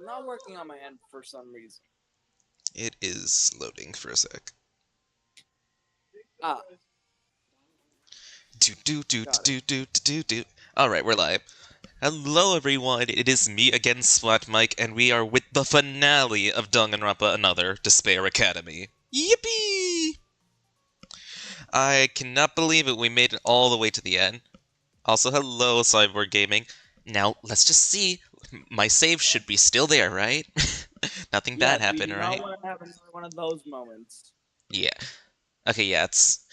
not working on my end for some reason. It is loading for a sec. Ah, Do do do got it. do do do do. All right, we're live. Hello, everyone. It is me again, Splat Mike, and we are with the finale of Danganronpa Another Despair Academy. Yippee! I cannot believe it. We made it all the way to the end. Also, hello, Cyborg Gaming. Now, let's just see. My save should be still there, right? Nothing bad Yes, we happened, do not right? want to have another one of those moments. Yeah. Okay, yeah, it's...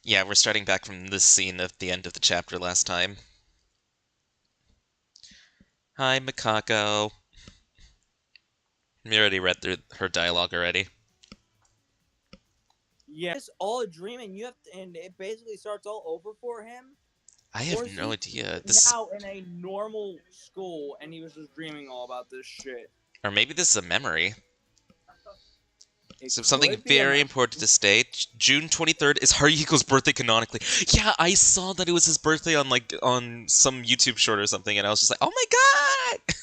Yeah, we're starting back from this scene at the end of the chapter last time. Hi, Makako. We already read through her dialogue already. Yeah, it's all a dream, and and it basically starts all over for him. I Or have is no he idea. This... now in a normal school, and he was just dreaming all about this shit? Or maybe this is a memory. It So something could be a very memory. important to state. June 23rd is Haruhiko's birthday canonically. Yeah, I saw that it was his birthday on some YouTube short or something, and I was just like, oh my god!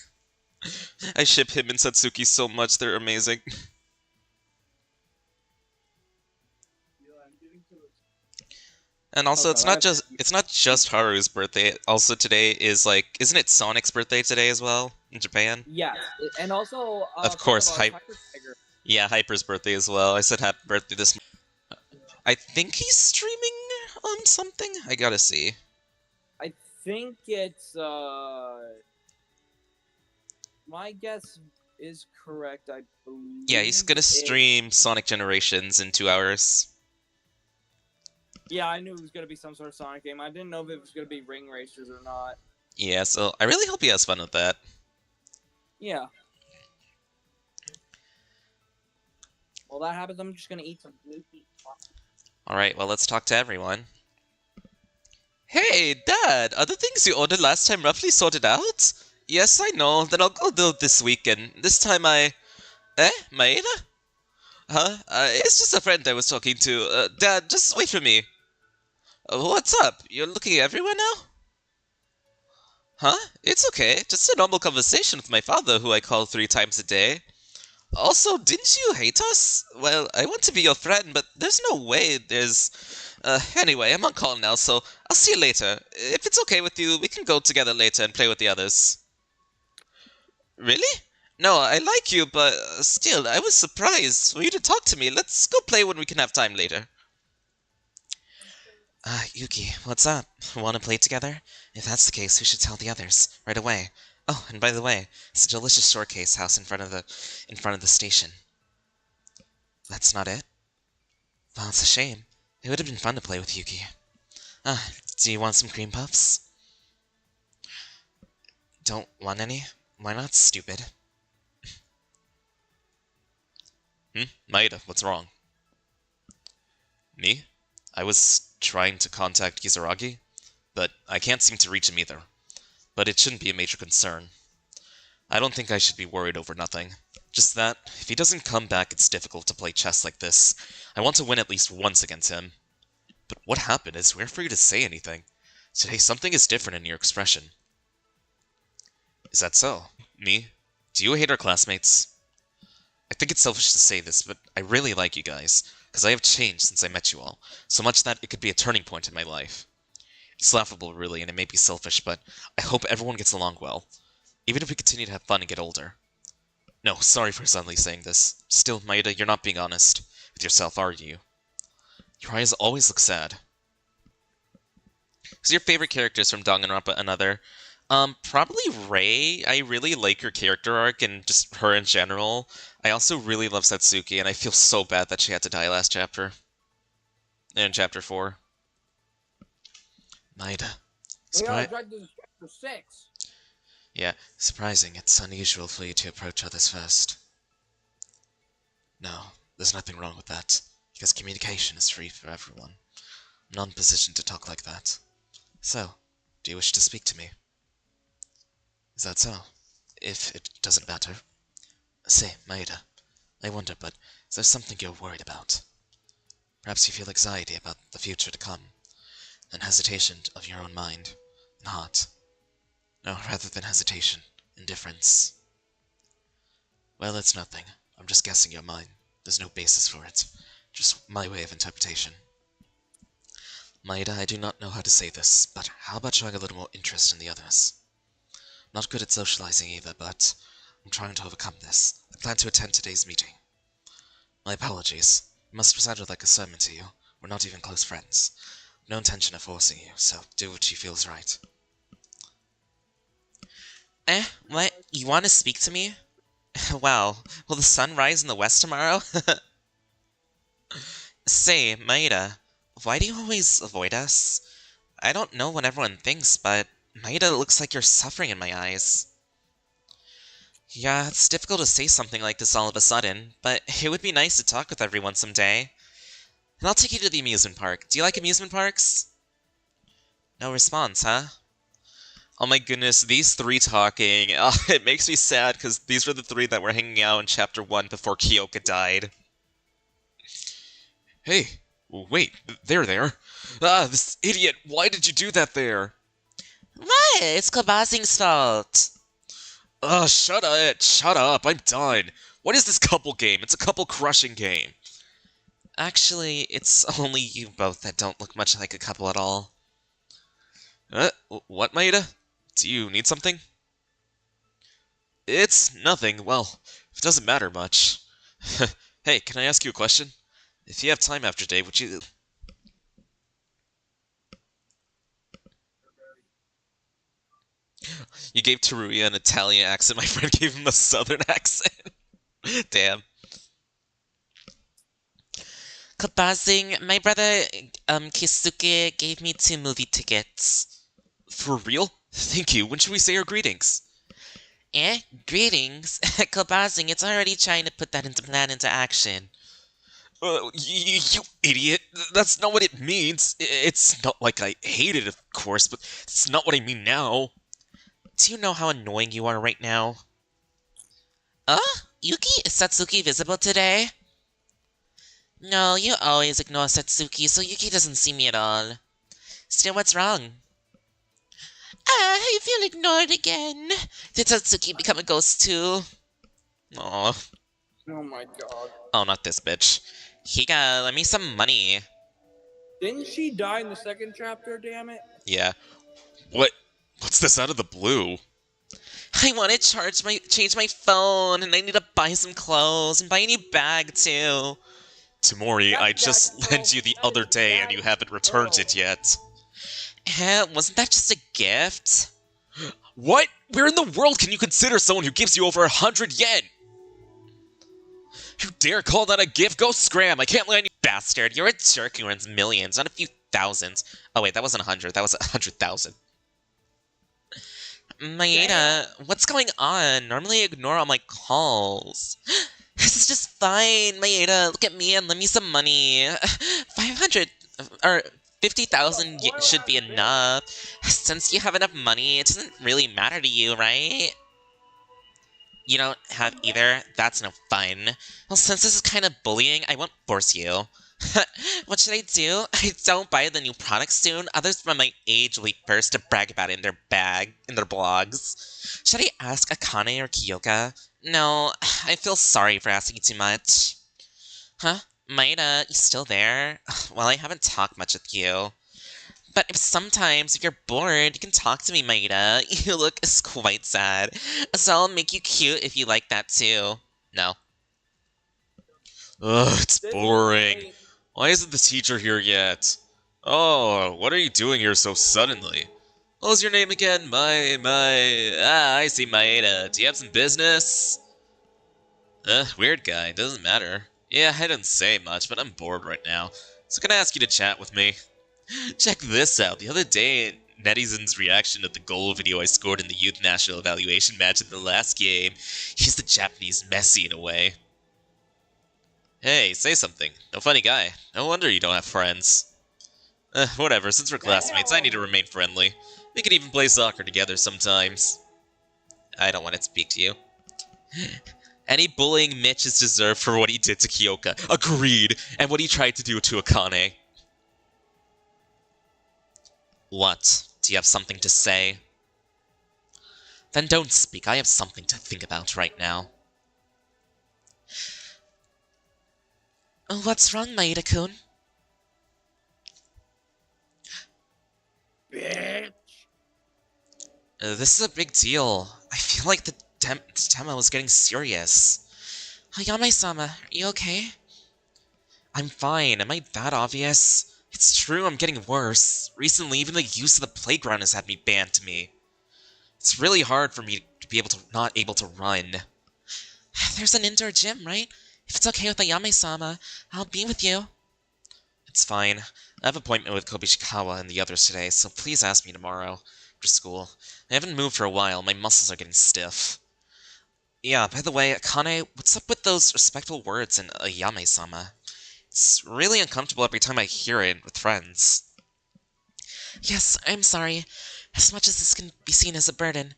I ship him and Satsuki so much, they're amazing. And also, Okay, well, that's it's not just Haru's birthday. Also, today is like, isn't it Sonic's birthday today as well in Japan? yes, and also Of a friend of course, ours, Hyper Tiger. yeah, Hyper's birthday as well. I said happy birthday this. I think he's streaming on something. I gotta see. I think it's my guess is correct. I believe. Yeah, he's gonna stream Sonic Generations in 2 hours. Yeah, I knew it was gonna be some sort of Sonic game. I didn't know if it was gonna be Ring Racers or not. Yeah, so I really hope he has fun with that. Yeah. Well, that happens. I'm just gonna eat some blue tea. Alright, well, let's talk to everyone. Hey, Dad! Are the things you ordered last time roughly sorted out? Yes, I know. Then I'll go do it this weekend. This time I... Maeda? Huh? It's just a friend I was talking to. Dad, just wait for me. What's up? You're looking everywhere now? Huh? It's okay. Just a normal conversation with my father, who I call 3 times a day. Also, didn't you hate us? Well, I want to be your friend, but there's no way there's... Anyway, I'm on call now, so I'll see you later. If it's okay with you, we can go together later and play with the others. Really? No, I like you, but still, I was surprised for you to talk to me. Let's go play when we can have time later. Yuki, what's up? Want to play together? If that's the case, we should tell the others right away. Oh, and by the way, it's a delicious showcase house in front of the station. That's not it? Well, it's a shame. It would have been fun to play with Yuki. Do you want some cream puffs? Don't want any? Why not, stupid? Maeda, what's wrong? Me? I was trying to contact Kizaragi, but I can't seem to reach him either. But it shouldn't be a major concern. I don't think I should be worried over nothing. Just that, if he doesn't come back, it's difficult to play chess like this. I want to win at least once against him. But what happened is we're free to say anything. Today something is different in your expression. Is that so? Me? Do you hate our classmates? I think it's selfish to say this, but I really like you guys, because I have changed since I met you all, so much that it could be a turning point in my life. It's laughable, really, and it may be selfish, but I hope everyone gets along well, even if we continue to have fun and get older. No, sorry for suddenly saying this. Still, Maeda, you're not being honest with yourself, are you? Your eyes always look sad. Who's your favorite characters from Danganronpa Another? Probably Rei. I really like her character arc and just her in general. I also really love Satsuki, and I feel so bad that she had to die last chapter. In chapter 4. Maeda. We gotta drag this for 6. Yeah, surprising. It's unusual for you to approach others first. No, there's nothing wrong with that, because communication is free for everyone. I'm not in a position to talk like that. So, do you wish to speak to me? Is that so? If it doesn't matter. Say, Maeda, I wonder, but is there something you're worried about? Perhaps you feel anxiety about the future to come, and hesitation of your own mind and heart. No, rather than hesitation, indifference. Well, it's nothing. I'm just guessing your mind. There's no basis for it. Just my way of interpretation. Maeda, I do not know how to say this, but how about showing a little more interest in the others? Not good at socializing either, but I'm trying to overcome this. I plan to attend today's meeting. My apologies. It must have sounded like a sermon to you. We're not even close friends. No intention of forcing you, so do what you feel is right. What? You want to speak to me? Wow, will the sun rise in the west tomorrow? Say, Maeda, why do you always avoid us? I don't know what everyone thinks, but Maeda, it looks like you're suffering in my eyes. Yeah, it's difficult to say something like this all of a sudden, but it would be nice to talk with everyone someday. And I'll take you to the amusement park. Do you like amusement parks? No response, huh? Oh my goodness, these three talking. It makes me sad because these were the three that were hanging out in Chapter 1 before Kyoka died. Hey, wait, there. This idiot, why did you do that there? What? It's Kabazing's fault. Shut up, I'm done. What is this couple game? It's a couple crushing game. Actually, it's only you both that don't look much like a couple at all. What, Maeda? Do you need something? It's nothing. Well, it doesn't matter much. Hey, can I ask you a question? If you have time after day, would you... You gave Teruya an Italian accent, my friend gave him a southern accent. Damn. Kabazing, my brother, Kisuke gave me 2 movie tickets. For real? Thank you. When should we say our greetings? Greetings? Kabazing, it's already trying to put that plan into action. You idiot. That's not what it means. It's not like I hate it, of course, but it's not what I mean now. Do you know how annoying you are right now? Yuki, is Satsuki visible today? No, you always ignore Satsuki, so Yuki doesn't see me at all. Still, what's wrong? I feel ignored again. Did Satsuki become a ghost too? Aw. Oh my god. Oh, not this bitch. Higa, lend me some money. Didn't she die in the second chapter, damn it? Yeah. What's this out of the blue? I want to change my phone, and I need to buy some clothes, and buy a new bag, too. Tamori, I just lent you the other day, and you haven't returned it yet. Wasn't that just a gift? What? Where in the world can you consider someone who gives you over 100 yen? You dare call that a gift? Go scram! I can't lend you, bastard! You're a jerk who earns millions, not a few thousands. Oh wait, that wasn't 100, that was 100,000. Maeda, what's going on? Normally I ignore all my calls. This is just fine, Maeda. Look at me and lend me some money. 500 or 50,000 should be enough. Since you have enough money, it doesn't really matter to you, right? You don't have either? That's no fun. Well, since this is kind of bullying, I won't force you. What should I do? I don't buy the new products soon. Others from my age will be first to brag about it in their blogs. Should I ask Akane or Kyoka? No, I feel sorry for asking too much. Huh? Maeda, you still there? Well, I haven't talked much with you. But if you're bored, you can talk to me, Maeda. You look quite sad. So I'll make you cute if you like that too. No. Ugh, it's boring. Why isn't the teacher here yet? Oh, what are you doing here so suddenly? What was your name again? I see, Maeda. Do you have some business? Weird guy. Doesn't matter. Yeah, I didn't say much, but I'm bored right now. So can I ask you to chat with me? Check this out. The other day, netizens' reaction to the goal video I scored in the Youth National Evaluation match in the last game. He's the Japanese Messi in a way. Hey, say something. No funny guy. No wonder you don't have friends. Whatever, since we're classmates, I need to remain friendly. We could even play soccer together sometimes. I don't want to speak to you. Any bullying Mitch is deserved for what he did to Kyoka. Agreed! And what he tried to do to Akane. What? Do you have something to say? Then don't speak. I have something to think about right now. What's wrong, Maeda-kun? Bitch. This is a big deal. I feel like the demo is getting serious. Hayame-sama, are you okay? I'm fine. Am I that obvious? It's true, I'm getting worse. Recently, even the use of the playground has had me banned to me. It's really hard for me to be not able to run. There's an indoor gym, right? If it's okay with Ayame-sama, I'll be with you. It's fine. I have an appointment with Kobishikawa and the others today, so please ask me tomorrow after school. I haven't moved for a while, my muscles are getting stiff. Yeah, by the way, Akane, what's up with those respectful words in Ayame-sama? It's really uncomfortable every time I hear it with friends. Yes, I'm sorry. As much as this can be seen as a burden,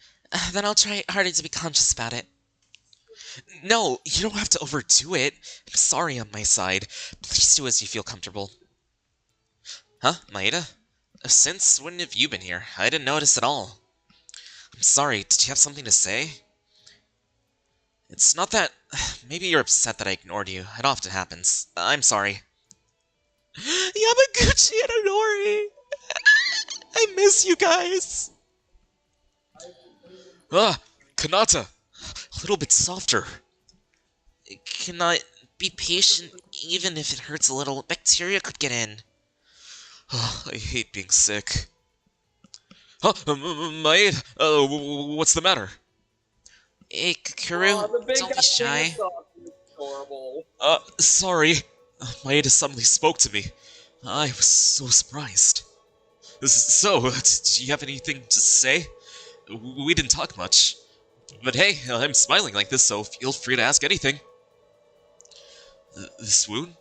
then I'll try harder to be conscious about it. No, you don't have to overdo it. I'm sorry on my side. Please do as you feel comfortable. Huh, Maeda? Since when have you been here? I didn't notice at all. I'm sorry, did you have something to say? It's not that... Maybe you're upset that I ignored you. It often happens. I'm sorry. Yamaguchi and Honori! I miss you guys! Kanata! A little bit softer. Can I be patient even if it hurts a little? Bacteria could get in. I hate being sick. Maid, what's the matter? Hey, Kakaru, don't be shy. Horrible. Sorry. Maeda suddenly spoke to me. I was so surprised. So, do you have anything to say? We didn't talk much. But hey, I'm smiling like this, so feel free to ask anything. The swoon?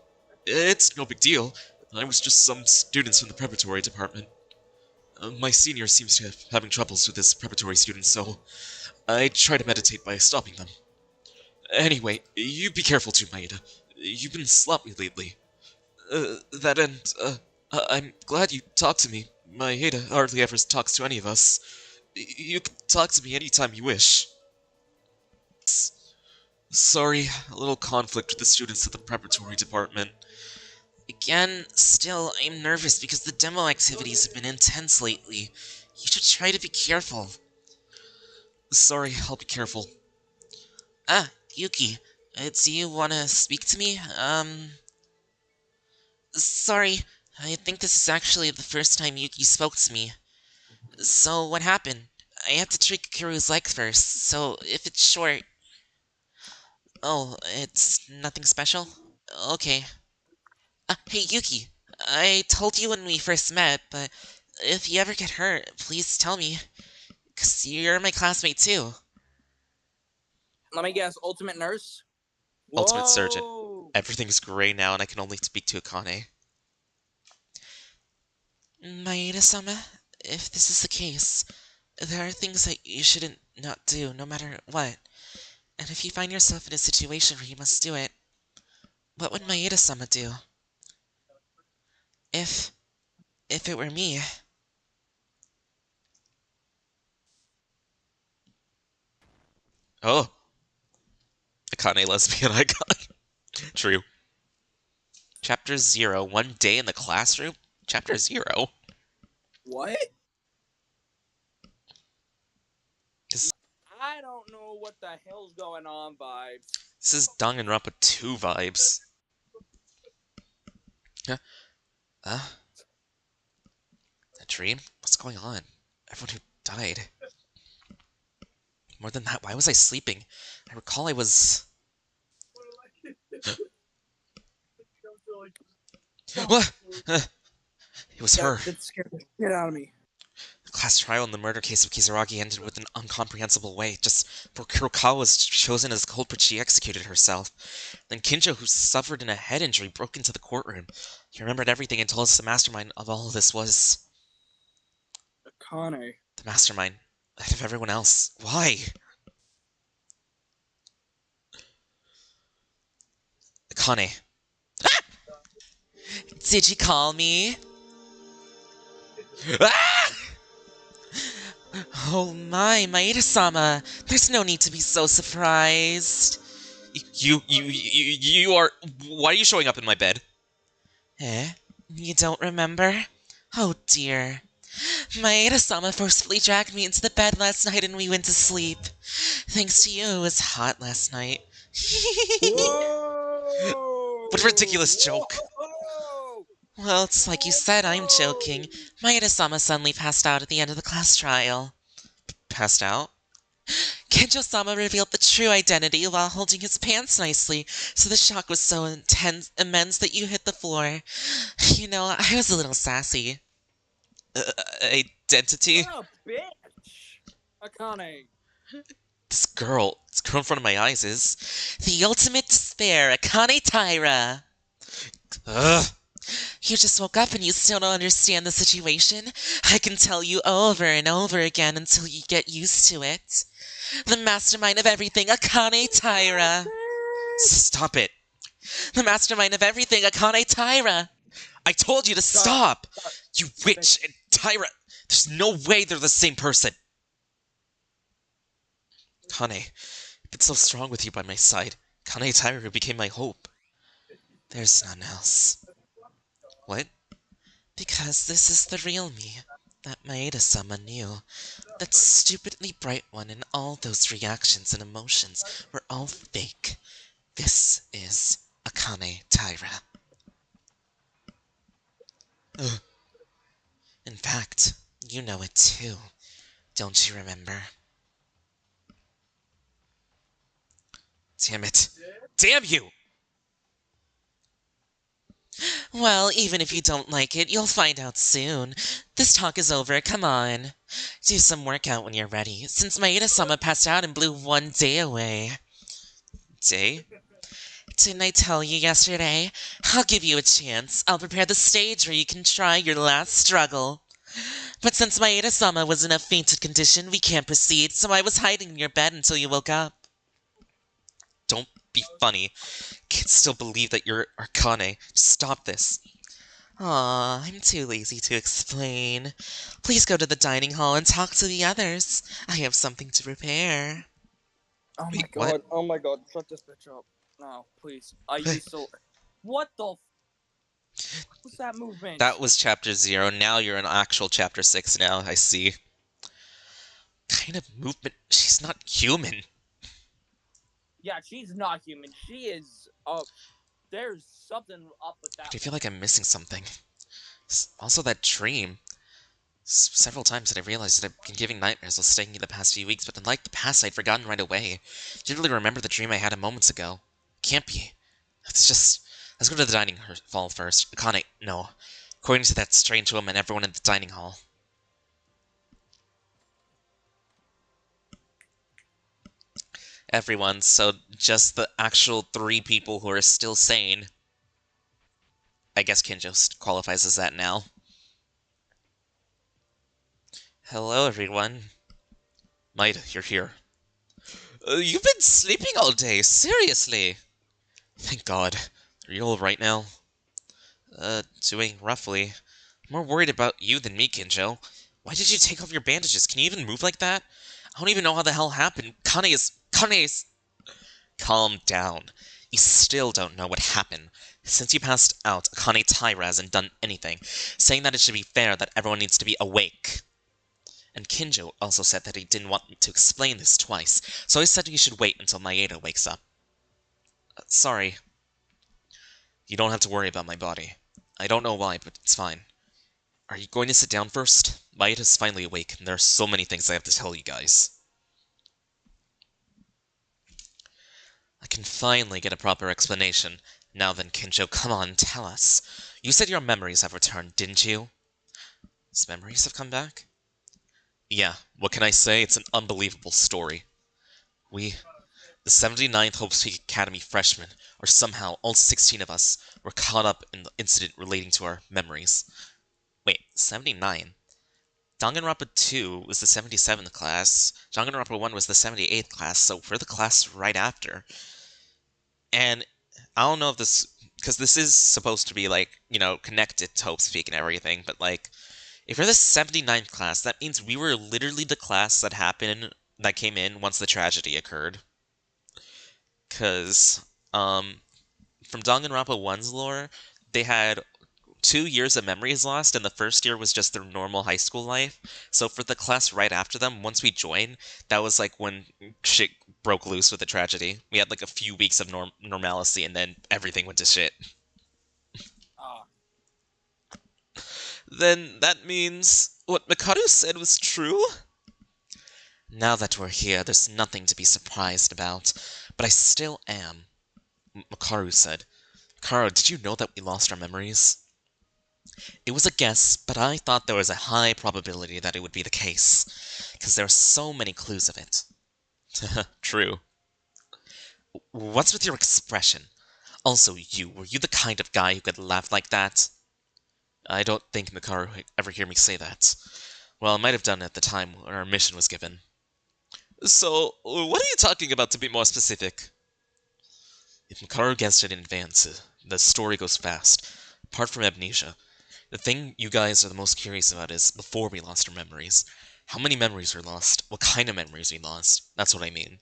It's no big deal. I was just some students from the preparatory department. My senior seems to be having troubles with his preparatory students, so I try to meditate by stopping them. Anyway, you be careful too, Maeda. You've been sloppy lately. I'm glad you talked to me. Maeda hardly ever talks to any of us. You can talk to me anytime you wish. Sorry, a little conflict with the students at the preparatory department. Again, still, I'm nervous because the demo activities have been intense lately. You should try to be careful. Sorry, I'll be careful. Yuki, do you want to speak to me? Sorry, I think this is actually the first time Yuki spoke to me. So, what happened? I had to treat Kakeru's leg first, so if it's short... Oh, it's nothing special? Okay. Hey Yuki, I told you when we first met, but if you ever get hurt, please tell me. 'Cause you're my classmate too. Let me guess, Ultimate Nurse? Ultimate Surgeon. Whoa! Everything's gray now and I can only speak to Akane. Maeda-sama, if this is the case, there are things that you shouldn't not do, no matter what. And if you find yourself in a situation where you must do it, what would Maeda-sama do? If it were me... Oh. Akane lesbian icon. True. Chapter 0, 1 day in the classroom? Chapter 0? What? I don't know what the hell's going on, vibes. This is Danganronpa 2 vibes. A dream? What's going on? Everyone who died. More than that, why was I sleeping? I recall I was... What? It was her. That scared the shit out of me. The class trial in the murder case of Kizuragi ended with an incomprehensible way. Just before Kurokawa was chosen as culprit, she executed herself. Then Kinjo, who suffered in a head injury, broke into the courtroom. He remembered everything and told us the mastermind of all of this was... Akane. The mastermind. Ahead of everyone else. Why? Akane. Ah! Did you call me? Ah! Oh my, Maeda-sama. There's no need to be so surprised. You are... Why are you showing up in my bed? Eh? You don't remember? Oh dear. Maeda-sama forcefully dragged me into the bed last night and we went to sleep. Thanks to you, it was hot last night. Whoa! What a ridiculous joke. Whoa! Well, it's like you said, I'm joking. Maeda-sama suddenly passed out at the end of the class trial. Passed out? Kenjo-sama revealed the true identity while holding his pants nicely, so the shock was so immense that you hit the floor. You know, I was a little sassy. Identity? What a bitch! Akane. This girl in front of my eyes is... The Ultimate Despair, Akane Taira. Ugh. You just woke up and you still don't understand the situation? I can tell you over and over again until you get used to it. The mastermind of everything, Akane Taira. Stop it. The mastermind of everything, Akane Taira. I told you to stop! You witch and Taira! There's no way they're the same person! Kane, I've been so strong with you by my side. Kane Taira became my hope. There's none else. What? Because this is the real me that Maeda-sama knew. That stupidly bright one and all those reactions and emotions were all fake. This is Akane Taira. Ugh. In fact, you know it too. Don't you remember? Damn it. Damn you! Well, even if you don't like it, you'll find out soon. This talk is over, come on. Do some workout when you're ready, since Maeda-sama passed out and blew 1 day away. Day? Didn't I tell you yesterday? I'll give you a chance. I'll prepare the stage where you can try your last struggle. But since Maeda-sama was in a fainted condition, we can't proceed, so I was hiding in your bed until you woke up. Don't be funny. Can't still believe that you're Akane. Stop this. Aw, I'm too lazy to explain. Please go to the dining hall and talk to the others. I have something to prepare. Oh my Wait, god, what? oh my god, shut this bitch up. No, please. I used so... What the What's that movement? That was chapter 0. Now you're in actual chapter 6 now, I see. Kind of movement? She's not human. Yeah, she's not human. She is, there's something up with that. I feel like I'm missing something. Also, that dream. Several times that I realized that I've been giving nightmares while staying in the past few weeks, but unlike the past, I'd forgotten right away. Didn't really remember the dream I had moments ago. Can't be. It's just... Let's go to the dining hall first. Akane, no. According to that strange woman, everyone in the dining hall. Everyone, so just the actual 3 people who are still sane. I guess Kinjo qualifies as that now. Hello, everyone. Maeda, you're here. You've been sleeping all day, seriously! Thank God. Are you alright now? Doing roughly. I'm more worried about you than me, Kinjo. Why did you take off your bandages? Can you even move like that? I don't even know how the hell happened. Kane is... Calm down. You still don't know what happened. Since you passed out, Akane Taira hasn't done anything, saying that it should be fair that everyone needs to be awake. And Kinjo also said that he didn't want me to explain this twice, so he said you should wait until Maeda wakes up. Sorry. You don't have to worry about my body. I don't know why, but it's fine. Are you going to sit down first? Maeda's finally awake, and there are so many things I have to tell you guys. I can finally get a proper explanation. Now then, Kinjo, come on, tell us. You said your memories have returned, didn't you? His memories have come back? Yeah, what can I say? It's an unbelievable story. We, the 79th Hope Peak Academy freshmen, or somehow all 16 of us, were caught up in the incident relating to our memories. Wait, 79? Danganronpa 2 was the 77th class, Danganronpa 1 was the 78th class, so we're the class right after. And I don't know if this, because this is supposed to be, like, you know, connected to Hope's Peak and everything, but, like, if you're the 79th class, that means we were literally the class that came in once the tragedy occurred. Because, from Danganronpa 1's lore, they had 2 years of memories lost, and the first year was just their normal high school life. So for the class right after them, once we joined, that was like when shit broke loose with the tragedy. We had like a few weeks of normalcy, and then everything went to shit. Ah, Then that means what Mikado said was true? Now that we're here, there's nothing to be surprised about, but I still am. Makaru said. Kara, did you know that we lost our memories? It was a guess, but I thought there was a high probability that it would be the case, because there are so many clues of it. True. What's with your expression? Also, were you the kind of guy who could laugh like that? I don't think Makaru would ever hear me say that. Well, I might have done it at the time when our mission was given. So, what are you talking about to be more specific? If Makaru guessed it in advance, the story goes fast. Apart from amnesia, the thing you guys are the most curious about is before we lost our memories. How many memories were lost? What kind of memories we lost? That's what I mean.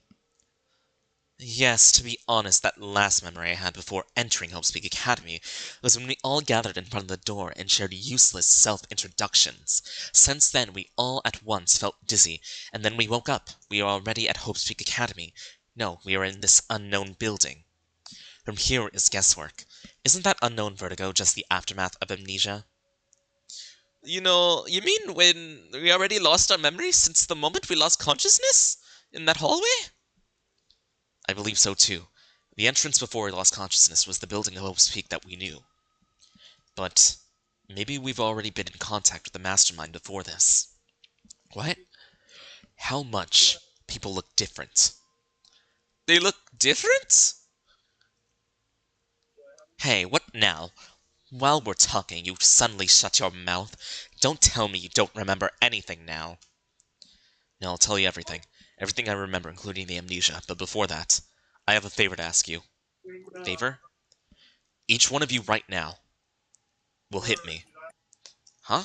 Yes, to be honest, that last memory I had before entering Hope's Peak Academy was when we all gathered in front of the door and shared useless self-introductions. Since then, we all at once felt dizzy, and then we woke up. We were already at Hope's Peak Academy. No, we were in this unknown building. From here is guesswork. Isn't that unknown vertigo just the aftermath of amnesia? You mean when we already lost our memories since the moment we lost consciousness? In that hallway? I believe so too. The entrance before we lost consciousness was the building of Hope's Peak that we knew. But maybe we've already been in contact with the Mastermind before this. What? How much people look different. They look different? Hey, what now? While we're talking, you suddenly shut your mouth. Don't tell me you don't remember anything now. No, I'll tell you everything. Everything I remember, including the amnesia. But before that, I have a favor to ask you. Favor? Each one of you right now will hit me. Huh?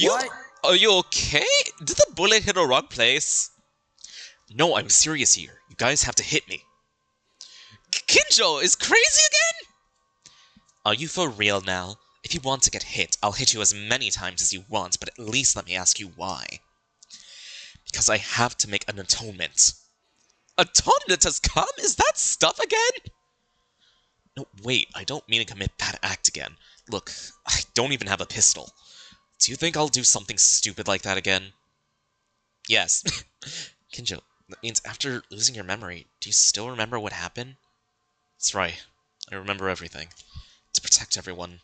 what? Are you okay? Did the bullet hit a wrong place? No, I'm serious here. You guys have to hit me. Kinjo is crazy again? Are you for real now? If you want to get hit, I'll hit you as many times as you want, but at least let me ask you why. Because I have to make an atonement. Atonement has come? Is that stuff again? No, wait, I don't mean to commit that act again. Look, I don't even have a pistol. Do you think I'll do something stupid like that again? Yes. Kinjo, that means after losing your memory, do you still remember what happened? That's right. I remember everything. To protect everyone,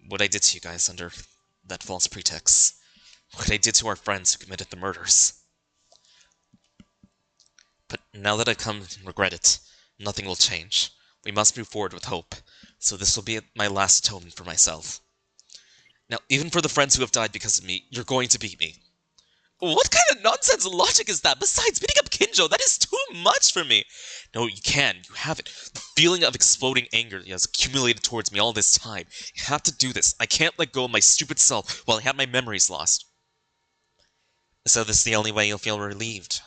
what I did to you guys under that false pretext. What I did to our friends who committed the murders. But now that I've come and regret it, nothing will change. We must move forward with hope. So this will be my last atonement for myself. Now, even for the friends who have died because of me, you're going to beat me. What kind of nonsense logic is that? Besides, beating up Kinjo, that is too much for me. No, you can. You have it. The feeling of exploding anger has accumulated towards me all this time. You have to do this. I can't let go of my stupid self while I have my memories lost. So this is the only way you'll feel relieved,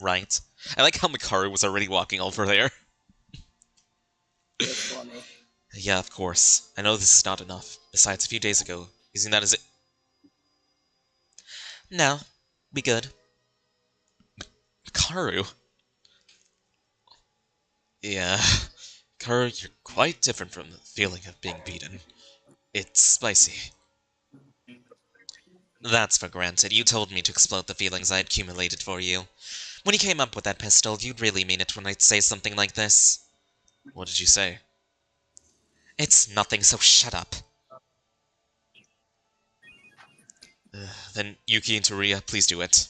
right? I like how Makaru was already walking over there. That's funny. Yeah, of course. I know this is not enough. Besides, a few days ago, using that as it. No, be good. Makaru? Yeah, Makaru, you're quite different from the feeling of being beaten. It's spicy. that's for granted. You told me to explode the feelings I had accumulated for you. When you came up with that pistol, you'd really mean it when I'd say something like this. What did you say? It's nothing, so shut up. Then Yuki and Taria, please do it.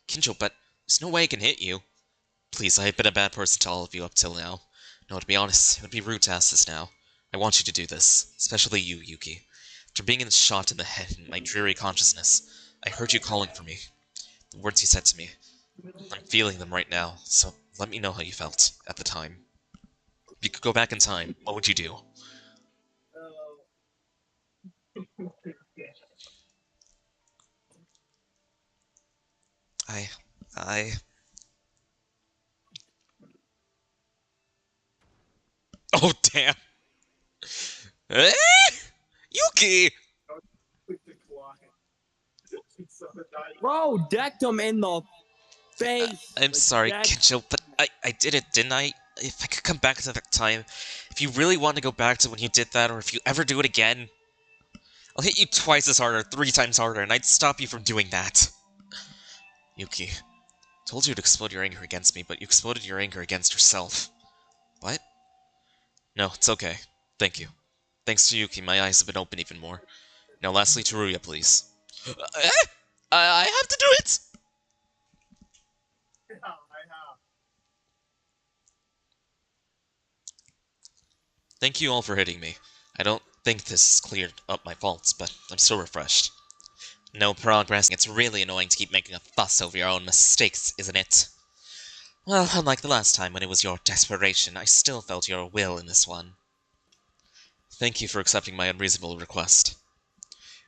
Kinjo, but there's no way I can hit you. Please, I have been a bad person to all of you up till now. No, to be honest, it would be rude to ask this now. I want you to do this, especially you, Yuki. After being shot in the head in my dreary consciousness, I heard you calling for me. The words you said to me. I'm feeling them right now, so let me know how you felt at the time. If you could go back in time, what would you do? I... I... Oh, damn. Eh? Yuki! Bro, decked him in the face. I'm Like, sorry, decked- Kinjo, but I did it, didn't I? If I could come back to that time, if you really want to go back to when you did that, or if you ever do it again, I'll hit you twice as hard or 3 times harder, and I'd stop you from doing that. Yuki, told you to explode your anger against me, but you exploded your anger against yourself. What? No, it's okay. Thank you. Thanks to Yuki, my eyes have been open even more. Now lastly, Teruya, please. Eh? I have to do it! Thank you all for hitting me. I don't think this has cleared up my faults, but I'm still refreshed. No progress. It's really annoying to keep making a fuss over your own mistakes, isn't it? Well, unlike the last time when it was your desperation, I still felt your will in this one. Thank you for accepting my unreasonable request.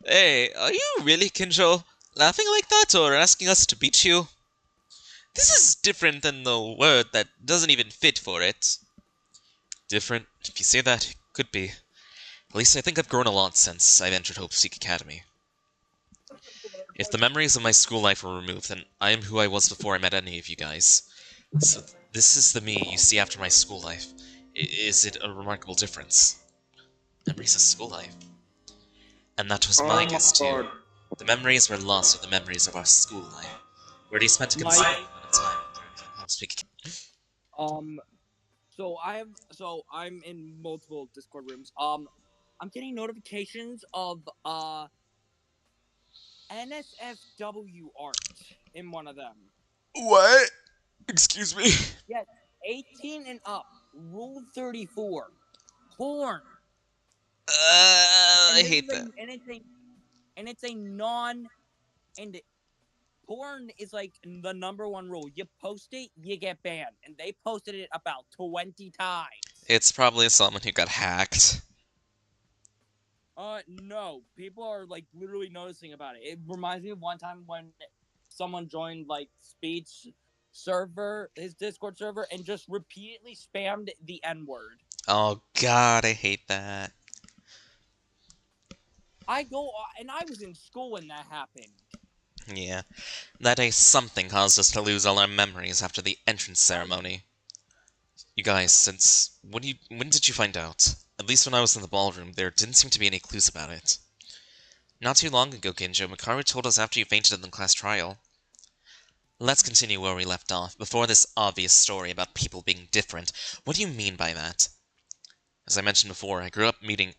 Hey, are you really, Kinjo? Laughing like that or asking us to beat you? This is different than the word that doesn't even fit for it. Different? If you say that, it could be. At least I think I've grown a lot since I've entered Hope Seek Academy. If the memories of my school life were removed, then I am who I was before I met any of you guys. So this is the me you see after my school life. Is it a remarkable difference? Memories of school life. And that was my guess too. The memories were lost with the memories of our school life. Where do you spend a considerable amount of time during Hope Seek? I'm in multiple Discord rooms. I'm getting notifications of NSFW art in one of them. What? Excuse me? Yes, 18 and up. Rule 34. Porn. I And this hate is a- that. and it's a non and porn is like the #1 rule. You post it, you get banned. And they posted it about 20 times. It's probably someone who got hacked. No. People are like literally noticing about it. It reminds me of one time when someone joined like Speed's server, his Discord server, and just repeatedly spammed the N-word. Oh god, I hate that. I was in school when that happened. Yeah. That day something caused us to lose all our memories after the entrance ceremony. You guys, when did you find out? At least when I was in the ballroom, there didn't seem to be any clues about it. Not too long ago, Ginjo, Makaru told us after you fainted in the class trial. Let's continue where we left off, before this obvious story about people being different. What do you mean by that? As I mentioned before, I grew up meeting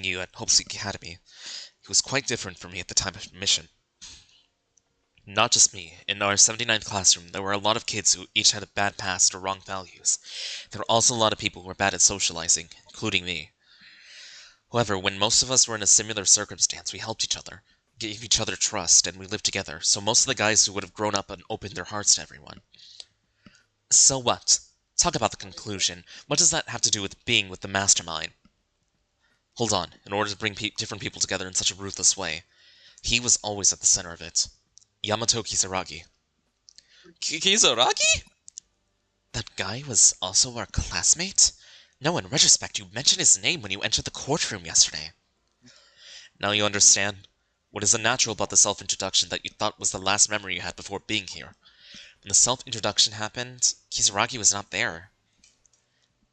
you at Hope Seek Academy. It was quite different for me at the time of admission. Not just me. In our 79th classroom, there were a lot of kids who each had a bad past or wrong values. There were also a lot of people who were bad at socializing, including me. However, when most of us were in a similar circumstance, we helped each other, gave each other trust, and we lived together, so most of the guys who would have grown up and opened their hearts to everyone. So what? Talk about the conclusion. What does that have to do with being with the Mastermind? Hold on. In order to bring different people together in such a ruthless way, he was always at the center of it. Yamato Kisaragi. Kisaragi? That guy was also our classmate? No, in retrospect, you mentioned his name when you entered the courtroom yesterday. Now you understand what is unnatural about the self-introduction that you thought was the last memory you had before being here. When the self-introduction happened, Kisaragi was not there.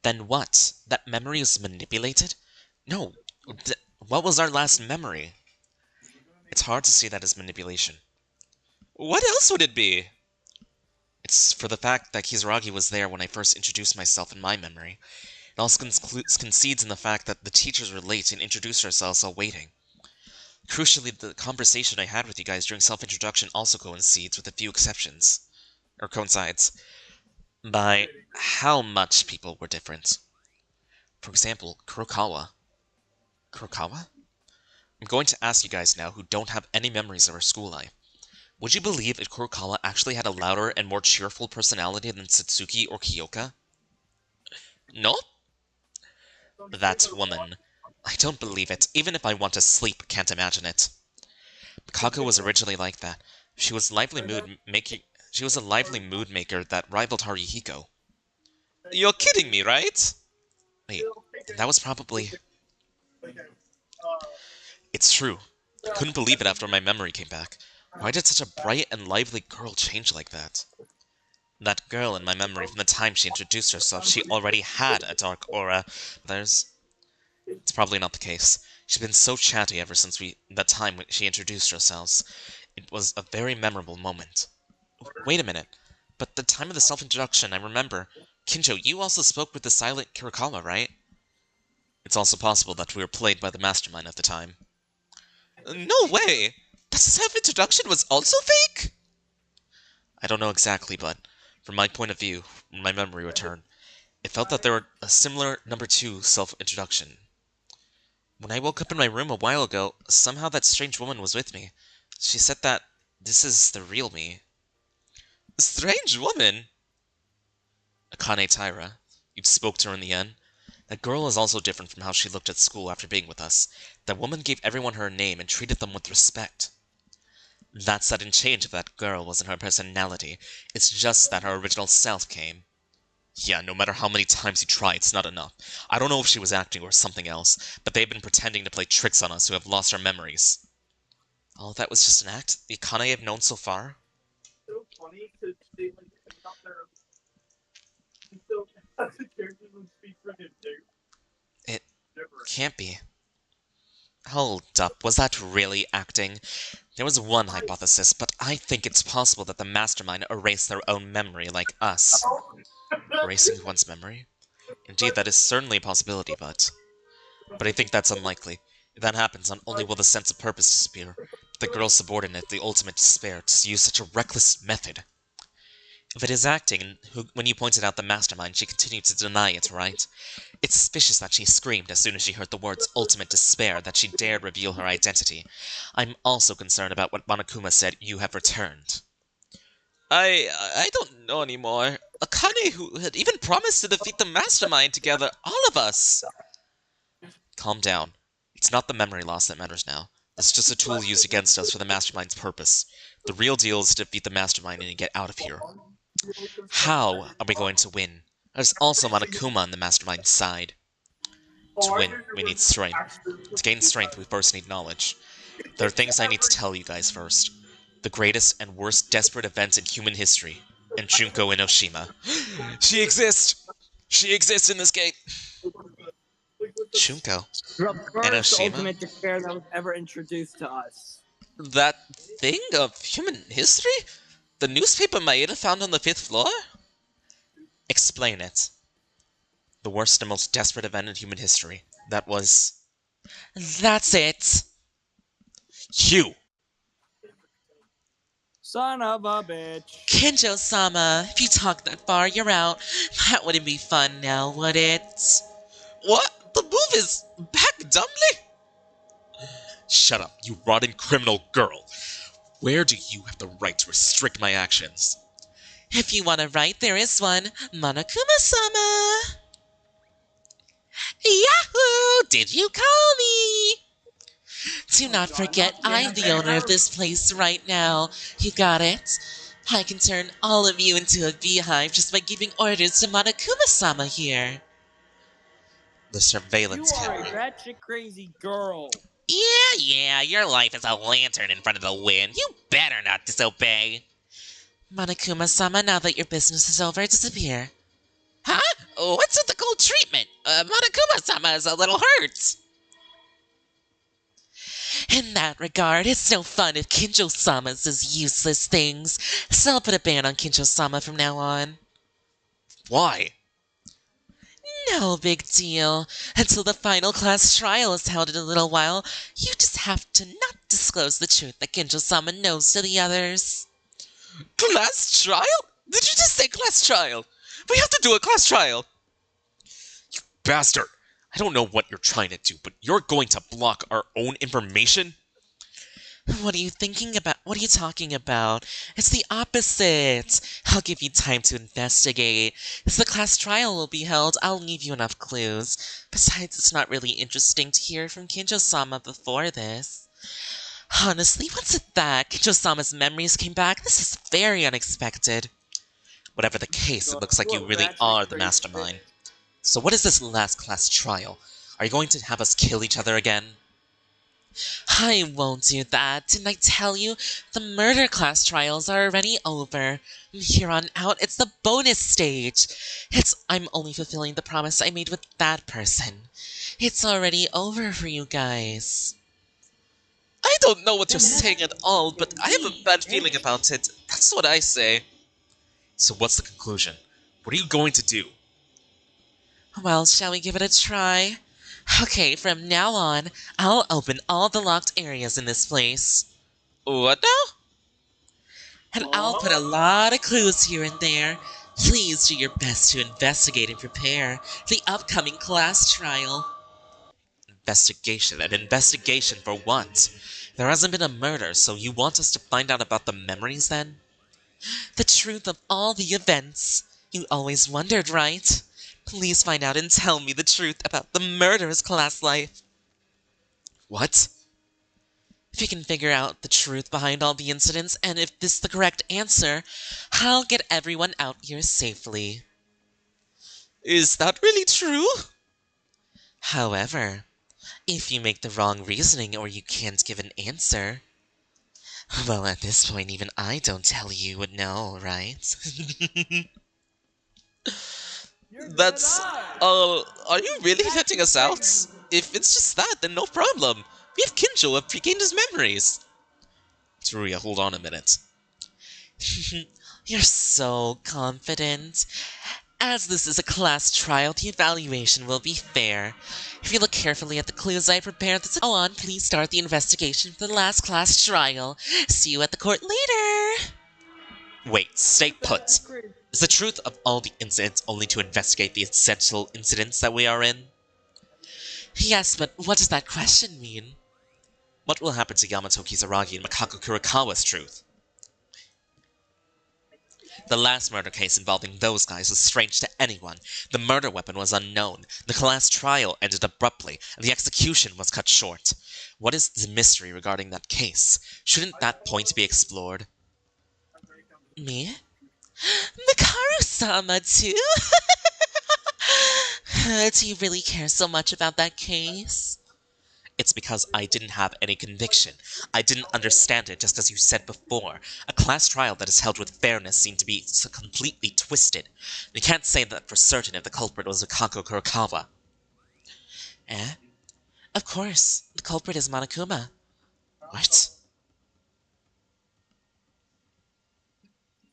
Then what? That memory was manipulated? No. What was our last memory? It's hard to see that as manipulation. What else would it be? It's for the fact that Kisaragi was there when I first introduced myself in my memory. It also concedes in the fact that the teachers were late and introduced ourselves while waiting. Crucially, the conversation I had with you guys during self-introduction also coincides with a few exceptions. Or coincides. By how much people were different. For example, Kurokawa. Kurokawa? I'm going to ask you guys now who don't have any memories of our school life. Would you believe if Kurokawa actually had a louder and more cheerful personality than Satsuki or Kyoka? No? That woman. I don't believe it. Even if I want to sleep, can't imagine it. Mikako was originally like that. She was a lively mood maker that rivaled Haruhiko. You're kidding me, right? Wait, then that was probably... It's true. I couldn't believe it after my memory came back. Why did such a bright and lively girl change like that? That girl in my memory, from the time she introduced herself, she already had a dark aura. It's probably not the case. She's been so chatty ever since that time when she introduced herself. It was a very memorable moment. Wait a minute. But the time of the self-introduction, I remember. Kinjo, you also spoke with the silent Kirikawa, right? It's also possible that we were played by the Mastermind at the time. No way! The self-introduction was also fake?! I don't know exactly, but from my point of view, when my memory returned, it felt that there were a similar number 2 self-introduction. When I woke up in my room a while ago, somehow that strange woman was with me. She said that this is the real me. Strange woman? Akane Taira. You spoke to her in the end? That girl is also different from how she looked at school after being with us. That woman gave everyone her name and treated them with respect. That sudden change of that girl wasn't her personality. It's just that her original self came. Yeah, no matter how many times you try, it's not enough. I don't know if she was acting or something else, but they've been pretending to play tricks on us who have lost our memories. All that was just an act? The Akane I've known so far? It can't be. Hold up, was that really acting? There was one hypothesis, but I think it's possible that the Mastermind erased their own memory like us. Erasing one's memory? Indeed, that is certainly a possibility, but I think that's unlikely. If that happens, not only will the sense of purpose disappear, but the girl's subordinate, the ultimate despair, to use such a reckless method. If it is acting, when you pointed out the Mastermind, she continued to deny it, right? It's suspicious that she screamed as soon as she heard the words ultimate despair that she dared reveal her identity. I'm also concerned about what Monokuma said, you have returned. I don't know anymore. Akane, who had even promised to defeat the Mastermind together, all of us! Calm down. It's not the memory loss that matters now. It's just a tool used against us for the Mastermind's purpose. The real deal is to defeat the Mastermind and get out of here. How are we going to win? There's also Monokuma on the Mastermind's side. To win, we need strength. To gain strength, we first need knowledge. There are things I need to tell you guys first. The greatest and worst desperate event in human history. And Junko Enoshima. She exists! She exists in this game! Junko? The first Enoshima? ultimate despair that was ever introduced to us. That thing of human history? The newspaper Maeda found on the 5th floor? Explain it. The worst and most desperate event in human history. That was... That's it! You! Son of a bitch. Kinjo-sama, if you talk that far, you're out. That wouldn't be fun now, would it? What? The move is back dumbly? Shut up, you rotten criminal girl. Where do you have the right to restrict my actions? If you want to write, there is one. Monokuma-sama! Yahoo! Did you call me? Do not forget, I'm the owner of this place right now. You got it? I can turn all of you into a beehive just by giving orders to Monokuma-sama here. The surveillance You are a camera. batshit crazy girl. Yeah, your life is a lantern in front of the wind. You better not disobey. Monokuma-sama, now that your business is over, disappear. Huh? What's with the cold treatment? Monokuma-sama is a little hurt. In that regard, it's no fun if Kinjo-sama says useless things, so I'll put a ban on Kinjo-sama from now on. Why? No big deal. Until the final class trial is held in a little while, you just have to not disclose the truth that Kinjo-sama knows to the others. Class trial? Did you just say class trial? We have to do a class trial! You bastard! I don't know what you're trying to do, but you're going to block our own information? What are you thinking about? What are you talking about? It's the opposite. I'll give you time to investigate. If the class trial will be held, I'll leave you enough clues. Besides, it's not really interesting to hear from Kinjo-sama before this. Honestly, what's with that? Kinjo-sama's memories came back. This is very unexpected. Whatever the case, it looks like you really are the mastermind. So what is this last class trial? Are you going to have us kill each other again? I won't do that. Didn't I tell you? The murder class trials are already over. From here on out, it's the bonus stage. I'm only fulfilling the promise I made with that person. It's already over for you guys. I don't know what you're saying at all, but I have a bad feeling about it. That's what I say. So what's the conclusion? What are you going to do? Well, shall we give it a try? Okay, from now on, I'll open all the locked areas in this place. What now? And I'll put a lot of clues here and there. Please do your best to investigate and prepare for the upcoming class trial. Investigation? An investigation for what? There hasn't been a murder, so you want us to find out about the memories then? The truth of all the events. You always wondered, right? Please find out and tell me the truth about the murderous class life. What? If you can figure out the truth behind all the incidents, and if this is the correct answer, I'll get everyone out here safely. Is that really true? However, if you make the wrong reasoning or you can't give an answer, well, at this point, even I don't tell you would know, right? That's, are you really letting us out? If it's just that, then no problem. We have Kinjo who have regained his memories. Tsuruya, hold on a minute. You're so confident. As this is a class trial, the evaluation will be fair. If you look carefully at the clues I prepared, go on, please start the investigation for the last class trial. See you at the court later! Wait, stay put. Is the truth of all the incidents only to investigate the essential incidents that we are in? Yes, but what does that question mean? What will happen to Yamato Kizaragi and Makako Kurikawa's truth? The last murder case involving those guys was strange to anyone. The murder weapon was unknown, the class trial ended abruptly, and the execution was cut short. What is the mystery regarding that case? Shouldn't that point be explored? Me? Mikaru-sama, too? Do you really care so much about that case? It's because I didn't have any conviction. I didn't understand it, just as you said before. A class trial that is held with fairness seemed to be so completely twisted. You can't say that for certain if the culprit was Makako Kurikawa. Eh? Of course. The culprit is Monokuma. What?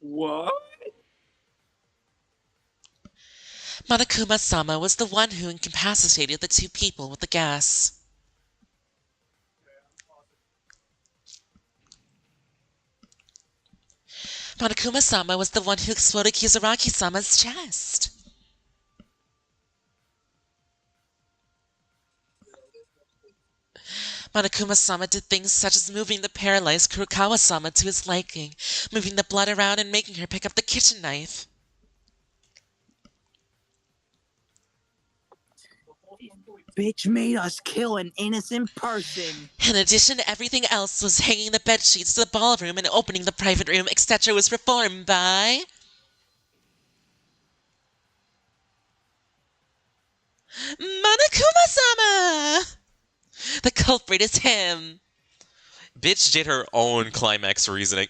What? Monokuma-sama was the one who incapacitated the two people with the gas. Monokuma-sama was the one who exploded Kizaraki-sama's chest. Monokuma-sama did things such as moving the paralyzed Kurokawa-sama to his liking, moving the blood around and making her pick up the kitchen knife. Bitch made us kill an innocent person. In addition, everything else was hanging the bedsheets to the ballroom and opening the private room, etc. was performed by... Monokuma-sama! The culprit is him. Bitch did her own climax reasoning.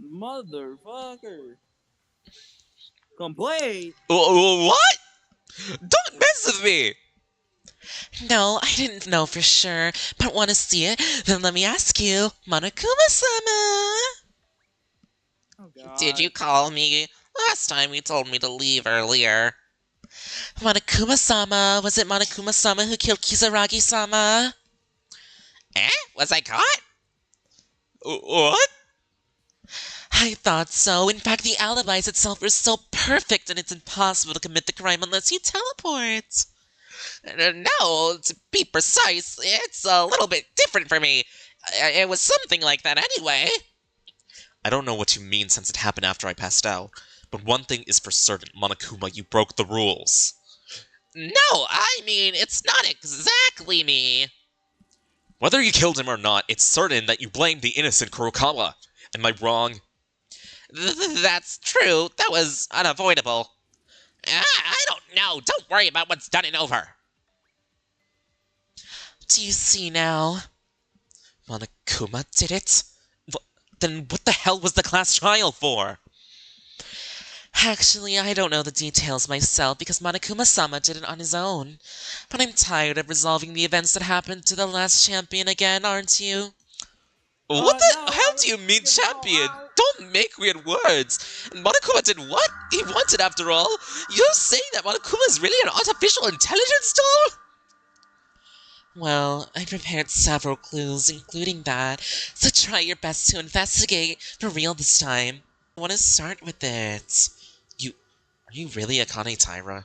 Motherfucker. Complete. What? Don't mess with me! No, I didn't know for sure, but want to see it? Then let me ask you, Monokuma-sama! Oh, God. Did you call me? Last time you told me to leave earlier. Monokuma-sama, was it Monokuma-sama who killed Kizaragi-sama? Eh? Was I caught? What? I thought so. In fact, the alibis itself are so perfect and it's impossible to commit the crime unless you teleport. No, to be precise, it's a little bit different for me. It was something like that anyway. I don't know what you mean since it happened after I passed out, but one thing is for certain, Monokuma, you broke the rules. No, I mean, it's not exactly me. Whether you killed him or not, it's certain that you blamed the innocent Kurokawa. Am I wrong? That's true. That was unavoidable. I don't know. Don't worry about what's done and over. Do you see now? Monokuma did it? Then what the hell was the class trial for? Actually, I don't know the details myself because Monokuma-sama did it on his own. But I'm tired of resolving the events that happened to the last champion again, aren't you? What the? No, How do you mean champion? Don't make weird words. And Monokuma did what? He wanted, after all. You're saying that Monokuma is really an artificial intelligence doll? Well, I prepared several clues, including that, so try your best to investigate for real this time. I want to start with it. Are you really Akane Taira?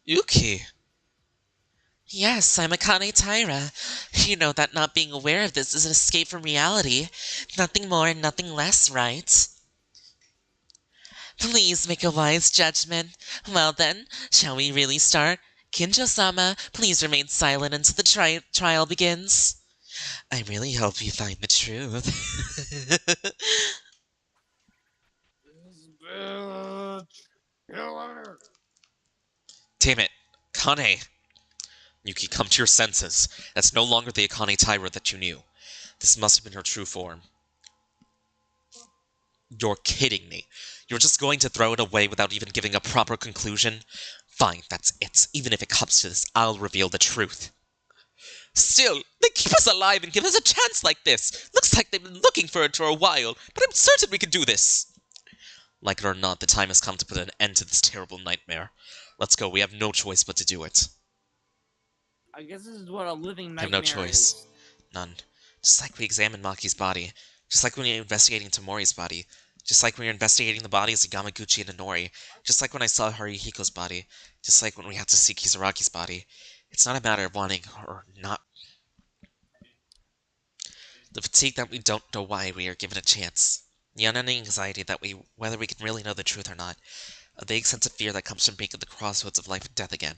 Yuki! Yes, I'm Akane Taira. You know that not being aware of this is an escape from reality. Nothing more and nothing less, right? Please make a wise judgment. Well then, shall we really start? Kinjo-sama, please remain silent until the trial begins. I really hope you find the truth. This bitch. Kill her. Damn it. Kane. Yuki, come to your senses. That's no longer the Akane Taira that you knew. This must have been her true form. You're kidding me. You're just going to throw it away without even giving a proper conclusion? Fine, that's it. Even if it comes to this, I'll reveal the truth. Still, they keep us alive and give us a chance like this. Looks like they've been looking for it for a while, but I'm certain we can do this. Like it or not, the time has come to put an end to this terrible nightmare. Let's go, we have no choice but to do it. I guess this is what a living I have nightmare no choice. is. None. Just like we examined Maki's body. Just like when we were investigating Tomori's body. Just like when we were investigating the bodies of Yamaguchi and Inori. Just like when I saw Haruhiko's body. Just like when we had to see Kizuraki's body. It's not a matter of wanting or not. The fatigue that we don't know why we are given a chance. The unending anxiety that whether we can really know the truth or not. A vague sense of fear that comes from being at the crossroads of life and death again.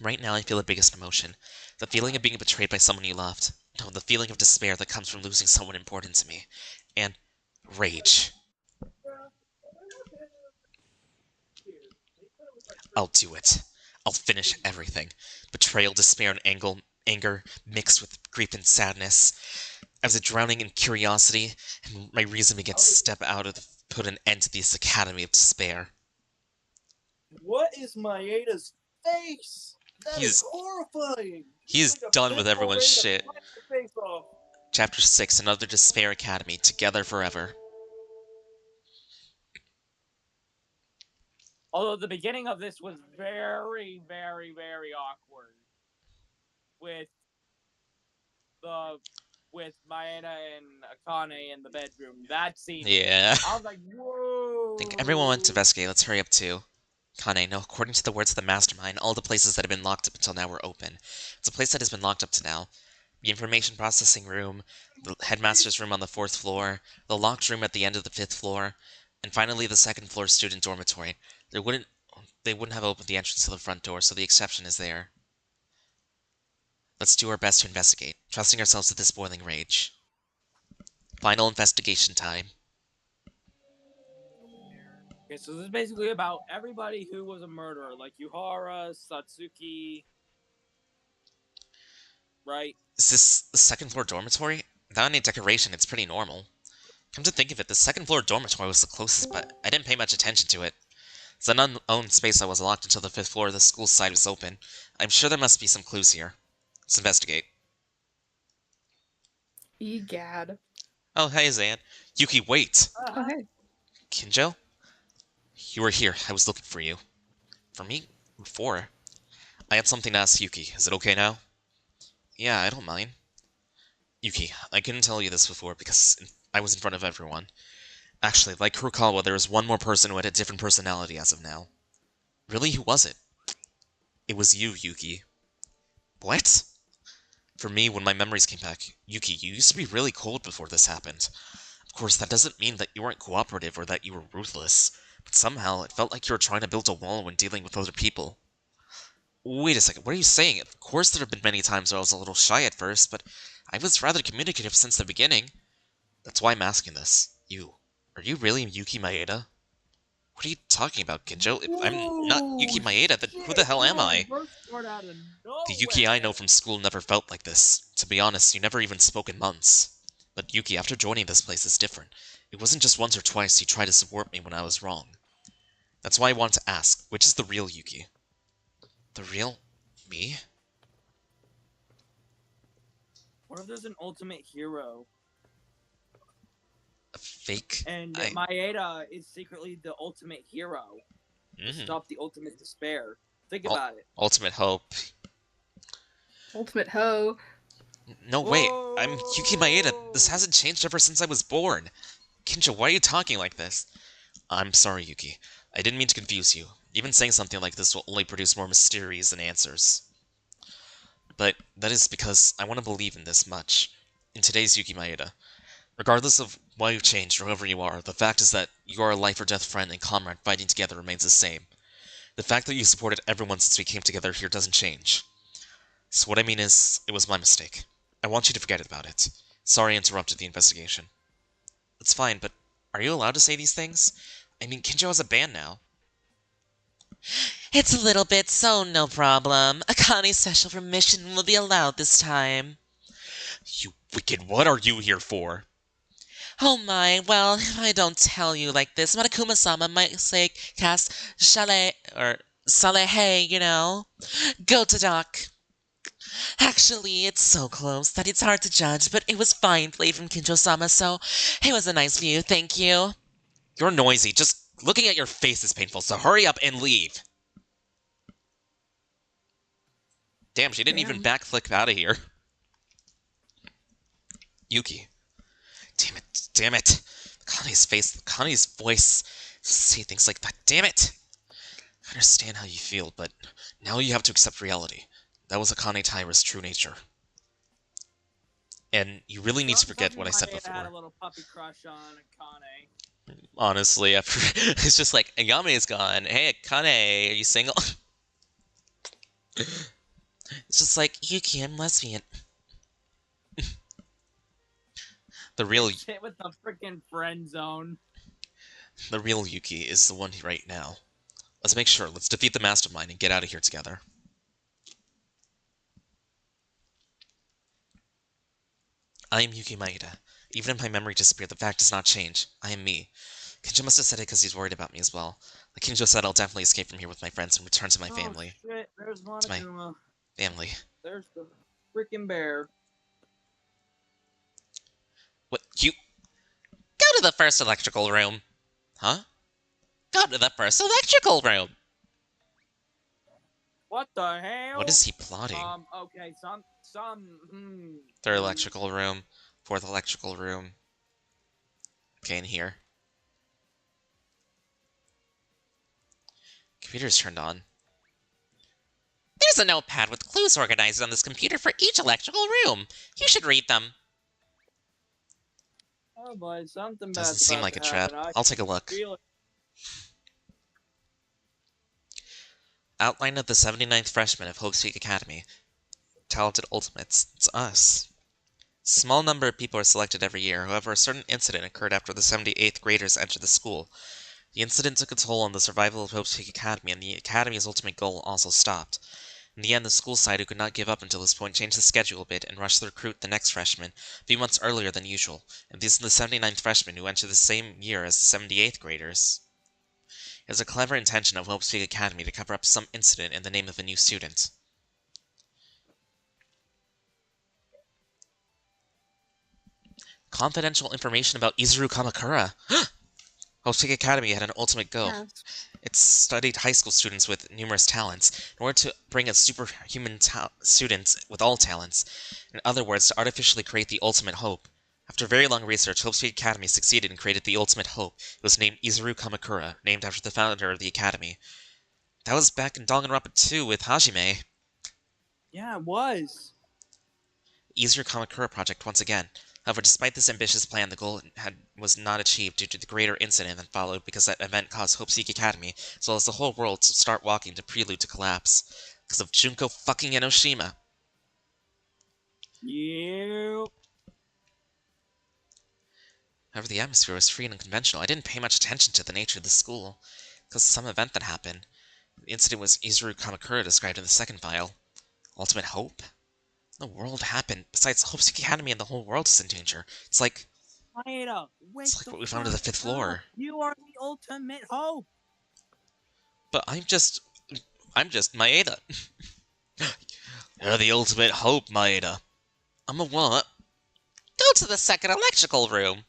Right now I feel the biggest emotion. The feeling of being betrayed by someone you loved. No, the feeling of despair that comes from losing someone important to me. And rage. I'll do it. I'll finish everything. Betrayal, despair, and anger mixed with grief and sadness. As a drowning in curiosity, and my reason begins to step out of put an end to this academy of despair. What is Maeda's face? That is horrifying. He's done with everyone's shit. Chapter 6, Another Despair Academy, Together Forever. Although the beginning of this was very, very, very awkward. With Maeda and Akane in the bedroom. That scene. Yeah. I was like, whoa. I think everyone went to investigate. Let's hurry up too. Kane, no, according to the words of the Mastermind, all the places that have been locked up until now were open. It's a place that has been locked up to now. The information processing room, the headmaster's room on the 4th floor, the locked room at the end of the 5th floor, and finally the 2nd floor student dormitory. They wouldn't have opened the entrance to the front door, so the exception is there. Let's do our best to investigate, trusting ourselves to this boiling rage. Final investigation time. Okay, so this is basically about everybody who was a murderer, like Yuhara, Satsuki, right? Is this the 2nd floor dormitory? Without any decoration, it's pretty normal. Come to think of it, the 2nd floor dormitory was the closest, but I didn't pay much attention to it. It's an unowned space that was locked until the 5th floor of the school side was open. I'm sure there must be some clues here. Let's investigate. Egad. Oh, hey, Zan. Yuki, wait! Oh, hey. Kinjo? You were here. I was looking for you. For me? Before? I had something to ask Yuki. Is it okay now? Yeah, I don't mind. Yuki, I couldn't tell you this before because I was in front of everyone. Actually, like Kurokawa, there was one more person who had a different personality as of now. Really? Who was it? It was you, Yuki. What? For me, when my memories came back, Yuki, you used to be really cold before this happened. Of course, that doesn't mean that you weren't cooperative or that you were ruthless, but somehow it felt like you were trying to build a wall when dealing with other people. Wait a second, what are you saying? Of course there have been many times where I was a little shy at first, but I was rather communicative since the beginning. That's why I'm asking this. Are you really Yuki Maeda? What are you talking about, Kinjo? If I'm not Yuki Maeda, then who the hell am I? Burst part out of The Yuki I know nowhere. from school never felt like this. To be honest, you never even spoke in months. But Yuki, after joining this place, is different. It wasn't just once or twice you tried to support me when I was wrong. That's why I want to ask, which is the real Yuki? The real me? What if there's an ultimate hero? A fake? And Maeda is secretly the ultimate hero. Stop the ultimate despair. Think about it. Ultimate hope. Ultimate hoe. No, wait. I'm Yuki Maeda. This hasn't changed ever since I was born. Kinjo, why are you talking like this? I'm sorry, Yuki. I didn't mean to confuse you. Even saying something like this will only produce more mysteries than answers. But that is because I want to believe in this much. In today's Yuki Maeda. Regardless of why you changed or whoever you are, the fact is that you are a life or death friend and comrade fighting together remains the same. The fact that you supported everyone since we came together here doesn't change. So what I mean is, it was my mistake. I want you to forget about it. Sorry I interrupted the investigation. It's fine, but are you allowed to say these things? I mean, Kinjo has a band now. It's a little bit, so no problem. Akane's special permission will be allowed this time. You wicked, what are you here for? Oh my, well, if I don't tell you like this, Monokuma-sama might say cast Chalet, or Salehe, you know? Go to Doc. Actually, it's so close that it's hard to judge, but it was fine played from Kinjo-sama, so it was a nice view, thank you. You're noisy. Just looking at your face is painful, so hurry up and leave. Damn, she didn't even backflip out of here. Yuki. Damn it, damn it. Kane's face, Kane's voice, say things like that, damn it. I understand how you feel, but now you have to accept reality. That was Akane Taira's true nature. And you really need to forget what I said before. Had a little puppy crush on Akane. Honestly, after it's just like, Agame is gone. Hey, Akane, are you single? It's just like, Yuki, I'm lesbian. The real Hit with the freaking friend zone. The real Yuki is the one right now. Let's make sure. Let's defeat the Mastermind and get out of here together. I am Yuki Maeda. Even if my memory disappeared, the fact does not change. I am me. Kinjo must have said it because he's worried about me as well. Like Kinjo said, I'll definitely escape from here with my friends and return to my family. Shit, there's To my family. There's the freaking bear. What? You... Go to the first electrical room. Huh? Go to the first electrical room. What the hell? What is he plotting? Okay, Third electrical room. Fourth electrical room. Okay, in here. Computer's turned on. There's a notepad with clues organized on this computer for each electrical room. You should read them. Oh boy, something Doesn't seem like a trap. I'll take a look. Outline of the 79th freshman of Hope's Peak Academy. Talented Ultimates. It's us. Small number of people are selected every year. However, a certain incident occurred after the 78th graders entered the school. The incident took a toll on the survival of Hope's Peak Academy, and the Academy's ultimate goal also stopped. In the end, the school side, who could not give up until this point, changed the schedule a bit and rushed to recruit the next freshman a few months earlier than usual, and these are the 79th freshmen who entered the same year as the 78th graders. It was a clever intention of Hope's Peak Academy to cover up some incident in the name of a new student. Confidential information about Izuru Kamakura! Hope's Peak Academy had an ultimate goal. Yes. It studied high school students with numerous talents in order to bring a superhuman students with all talents. In other words, to artificially create the ultimate hope. After very long research, Hope's Peak Academy succeeded and created the ultimate hope. It was named Izuru Kamakura, named after the founder of the academy. That was back in Danganronpa 2 with Hajime. Yeah, it was. Izuru Kamakura project once again. However, despite this ambitious plan, the goal was not achieved due to the greater incident that followed because that event caused Hope's Peak Academy, as well as the whole world, to start walking to prelude to collapse. Because of Junko fucking Enoshima. Yep. However, the atmosphere was free and unconventional. I didn't pay much attention to the nature of the school. because of some event that happened. The incident was Izuru Kamakura described in the second file. Ultimate hope? The world happened. Besides, Hope's Academy and the whole world is in danger. It's like Maeda, it's like what we found on the 5th floor. You are the ultimate hope. But I'm just Maeda. You're the ultimate hope, Maeda. I'm a what? Go to the second electrical room.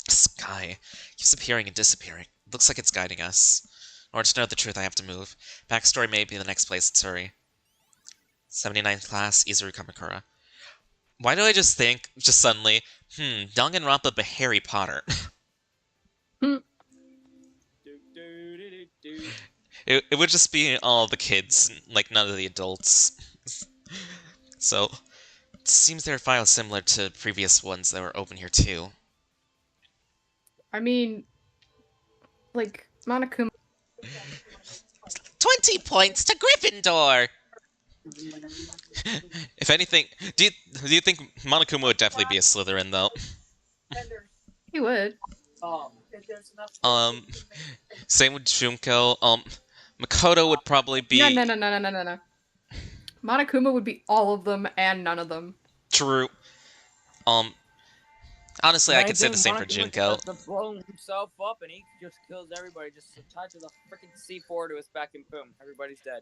Sky keeps appearing and disappearing. Looks like it's guiding us. In order to know the truth, I have to move. Backstory may be the next place. Let's hurry. 79th class, Izuru Kamakura. Why do I just think, just suddenly, Danganronpa but Harry Potter? It would just be all the kids, like none of the adults. So, it seems there are files similar to previous ones that were open here too. I mean, like, Monokuma. 20 points to Gryffindor! If anything, do you think Monokuma would definitely be a Slytherin though? He would. Same with Junko. Makoto would probably be No. Monokuma would be all of them and none of them. true. Honestly, I could say the same for Junko. To blow himself up and he just kills everybody. Just attaches a freaking C4 to his back and boom, everybody's dead.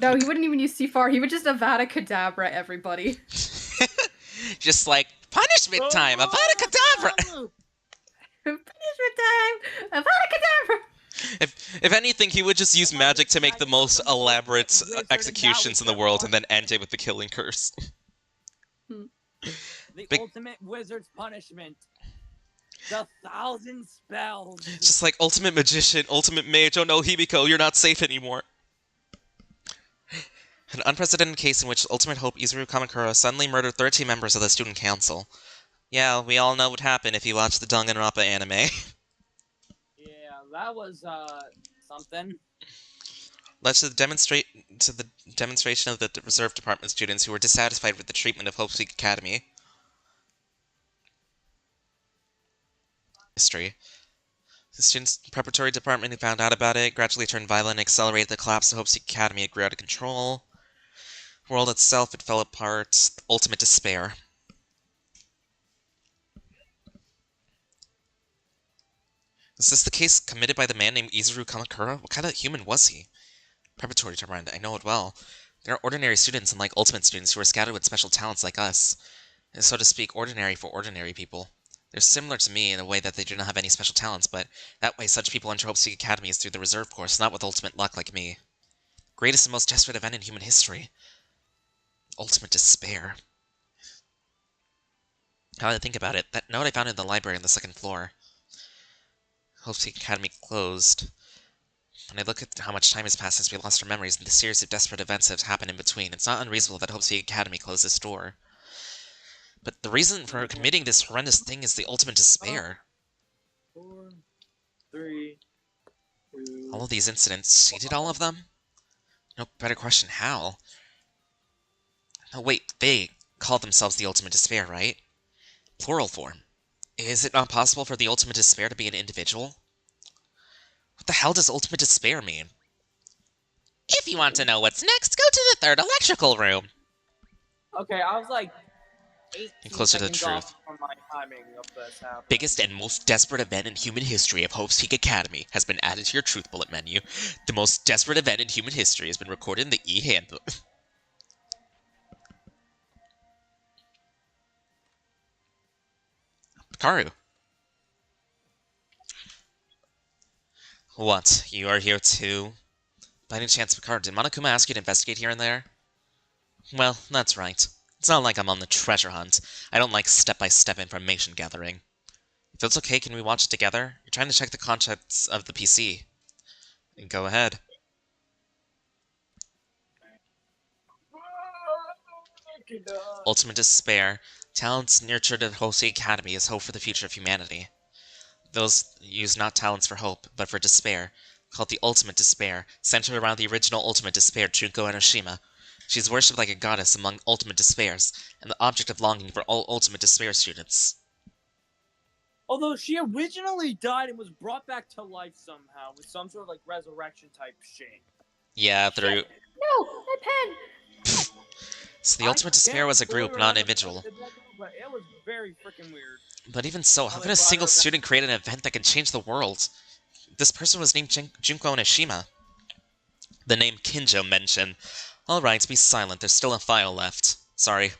No, he wouldn't even use C4. He would just Avada Kedavra everybody. Just like punishment time, Avada Kedavra. Punishment time, Avada Kedavra. If anything, he would just use magic to make the most elaborate executions in the world, and then end it with the killing curse. The ultimate wizard's punishment. The 1,000 spells. Just like ultimate magician, ultimate mage. Oh no, Hibiko, you're not safe anymore. An unprecedented case in which Ultimate Hope Izuru Kamakura suddenly murdered 13 members of the student council. Yeah, we all know what happened if you watch the Danganronpa anime. Yeah, that was something. Led to the demonstration of the reserve department students who were dissatisfied with the treatment of Hope's Peak Academy. History. The students' preparatory department who found out about it gradually turned violent and accelerated the collapse of Hope's Peak Academy. It grew out of control. The world itself, it fell apart. Ultimate despair. Is this the case committed by the man named Izuru Kamakura? What kind of human was he? Preparatory department, I know it well. There are ordinary students and like ultimate students who are scattered with special talents like us. And so to speak, ordinary for ordinary people. They're similar to me in a way that they do not have any special talents, but that way such people enter Hope's Peak Academy is through the reserve course, not with ultimate luck like me. Greatest and most desperate event in human history. Ultimate despair. Now that I think about it, that note I found in the library on the 2nd floor. Hope's Peak Academy closed. When I look at how much time has passed since we lost our memories and the series of desperate events that have happened in between, it's not unreasonable that Hope's Peak Academy closed its door. But the reason for committing this horrendous thing is the ultimate despair. 4, 3, 2. All of these incidents, he did all of them? No better question, how? No, wait, they call themselves the ultimate despair, right? Plural form. Is it not possible for the ultimate despair to be an individual? What the hell does ultimate despair mean? If you want to know what's next, go to the 3rd electrical room. Okay, I was like 18 And closer to the seconds off truth. from my timing of this happening. Biggest and most desperate event in human history of Hope's Peak Academy has been added to your truth bullet menu. The most desperate event in human history has been recorded in the e-handbook. Karu. What? You are here too? By any chance, Picard, did Monokuma ask you to investigate here and there? Well, that's right. It's not like I'm on the treasure hunt. I don't like step-by-step information gathering. If it's okay, can we watch it together? You're trying to check the contents of the PC. Go ahead. Ultimate despair. Talents nurtured at Hope's Academy is hope for the future of humanity. Those use not talents for hope, but for despair, called the Ultimate Despair, centered around the original Ultimate Despair, Junko Enoshima. She is worshipped like a goddess among Ultimate Despairs, and the object of longing for all Ultimate Despair students. Although she originally died and was brought back to life somehow with some sort of like resurrection type shit. Yeah, through. No, my pen. So the Ultimate Despair was a group, not an individual. But it was very freaking weird. But even so, how can a single student create an event that can change the world? This person was named Junko Onishima. The name Kinjo mentioned. Alright, be silent, there's still a file left. Sorry.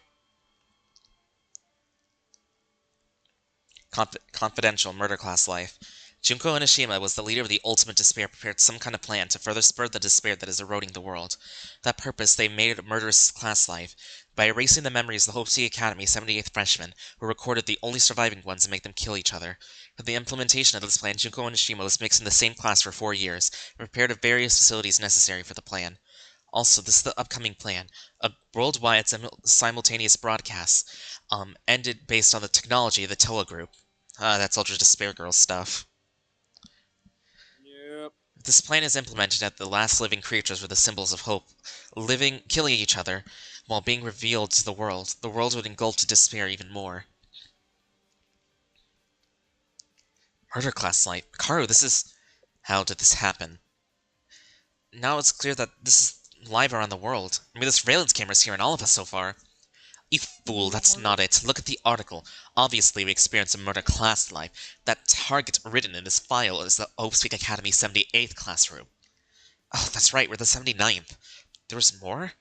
Confidential murder class life. Junko Onishima was the leader of the Ultimate Despair, prepared some kind of plan to further spur the despair that is eroding the world. For that purpose, they made a murderous class life by erasing the memories of the Hope City Academy 78th freshmen, who recorded the only surviving ones and make them kill each other. For the implementation of this plan, Junko Onishima was mixed in the same class for 4 years, and prepared the various facilities necessary for the plan. Also, this is the upcoming plan. A worldwide simultaneous broadcast, ended based on the technology of the telegroup. That's Ultra Despair Girl stuff. Yep. If this plan is implemented, at the last living creatures were the symbols of hope, killing each other, while being revealed to the world would engulf to despair even more. Murder class light. Karu, this is... How did this happen? Now it's clear that this is live around the world. I mean, this surveillance camera's here in all of us so far. You fool, that's not it. Look at the article. Obviously, we experienced a murder class life. That target written in this file is the Oak Academy 78th classroom. Oh, that's right, we're the 79th. There's more?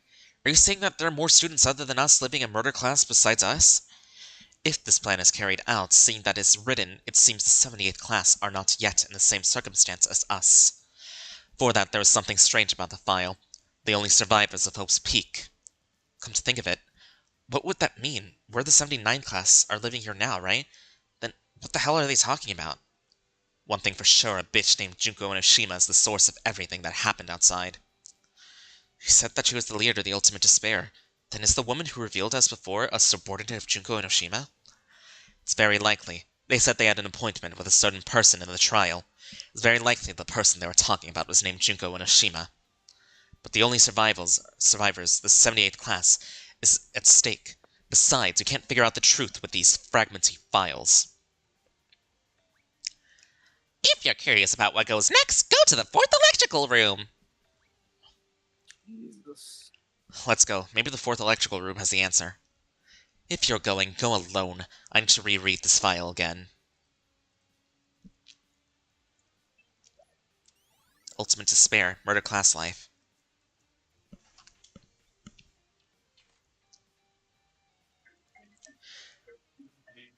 Are you saying that there are more students other than us living in murder class besides us? If this plan is carried out, seeing that it's written, it seems the 78th class are not yet in the same circumstance as us. For that, there is something strange about the file. The only survivors of Hope's Peak. Come to think of it, what would that mean? We're the 79th class are living here now, right? Then what the hell are they talking about? One thing for sure, a bitch named Junko Onishima is the source of everything that happened outside. He said that she was the leader of the Ultimate Despair. Then is the woman who revealed us before a subordinate of Junko Onishima? It's very likely. They said they had an appointment with a certain person in the trial. It's very likely the person they were talking about was named Junko Onishima. But the only survivors, the 78th class, is at stake. Besides, you can't figure out the truth with these fragmenty files. If you're curious about what goes next, go to the 4th electrical room! Jesus. Let's go. Maybe the 4th electrical room has the answer. If you're going, go alone. I need to reread this file again. Ultimate Despair, Murder Class Life.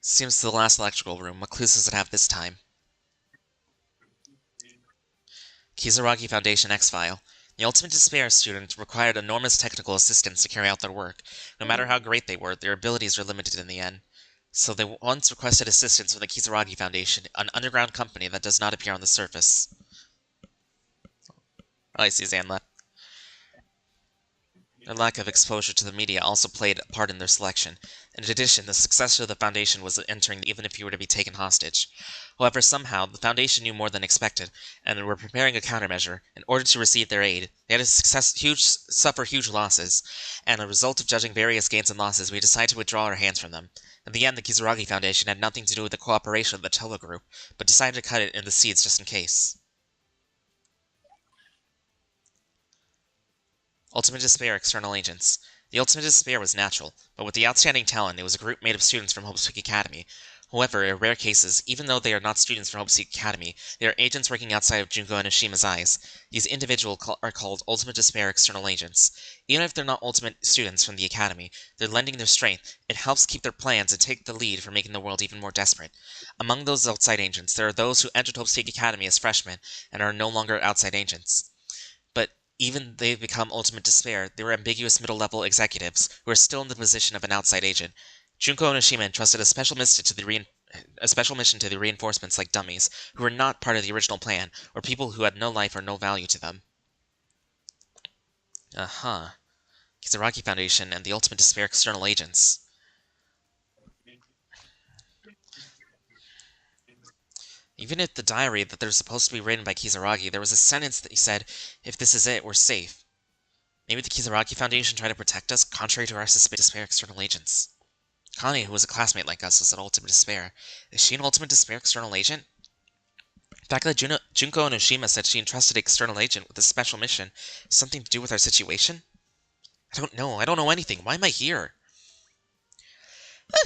Seems to the last electrical room. What clues does it have this time? Kizaragi Foundation X-File. The Ultimate Despair student required enormous technical assistance to carry out their work. No matter how great they were, their abilities were limited in the end. So they once requested assistance from the Kizaragi Foundation, an underground company that does not appear on the surface. I see Zanla. Their lack of exposure to the media also played a part in their selection. In addition, the successor of the Foundation was entering even if he were to be taken hostage. However, somehow, the Foundation knew more than expected, and were preparing a countermeasure. In order to receive their aid, they had to suffer huge losses, and as a result of judging various gains and losses, we decided to withdraw our hands from them. In the end, the Kizaragi Foundation had nothing to do with the cooperation of the Telo Group, but decided to cut it in the seeds just in case. Ultimate Despair External Agents. The Ultimate Despair was natural, but with the outstanding talent, it was a group made of students from Hope's Peak Academy. However, in rare cases, even though they are not students from Hope's Peak Academy, they are agents working outside of Junko Onishima's eyes. These individuals are called Ultimate Despair External Agents. Even if they're not ultimate students from the Academy, they're lending their strength. It helps keep their plans and take the lead for making the world even more desperate. Among those outside agents, there are those who entered Hope's Peak Academy as freshmen and are no longer outside agents. Even they've become Ultimate Despair, they were ambiguous middle-level executives who are still in the position of an outside agent. Junko Onishima entrusted a special mission to the reinforcements like dummies, who were not part of the original plan, or people who had no life or no value to them. Kizaragi Foundation and the Ultimate Despair external agents. Even if the diary that they're supposed to be written by Kizaragi, there was a sentence that he said, "If this is it, we're safe." Maybe the Kizaragi Foundation tried to protect us, contrary to our suspicious Despair external agents. Connie, who was a classmate like us, is at Ultimate Despair. Is she an Ultimate Despair external agent? The fact that Junko Onoshima said she entrusted external agent with a special mission has something to do with our situation? I don't know. I don't know anything. Why am I here?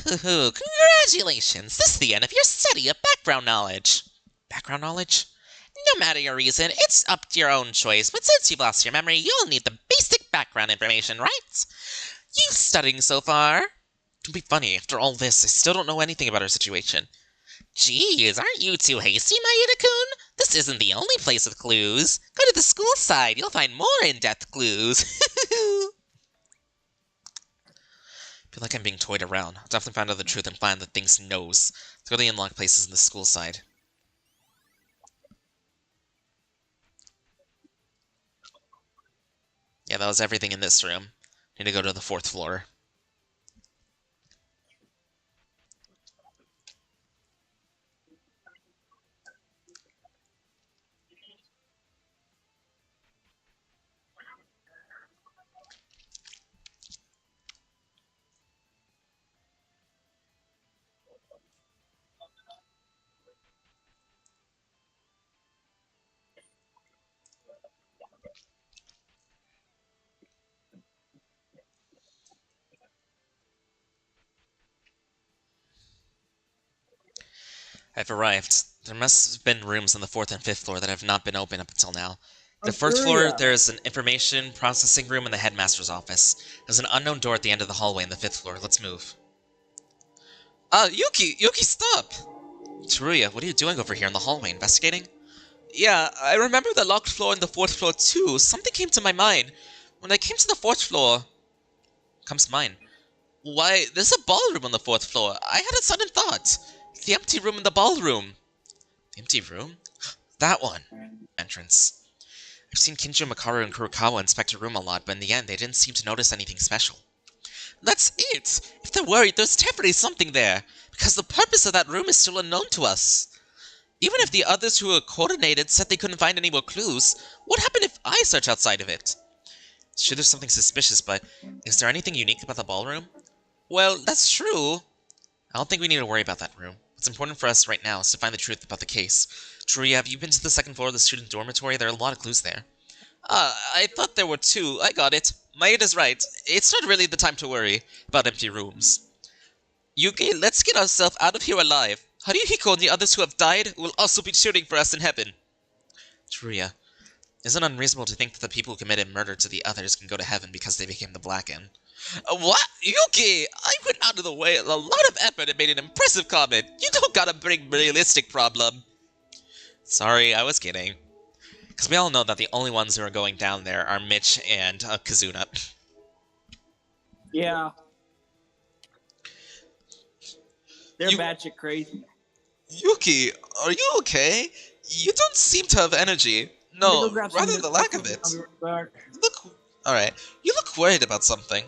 Congratulations! This is the end of your study of background knowledge. Background knowledge? No matter your reason, it's up to your own choice, but since you've lost your memory, you'll need the basic background information, right? You studying so far? Don't be funny. After all this, I still don't know anything about our situation. Geez, aren't you too hasty, Maeda-kun? This isn't the only place with clues. Go to the school side, you'll find more in-depth clues. Feel like I'm being toyed around. I'll definitely find out the truth and find the thing's nose. Let's go to the unlocked places in the school side. Yeah, that was everything in this room. Need to go to the 4th floor. I've arrived. There must have been rooms on the 4th and 5th floor that have not been open up until now. The 1st floor, there's an information processing room in the headmaster's office. There's an unknown door at the end of the hallway in the 5th floor. Let's move. Yuki! Yuki, stop! Teruya, what are you doing over here in the hallway, investigating? Yeah, I remember the locked floor in the 4th floor too. Something came to my mind. When I came to the 4th floor... Comes to mind. Why, there's a ballroom on the 4th floor. I had a sudden thought. The empty room in the ballroom. The empty room? That one. Entrance. I've seen Kinjo, Makaru, and Kurokawa inspect a room a lot, but in the end, they didn't seem to notice anything special. That's it! If they're worried, there's definitely something there, because the purpose of that room is still unknown to us. Even if the others who were coordinated said they couldn't find any more clues, what happened if I search outside of it? Sure, there's something suspicious, but is there anything unique about the ballroom? Well, that's true. I don't think we need to worry about that room. What's important for us right now is to find the truth about the case. Teruya, have you been to the 2nd floor of the student dormitory? There are a lot of clues there. I thought there were 2. I got it. Maeda's right. It's not really the time to worry about empty rooms. Yuki, let's get ourselves out of here alive. Haruhiko and the others who have died will also be cheering for us in heaven. Teruya, isn't it unreasonable to think that the people who committed murder to the others can go to heaven because they became the Blacken? What? Yuki! I went out of the way, a lot of effort, and made an impressive comment. You don't gotta bring realistic problem. Sorry, I was kidding. Because we all know that the only ones who are going down there are Mitch and Kazuna. Yeah. They're batshit crazy. Yuki, are you okay? You don't seem to have energy. No, rather the lack of it. Alright, you look worried about something.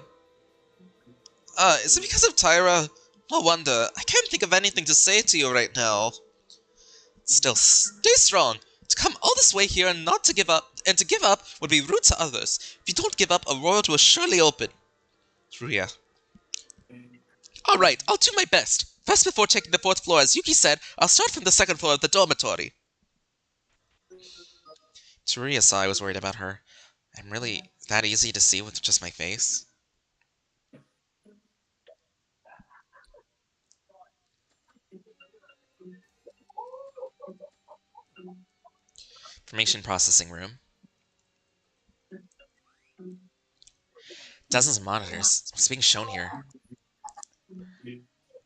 Is it because of Taira? No wonder. I can't think of anything to say to you right now. Still, stay strong. To come all this way here and not to give up, and to give up would be rude to others. If you don't give up, a world will surely open. Teruya. Alright, I'll do my best. First, before checking the 4th floor, as Yuki said, I'll start from the 2nd floor of the dormitory. Teruya saw I was worried about her. I'm really that easy to see with just my face? Information processing room. Dozens of monitors. What's being shown here?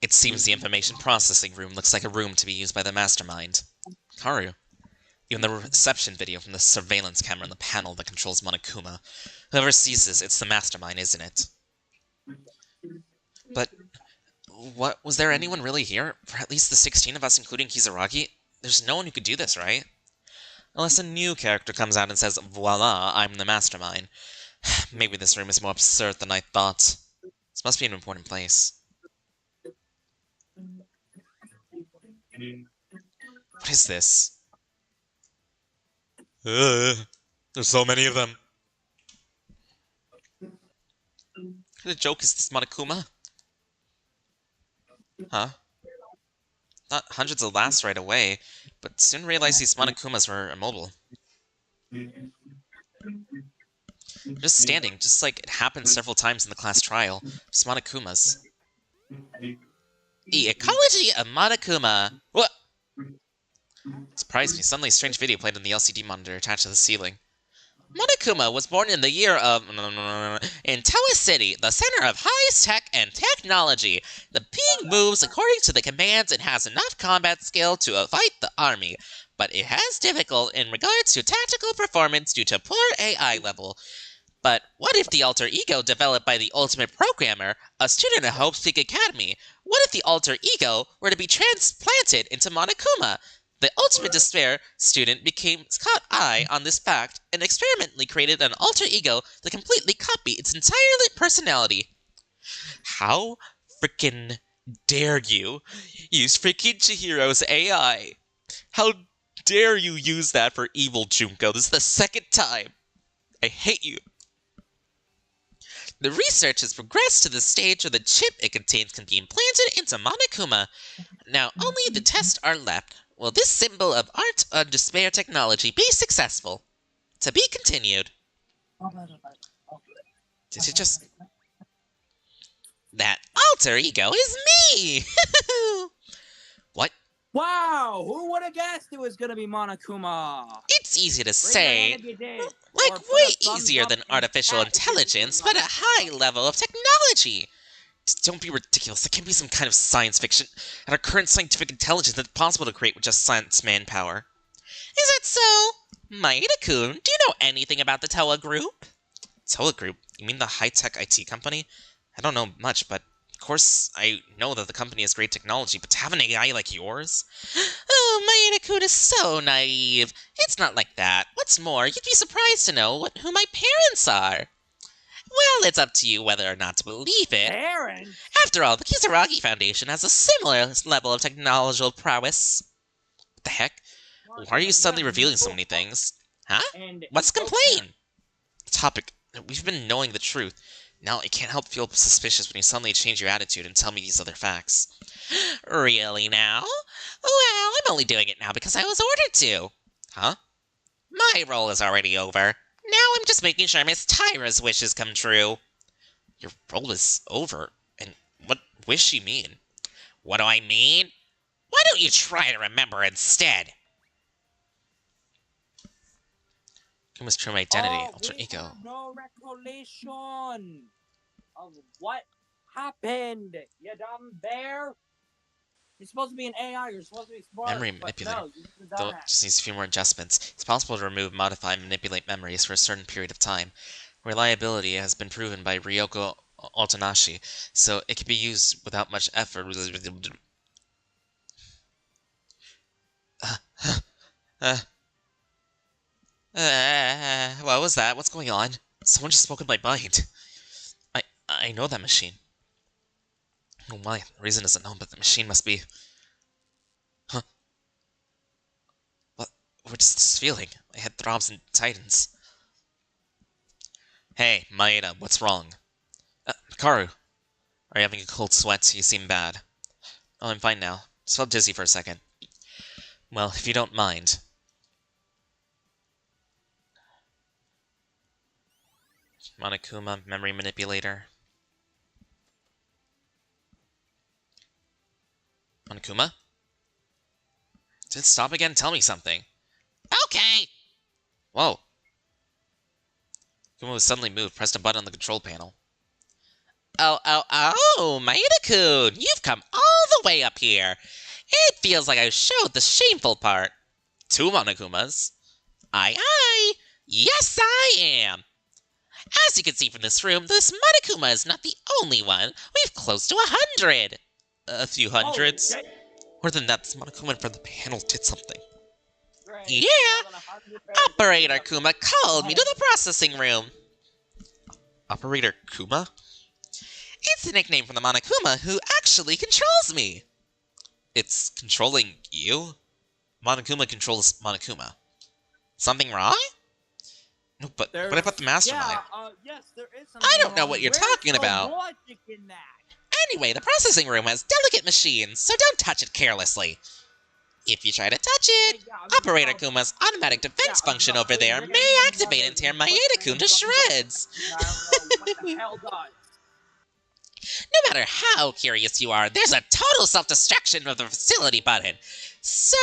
It seems the information processing room looks like a room to be used by the Mastermind. Karu. Even the reception video from the surveillance camera on the panel that controls Monokuma. Whoever sees this, it's the Mastermind, isn't it? But what, was there anyone really here? For at least the 16 of us, including Kizaragi? There's no one who could do this, right? Unless a new character comes out and says, voila, I'm the Mastermind. Maybe this room is more absurd than I thought. This must be an important place. What is this? There's so many of them. What kind of joke is this, Monokuma? Huh? Thought hundreds would last right away, but soon realized these Monokumas were immobile. Just standing, just like it happened several times in the class trial. Just Monokumas. The ecology of Monokuma! What? Surprised me, suddenly a strange video played on the LCD monitor attached to the ceiling. Monokuma was born in the year of... in Towa City, the center of highest tech and technology. The being moves according to the commands and has enough combat skill to fight the army, but it has difficult in regards to tactical performance due to poor AI level. But what if the alter ego developed by the ultimate programmer, a student at Hope's Peak Academy, what if the alter ego were to be transplanted into Monokuma? The Ultimate Despair student became caught eye on this fact and experimentally created an alter ego to completely copy its entire personality. How frickin' dare you use freaking Chihiro's AI? How dare you use that for evil, Junko? This is the second time. I hate you. The research has progressed to the stage where the chip it contains can be implanted into Monokuma. Now only the tests are left. Will this symbol of art of despair technology be successful? To be continued. Did you just... That alter ego is me! What? Wow, who would have guessed it was gonna be Monokuma? It's easy to say, like way easier than artificial intelligence, but a high level of technology. Don't be ridiculous. There can't be some kind of science fiction. At our current scientific intelligence, it's possible to create with just science manpower. Is that so? Maeda-kun, do you know anything about the Towa Group? Towa Group? You mean the high-tech IT company? I don't know much, but of course I know that the company has great technology, but to have an AI like yours? Oh, Maeda-kun is so naive. It's not like that. What's more, you'd be surprised to know who my parents are. Well, it's up to you whether or not to believe it. Parents? After all, the Kisaragi Foundation has a similar level of technological prowess. What the heck? Why are you suddenly revealing so many things? Huh? What's the complaint? The topic. We've been knowing the truth. Now I can't help feel suspicious when you suddenly change your attitude and tell me these other facts. Really now? Well, I'm only doing it now because I was ordered to. Huh? My role is already over. Now I'm just making sure Miss Taira's wishes come true. Your role is over? And what wish you mean? What do I mean? Why don't you try to remember instead? Kuma's true identity, alter ego. Have no recollection of what happened, you dumb bear. You're supposed to be an AI, you're supposed to be smart. Memory manipulator. Though it just needs a few more adjustments. It's possible to remove, modify, and manipulate memories for a certain period of time. Reliability has been proven by Ryoko Altanashi, so it can be used without much effort. What was that? What's going on? Someone just spoke in my mind. I know that machine. Oh my, the reason isn't known, but the machine must be... Huh? What is this feeling? My head throbs and tightens. Hey, Maeda, what's wrong? Hikaru, are you having a cold sweat? You seem bad. Oh, I'm fine now. Just felt dizzy for a second. Well, if you don't mind... Monokuma, memory manipulator. Monokuma? Did it stop again? Tell me something. Okay! Whoa. Kuma was suddenly moved, pressed a button on the control panel. Oh, Maeda-kun! You've come all the way up here! It feels like I showed the shameful part. 2 Monokumas? Aye! Yes, I am! As you can see from this room, this Monokuma is not the only one. We've close to 100. A few hundreds. More than that, this Monokuma from the panel did something. Great. Yeah! Operator Kuma called me to the processing room. Operator Kuma? It's the nickname from the Monokuma who actually controls me. It's controlling you? Monokuma controls Monokuma. Something wrong? No, but what about the Mastermind? Yeah, yes, there is something I don't know wrong. what you're Where's talking the about. logic in that? Anyway, the processing room has delicate machines, so don't touch it carelessly. If you try to touch it, Operator Kuma's automatic defense function over there may activate and tear Maeda-kun to shreds. I don't know what the hell does. No matter how curious you are, there's a total self-destruction of the facility button. So,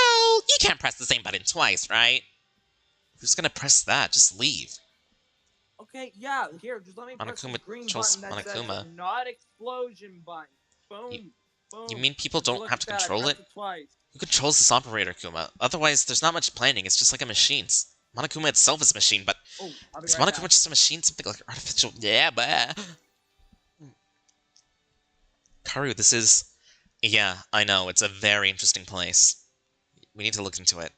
you can't press the same button twice, right? Who's gonna press that? Just leave. Okay, yeah, here, just let me press Monokuma the green controls button that Monokuma. says not explosion button. Boom, boom. You mean people don't Look have at to that, I control it? pressed twice. Who controls this operator, Kuma? Otherwise, there's not much planning, it's just like a machine. Monokuma itself is a machine, but Oh, I'll be is right Monokuma back. just a machine? Something like artificial? Yeah, but... Karu, this is... Yeah, I know, it's a very interesting place. We need to look into it.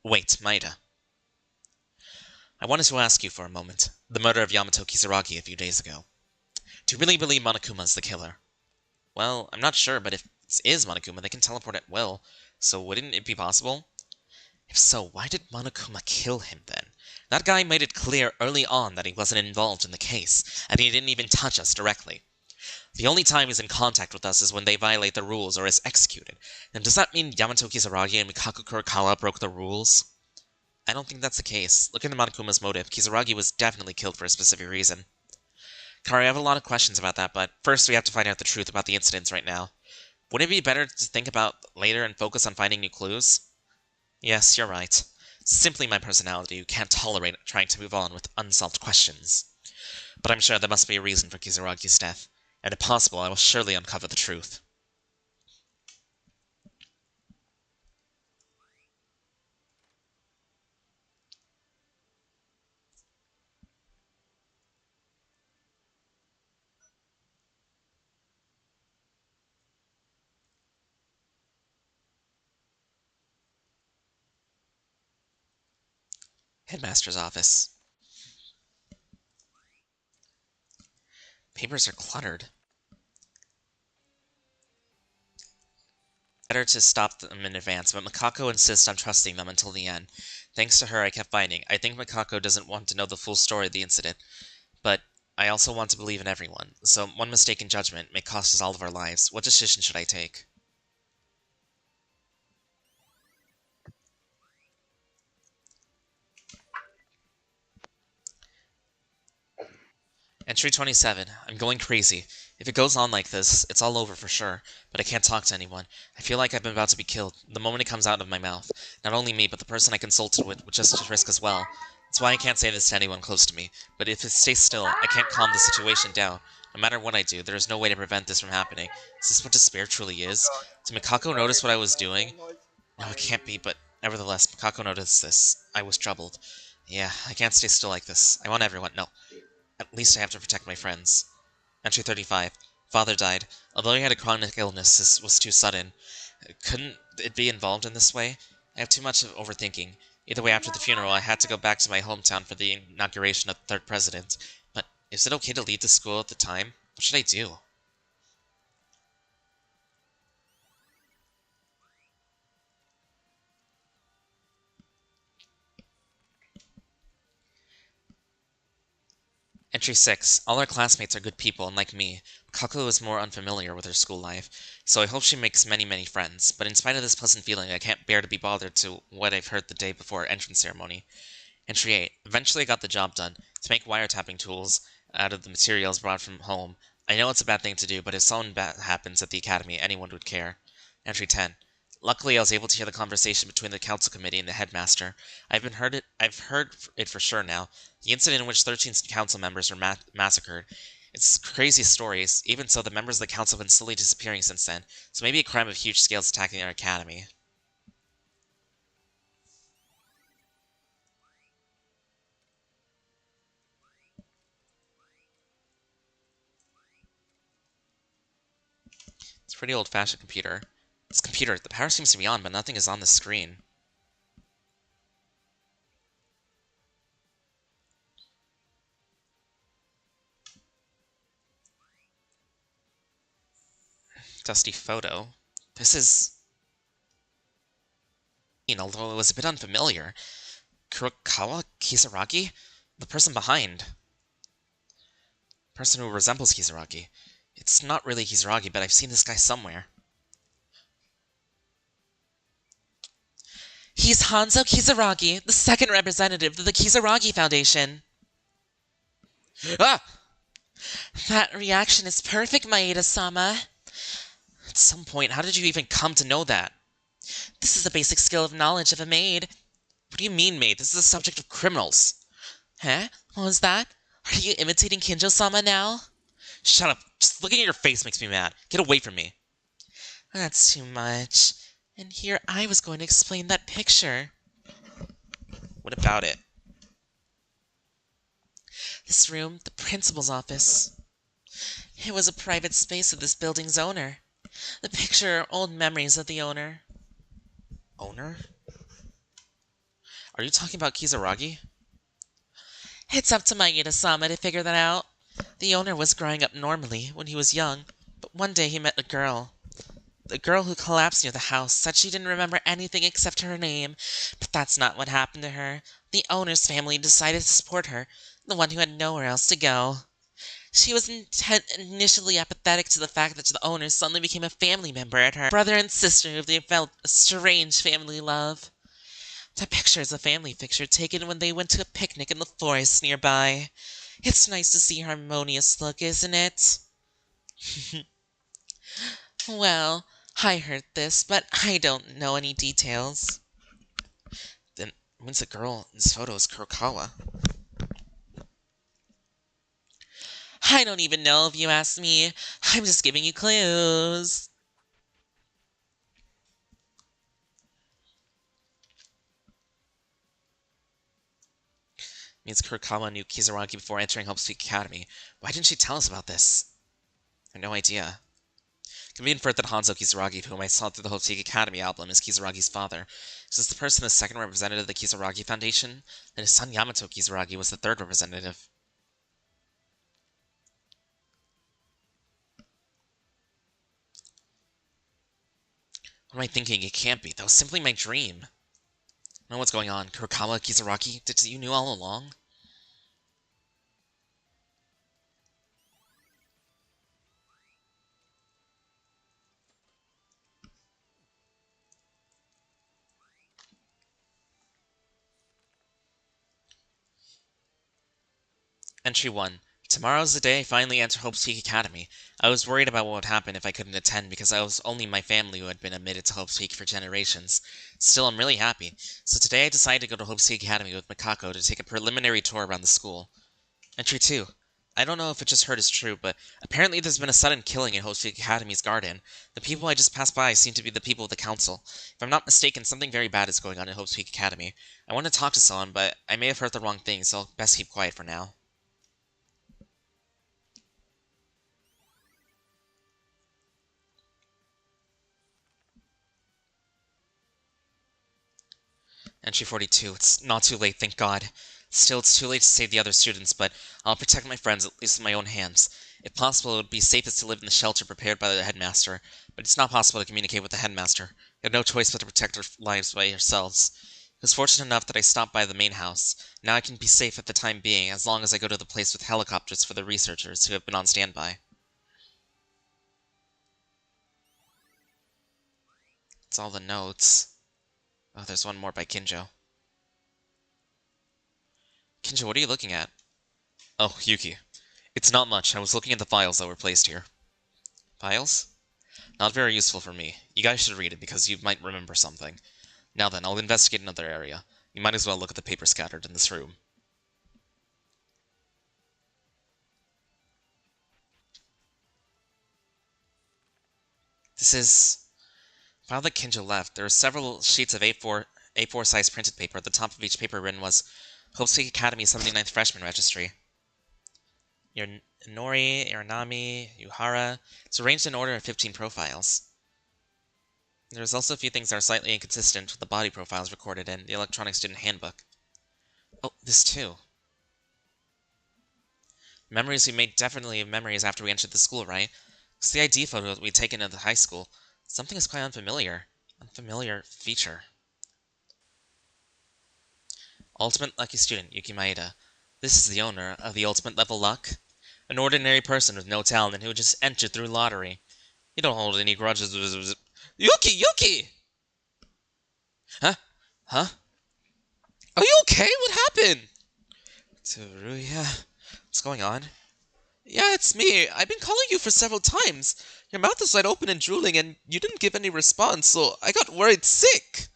Wait, Maeda. I wanted to ask you for a moment. The murder of Yamato Kisaragi a few days ago. Do you really believe Monokuma's the killer? Well, I'm not sure, but if it is Monokuma, they can teleport at will, so wouldn't it be possible? If so, why did Monokuma kill him then? That guy made it clear early on that he wasn't involved in the case, and he didn't even touch us directly. The only time he's in contact with us is when they violate the rules or is executed. Then does that mean Yamato Kisaragi and Mikaku Kurokawa broke the rules? I don't think that's the case. Looking at Monokuma's motive, Kisaragi was definitely killed for a specific reason. Kari, I have a lot of questions about that, but first we have to find out the truth about the incidents right now. Wouldn't it be better to think about later and focus on finding new clues? Yes, you're right. Simply my personality who can't tolerate trying to move on with unsolved questions. But I'm sure there must be a reason for Kisaragi's death, and if possible, I will surely uncover the truth. Headmaster's office. Papers are cluttered. Better to stop them in advance, but Mikako insists on trusting them until the end. Thanks to her, I kept fighting. I think Mikako doesn't want to know the full story of the incident, but I also want to believe in everyone, so one mistaken judgment may cost us all of our lives. What decision should I take? Entry 27. I'm going crazy. If it goes on like this, it's all over for sure, but I can't talk to anyone. I feel like I'm about to be killed, the moment it comes out of my mouth. Not only me, but the person I consulted with just at risk as well. That's why I can't say this to anyone close to me, but if it stays still, I can't calm the situation down. No matter what I do, there is no way to prevent this from happening. Is this what despair truly is? Did Mikako notice what I was doing? No, it can't be, but nevertheless, Mikako noticed this. I was troubled. Yeah, I can't stay still like this. I want everyone. No. At least I have to protect my friends. Entry 35. Father died. Although he had a chronic illness, this was too sudden. Couldn't it be involved in this way? I have too much of overthinking. Either way, after the funeral, I had to go back to my hometown for the inauguration of the third president. But is it okay to leave the school at the time? What should I do? Entry 6. All our classmates are good people, and like me, Kako is more unfamiliar with her school life, so I hope she makes many friends, but in spite of this pleasant feeling, I can't bear to be bothered to what I've heard the day before our entrance ceremony. Entry 8. Eventually I got the job done. To make wiretapping tools out of the materials brought from home. I know it's a bad thing to do, but if something bad happens at the academy, anyone would care. Entry 10. Luckily, I was able to hear the conversation between the council committee and the headmaster. I've heard it for sure now. The incident in which 13 council members were massacred. It's crazy stories. Even so, the members of the council have been slowly disappearing since then, so maybe a crime of huge scale is attacking our academy. It's a pretty old-fashioned computer. This computer, the power seems to be on, but nothing is on the screen. Dusty photo. This is... although it was a bit unfamiliar. Kurokawa Kisaragi? The person behind. Person who resembles Kisaragi. It's not really Kisaragi, but I've seen this guy somewhere. He's Hanzo Kisaragi, the second representative of the Kisaragi Foundation. Ah! That reaction is perfect, Maeda-sama. At some point, how did you even come to know that? This is a basic skill of knowledge of a maid. What do you mean, maid? This is the subject of criminals. Huh? What was that? Are you imitating Kinjo-sama now? Shut up. Just looking at your face makes me mad. Get away from me. That's too much. And here I was going to explain that picture. What about it? This room, the principal's office. It was a private space of this building's owner. The picture are old memories of the owner. Owner? Are you talking about Kisaragi? It's up to Maeda-sama to figure that out. The owner was growing up normally when he was young, but one day he met a girl. The girl who collapsed near the house said she didn't remember anything except her name, but that's not what happened to her. The owner's family decided to support her, the one who had nowhere else to go. She was initially apathetic to the fact that the owner suddenly became a family member at her brother and sister who they felt a strange family love. That picture is a family picture taken when they went to a picnic in the forest nearby. It's nice to see her harmonious look, isn't it? Well, I heard this, but I don't know any details. Then, when's the girl in this photo is Kurokawa? I don't even know if you ask me. I'm just giving you clues. Means Kurokawa knew Kisaragi before entering Hope's Peak Academy. Why didn't she tell us about this? I have no idea. It can be inferred that Hanzo Kisaragi, whom I saw through the Hope's Peak Academy album, is Kisaragi's father. Is this the person the second representative of the Kisaragi Foundation? Then his son Yamato Kisaragi was the third representative. What am I thinking? It can't be. That was simply my dream. I don't know what's going on. Kurokawa Kisaragi? Did you knew all along? Entry 1. Tomorrow's the day I finally enter Hope's Peak Academy. I was worried about what would happen if I couldn't attend because I was only my family who had been admitted to Hope's Peak for generations. Still, I'm really happy. So today I decided to go to Hope's Peak Academy with Mikako to take a preliminary tour around the school. Entry 2. I don't know if it just heard is true, but apparently there's been a sudden killing in Hope's Peak Academy's garden. The people I just passed by seem to be the people of the council. If I'm not mistaken, something very bad is going on in Hope's Peak Academy. I want to talk to someone, but I may have heard the wrong thing, so I'll best keep quiet for now. Entry 42. It's not too late, thank God. Still, it's too late to save the other students, but I'll protect my friends, at least with my own hands. If possible, it would be safest to live in the shelter prepared by the headmaster, but it's not possible to communicate with the headmaster. We have no choice but to protect our lives by ourselves. I was fortunate enough that I stopped by the main house. Now I can be safe at the time being, as long as I go to the place with helicopters for the researchers who have been on standby. That's all the notes. Oh, there's one more by Kinjo. Kinjo, what are you looking at? Oh, Yuki. It's not much. I was looking at the files that were placed here. Files? Not very useful for me. You guys should read it, because you might remember something. Now then, I'll investigate another area. You might as well look at the paper scattered in this room. This is... File that Kinjo left. There are several sheets of A4 size printed paper. At the top of each paper written was Hope's Peak Academy 79th Freshman Registry. Nori, Iranami, Yuhara. It's arranged in order of 15 profiles. There's also a few things that are slightly inconsistent with the body profiles recorded in the Electronic Student Handbook. Oh, this too. Memories we made definitely memories after we entered the school, right? It's the ID photo that we'd taken at the high school. Something is quite unfamiliar. Unfamiliar feature. Ultimate Lucky Student, Yuki Maeda. This is the owner of the Ultimate Level Luck. An ordinary person with no talent who just entered through lottery. You don't hold any grudges. Yuki! Huh? Huh? Are you okay? What happened? Teruya, what's going on? Yeah, it's me. I've been calling you for several times. Your mouth is wide open and drooling, and you didn't give any response, so I got worried sick.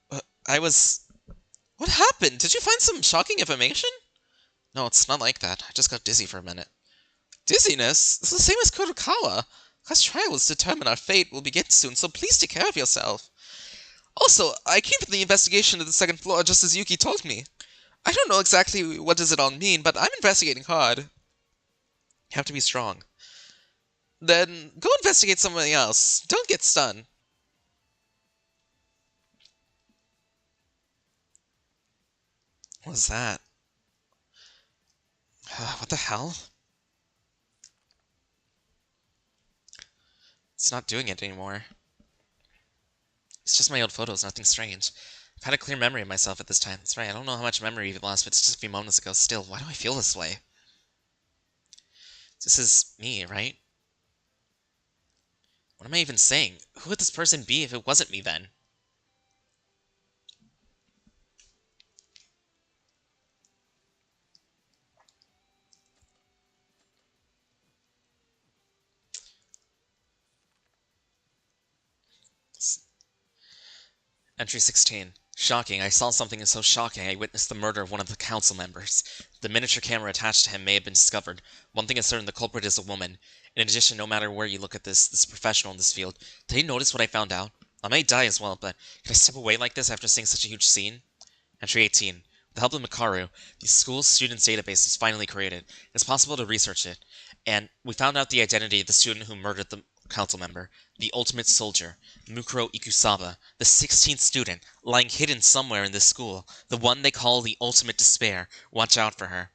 What happened? Did you find some shocking information? No, it's not like that. I just got dizzy for a minute. Dizziness? It's the same as Kurokawa. Class trial is determined our fate will begin soon, so please take care of yourself. Also, I came for the investigation to the second floor just as Yuki told me. I don't know exactly what does it all mean, but I'm investigating hard. You have to be strong. Then go investigate somebody else. Don't get stunned. What was that? What the hell? It's not doing it anymore. It's just my old photos, nothing strange. I've had a clear memory of myself at this time. That's right, I don't know how much memory you've lost, but it's just a few moments ago. Still, why do I feel this way? This is me, right? What am I even saying? Who would this person be if it wasn't me then? Entry 16. Shocking. I saw something so shocking I witnessed the murder of one of the council members. The miniature camera attached to him may have been discovered. One thing is certain, the culprit is a woman. In addition, no matter where you look at this professional in this field. Did you notice what I found out? I may die as well, but can I step away like this after seeing such a huge scene? Entry 18. With the help of Makaru, the school's students' database is finally created. It's possible to research it. And we found out the identity of the student who murdered the council member, the ultimate soldier, Mukuro Ikusaba, the 16th student, lying hidden somewhere in this school, the one they call the Ultimate Despair. Watch out for her.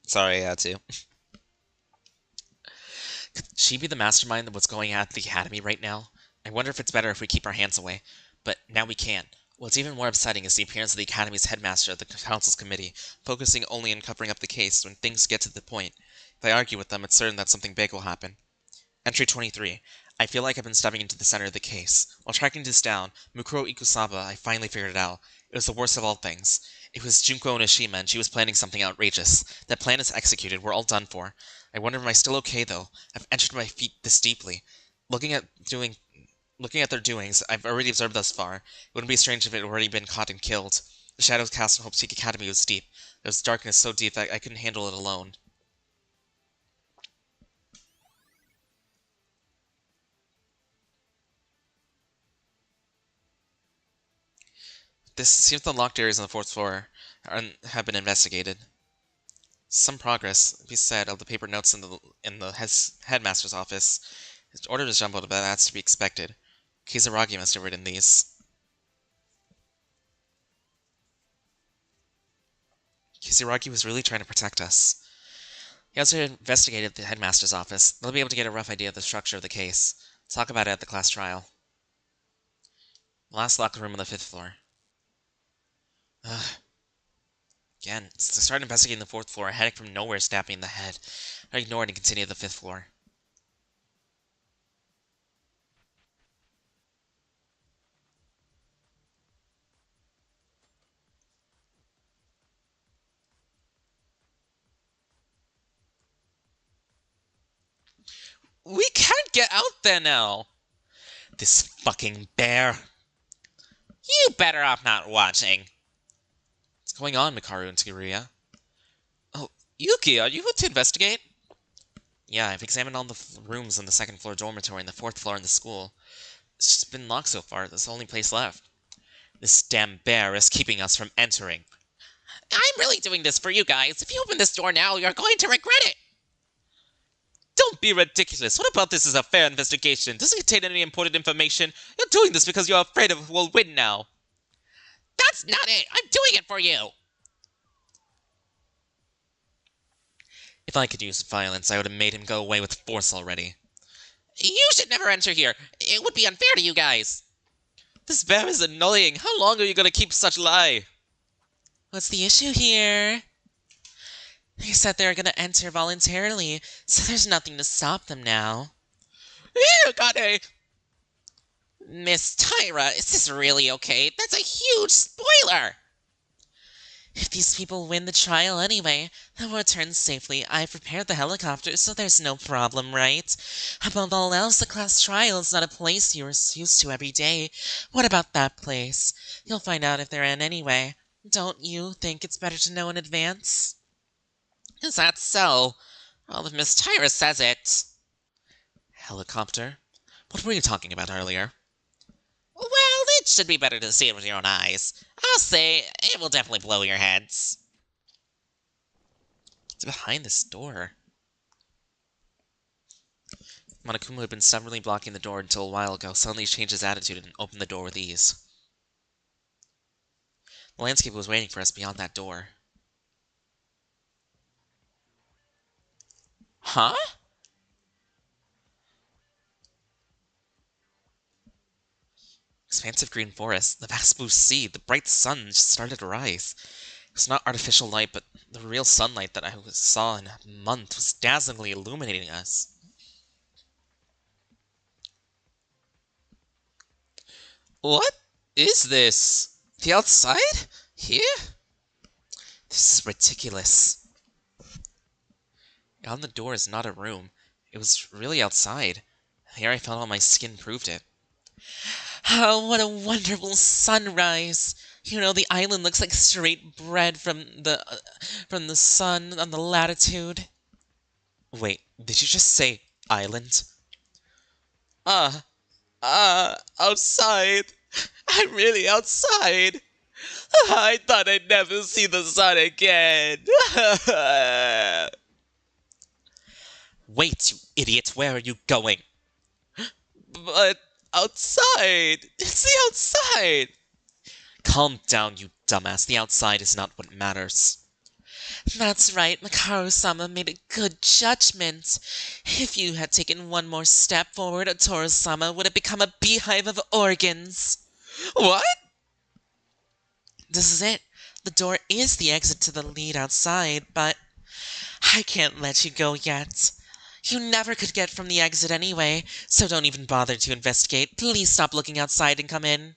Sorry, I had to. Could she be the mastermind of what's going on at the academy right now? I wonder if it's better if we keep our hands away. But now we can't. What's even more upsetting is the appearance of the academy's headmaster of the council's committee, focusing only on covering up the case when things get to the point. If I argue with them, it's certain that something big will happen. Entry 23. I feel like I've been stepping into the center of the case. While tracking this down, Mukuro Ikusaba, I finally figured it out. It was the worst of all things. It was Junko Onishima, and she was planning something outrageous. That plan is executed. We're all done for. I wonder am I still okay, though? I've entered my feet this deeply. Looking at their doings, I've already observed thus far. It wouldn't be strange if it had already been caught and killed. The shadows cast in Hope's Peak Academy was deep. There was darkness so deep that I couldn't handle it alone. This seems the locked areas on the 4th floor have been investigated. Some progress, be said, of the paper notes in the headmaster's office. His order was jumbled, but that's to be expected. Kizaragi must have written these. Kizaragi was really trying to protect us. He also investigated the headmaster's office. They'll be able to get a rough idea of the structure of the case. Talk about it at the class trial. Last locker room on the 5th floor. Again, to start investigating the 4th floor, a headache from nowhere stabbed me in the head. I ignored and continued to the 5th floor. We can't get out there now! This fucking bear. You better off not watching. What's going on, Mikaru and Teruya? Oh, Yuki, are you here to investigate? Yeah, I've examined all the rooms in the 2nd floor dormitory and the 4th floor in the school. It's just been locked so far. That's the only place left. This damn bear is keeping us from entering. I'm really doing this for you guys. If you open this door now, you're going to regret it. Don't be ridiculous. What about this is a fair investigation? Doesn't contain any important information. You're doing this because you're afraid of who will win now. That's not it. I'm doing it for you. If I could use violence, I would have made him go away with force already. You should never enter here. It would be unfair to you guys. This bear is annoying. How long are you going to keep such lie? What's the issue here? They said they were gonna enter voluntarily, so there's nothing to stop them now. Akane! Miss Taira, is this really okay? That's a huge spoiler! If these people win the trial anyway, they'll return safely. I've prepared the helicopter, so there's no problem, right? Above all else, the class trial is not a place you're used to every day. What about that place? You'll find out if they're in anyway. Don't you think it's better to know in advance? Is that so? Well, if Miss Taira says it. Helicopter? What were you talking about earlier? Well, it should be better to see it with your own eyes. I'll say it will definitely blow your heads. It's behind this door. Monokuma had been stubbornly blocking the door until a while ago, suddenly changed his attitude and opened the door with ease. The landscape was waiting for us beyond that door. Huh? Expansive green forest, the vast blue sea, the bright sun just started to rise. It was not artificial light, but the real sunlight that I saw in a month was dazzlingly illuminating us. What is this? The outside? Here? This is ridiculous. On the door is not a room. It was really outside. Here I felt how my skin proved it. Oh, what a wonderful sunrise! You know, the island looks like straight bread from the sun on the latitude. Wait, did you just say island? Outside. I'm really outside. I thought I'd never see the sun again. Wait, you idiot, where are you going? But outside. It's the outside. Calm down, you dumbass. The outside is not what matters. That's right, Makaru-sama made a good judgment. If you had taken one more step forward, Toru-sama would have become a beehive of organs. What? This is it. The door is the exit to the lead outside, but I can't let you go yet. You never could get from the exit anyway, so don't even bother to investigate. Please stop looking outside and come in.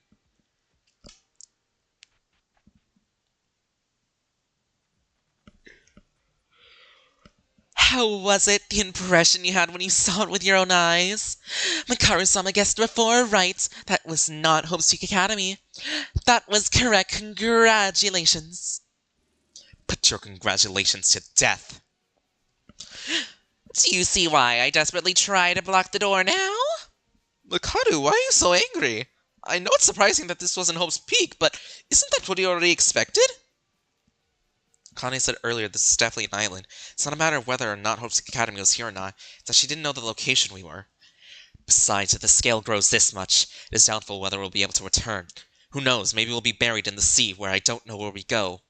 How was it, the impression you had when you saw it with your own eyes? Makaru-sama guessed before, right? That was not Hope's Academy. That was correct. Congratulations. Put your congratulations to death. Do you see why I desperately try to block the door now? Makaru, why are you so angry? I know it's surprising that this wasn't Hope's Peak, but isn't that what you already expected? Akane said earlier this is definitely an island. It's not a matter of whether or not Hope's Academy was here or not. It's that she didn't know the location we were. Besides, if the scale grows this much, it is doubtful whether we'll be able to return. Who knows, maybe we'll be buried in the sea where I don't know where we go.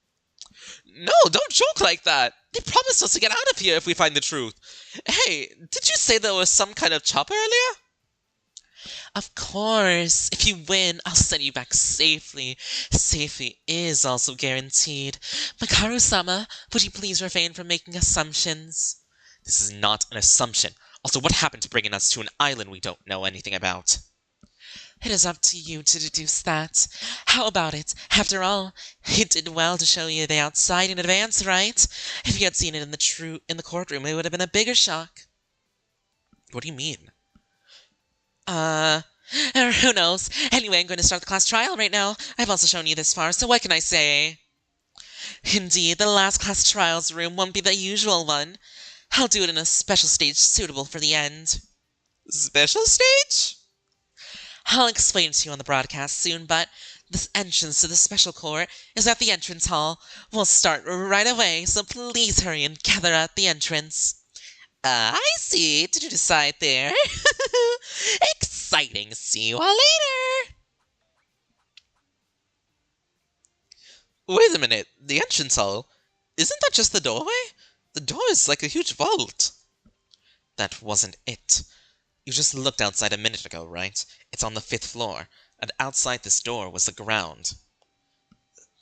No, don't joke like that! They promised us to get out of here if we find the truth. Hey, did you say there was some kind of chopper earlier? Of course. If you win, I'll send you back safely. Safety is also guaranteed. Makaru-sama, would you please refrain from making assumptions? This is not an assumption. Also, what happened to bringing us to an island we don't know anything about? It is up to you to deduce that. How about it? After all, it did well to show you the outside in advance, right? If you had seen it in the courtroom, it would have been a bigger shock. What do you mean? Who knows? Anyway, I'm going to start the class trial right now. I've also shown you this far, so what can I say? Indeed, the last class trials room won't be the usual one. I'll do it in a special stage suitable for the end. Special stage? I'll explain it to you on the broadcast soon, but the entrance to the special court is at the entrance hall. We'll start right away, so please hurry and gather at the entrance. I see. Did you decide there? Exciting. See you all later. Wait a minute. The entrance hall? Isn't that just the doorway? The door is like a huge vault. That wasn't it. You just looked outside a minute ago, right? It's on the 5th floor, and outside this door was the ground.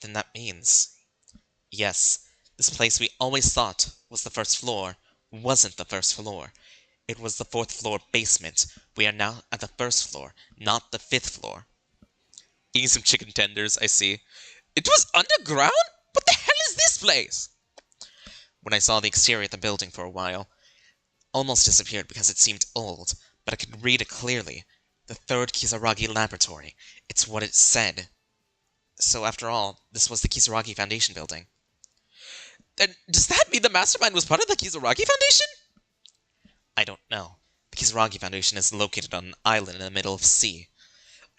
Then that means... Yes, This place we always thought was the first floor wasn't the first floor. It was the fourth floor basement. We are now at the first floor, not the fifth floor. Eating some chicken tenders, I see. It was underground? What the hell is this place? When I saw the exterior of the building for a while, almost disappeared because it seemed old, but I could read it clearly. The third Kisaragi laboratory. It's what it said. So after all, this was the Kisaragi Foundation building. Then does that mean the Mastermind was part of the Kisaragi Foundation? I don't know. The Kisaragi Foundation is located on an island in the middle of the sea.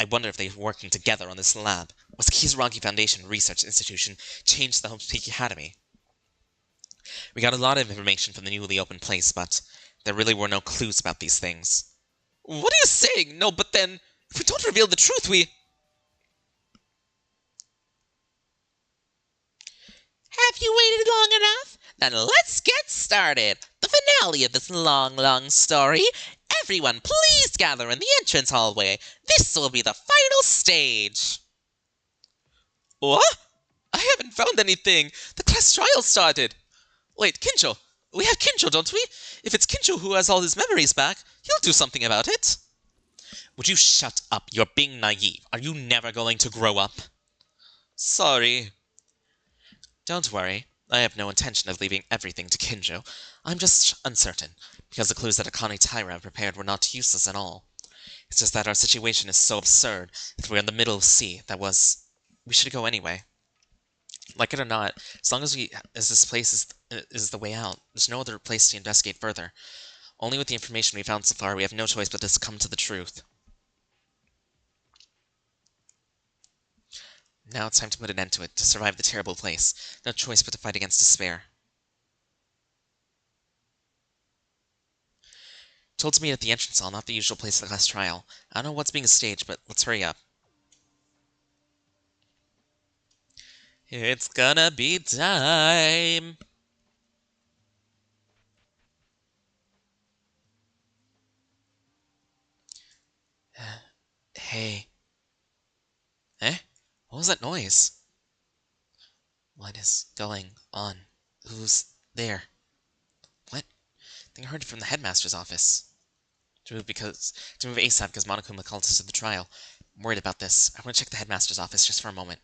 I wonder if they were working together on this lab. Was the Kisaragi Foundation a research institution changed to the Home Peak Academy? We got a lot of information from the newly opened place, but there really were no clues about these things. What are you saying? No, but then, if we don't reveal the truth, we... Have you waited long enough? Then let's get started. The finale of this long, long story. Everyone, please gather in the entrance hallway. This will be the final stage. What? I haven't found anything. The class trial started. Wait, Kincho. We have Kincho, don't we? If it's Kincho who has all his memories back, he'll do something about it. Would you shut up? You're being naive. Are you never going to grow up? Sorry. Don't worry. I have no intention of leaving everything to Kinjo. I'm just uncertain, because the clues that Akane Taira prepared were not useless at all. It's just that our situation is so absurd that we're in the middle of the sea. We should go anyway. Like it or not, as this place is the way out, there's no other place to investigate further. Only with the information we found so far, we have no choice but to succumb to the truth. Now it's time to put an end to it, to survive the terrible place. No choice but to fight against despair. Told to meet at the entrance hall, not the usual place of the class trial. I don't know what's being staged, but let's hurry up. It's gonna be time. Hey. Eh? What was that noise? What is going on? Who's there? What? I think I heard it from the headmaster's office. To move ASAP because Monokuma called us to the trial. I'm worried about this. I want to check the headmaster's office just for a moment.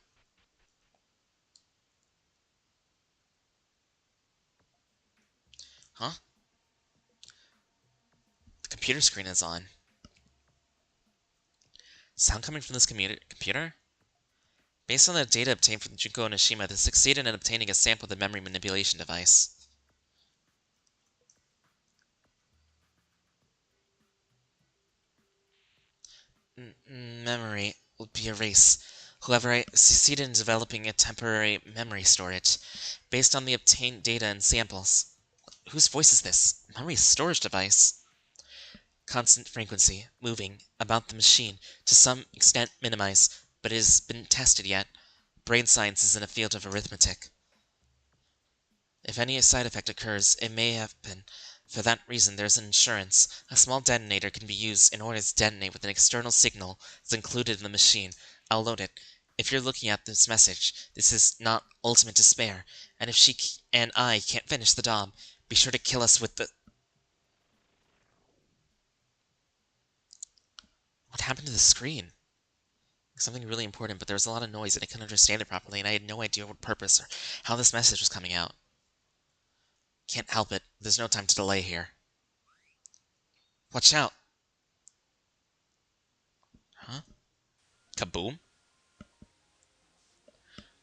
Huh? The computer screen is on. Sound coming from this computer? Based on the data obtained from Junko Onishima, they succeeded in obtaining a sample of the memory manipulation device. Memory will be erased. However, I succeeded in developing a temporary memory storage, based on the obtained data and samples. Whose voice is this? Memory storage device. Constant frequency, moving, about the machine, to some extent minimized, but it has been tested yet. Brain science is in a field of arithmetic. If any side effect occurs, it may have been. For that reason, there's an insurance. A small detonator can be used in order to detonate with an external signal that's included in the machine. I'll load it. If you're looking at this message, this is not Ultimate Despair, and if she and I can't finish the job, be sure to kill us with the... What happened to the screen? Something really important, but there was a lot of noise and I couldn't understand it properly, and I had no idea what purpose or how this message was coming out. Can't help it. There's no time to delay here. Watch out! Huh? Kaboom?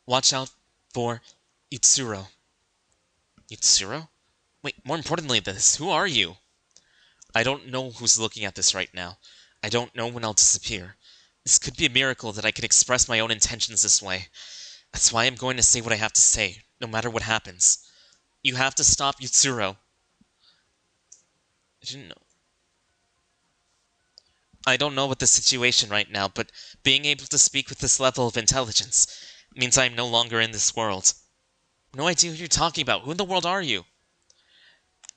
Watch out for Itsuro. Itsuro? Wait, more importantly than this, who are you? I don't know who's looking at this right now. I don't know when I'll disappear. This could be a miracle that I can express my own intentions this way. That's why I'm going to say what I have to say, no matter what happens. You have to stop Yutsuro. I didn't know. I don't know what the situation right now, but being able to speak with this level of intelligence means I'm no longer in this world. No idea who you're talking about. Who in the world are you?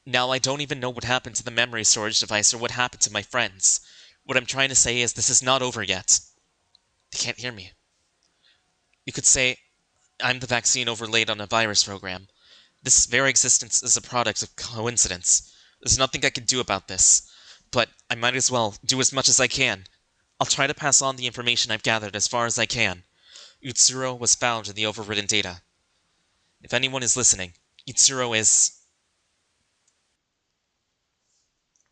Now I don't even know what happened to the memory storage device or what happened to my friends. What I'm trying to say is this is not over yet. They can't hear me. You could say I'm the vaccine overlaid on a virus program. This very existence is a product of coincidence. There's nothing I can do about this, but I might as well do as much as I can. I'll try to pass on the information I've gathered as far as I can. Utsuro was found in the overridden data. If anyone is listening, Utsuro is...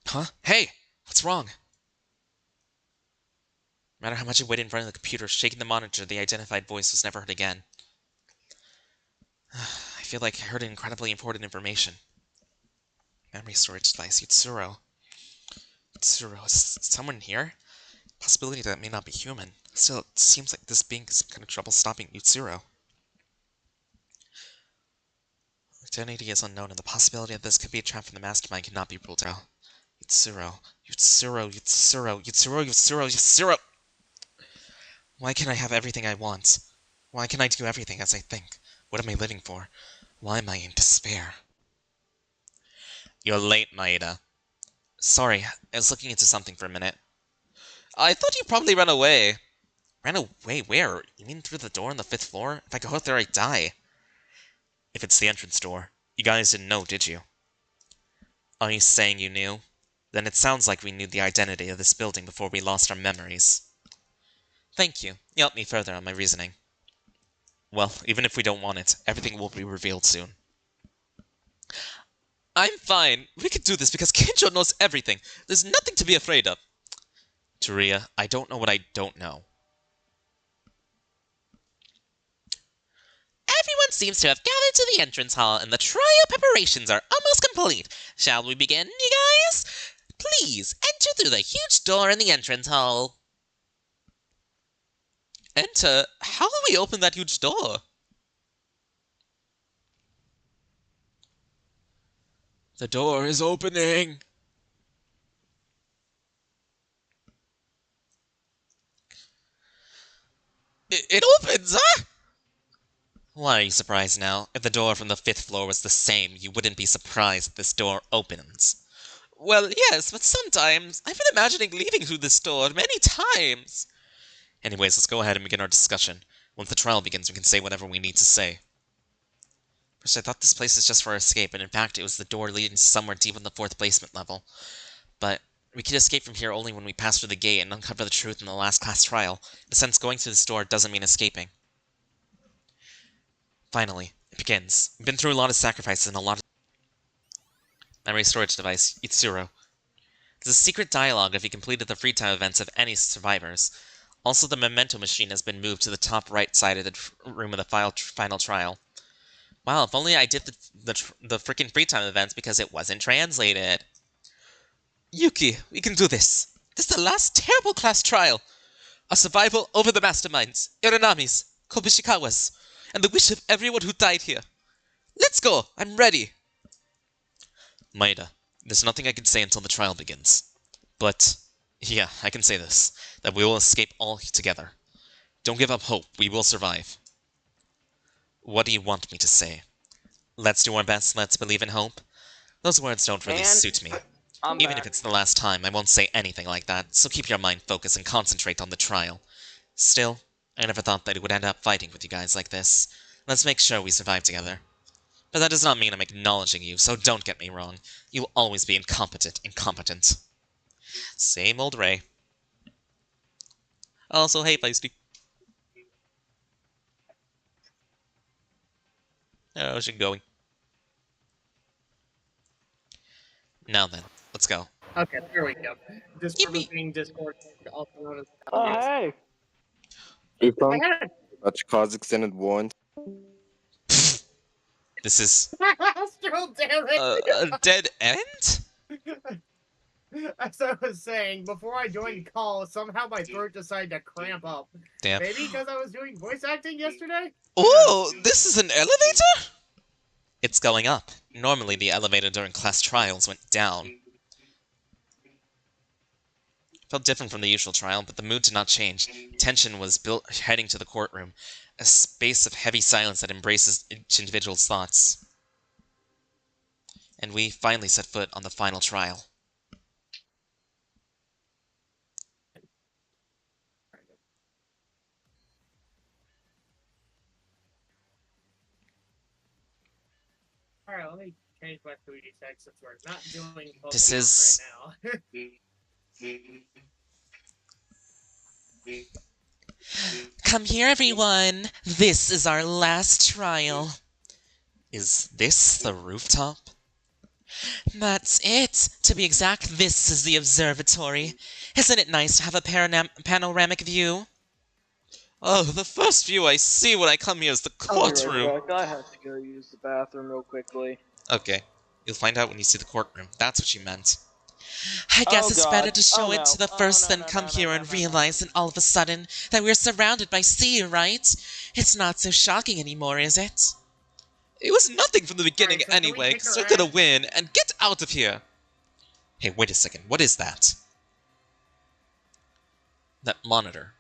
Huh? Hey! What's wrong? No matter how much I waited in front of the computer, shaking the monitor, the identified voice was never heard again. I feel like I heard incredibly important information. Memory storage device, Utsuro. Utsuro, is someone here? Possibility that it may not be human. Still, it seems like this being has some kind of trouble stopping Utsuro. Identity is unknown, and the possibility that this could be a trap from the Mastermind cannot be ruled out. Utsuro. Utsuro. Utsuro. Utsuro. Utsuro. Utsuro! Why can't I have everything I want? Why can't I do everything as I think? What am I living for? Why am I in despair? You're late, Maeda. Sorry, I was looking into something for a minute. I thought you probably ran away. Ran away? Where? You mean through the door on the 5th floor? If I go out there, I die. If it's the entrance door. You guys didn't know, did you? Are you saying you knew? Then it sounds like we knew the identity of this building before we lost our memories. Thank you. You helped me further on my reasoning. Well, even if we don't want it, everything will be revealed soon. I'm fine. We can do this because Kinjo knows everything. There's nothing to be afraid of. Taria, I don't know what I don't know. Everyone seems to have gathered to the entrance hall, and the trial preparations are almost complete. Shall we begin, you guys? Please, enter through the huge door in the entrance hall. Enter? How will we open that huge door? The door is opening. It opens, huh? Why are you surprised now? If the door from the 5th floor was the same, you wouldn't be surprised that this door opens. Well, yes, but sometimes I've been imagining leaving through this door many times. Anyways, let's go ahead and begin our discussion. Once the trial begins, we can say whatever we need to say. First, I thought this place was just for escape, and in fact, it was the door leading to somewhere deep in the 4th basement level. But we could escape from here only when we pass through the gate and uncover the truth in the last class trial. In a sense, going through this door doesn't mean escaping. Finally, it begins. We've been through a lot of sacrifices and a lot of... Memory storage device, Utsuro. There's a secret dialogue if you completed the free time events of any survivors. Also, the memento machine has been moved to the top right side of the room of the final trial. Wow, if only I did the freaking free time events because it wasn't translated. Yuki, we can do this. This is the last terrible class trial. A survival over the masterminds, Iranami's, Kobushikawa's, and the wish of everyone who died here. Let's go! I'm ready! Maeda, there's nothing I can say until the trial begins. But, yeah, I can say this, that we will escape all together. Don't give up hope, we will survive. What do you want me to say? Let's do our best, let's believe in hope? Those words don't really suit me. Even if it's the last time, I won't say anything like that, so keep your mind focused and concentrate on the trial. Still, I never thought that it would end up fighting with you guys like this. Let's make sure we survive together. But that does not mean I'm acknowledging you, so don't get me wrong. You will always be incompetent. Same old Ray. Also, hey, Feisty. How's it going? Now then, let's go. Okay, there we go. Discord being Discord, also known as. Oh, hey! Upon, I had about to cause extended warrant. This is... Astral, damn it! A dead end? As I was saying, before I joined the call, somehow my throat decided to cramp up. Damn. Maybe because I was doing voice acting yesterday? Oh, this is an elevator? It's going up. Normally the elevator during class trials went down. Felt different from the usual trial, but the mood did not change. Tension was built heading to the courtroom, a space of heavy silence that embraces each individual's thoughts. And we finally set foot on the final trial. Alright, let me change my 3D text since we're not doing This is- right now. Come here, everyone. This is our last trial. Is this the rooftop? That's it. To be exact, this is the observatory. Isn't it nice to have a panoramic view? Oh, the first view I see when I come here is the I'll be courtroom. right back. I have to go use the bathroom real quickly. Okay, you'll find out when you see the courtroom. That's what you meant. I guess Oh, it's God. better to show Oh, it no. to the Oh, first no, than no, come no, here no, and no, no. realize and all of a sudden that we're surrounded by sea, right? It's not so shocking anymore, is it? It was nothing from the beginning Alright, so can we anyway, kick because her we're gonna ass? win and get out of here. Hey, wait a second. What is that? That monitor.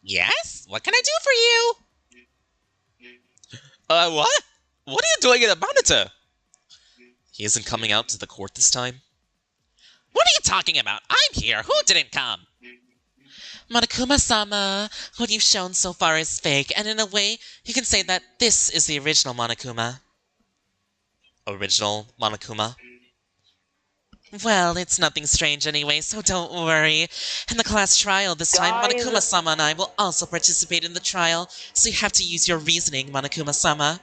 Yes? What can I do for you? What? What are you doing in the monitor? He isn't coming out to the court this time? What are you talking about? I'm here. Who didn't come? Monokuma-sama, what you've shown so far is fake, and in a way, you can say that this is the original Monokuma. Original Monokuma? Well, it's nothing strange anyway, so don't worry. In the class trial this time, Guys. Monokuma-sama and I will also participate in the trial, so you have to use your reasoning, Monokuma-sama.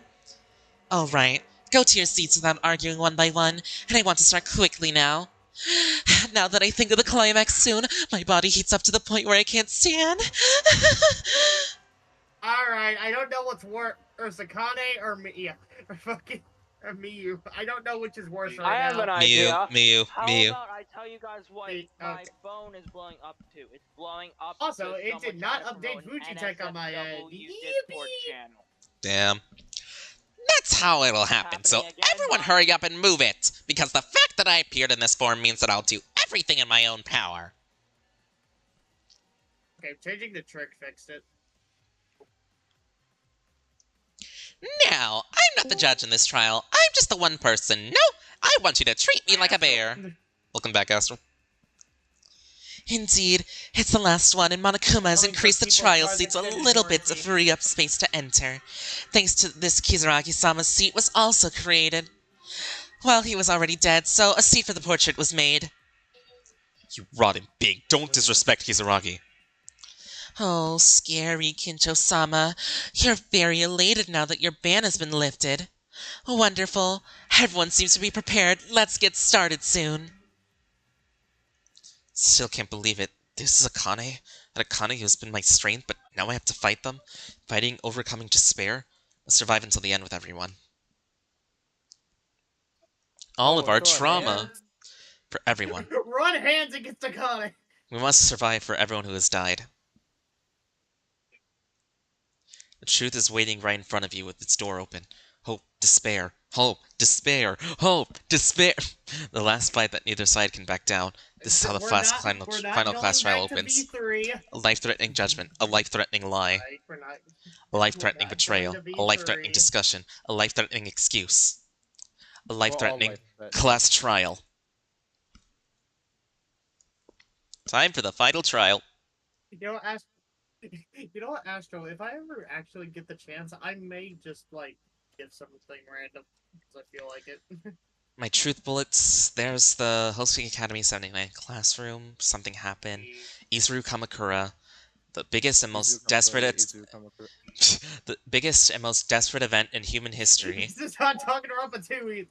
Alright, go to your seats without arguing one by one, and I want to start quickly now. Now that I think of the climax soon, my body heats up to the point where I can't stand. Alright, I don't know what's worse, Akane or Miya. Or fucking or Miyu. I don't know which is worse right I have now. an idea. Miyu. How about I tell you guys what Wait, my okay. phone is blowing up to? It's blowing up Also, to it someone did not trying to update promote an Fujitech on my, NSFW yippee! Discord channel. Damn. That's how it'll happen, so Happening again, everyone Mom. hurry up and move it, because the fact that I appeared in this form means that I'll do everything in my own power. Okay, changing the trick fixed it. Now, I'm not the judge in this trial, I'm just the one person. No, I want you to treat me like a bear. Welcome back, Astro. Indeed, it's the last one, and Monokuma has Coming increased the from people trial causing seats a extended little bit to warranty. free up space to enter. Thanks to this, Kizaragi-sama's seat was also created. Well, he was already dead, so a seat for the portrait was made. You rotten pig. Don't disrespect Kizaragi. Oh, scary Kincho-sama. You're very elated now that your ban has been lifted. Wonderful. Everyone seems to be prepared. Let's get started soon. Still can't believe it. This is Akane. An Akane who's been my strength, but now I have to fight them? Fighting, overcoming despair? I'll survive until the end with everyone. All of our trauma. For everyone. Run hands against Akane! We must survive for everyone who has died. The truth is waiting right in front of you with its door open. Hope, despair, hope, despair, hope, despair. The last fight that neither side can back down. This is how the We're final not class going trial back to opens. V3. A life-threatening judgment, a life-threatening lie, Right, we're not. a life-threatening We're not betrayal, going to a life-threatening V3. discussion, a life-threatening excuse, a life-threatening life-threatening. class trial. Time for the final trial. You know what, Astro? If I ever actually get the chance, I may just like give something random because I feel like it. My truth bullets, there's the Hosting Academy 79 classroom, something happened, Izuru Kamakura, the biggest and most desperate the biggest and most desperate event in human history, This is not Danganronpa 2 either.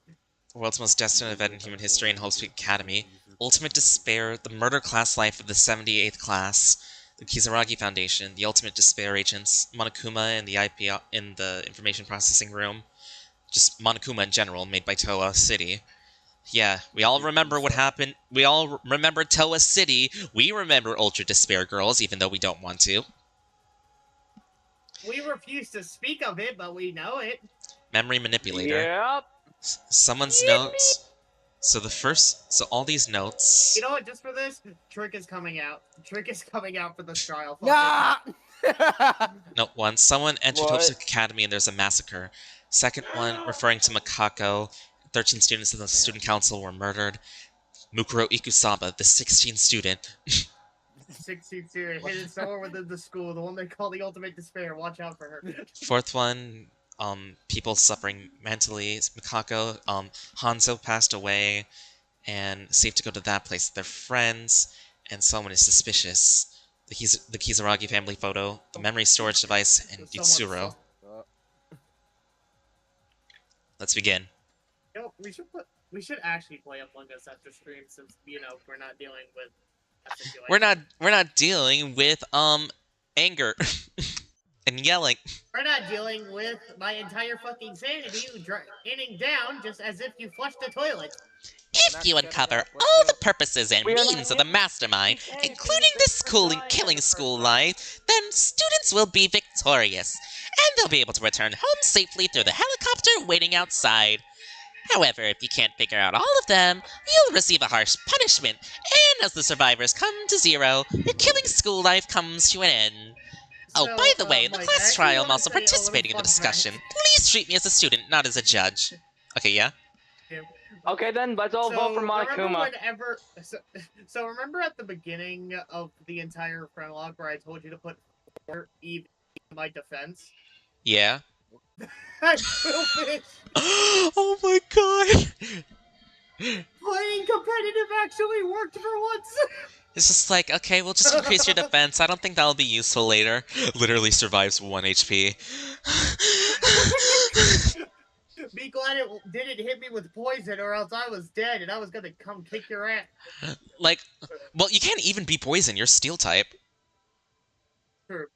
the world's most desperate event in human history in Hosting Academy, Ultimate Despair, the murder class life of the 78th class, the Kizaragi Foundation, the Ultimate Despair agents, Monokuma in the in the information processing room, just Monokuma in general, made by Toa City. Yeah, we all remember what happened. We all remember Toa City. We remember Ultra Despair Girls, even though we don't want to. We refuse to speak of it, but we know it. Memory Manipulator. Yep. Someone's notes. So all these notes. You know what? Just for this, Trick is coming out. Trick is coming out for this trial. Fuck Nah. Note 1. Someone entered What? Hope's Academy and there's a massacre. Second one, referring to Makako. 13 students in the student council were murdered. Mukuro Ikusaba, the 16th student. it. 16th year, hidden somewhere within the school, the one they call the Ultimate Despair. Watch out for her. Fourth one, people suffering mentally. Mikako, Hanzo passed away, and safe to go to that place. They're friends, and someone is suspicious. The Kizaragi family photo, the memory storage device, and Yutsuro. Let's begin. Yo, we should actually play Among Us after stream since we're not dealing with that situation. We're not dealing with anger and yelling. We're not dealing with my entire fucking sanity draining down just as if you flushed the toilet. If you uncover all the purposes and means of the Mastermind, including this killing school life, then students will be victorious, and they'll be able to return home safely through the helicopter waiting outside. However, if you can't figure out all of them, you'll receive a harsh punishment, and as the survivors come to zero, your killing school life comes to an end. Oh, So, by the way, in the Mike, class I actually trial, I'm wanna also say a little participating in the fun fact. discussion. Please treat me as a student, not as a judge. Okay, yeah? Okay, then let's all vote for Monokuma. So remember at the beginning of the entire prologue where I told you to put 4 EV in my defense? Yeah? I will finish. Oh my god! Playing competitive actually worked for once. It's just like, okay, we'll just increase your defense. I don't think that'll be useful later. Literally survives 1 HP. Be glad it didn't hit me with poison, or else I was dead, and I was gonna come kick your ass. Like, well, you can't even be poison. You're steel type. True,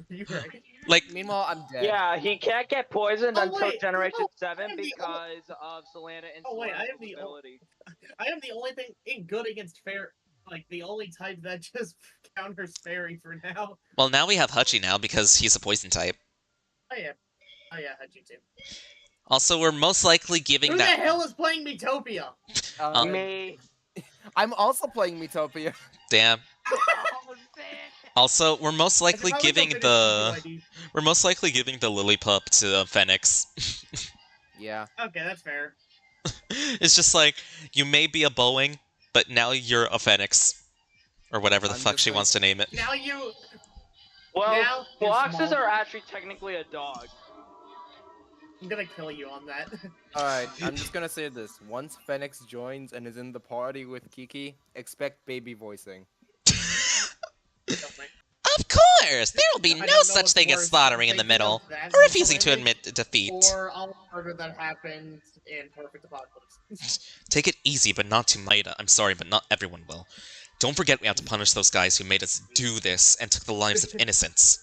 you're right. Like, Meanwhile, I'm dead. Yeah, he can't get poisoned Oh, until wait. Generation Oh, 7 I am the because of Solana and Oh, wait, I am Solana's the ability. I am the only thing good against fair, like the only type that just counters fairy for now. well, now we have Hachi now because he's a poison type. Oh yeah, Hachi too. Also, we're most likely giving Who the that. hell is playing Metopia? Me. I'm also playing Metopia. Damn. Also, we're most likely giving the. We're most likely giving the lily pup to Phoenix. Yeah. Okay, that's fair. It's just like, you may be a Boeing, but now you're a Phoenix. Or whatever the I'm fuck just she like- wants to name it. Now you. Well, Now you're foxes small. are actually technically a dog. I'm gonna kill you on that. Alright, I'm just gonna say this. Once Phoenix joins and is in the party with Kiki, expect baby voicing. Of course! There will be I no don't know such what's thing as worse, slaughtering in the thinking middle, of that or refusing to Solana, admit defeat. Or all the murder that happened in Perfect Apocalypse. Take it easy, but not too Maida. I'm sorry, but not everyone will. Don't forget we have to punish those guys who made us do this and took the lives of innocents.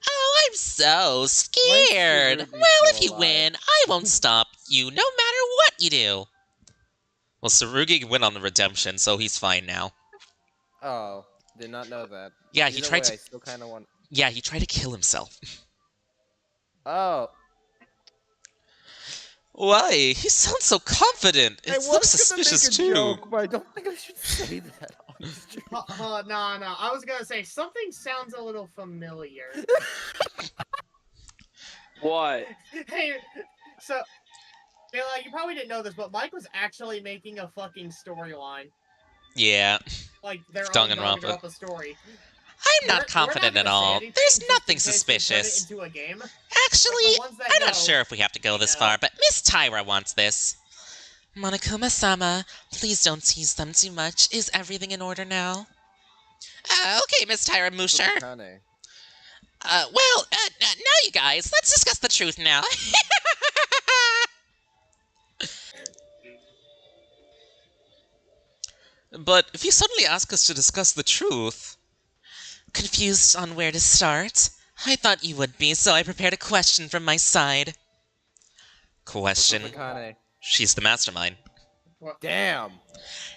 Oh, I'm so scared! Ruby Well, if still you alive? win, I won't stop you, no matter what you do! Well, Tsurugi went on the redemption, so he's fine now. Oh, did not know that. Yeah, Either he tried way, to. I still kind of want. Yeah, he tried to kill himself. Oh, Why? He sounds so confident. I It was looks gonna suspicious make a too. joke, but I don't think I should say that on stream. No. I was gonna say something sounds a little familiar. What? Hey, so you probably didn't know this, but Mike was actually making a fucking storyline, Yeah. like their own Danganronpa. Danganronpa story. I'm not confident at all. There's nothing suspicious. Into a game. Actually, the ones that I'm not know, sure if we have to go this know. far, but Miss Taira wants this. Monokuma-sama, please don't tease them too much. Is everything in order now? Okay, Miss Taira Musher. Akane. Now you guys, let's discuss the truth now. But if you suddenly ask us to discuss the truth. Confused on where to start? I thought you would be, so I prepared a question from my side. Question. Akane. She's the mastermind. Damn.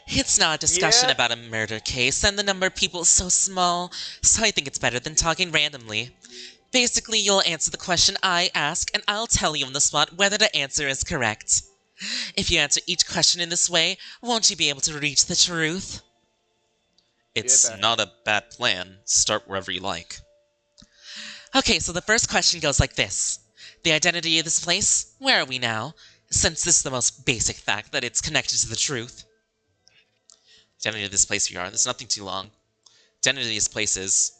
It's not a discussion Yeah. about a murder case, and the number of people is so small, so I think it's better than talking randomly. Basically, you'll answer the question I ask, and I'll tell you on the spot whether the answer is correct. If you answer each question in this way, won't you be able to reach the truth? It's Yeah, not a bad plan. Start wherever you like. Okay, so the first question goes like this. The identity of this place? Where are we now? Since this is the most basic fact that it's connected to the truth. Identity of this place we are. There's nothing too long. Identity of this place is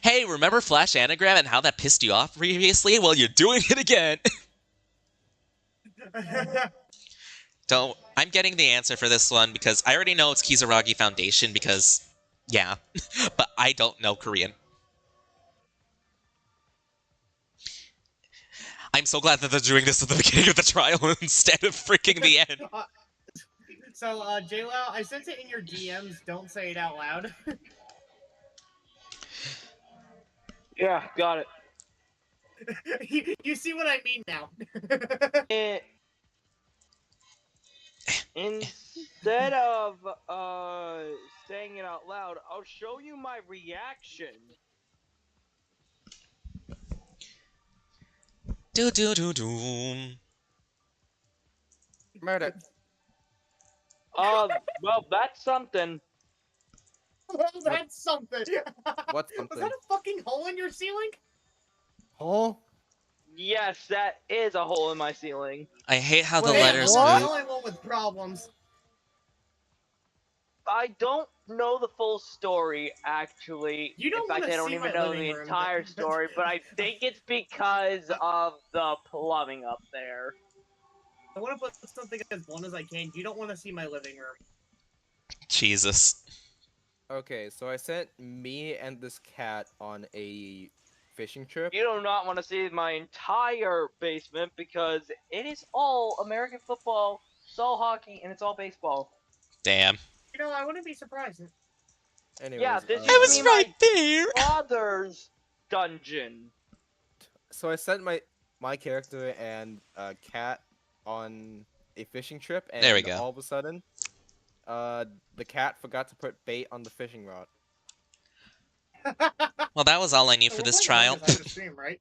Hey, remember Flash Anagram and how that pissed you off previously? Well, you're doing it again. I'm getting the answer for this one because I already know it's Kizaragi Foundation because, yeah, but I don't know Korean. I'm so glad that they're doing this at the beginning of the trial instead of freaking the end. So, JLo, I sent it in your DMs. Don't say it out loud. Yeah, got it. You see what I mean now. Instead of saying it out loud, I'll show you my reaction. Do do do do. Murder. Well, that's something. Well, that's something. What's Was something? that a fucking hole in your ceiling? Hole? Yes, that is a hole in my ceiling. I hate how the Wait, letters I'm the move. only one with problems. I don't know the full story, actually. You don't In fact, wanna I don't see even my know living the room. entire story, but I think it's because of the plumbing up there. I want to put something as blunt as I can. You don't want to see my living room. Jesus. Okay, so I sent me and this cat on a fishing trip. You do not want to see my entire basement because it is all American football, it's all hockey, and it's all baseball. Damn. You know, I wouldn't be surped. Anyways, Yeah, this I used was to be right my there. father's dungeon. So I sent my character and cat on a fishing trip, and There we go. all of a sudden, the cat forgot to put bait on the fishing rod. Well, that was all I knew for this trial. Stream, right?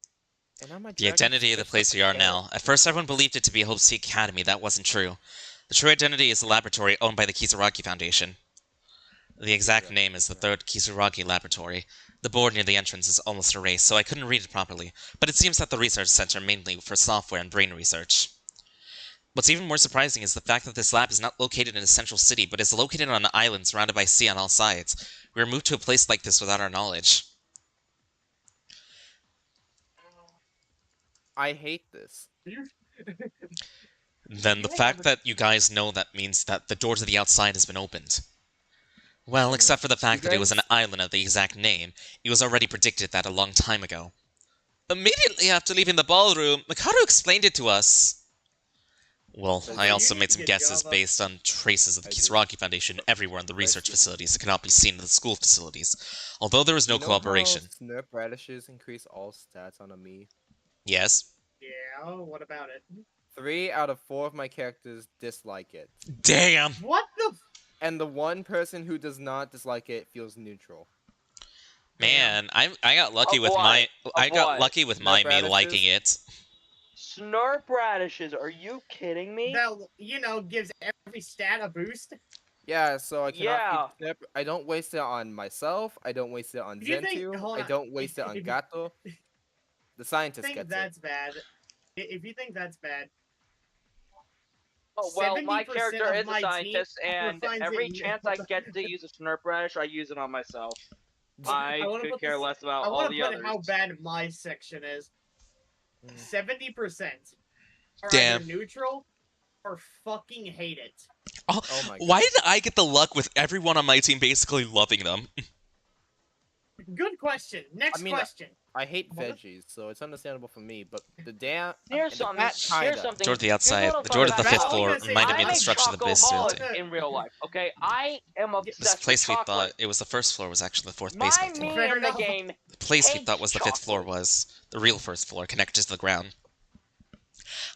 And now my The dragon identity of the sticks place up we are the now. At first, everyone believed it to be Hope Seek Academy. That wasn't true. The true identity is the laboratory owned by the Kizaragi Foundation. The exact name is the Third Kizaragi Laboratory. The board near the entrance is almost erased, so I couldn't read it properly, but it seems that the research center mainly for software and brain research. What's even more surprising is the fact that this lab is not located in a central city, but is located on an island surrounded by sea on all sides. We were moved to a place like this without our knowledge. I hate this. Then the fact that you guys know that means that the door to the outside has been opened. Well, except for the fact that it was an island of the exact name, it was already predicted that a long time ago. Immediately after leaving the ballroom, Mikado explained it to us. Well, I also made some guesses based on traces of the Kisaragi Foundation everywhere in the research facilities that cannot be seen in the school facilities, although there was no cooperation. Snurp radishes increase all stats on a me. Yes? Yeah, what about it? 3 out of 4 of my characters dislike it. Damn! What the? And the one person who does not dislike it feels neutral. Man, I got lucky Of with what? my Of what? lucky with my me liking it. Snurp radishes, are you kidding me? That, you know, gives every stat a boost. Yeah, so I cannot Yeah. keep Snurp. I don't waste it on myself. I don't waste it on If you think- Zentu. hold I on. don't waste it on If you- Gato. The scientist think gets that's it. bad. If you think that's bad. Oh, well, my 70% character of is a my scientist, team and finds every it- chance I get to use a snurp radish, I use it on myself. I wanna could put care this- less about I all want the to put others. how bad my section is. 70% are Damn. either neutral or fucking hate it. Oh, Oh my why did I get the luck with everyone on my team basically loving them? Good question. Next I mean, question. I hate What? veggies, so it's understandable for me. But the damn Here's and the something. cat Here's kinda. something. Door to the Here's outside, what the door to the I'm fifth about. floor I'm gonna say, reminded me of I'm the a structure of the base chocoholic building. in real life. Okay, I am This obsessed place with we thought chocolate. it was the first floor was actually the fourth My basement me floor. Fair in the enough. game. The place we hates thought was the fifth floor chocolate. was the real first floor, connected to the ground.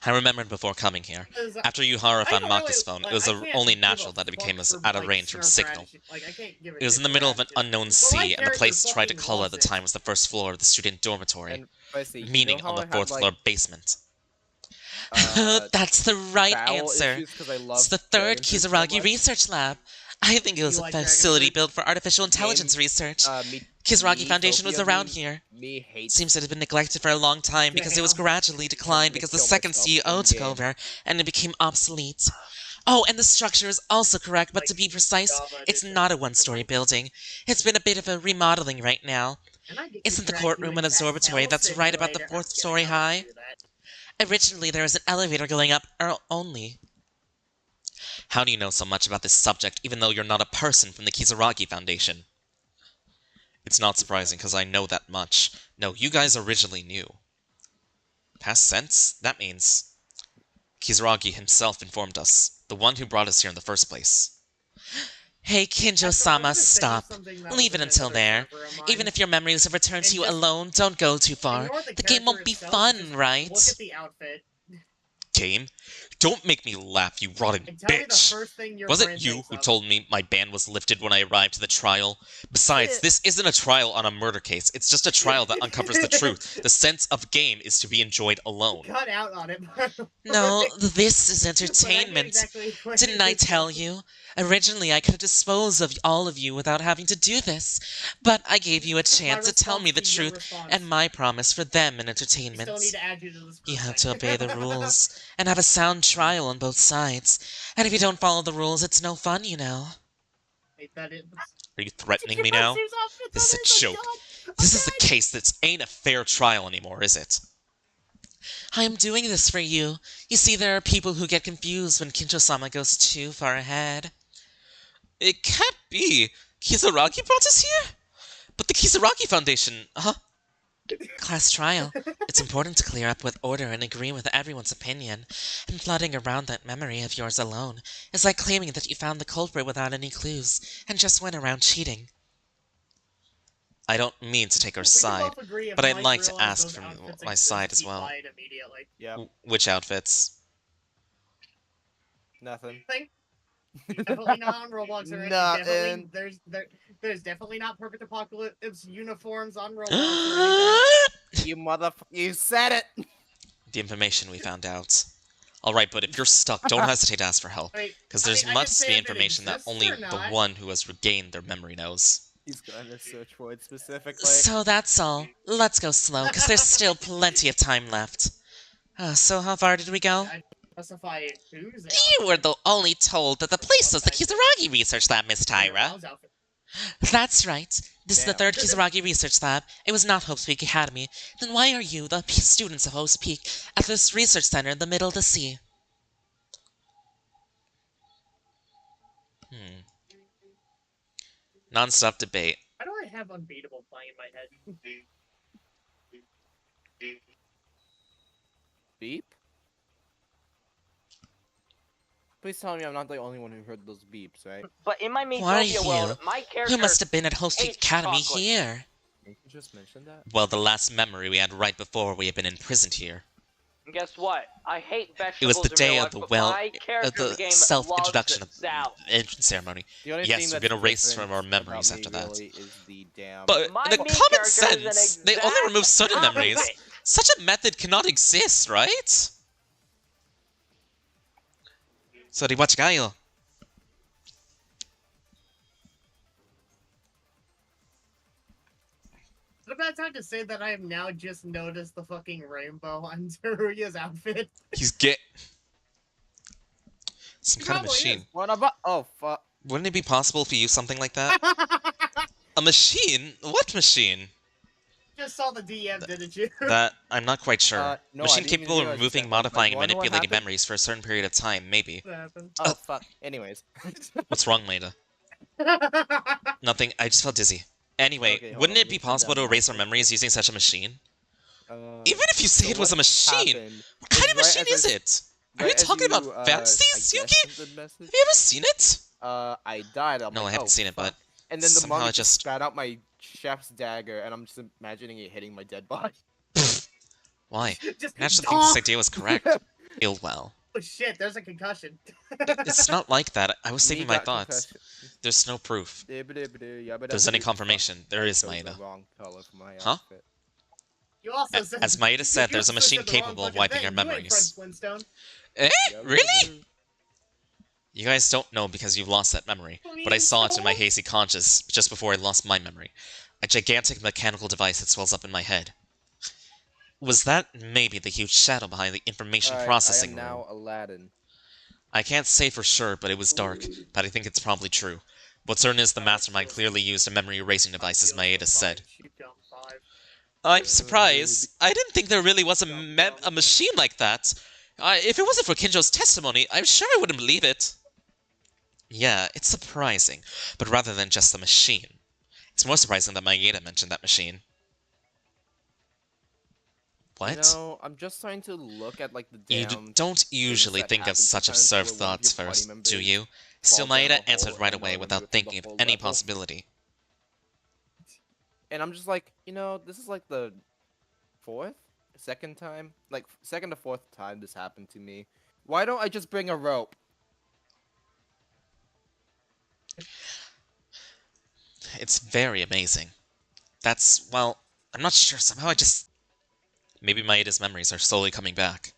I remembered before coming here. After Yuhara found Maka's phone, it was only natural that it became out of range from signal. It was in the middle of an unknown sea, and the place tried to call at the time was the first floor of the student dormitory, And basically, you meaning know on how the I fourth had, floor like, basement. That's the right bowel answer. issues 'cause I love It's the third dragon food so Kizaragi much? Research Lab. I think it was You a like dragon facility food? built for artificial intelligence research. Kizaragi Foundation was around here. Me hates. Seems it had been neglected for a long time because it was gradually declined because the second CEO took over and it became obsolete. Oh, and the structure is also correct, but to be precise, it's not a one-story building. It's been a bit of a remodeling right now. And I get Isn't the to drag courtroom an humans that observatory hell that's right about the simulator. fourth I'm kidding, story I high? wouldn't do that. Originally, there was an elevator going up only. How do you know so much about this subject, even though you're not a person from the Kizaragi Foundation? It's not surprising, because I know that much. No, you guys originally knew. Past tense? That means... Kizaragi himself informed us. The one who brought us here in the first place. Hey, Actually, I'm Kinjo-sama, gonna send you stop. something that Leave was it in until another there. server of mine. Even if your memories have returned to And you just alone, don't go too far. Ignore The game won't character be itself, fun, just right? Look at the outfit. Game? Don't make me laugh, you rotten And tell me the bitch! first thing your Was brain it you thinks who of. told me my ban was lifted when I arrived to the trial? Besides, this isn't a trial on a murder case. It's just a trial that uncovers the truth. The sense of game is to be enjoyed alone. Cut out on it. No, this is But I get entertainment. exactly what Didn't you're I tell saying. you? Originally, I could dispose of all of you without having to do this, but I gave you a chance to tell me the response to your truth response. and my promise for them in I entertainment. still need to add you to this You have person. to obey the rules and have a sound trial on both sides. And if you don't follow the rules, it's no fun, you know. Wait, that is... Are you threatening me now? This is a joke. This is the case that ain't a fair trial anymore, is it? I am doing this for you. You see, there are people who get confused when Kinjo-sama goes too far ahead. It can't be. Kizaragi brought us here? But the Kizaragi Foundation, huh? Class trial. It's important to clear up with order and agree with everyone's opinion. And flooding around that memory of yours alone is like claiming that you found the culprit without any clues and just went around cheating. I don't mean to take our side, but I'd like to ask from my side as well. Yeah. Which outfits? Nothing. Definitely not on Roblox or Nah, definitely, and- there's definitely not Perfect Apocalypse uniforms on Roblox or anything. You said it! The information we found out. Alright, but if you're stuck, don't hesitate to ask for help. Wait, Because I there's mean, I can must say be if it information that exists only or the not. one who has regained their memory knows. He's gonna search for it specifically. So that's all. Let's go slow, because there's still plenty of time left. So how far did we go? I specify who's You were only told that the place was the Kizaragi Research Lab, Miss Taira. That's right. This is the Damn. third Kizaragi Research Lab. It was not Hope's Peak Academy. Then why are you, the students of Hope's Peak, at this research center in the middle of the sea? Non-stop debate. Why do I have Unbeatable playing in my head? Beep? Please tell me I'm not the only one who heard those beeps, right? But in my Why Metopia you? world, my character. You must have been at Hope's Peak hates Academy chocolate. here. Didn't you just mention that? Well, the last memory we had right before we had been imprisoned here. And guess what? I hate vegetables. It was the in day real of life, the but well, my character in the the game self-introduction loves of salad. entrance ceremony. The only Yes, thing we're that's gonna erase from different our about memories me after that. really is the damn... But My in main common character is an sense, they only exact remove certain memories. opposite. Such a method cannot exist, right? Sorry, what gayo? Is it a bad time to say that I have now just noticed the fucking rainbow on Teruya's outfit? He's get some He kind of probably machine. is. What about... Oh, fuck. Wouldn't it be possible if you use something like that? A machine? What machine? Just saw the DM, didn't you? That I'm not quite sure. No, I Machine didn't even capable of realize removing, that. modifying, and Like, wonder what manipulating happened? memories for a certain period of time, maybe. What happened? Oh, fuck. Anyways. What's wrong, Maida? Nothing, I just felt dizzy. Anyway, Okay, hold wouldn't on, it let be me turn possible to down my erase our memories using such a machine? Even Even if you say it was a machine, what kind of machine is it? Are you talking about fantasies, Yuki? Have you ever seen it? I died. I'm No, like, I haven't oh, seen it, fuck. but And then the somehow monk I just- spat out my chef's dagger, and I'm just imagining it hitting my dead body. Why? Just I actually think this idea was correct. Ill well. Oh shit, there's a concussion. It's not like that. I was Me saving my got thoughts. concussion. There's no proof. There's There's any confirmation. There is, chose the Maeda. wrong color for my Huh? outfit. You also said, As Maeda said, you there's a also said machine the wrong capable of fucking wiping thing. our You ain't memories. Fred Flintstone. Eh? Yabba Really? dabba. You guys don't know because you've lost that memory, but I saw it in my hazy conscious just before I lost my memory. A gigantic mechanical device that swells up in my head. Was that maybe the huge shadow behind the information Alright, processing I am room? now Aladdin. I can't say for sure, but it was dark, but I think it's probably true. What's certain is the Mastermind clearly used a memory erasing device, as Maeda said. I'm surprised. I didn't think there really was a machine like that. If it wasn't for Kinjo's testimony, I'm sure I wouldn't believe it. Yeah, it's surprising, but rather than just the machine. It's more surprising that Maeda mentioned that machine. What? You know, I'm just trying to look at like the You damn. don't usually that think of happen such sometimes absurd where one of thoughts your party first, members do you? Still, falls down Maeda a answered hole right and away no one without goes through the thinking of whole any level. possibility. And I'm just like, you know, this is like the second time, like second or fourth time this happened to me. Why don't I just bring a rope? It's very amazing. That's, well, I'm not sure. Somehow I just... Maybe Maeda's memories are slowly coming back.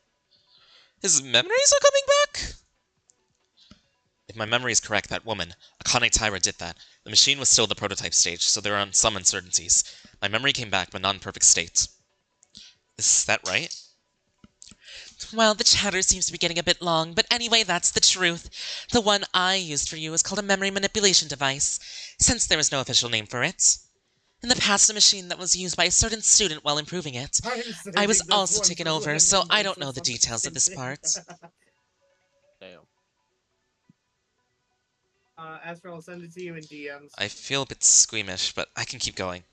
His memories are coming back? If my memory is correct, that woman, Akane Taira, did that. The machine was still the prototype stage, so there are some uncertainties. My memory came back, but not in perfect state. Is that right? Well, the chatter seems to be getting a bit long, but anyway, that's the truth. The one I used for you is called a memory manipulation device, since there is no official name for it. In the past, a machine that was used by a certain student while improving it. I was also taken over, so I don't know the details of this part. Damn. Astro, I'll send it to you in DMs. I feel a bit squeamish, but I can keep going.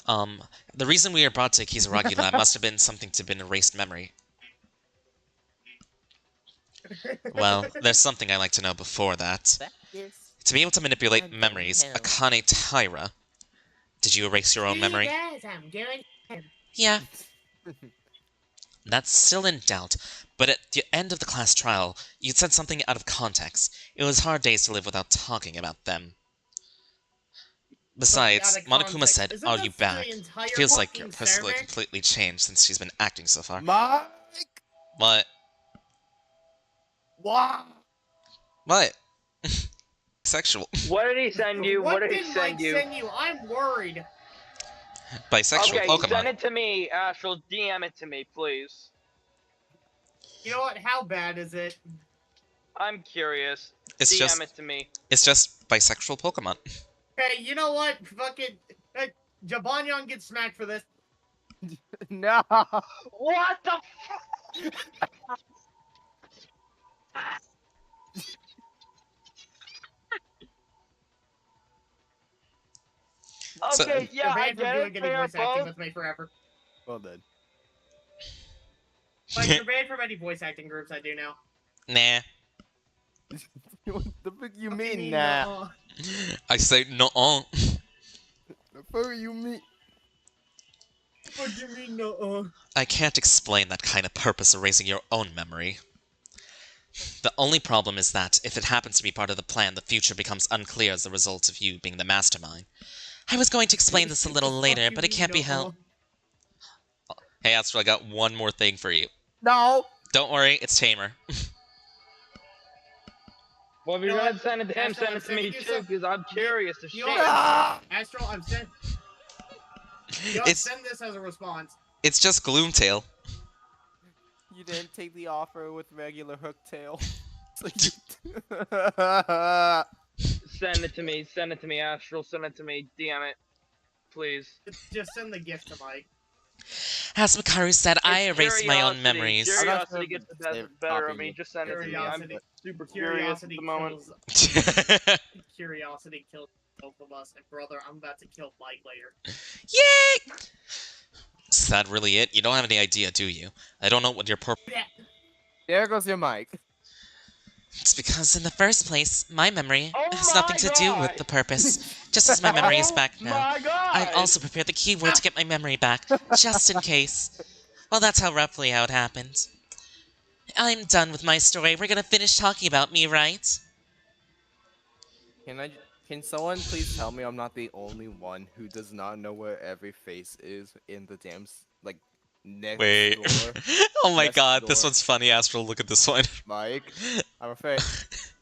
The reason we were brought to Kizaragi Lab must have been something to been erased memory. Well, there's something I like to know before that. To be able to manipulate memories, Akane Taira, did you erase your own memory? Yeah, That's still in doubt, but at the end of the class trial, you said something out of context. It was hard days to live without talking about them. Besides, Something out of Monokuma context. said, Isn't "Are that you the back?" entire Feels like your fucking personality ceramic? completely changed since she's been acting so far. Mike! What? What? What? Sexual. What did he send you? What did he Mike send you? send you? I'm worried. Bisexual Okay, Pokemon. send it to me, Astral. DM it to me, please. You know what? How bad is it? I'm curious. It's DM just, it to me. it's just bisexual Pokemon. Hey, you know what? Fucking Jabanyan gets smacked for this. No! What the So- Okay, yeah, You're I banned from get doing it. any Fair voice acting both. with me forever. Well then. Like, you're banned from any voice acting groups I do now. Nah. What the fuck you What do mean, nah? nuh-uh? I say no. The fuck you mean? What do you mean, nuh-uh? I can't explain that kind of purpose erasing your own memory. The only problem is that, if it happens to be part of the plan, the future becomes unclear as a result of you being the mastermind. I was going to explain this a little What later, do but you it can't be mean, helped. Hey, Astro, I got one more thing for you. No! Don't worry, it's Tamer. Well, if You you're know gonna what? send it to him, Astral, send I'm it to me sending you too, some- because I'm curious to You share. know what? Ah! Astral, I'm send. Yo, It's- send this as a response. It's just Gloomtail. You didn't take the offer with regular hooktail. So you... Send it to me. Send it to me, Astral. Send it to me. DM it, please. Just send the gift to Mike. As Makaru said, I It's erased my own curiosity. memories. I'm not Curiosity sure gets the if they've better of copied me. it. Just send it to me. I'm Curiosity. super curious at Curiosity the moment. kills. Curiosity kills both of us, and brother, I'm about to kill Mike later. Yay! Is that really it? You don't have any idea, do you? I don't know what your purpose... Yeah. There goes your mic. It's because, in the first place, my memory Oh has nothing my to do God! with the purpose, just as my memory is back now. My God! I've also prepared the keyword to get my memory back, just in case. Well, that's roughly how it happened. I'm done with my story. We're gonna finish talking about me, right? Can someone please tell me I'm not the only one who does not know where every face is in the damn next Wait. door? Oh my Next god, this door. one's funny, Astro. Look at this one. Mike, I'm afraid.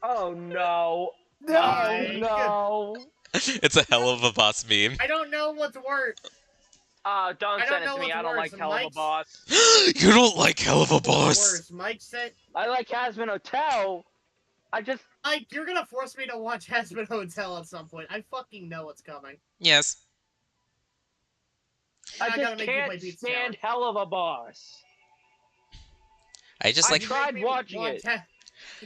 Oh no! Mike. Oh no! It's a hell of a boss meme. I don't know what's worse. Don't I don't send it know to me. what's I don't worse, like Hell of a Mike's- Boss. You don't like hell of a What's boss. worse, Mike said. I like Hasman Hotel. I You're gonna force me to watch Hazbin Hotel at some point. I fucking know it's coming. Yes. And I gotta just make you can't play Beats stand Tower. Hell of a Boss. I just I like. tried watching it.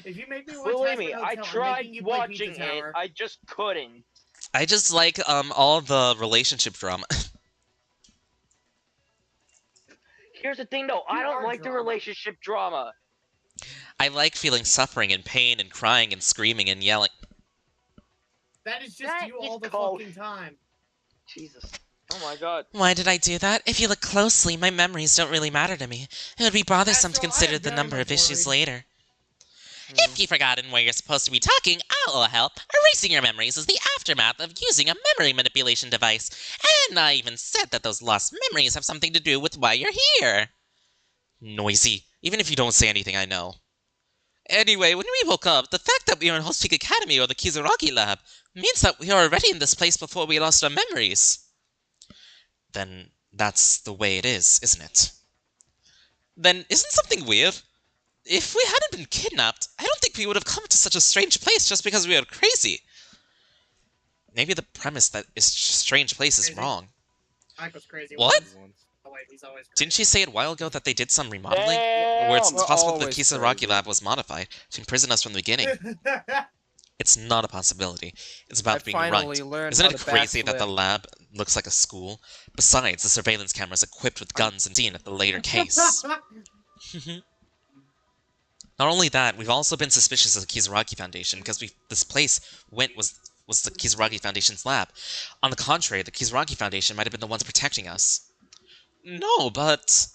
If you make me watch Believe Hazbin me, I Hotel, I'm tried making you play watching Pizza it. Tower. I just couldn't. I just like all the relationship drama. Here's the thing, though. I You don't are like the drama. relationship drama. I like feeling suffering and pain and crying and screaming and yelling. That is just That you is all the called- fucking time. Jesus. Oh my god. Why did I do that? If you look closely, my memories don't really matter to me. It would be bothersome to Astro, I consider am the very number much of issues worried. later. If you've forgotten where you're supposed to be talking, I'll help. Erasing your memories is the aftermath of using a memory manipulation device. And I even said that those lost memories have something to do with why you're here. Noisy. Even if you don't say anything, I know. Anyway, when we woke up, the fact that we were in Host Peak Academy or the Kizuragi lab means that we were already in this place before we lost our memories. Then that's the way it is, isn't it? Then isn't something weird? If we hadn't been kidnapped, I don't think we would have come to such a strange place just because we were crazy. Maybe the premise that it's a strange place is Crazy. wrong. Mike was crazy. What? Once. Oh wait, he's always crazy. Didn't she say a while ago that they did some remodeling? Damn! Where it's We're possible the always Kisaragi crazy. lab was modified to imprison us from the beginning. It's not a possibility. It's about being finally right. learned Isn't how it to crazy that the backflip. lab looks like a school? Besides, the surveillance cameras equipped with guns and seen at the later case. Not only that, we've also been suspicious of the Kizaragi Foundation because this place was the Kizaragi Foundation's lab. On the contrary, the Kizaragi Foundation might have been the ones protecting us. No, but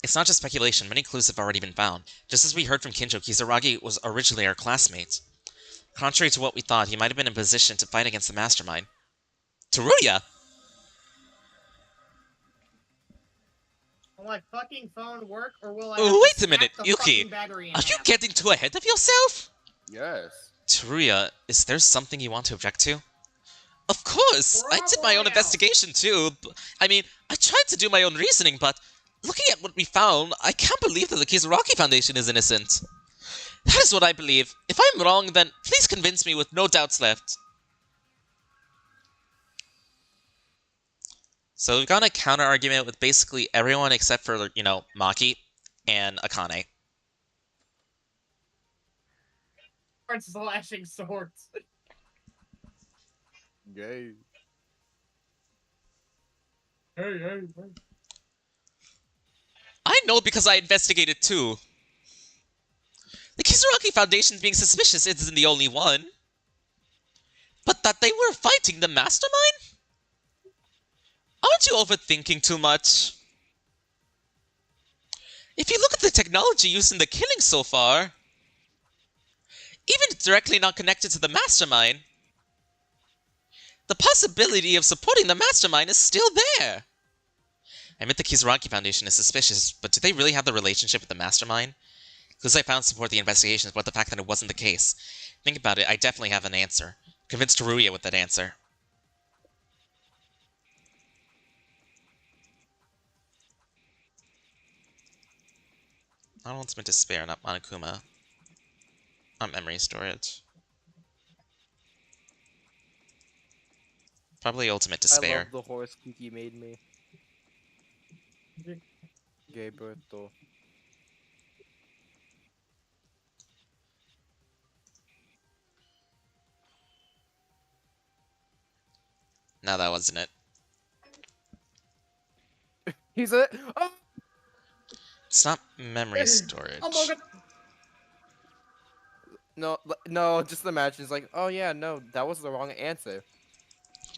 it's not just speculation. Many clues have already been found. Just as we heard from Kinjo, Kizaragi was originally our classmate. Contrary to what we thought, he might have been in position to fight against the Mastermind. Teruya! Will my fucking phone work, or will I Oh, have to wait a snap minute, the Yuki. fucking battery in Are you half? getting too ahead of yourself? Yes. Teruya, is there something you want to object to? Of course! I did my own Bravo. investigation too. I mean, I tried to do my own reasoning, but looking at what we found, I can't believe that the Kizaraki Foundation is innocent. That is what I believe. If I'm wrong, then please convince me with no doubts left. So we've got a counter-argument with basically everyone except for, you know, Maki and Akane. Starts slashing swords. Yay. Hey. I know because I investigated too. The Kizaraki Foundation's being suspicious isn't the only one. But that they were fighting the Mastermind? Aren't you overthinking too much? If you look at the technology used in the killing so far, even directly not connected to the Mastermind, the possibility of supporting the Mastermind is still there. I admit the Kizaraki Foundation is suspicious, but do they really have the relationship with the Mastermind? Clues I found support the investigations, but the fact that it wasn't the case. Think about it, I definitely have an answer. Convince Teruya with that answer. Not Ultimate Despair, not Monokuma. Not Memory Storage. Probably Ultimate I Despair. love the horse Kiki made me. Gay birthday. No, that wasn't it. He's a. Oh! It's not Memory Storage. Oh my god. No, just imagine. It's like, oh yeah, no, that was the wrong answer.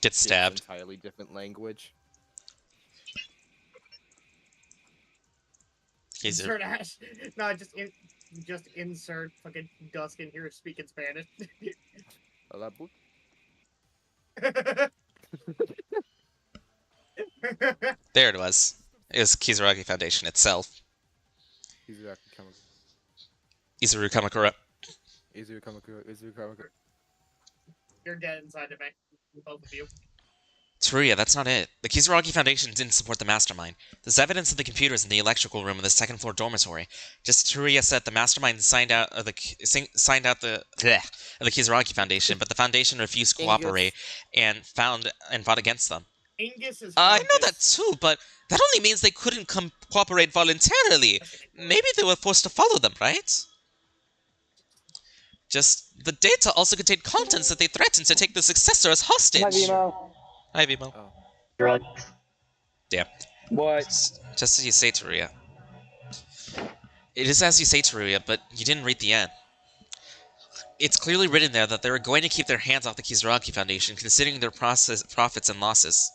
Get It's stabbed. entirely different language. He's Insert Ash. No, just insert fucking Dusk in here speaking Spanish. Hola, boot. There it was. It was Kizaragi Foundation itself. Izuru Kamakura. Izuru Kamakura. You're dead inside of me. Both of you. Teruya, that's not it. The Kizuragi Foundation didn't support the Mastermind. There's evidence of the computers in the electrical room of the second floor dormitory. Just Teruya said the Mastermind signed out of the Kizuragi Foundation, but the Foundation refused to cooperate and fought against them. Angus is. I know that too, but that only means they couldn't cooperate voluntarily. Maybe they were forced to follow them, right? Just the data also contained contents that they threatened to take the successor as hostage. Hi, Vimo. Oh. Drugs. Damn. What? Just as you say, Teruya. It is as you say, Teruya, but you didn't read the end. It's clearly written there that they were going to keep their hands off the Kizuragi Foundation, considering their profits and losses.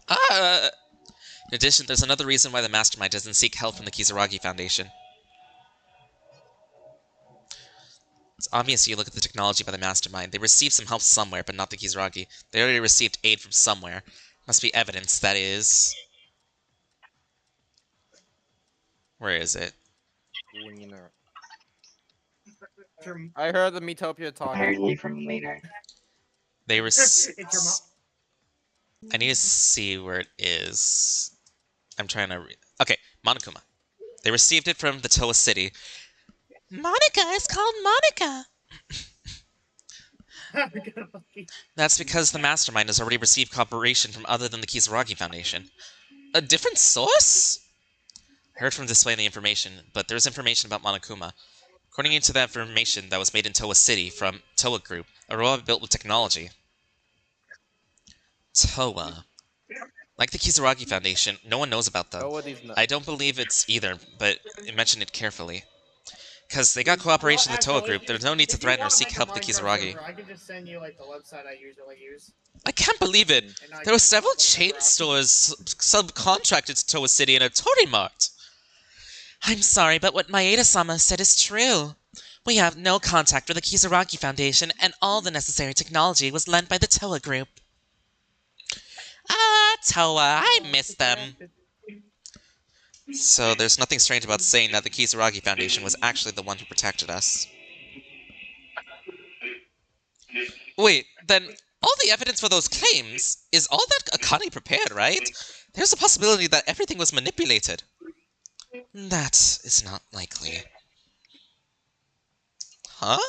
In addition, there's another reason why the Mastermind doesn't seek help from the Kizuragi Foundation. It's obvious you look at the technology by the Mastermind. They received some help somewhere, but not the Kizuragi. They already received aid from somewhere. Must be evidence, that is... Where is it? Wiener. From- I heard the Metopia talking. Apparently from later. They were... It's your mom. I need to see where it is. I'm trying to read. Okay, Monokuma. They received it from the Toa City. Monica is called Monica. I'm gonna fucking. That's because the Mastermind has already received cooperation from other than the Kizuragi Foundation. A different source? I heard from displaying the information, but there's information about Monokuma. According to the information that was made in Toa City from Toa Group, a robot built with technology. Toa. Like the Kizuragi Foundation, no one knows about them. Oh, what these I don't believe it's either, but mention it carefully. Because they got cooperation with the Toa Group, there's no need to threaten or seek help the Kizuragi. I can just send you like the website I usually use. I can't believe it! And I There were can several pop up chain the stores subcontracted to Toa City and a Tori Mart. I'm sorry, but what Maeda-sama said is true. We have no contact with the Kizuragi Foundation, and all the necessary technology was lent by the Toa Group. Ah, Toa, I miss them. So there's nothing strange about saying that the Kizuragi Foundation was actually the one who protected us. Wait, then all the evidence for those claims is all that Akane prepared, right? There's a possibility that everything was manipulated. That is not likely. Huh?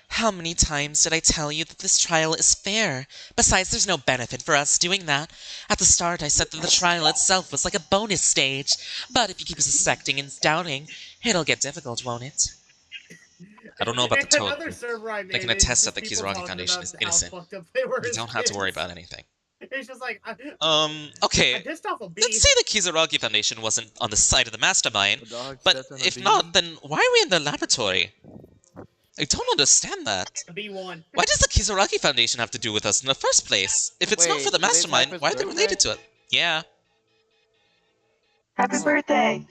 How many times did I tell you that this trial is fair? Besides, there's no benefit for us doing that. At the start, I said that the trial itself was like a bonus stage. But if you keep suspecting and doubting, it'll get difficult, won't it? I don't know about the Toa Another Group. server I They made can is attest just that the people Kizuragi talking Foundation about is how innocent. fucked up they were You as don't have to worry kids. about anything. It's just like I Okay, pissed off a bee. let's say the Kizuragi Foundation wasn't on the side of the Mastermind, The dog but stepped on a if bee. not, then why are we in the laboratory? I don't understand that. A B1. Why does the Kizuragi Foundation have to do with us in the first place? If it's not Wait, for the today's Mastermind, Hyper's why are they birthday? related to it? Yeah, Happy birthday!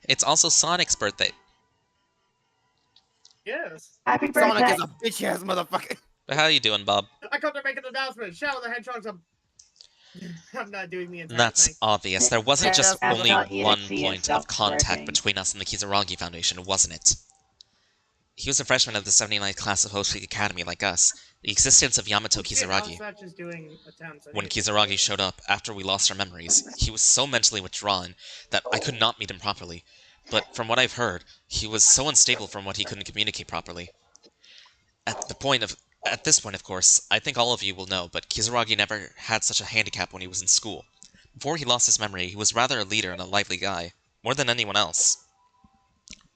it's also Sonic's birthday. Yes. Happy birthday! Sonic is a bitch ass motherfucker. How you doing, Bob? I come to make an announcement. Shadow the Hedgehog's a. I'm not doing the entire That's thing. obvious. There wasn't just I only thought he one had seen point himself of contact flirting. between us and the Kizuragi Foundation, wasn't it? He was a freshman of the 79th class of Hoshi Academy like us. The existence of Yamato Shit, I was Kizuragi. not just doing attempts. I When need to- Kizuragi showed up after we lost our memories, he was so mentally withdrawn that I could not meet him properly. But from what I've heard, he was so unstable from what he couldn't communicate properly. At this point, of course, I think all of you will know, but Kizuragi never had such a handicap when he was in school. Before he lost his memory, he was rather a leader and a lively guy, more than anyone else.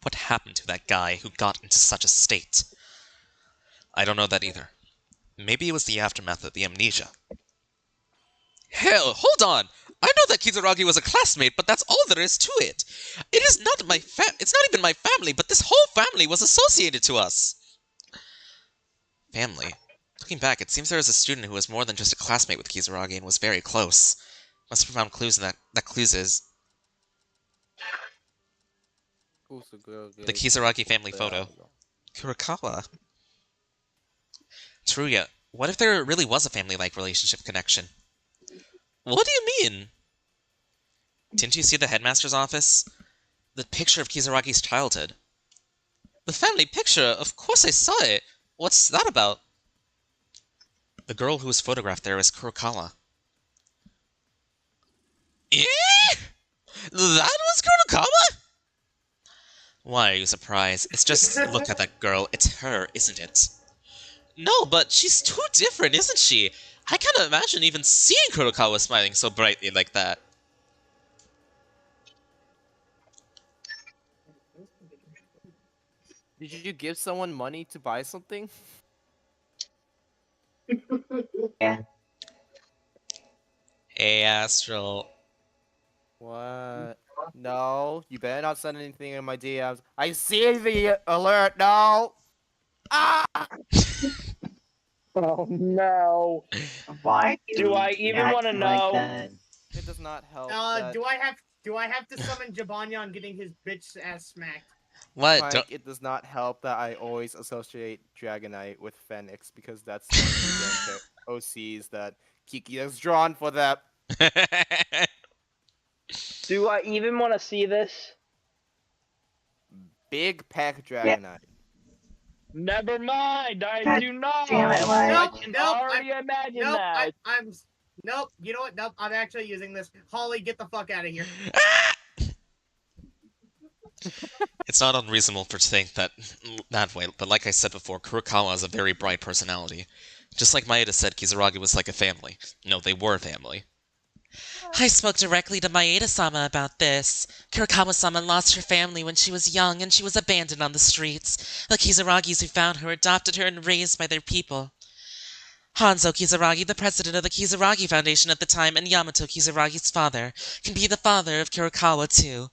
What happened to that guy who got into such a state? I don't know that either. Maybe it was the aftermath of the amnesia. Hell, hold on! I know that Kizuragi was a classmate, but that's all there is to it. It is not it's not even my family, but this whole family was associated to us. Family? Looking back, it seems there was a student who was more than just a classmate with Kizuragi and was very close. Must have found clues in that clues is the Kizuragi family photo. Kurakawa. Teruya, what if there really was a family-like relationship connection? What do you mean? Didn't you see the headmaster's office? The picture of Kizuragi's childhood. The family picture? Of course I saw it. What's that about? The girl who was photographed there is Kurokawa. Eh? That was Kurokawa? Why are you surprised? It's just, look at that girl. It's her, isn't it? No, but she's too different, isn't she? I can't imagine even seeing Kurokawa smiling so brightly like that. Did you give someone money to buy something? Yeah. Hey, Astral. What? No, you better not send anything in my DMs. I see the alert now. Ah! Oh no. Why Do I even want to know? It does not help. Do I have to summon Jibanyan getting his bitch ass smacked? What? Mike, Don't... it does not help that I always associate Dragonite with Phoenix because that's the OCs that Kiki has drawn for that. Do I even want to see this? Big pack Dragonite. Never mind. I do not. damn it, Mike. I can already imagine Nope, that. Nope, you know what? Nope, I'm actually using this. Holly, get the fuck out of here. It's not unreasonable to think that way, but like I said before, Kurokawa has a very bright personality. Just like Maeda said, Kizaragi was like a family. No, they were family. I spoke directly to Maeda-sama about this. Kurokawa-sama lost her family when she was young, and she was abandoned on the streets. The Kizaragis who found her adopted her and raised by their people. Hanzo Kizaragi, the president of the Kizaragi Foundation at the time, and Yamato Kizaragi's father, can be the father of Kurokawa, too.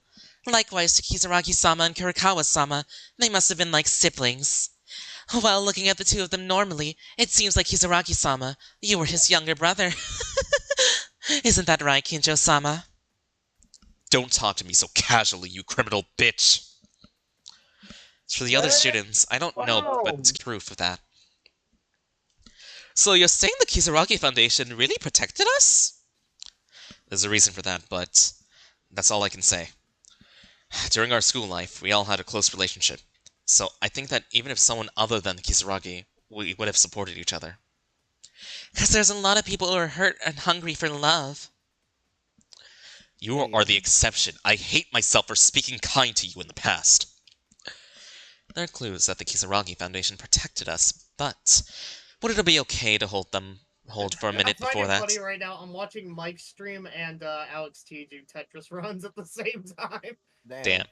Likewise to Kizaragi-sama and Kurokawa-sama, they must have been like siblings. Well, looking at the two of them normally, it seems like Kizaragi-sama, you were his younger brother. Isn't that right, Kinjo-sama? Don't talk to me so casually, you criminal bitch! As for the other students, I don't know, but it's proof of that. So you're saying the Kizaragi Foundation really protected us? There's a reason for that, but that's all I can say. During our school life, we all had a close relationship, so I think that even if someone other than the Kizaragi, we would have supported each other. 'Cause there's a lot of people who are hurt and hungry for love. You are the exception. I hate myself for speaking kind to you in the past. There are clues that the Kizaragi Foundation protected us, but would it be okay to hold for a minute before that? Funny right now. I'm watching Mike's stream and Alex T do Tetris runs at the same time. Damn.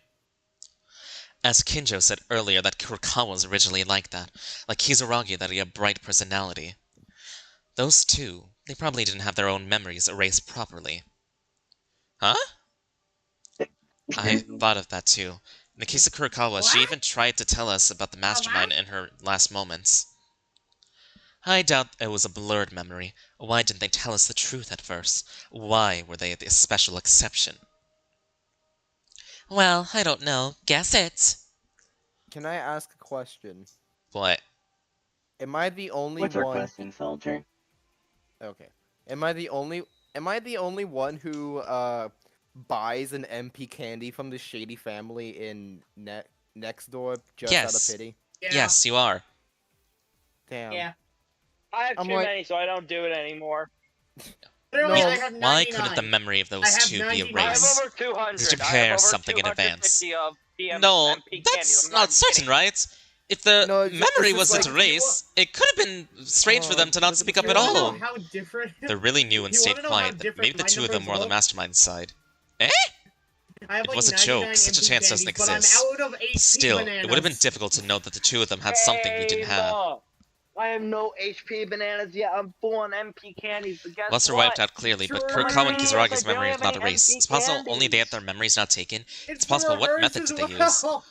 As Kinjo said earlier, that Kurokawa was originally like that, like Kizaragi, that he had a bright personality. Those two, they probably didn't have their own memories erased properly. Huh? I thought of that too. In the case of Kurokawa, she even tried to tell us about the Mastermind in her last moments. I doubt it was a blurred memory. Why didn't they tell us the truth at first? Why were they the special exception? Well, I don't know. Guess it. Can I ask a question? What? Am I the only What's your one? question, soldier? Okay. Am I the only one who buys an MP candy from the Shady family in next door just out Yes. of pity? Yeah. Yes, you are. Damn. Yeah. I have I'm too like- many, so I don't do it anymore. Literally, No. I have 99. Why couldn't the memory of I those have two be 99. I have erased? over 200. Just I have prepare over something in advance. 250 of PM No, MP that's candy. I'm not certain, kidding. right? If the No, it's memory just wasn't like- erased, it could have been strange for them to not this speak is up at You wanna know all. how different? They're really new and You stayed wanna know how quiet. different Maybe the my two of them numbers were on the look? mastermind side. Eh? I have It like was a joke. 99 Such a MP chance doesn't candies, but I'm exist. out of HP Still, it would have been bananas. difficult to know that the two of them had something we didn't have. Look, I have no HP bananas yet. I'm full on MP candies. But guess Unless they're what? wiped out clearly, but Sure, Kurokawa and yes, Kizaragi's I don't memory is have not any erased. empty It's possible only they have candies. their memories not taken. It's possible. for What hers method as did they use? well.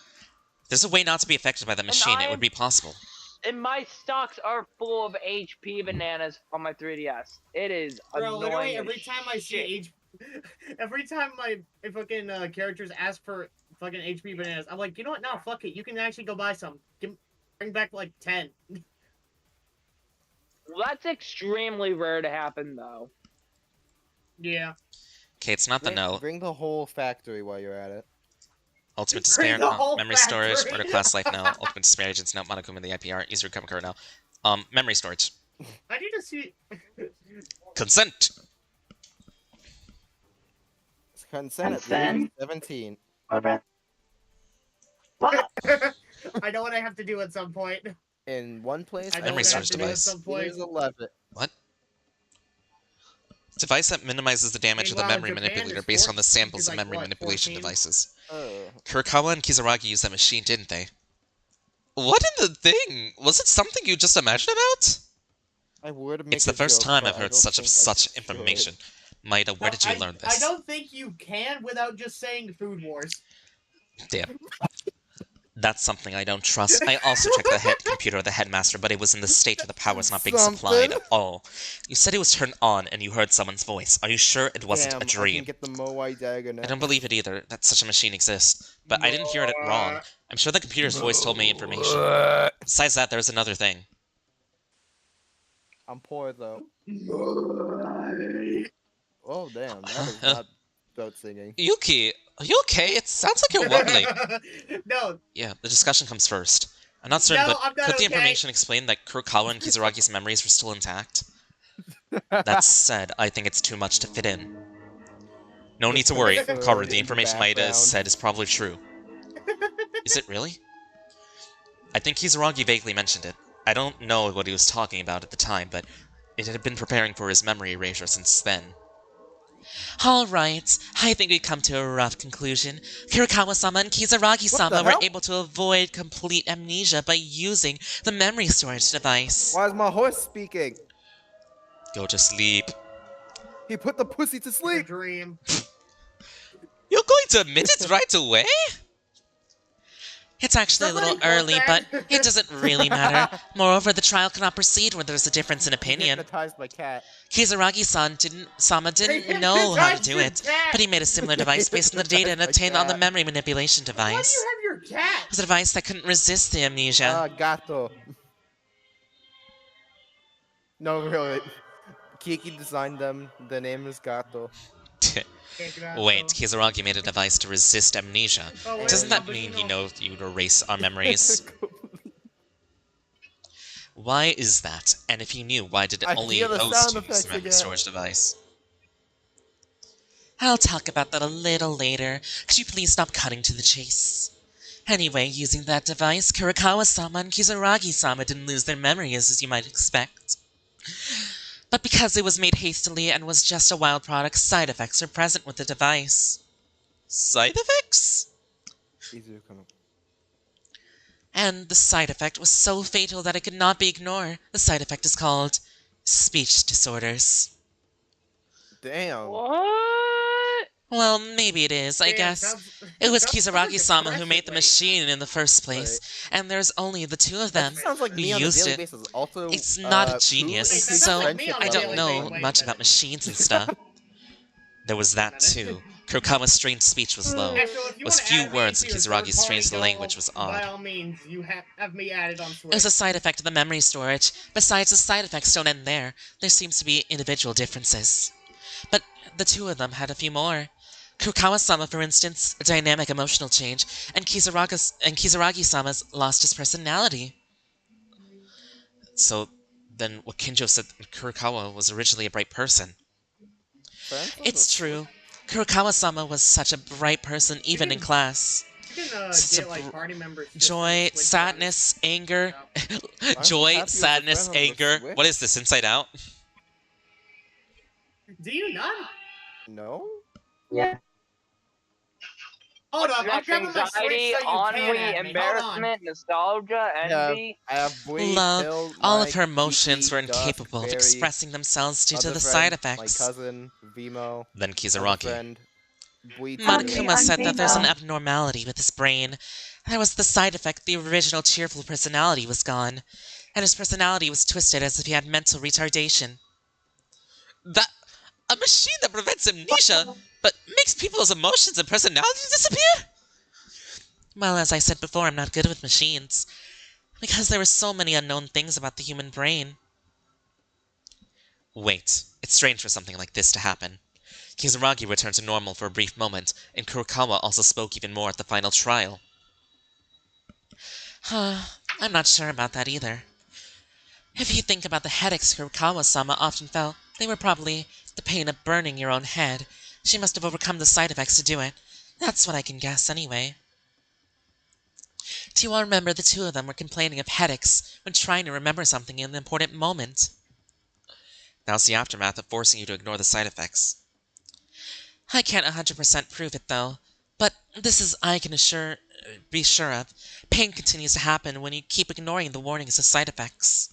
There's a way not to be affected by the machine. It would be possible. And my stocks are full of HP bananas on my 3DS. It is Bro, annoying. literally as every time I see shit. every time my fucking characters ask for fucking HP bananas, I'm like, you know what? No, fuck it. You can actually go buy some. Bring back like 10. Well, that's extremely rare to happen, though. Yeah. Okay, it's not the no. Bring the whole factory while you're at it. Ultimate Bring Despair, the whole Memory Storage, factory. Order Class Life now, Ultimate Despair Agents now, Monokuma the IPR, Izuru Kamakura now. Memory Storage. I need to see. Consent! Consent at the age of 17. I know what I have to do at some point. In one place, I know Memory what I have storage to do at device. some point. Here's 11. What? Device that minimizes the damage of the Meanwhile, memory Japan manipulator is based on the 14, samples is of like, memory what, manipulation 14? devices. Oh. Kurokawa and Kizaragi used that machine, didn't they? What in the thing? Was it something you just imagined about? I would make It's the a first joke, time but I've I heard don't such think I should. information. Maida, where did you learn I this? don't think you can without just saying Food Wars. Damn. That's something I don't trust. I also checked the head computer of the headmaster, but it was in the state where the power was not being supplied at all. You said it was turned on and you heard someone's voice. Are you sure it wasn't Damn, a I can dream? get the Moai dagger now. I don't believe it either, that such a machine exists. But I didn't hear it wrong. I'm sure the computer's voice told me information. Besides that, there's another thing. I'm poor though. Oh damn, that is not goat singing. Yuki, are you okay? It sounds like you're wobbling. No, Yeah, the discussion comes first. I'm not certain, No, but I'm not could the okay. information explain that Kurokawa and Kizaragi's memories were still intact? That said, I think it's too much to fit in. No need to worry, Karu, the information Maida said is probably true. Is it really? I think Kizaragi vaguely mentioned it. I don't know what he was talking about at the time, but it had been preparing for his memory erasure since then. Alright, I think we've come to a rough conclusion. Kurokawa-sama and Kizaragi-sama were hell? able to avoid complete amnesia by using the memory storage device. Why is my horse speaking? Go to sleep. He put the pussy to it's a sleep. dream. You're going to admit it right away? It's actually a little Somebody early, quote but that. it doesn't really matter. Moreover, the trial cannot proceed where there's a difference in opinion. Hypnotized my cat. Kizaragi-sama didn't They know how to hypnotized do your it, cat! but he made a similar device based on the data and Hypnotized my obtained on the cat. memory manipulation Why do device. you have your cat? It was a device that couldn't resist the amnesia. Gato. No, really. Kiki designed them. The name is Gato. Wait, Kizaragi made a device to resist amnesia. Oh, wait, Doesn't no, that but mean you he know- knows you'd erase our memories? Why is that? And if he knew, why did it I only hear the those sound to use effects the memory again. storage device? I'll talk about that a little later. Could you please stop cutting to the chase? Anyway, using that device, Kurokawa-sama and Kizaragi-sama didn't lose their memories as you might expect. But because it was made hastily and was just a wild product, side effects are present with the device. Side effects? Easier coming. And the side effect was so fatal that it could not be ignored. The side effect is called speech disorders. Damn. What? Well, maybe it is, I Damn, guess. sounds- It was sounds Kizaragi-sama who made the depressing, machine in the first place, and there's only the two of them. That sounds like who me on a used daily it. basis. Also, It's not a food genius, increases so friendship I don't levels. know Wait, much wait. about machines and stuff. There was that too. Kurokawa's strange speech was low. Yeah, so if you Was wanna few add me words to and your Kizaragi's third-party strange language was By odd. all means, you have me added on Switch. It was a side effect of the memory storage. Besides, the side effects don't end there. There seems to be individual differences. But the two of them had a few more. Kurokawa-sama, for instance, a dynamic emotional change, and Kizaragi-sama's lost his personality. So then what Kinjo said Kurokawa was originally a bright person. It's true. Kurokawa-sama was such a bright person even in class. You can It's get a like party members. just Joy, to switch sadness, anger. Joy, happy with the sadness, friend on the anger. Switch. What is this, Inside Out? parties. Do you not? No? Hold up, I'm Next, grabbing my Switch anxiety, so you can ennui, add me. Hold on. embarrassment, nostalgia, Yeah, envy. I have Bui, Love. Hill, All Mike, of her emotions Kiki, were Dusk, incapable of Barry, expressing themselves due to other the friend, side effects. My cousin, Vimo, Then other Kizaragi. friend, Bui, Monokuma said that there's an Vimo. abnormality with his brain. That was the side effect. The original cheerful personality was gone, and his personality was twisted as if he had mental retardation. That a machine that prevents amnesia, but makes people's emotions and personalities disappear? Well, as I said before, I'm not good with machines. Because there were so many unknown things about the human brain. Wait, it's strange for something like this to happen. Kizaragi returned to normal for a brief moment, and Kurokawa also spoke even more at the final trial. I'm not sure about that either. If you think about the headaches Kurokawa-sama often felt, they were probably the pain of burning your own head. She must have overcome the side effects to do it. That's what I can guess, anyway. Do you all remember the two of them were complaining of headaches when trying to remember something in an important moment? Now's the aftermath of forcing you to ignore the side effects. I can't 100% prove it, though. But this is I can be sure of. Pain continues to happen when you keep ignoring the warnings of side effects.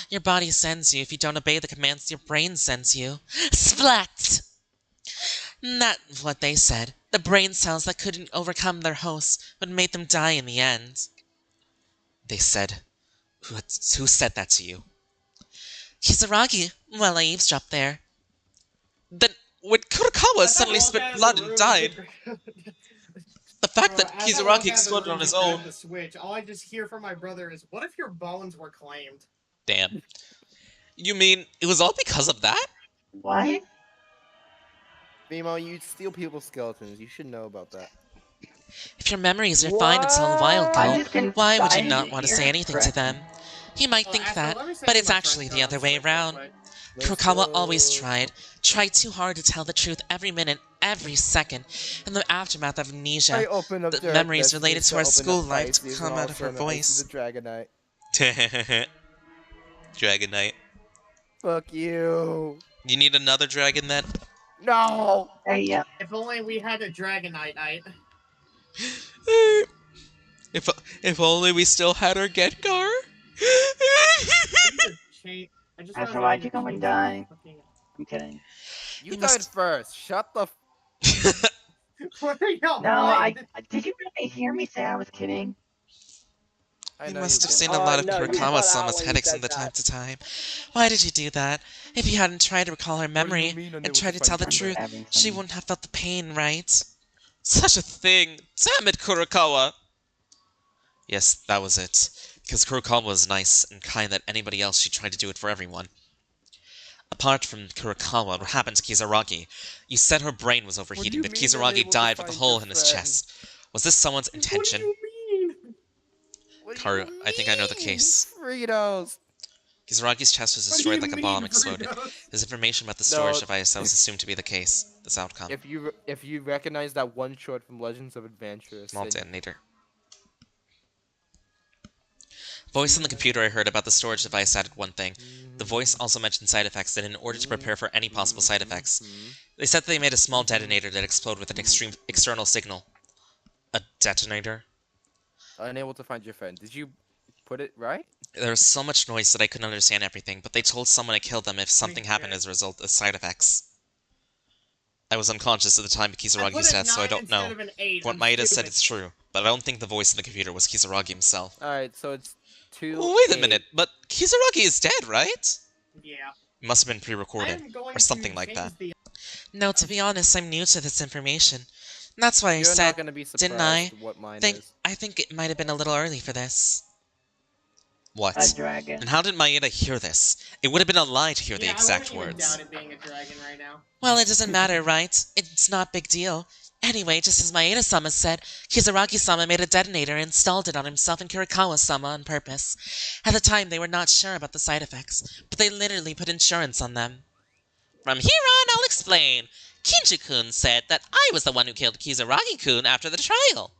Your body sends you if you don't obey the commands your brain sends you. Splat! That's what they said. The brain cells that couldn't overcome their hosts would make them die in the end. They said... Who said that to you? Kisaragi, well, I eavesdropped there. Then, when Kurokawa suddenly spit blood and died... The fact that As I Kisaragi walk out of exploded the room on his to grab own... The Switch, all I just hear from my brother is, "What if your bones were claimed?" Damn. You mean, it was all because of that? What? Mimo, you steal people's skeletons. You should know about that. If your memories are fine until a while I ago, just didn't why would you find not it want to here. say anything to them? You might Oh, think Astro, that, let me send but you it's my actually friend the code other on way Switch real around. quick. Let's Kurokawa always go. tried too hard to tell the truth every minute, every second. In the aftermath of I amnesia, open up the direct memories messages related to our open up school life Pisces, come and all out of her a sudden I see voice. the Dragonite. Dragon Knight. Fuck you. You need another dragon then? No. Hey, yeah. If only we had a Dragonite night. If only we still had our Gengar? I just Astro, realized why'd I you come and need die? to change I'm kidding. You You died must- first. Shut the. What are y'all No, playing? did you really hear me say I was kidding? I You know must have did. seen a lot of no, you cut out Kurokawa-sama's when you headaches said from the time that. to time. Why did you do that? If you hadn't tried to recall her do you memory mean and unable tried to to tell the find truth, Everything. she wouldn't have felt the pain, right? Such a thing! Damn it, Kurokawa! Yes, that was it. Because Kurokawa was nice and kind that anybody else she tried to do it for everyone. Apart from Kurokawa, what happened to Kisaragi? You said her brain was overheating, you but mean Kisaragi unable to died with a find hole your in his friend? chest. Was this someone's intention? What do you mean? What do Karu, you I think I know the mean? case. Fritos. Kisaragi's chest was What do destroyed you like a mean, bomb exploded. Fritos? There's information about the No, storage device that was assumed to be the case. This outcome. If you recognize that one short from Legends of Adventure, Small then detonator. Voice on the computer I heard about the storage device added one thing. The voice also mentioned side effects, and in order to prepare for any possible side effects, they said that they made a small detonator that exploded with an extreme external signal. A detonator? unable to find your friend. Did you put it right? There was so much noise that I couldn't understand everything, but they told someone to kill them if something happened as a result of side effects. I was unconscious at the time of I put Kisaragi's a death, so I 9 don't know. instead of an 8. What I'm Maeda said stupid. is true, but I don't think the voice in the computer was Kisaragi himself. Alright, so it's 2. Wait a minute, but Kisaragi is dead, right? Yeah. It must have been I pre-recorded, am going or something to like that. change No, to be honest, I'm new to this information. That's why I You're said, not gonna be surprised didn't I? what mine think is. I think it might have been a little early for this. What? A dragon. And how did Maeda hear this? It would have been a lie to hear the exact I wouldn't words. even doubt it being a dragon right now. Well, it doesn't matter, right? It's not a big deal. Anyway, just as Maeda-sama said, Kisaragi-sama made a detonator and installed it on himself and Kurikawa-sama on purpose. At the time, they were not sure about the side effects, but they literally put insurance on them. From here on, I'll explain. Kinji-kun said that I was the one who killed Kisaragi-kun after the trial.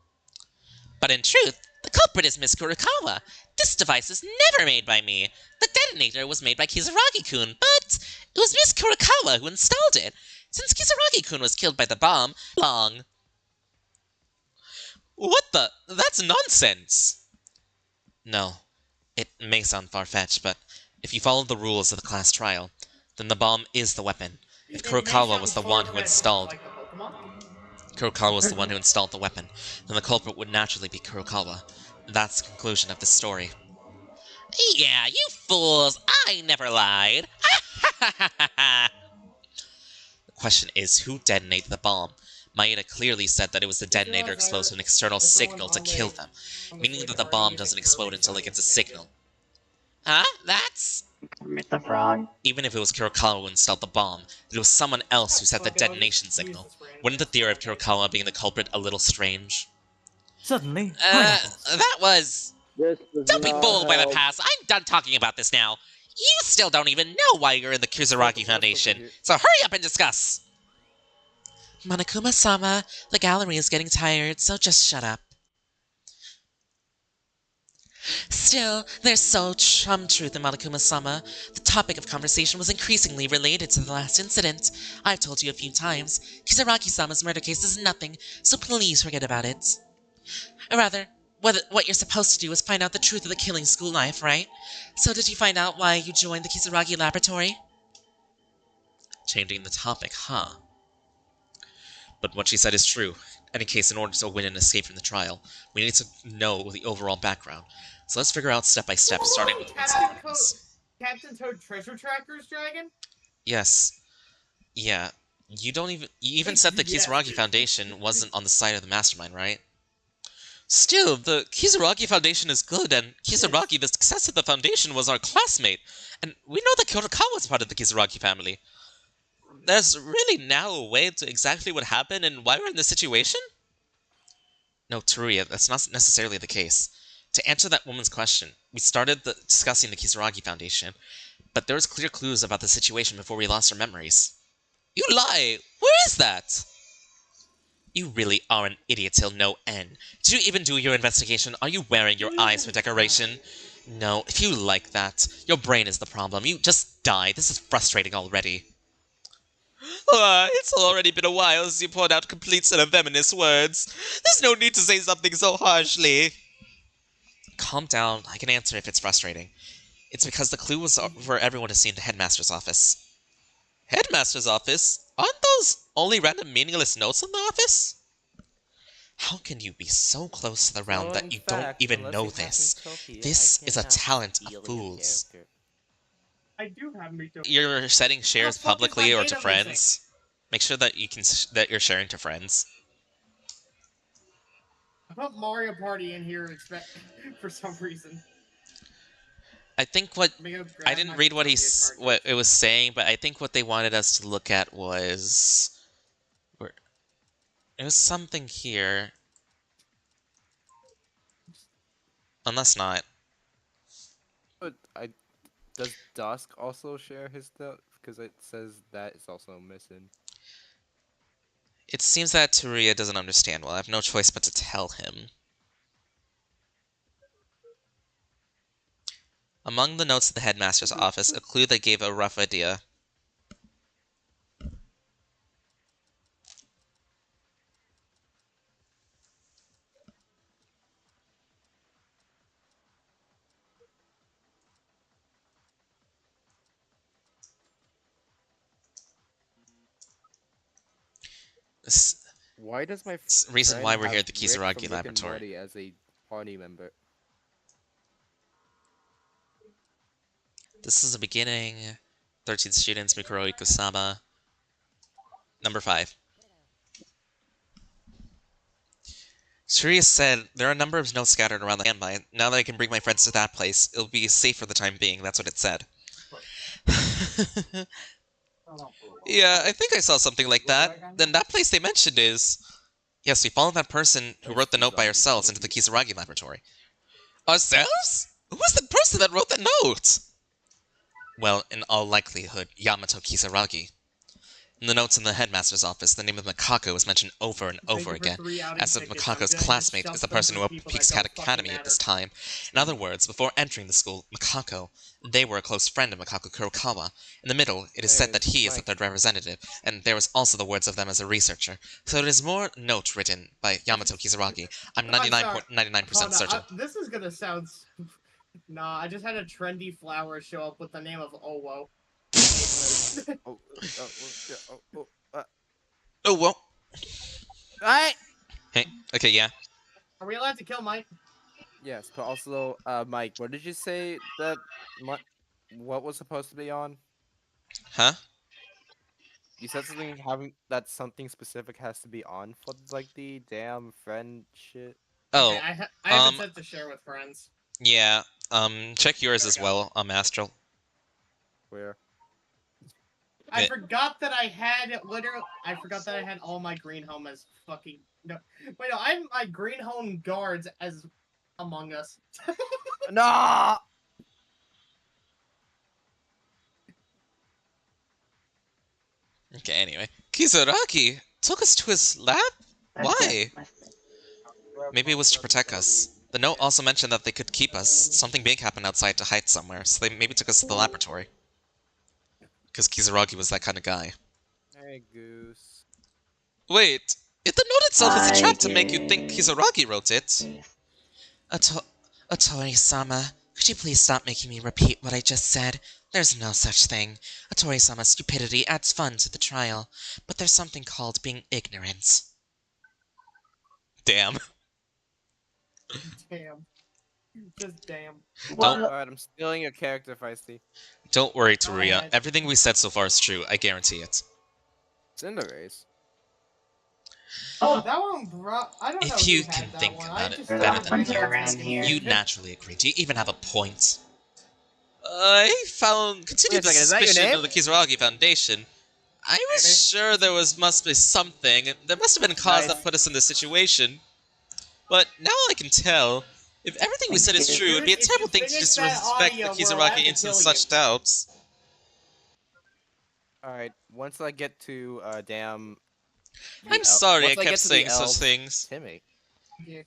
But in truth, the culprit is Miss Kurikawa. This device was never made by me. The detonator was made by Kisaragi-kun, but it was Miss Kurikawa who installed it. Since Kisaragi-kun was killed by the bomb, long. What the? That's nonsense! No. It may sound far-fetched, but if you follow the rules of the class trial, then the bomb is the weapon. If It may Kurokawa sound was the one who far-fetched, installed... like the Pokemon. Kurokawa was the one who installed the weapon, then the culprit would naturally be Kurokawa. That's the conclusion of this story. Yeah, you fools! I never lied! The question is, who detonated the bomb? Maeda clearly said that it was the detonator exposed to an external signal to kill them, meaning that the bomb doesn't explode until it gets a signal. Huh? That's... Mr. Frog. Even if it was Kurokawa who installed the bomb, it was someone else who set the detonation signal. Wouldn't the theory of Kurokawa being the culprit a little strange? Suddenly, pineapples. That was... This does Don't be not fooled by the help. past. I'm done talking about this now. You still don't even know why you're in the Kizaragi Foundation, so hurry up and discuss! Monokuma-sama, the gallery is getting tired, so just shut up. Still, there's some truth in Monokuma-sama. The topic of conversation was increasingly related to the last incident. I've told you a few times, Kisaragi-sama's murder case is nothing, so please forget about it. Or rather, what you're supposed to do is find out the truth of the killing school life, right? So did you find out why you joined the Kisaragi laboratory? Changing the topic, huh? But what she said is true. In any case, in order to win and escape from the trial, we need to know the overall background. So let's figure out step by step, starting with what's happens. Captain Toad Treasure Trackers Dragon? Yes. Yeah. You even said the Kizaragi Foundation wasn't on the side of the Mastermind, right? Still, the Kizaragi Foundation is good, and Kizaragi, the success of the Foundation, was our classmate. And we know that Kyotokawa was part of the Kizaragi family. There's really now a way to exactly what happened and why we're in this situation? No, Teruya, that's not necessarily the case. To answer that woman's question, we started discussing the Kizaragi Foundation, but there was clear clues about the situation before we lost our memories. You lie! Where is that? You really are an idiot till no end. Did you even do your investigation? Are you wearing your eyes for decoration? No, if you like that, your brain is the problem. You just die. This is frustrating already. It's already been a while since you poured out complete set of feminist words. There's no need to say something so harshly. Calm down. I can answer if it's frustrating. It's because the clue was for everyone to see in the headmaster's office. Headmaster's office? Aren't those only random meaningless notes in the office? How can you be so close to the realm that you don't even know this? This is a talent of fools. I do have Mito. You're setting shares What the fuck is publicly my or to data friends. Make sure that that you're sharing to friends. I put Mario Party in here for some reason. I think I didn't read what it was saying, but I think what they wanted us to look at was it was something here. Unless not. But does Dusk also share his stuff? Because it says that is also missing. It seems that Teruya doesn't understand well. I have no choice but to tell him. Among the notes of the headmaster's office, a clue that gave a rough idea. Why does my reason why friend we're here have at the Rick Kizaragi from Rick and laboratory? Morty as a party member? This is the beginning. 13 students, Mikuro Ikusama. Number 5. Shiryu said, there are a number of notes scattered around the landmine. Now that I can bring my friends to that place, it'll be safe for the time being. That's what it said. Yeah, I think I saw something like that. Then that place they mentioned is... Yes, we followed that person who wrote the note by ourselves into the Kizaragi laboratory. Ourselves? Who was the person that wrote the note? Well, in all likelihood, Yamato Kisaragi. In the notes in the headmaster's office, the name of Makako is mentioned over and over again, as if Makako's classmate is the person who opened Peaks Academy at this time. In other words, before entering the school, Makako, they were a close friend of Makako Kurokawa. In the middle, it is said that he is the third representative, and there was also the words of them as a researcher. So it is more note written by Yamato Kisaragi. I'm 99.99% certain. This is gonna sound... Nah, I just had a trendy flower show up with the name of Owo. Oh, well. Alright! Hey, okay, yeah. Are we allowed to kill Mike? Yes, but also, Mike, what did you say that what was supposed to be on? Huh? You said something specific has to be on for like the damn friend shit. Oh, okay, I have it set to share with friends. Yeah, check yours as well, Astral. Where? I forgot that I had all my green home as fucking... No, wait, no, I have my green home guards as Among Us. Nah. Okay, anyway. Kizaragi took us to his lab? That's Why? it. That's it. Maybe it was to protect us. The note also mentioned that they could keep us. Something big happened outside to hide somewhere, so they maybe took us to the laboratory. Because Kizaragi was that kind of guy. Hey, Goose. Wait, if the note itself is a Hi, trap to make you think Goose. Kizaragi wrote it. Yes. Otori-sama, could you please stop making me repeat what I just said? There's no such thing. Otori-sama's stupidity adds fun to the trial, but there's something called being ignorant. Damn. Damn. Just damn. Don't- Alright, I'm stealing your character, Feisty. Don't worry, Go Taria. ahead. Everything we said so far is true. I guarantee it. Cinderace. Oh, That one, bro. I don't know. If you who had can that think one. about I it just there's better a than bunch me, around here. you naturally agree. Do you even have a point? I found continued Wait a second, is that your suspicion name? of the Kizaragi Foundation. I was Maybe. sure there must be something. There must have been a cause Nice. that put us in this situation. But now I can tell. If everything we said is true, it'd be a If you terrible thing to finish just that respect the audio, we're allowed Kizaragi to into kill such you. doubts. Alright, once I get to, damn... I'm sorry I once kept get to the saying such elves- things. Timmy. Yeah.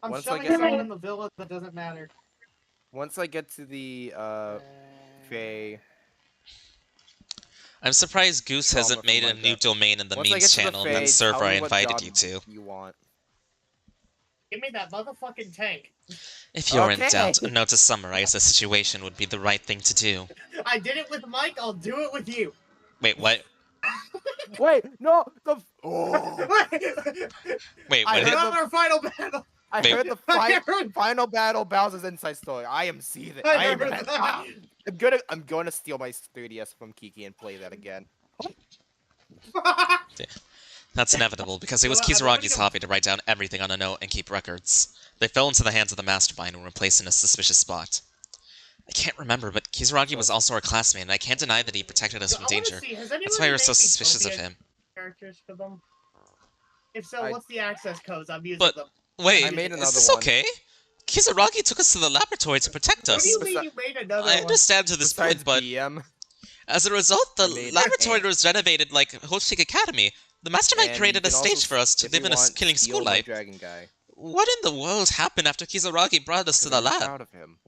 I'm Once I shoving get- someone in the villa that doesn't matter. Once I get to the, Fae... I'm surprised Goose Trauma hasn't from made a like new that. domain in the Once I memes get to the channel, Fae, that server tell I me what invited job you to. you want. Give me that motherfucking tank. If you're in Okay. doubt, a note to summarize the situation would be the right thing to do. I did it with Mike. I'll do it with you. Wait, what? Wait, no! The... Oh! Wait, I what? heard Not our final battle. I Wait. heard the final battle Bowser's inside story. I am seething. I I'm, heard that. I'm gonna steal my 3DS from Kiki and play that again. That's inevitable, because it was Well, I'm Kizaragi's gonna- hobby to write down everything on a note and keep records. They fell into the hands of the Mastermind and were placed in a suspicious spot. I can't remember, but Kizaragi was also our classmate, and I can't deny that he protected us So from I wanna danger. see, has That's anyone why we're made so me suspicious of Utopia him. characters for them? If so, I- what's the access codes? I'm using But- them. Wait, I made is another this one. okay? Kizaragi took us to the laboratory to protect What us. do you mean you made another I one? understand to this Besides point, but BM, as a result, the I made- laboratory was renovated like Hostik Academy. The Mastermind and created you a can also stage for us to if live you in a want, killing steal school my life. Dragon guy. What in the world happened after Kizaragi brought us to the I'm lab? proud of him.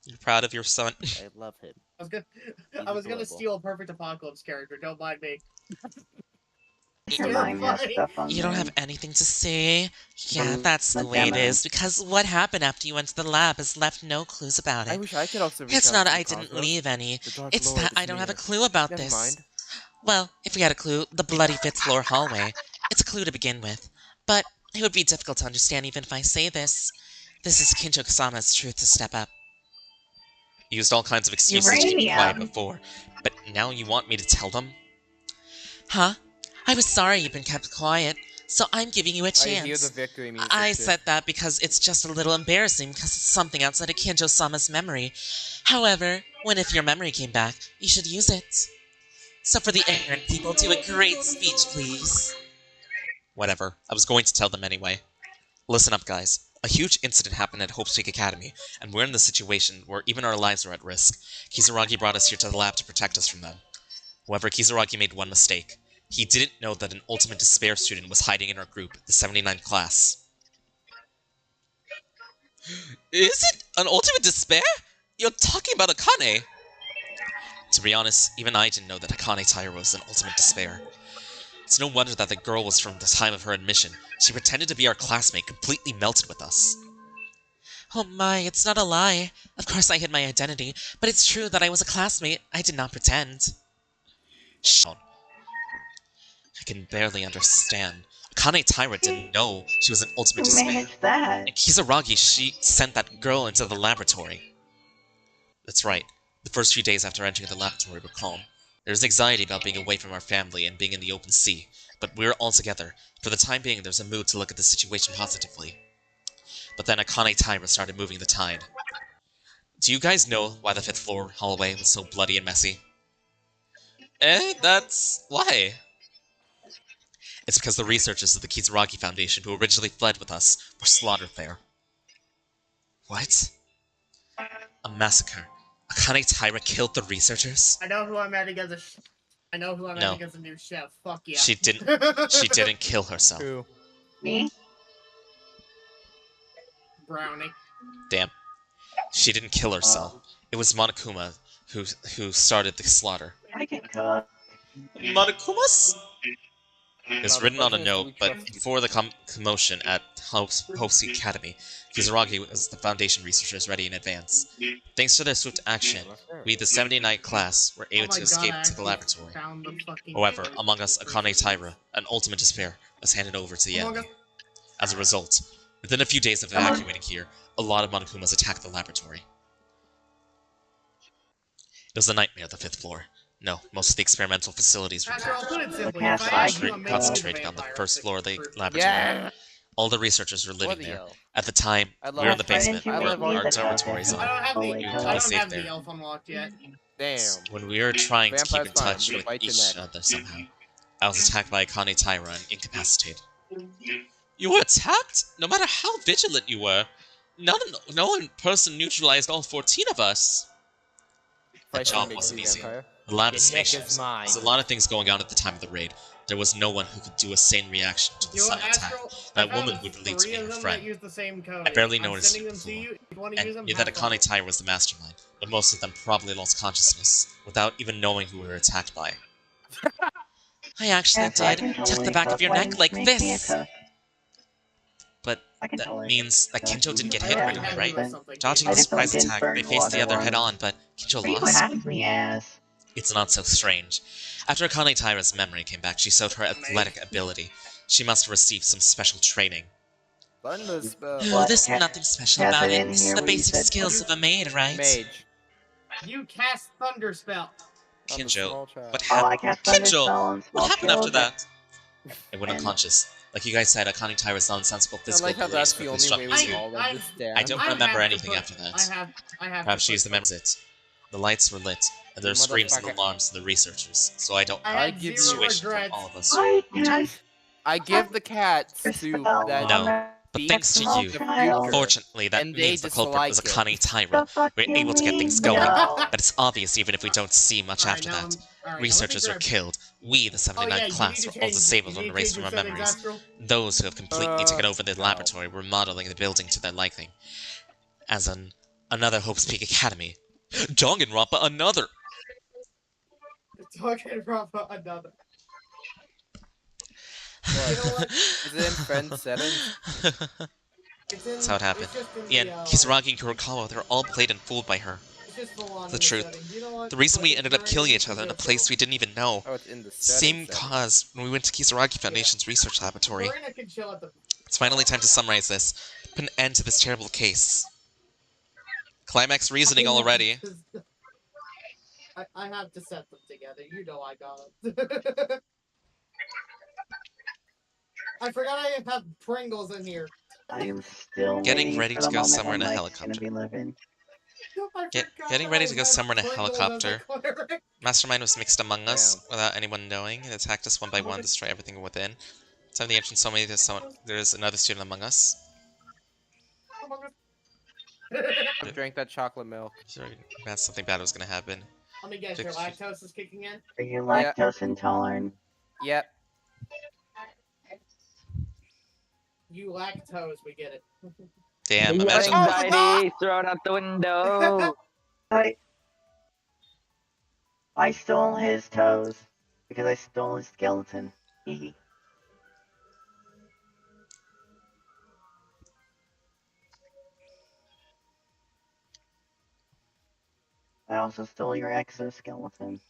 You're proud of your son? I love him. I was gonna, He's I was gonna adorable. steal a Perfect Apocalypse character. Don't mind me. You're lying about stuff on You don't there. have anything to say? Yeah, Mm, that's the but way it Gemma- is, because what happened after you went to the lab has left no clues about I it. wish I could also reach It's out not to I the didn't Cosmos. leave any, The Dark it's Lord that is I don't have a near. clue about Never this. mind. Well, if we had a clue, the bloody fifth floor hallway. It's a clue to begin with. But it would be difficult to understand even if I say this. This is Kinjo Kasama's truth to step up. You used all kinds of excuses to keep quiet Uranium. before, but now you want me to tell them? Huh? I was sorry you've been kept quiet, so I'm giving you a I hear chance. the victory music. I too. said that because it's just a little embarrassing because it's something outside of Kinjo-sama's memory. However, when if your memory came back, you should use it. So for the ignorant people, do a great speech, please. Whatever. I was going to tell them anyway. Listen up, guys. A huge incident happened at Hope Street Academy, and we're in the situation where even our lives are at risk. Kizaragi brought us here to the lab to protect us from them. However, Kizaragi made one mistake. He didn't know that an Ultimate Despair student was hiding in our group, the 79th class. Is it an Ultimate Despair? You're talking about Akane. To be honest, even I didn't know that Akane Taira was an Ultimate Despair. It's no wonder that the girl was from the time of her admission. She pretended to be our classmate, completely melted with us. Oh my, it's not a lie. Of course I hid my identity, but it's true that I was a classmate. I did not pretend. Shh. I can barely understand. Akane Taira didn't know she was an Ultimate Who Despair. managed that? And Kizaragi, she sent that girl into the laboratory. That's right. The first few days after entering the laboratory were calm. There's anxiety about being away from our family and being in the open sea, but we're all together. For the time being, there's a mood to look at the situation positively. But then Akane Taira started moving the tide. Do you guys know why the 5th floor hallway was so bloody and messy? That's why. It's because the researchers of the Kizaragi Foundation who originally fled with us were slaughtered there. What? A massacre. Akane Taira killed the researchers? I know who I'm at against. I know who I'm No. at against a new chef. Fuck yeah. She didn't kill herself. Who? Me? Brownie. Damn. She didn't kill herself. It was Monokuma who started the slaughter. I can cook. Monokumas? It was Now, the written on a question is, do note, we but trust you? before the commotion at Hope's Academy, Kizuragi was the Foundation researchers ready in advance. Thanks to their swift action, we, the 79th class, were able Oh my to God, escape I to the actually laboratory. found the fucking However, code among us, for Akane this. Taira, an Ultimate Despair, was handed over to the Among enemy. As a result, within a few days of evacuating here, a lot of Monokumas attacked the laboratory. It was a nightmare at the 5th floor. No, most of the experimental facilities were After I'll put it simply, Yes, if I I ask you can a main concentrating on the vampire, first floor of the laboratory. Yeah. All the researchers were living What the there. hell? At the time, I we love were in the Yes, why basement didn't you where make me our the dormitories I are. don't have the, Holy You I can don't be safe have there. the elf unlocked yet. Damn. When we were trying to keep in Vampire's fine, touch we with bite your each neck. other somehow, I was attacked by Akane Taira and incapacitated. You were attacked? No matter how vigilant you were, no one person neutralized all 14 of us. That Fighting job makes wasn't you easy. vampire. The lab Your is neck is spacious. mine. There's a lot of things going on at the time of the raid. There was no one who could do a sane reaction to the You know what, sudden attack. Astral? That I found woman who believed to be three of her them friend. that use the same code. I barely I'm noticed sending it them to before. you. If you want to And use them, knew that have Akane fun. Taira was the mastermind, but most of them probably lost consciousness, without even knowing who we were attacked by. I actually Yes, I did. can Tuck totally the back cook. of your Why neck didn't like you make me a this. cook? But I can that totally means that cook. Kinjo didn't get I hit already right have away, you right? with something. Dodging I the just surprise didn't attack, burn they faced the water other ones. head on, but Kinjo See what lost. happens to me, ass. It's not so strange. After Akane Taira's memory came back, she showed her athletic ability. She must have received some special training. Thunder spell. Oh, What? there's Yes, nothing special yes, I about it. didn't It's hear the what you basic said. skills of a maid, right? Mage. You cast Thunder Spell. I'm a Kinjo, small child. what Oh, I happened? cast Thunder Kinjo, Spell on small What happened after children. that? It went unconscious. Like you guys said, Akane Taira's nonsensical I physical like how abilities that's the quickly only struck way me we too. all I- understand. I don't I remember have to anything put- after that. I have. Perhaps to she's the put- memories it. The lights were lit, and there were screams and Motherfucker. alarms to the researchers, so I don't I know had give the zero situation from regrets. all of us. I cast I give the cats Thunder soup Spell that on No, a but speaks thanks to small you, child. fortunately, that And they means the culprit was dislike Akane The Taira. fuck We're you able to get mean, things going, no? but it's obvious even if we don't see much Alright, after now that. I'm- alright, now let me Researchers are grab- killed. We, the Oh 79th yeah, you class, need were to all change. disabled You and need to erased change from the our settings, memories. Astral. Those who have completely taken over the no. laboratory, remodeling the building to their liking. As another Hope's Peak Academy. Danganronpa another. Talking about another. What? You know what? Is it in friend settings? It's in, That's how it happened. It's just in Yeah, the, Kisaragi and Kurokawa, they're all played and fooled by her. It's just full on The in truth. settings. You know what? The reason we Fuck it, ended up we're killing in each other in a Conceal. place we didn't even know. Oh, it's in the Same settings. cause when we went to Kisaragi Foundation's research laboratory. Lorena can chill at the. It's finally time to summarize this. Put an end to this terrible case. Climax reasoning already. I have to set them together. You know I got them. I forgot I have Pringles in here. I am still Getting waiting ready for to the go moment somewhere in when a Mike's gonna helicopter. be living. I forgot Getting ready to I go had somewhere in a Pringles as helicopter. cleric. Mastermind was mixed among us Damn. without anyone knowing. It attacked us one by one, destroy everything within. Time the entrance told me there's another student among us. I drank that chocolate milk. Something bad was gonna happen. Let me guess, your lactose is kicking in? Are you lactose intolerant? Yep. You lactose, we get it. Damn, imagine. Anxiety, throw it out the window. I stole his toes because I stole his skeleton. Hehe. I also stole your exoskeleton.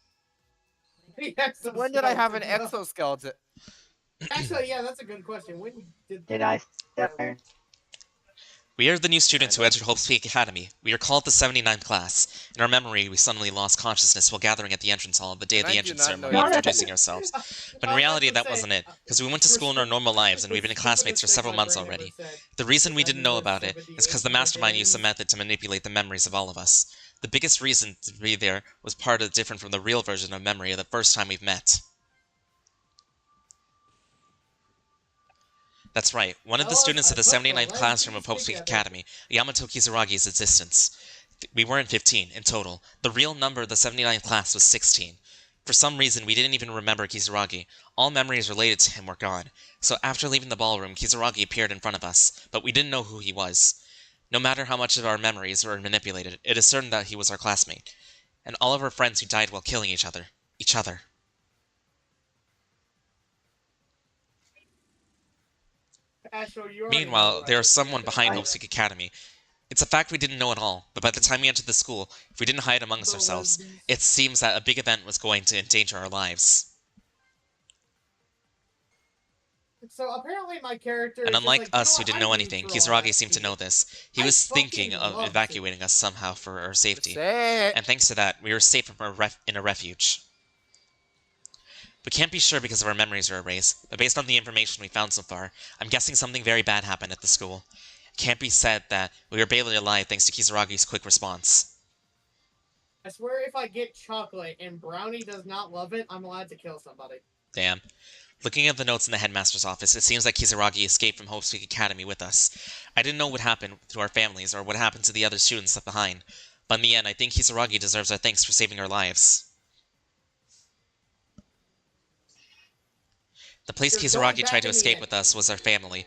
When did I have an exoskeleton? Actually, yeah, that's a good question. When Did I start? We are the new students who entered Hope's Peak Academy. We are called the 79th class. In our memory, we suddenly lost consciousness while gathering at the entrance hall of the day of And the I do entrance not know ceremony, you. introducing ourselves. But in reality, that wasn't it, because we went to school in our normal lives and we've been classmates for several months already. The reason we didn't know about it is because the Mastermind used a method to manipulate the memories of all of us. The biggest reason to be there was part of different from the real version of memory of the first time we've met. That's right, one of the students of the 79th classroom of Hope's Peak Academy, Yamato Kizuragi's existence. We weren't 15 in total. The real number of the 79th class was 16. For some reason, we didn't even remember Kizuragi. All memories related to him were gone. So after leaving the ballroom, Kizuragi appeared in front of us, but we didn't know who he was. No matter how much of our memories were manipulated, it is certain that he was our classmate. And all of our friends who died while killing each other. Meanwhile, there is someone behind Hope's Peak Academy. It's a fact we didn't know at all, but by the time we entered the school, if we didn't hide amongst ourselves, it seems that a big event was going to endanger our lives. So apparently my character. And is unlike just like, us you who didn't know know what, anything, I need for all Kizuragi that seemed to know shit. this. He I was thinking fucking of love evacuating us somehow for our safety. Say it. And thanks to that, we were safe in a refuge. We can't be sure because of our memories are erased, but based on the information we found so far, I'm guessing something very bad happened at the school. It can't be said that we were barely alive thanks to Kizuragi's quick response. I swear if I get chocolate and Brownie does not love it, I'm allowed to kill somebody. Damn. Looking at the notes in the headmaster's office, it seems like Kizuragi escaped from Hope's Peak Academy with us. I didn't know what happened to our families or what happened to the other students left behind, but in the end, I think Kizuragi deserves our thanks for saving our lives. The place Kizuragi tried to escape with us was his family,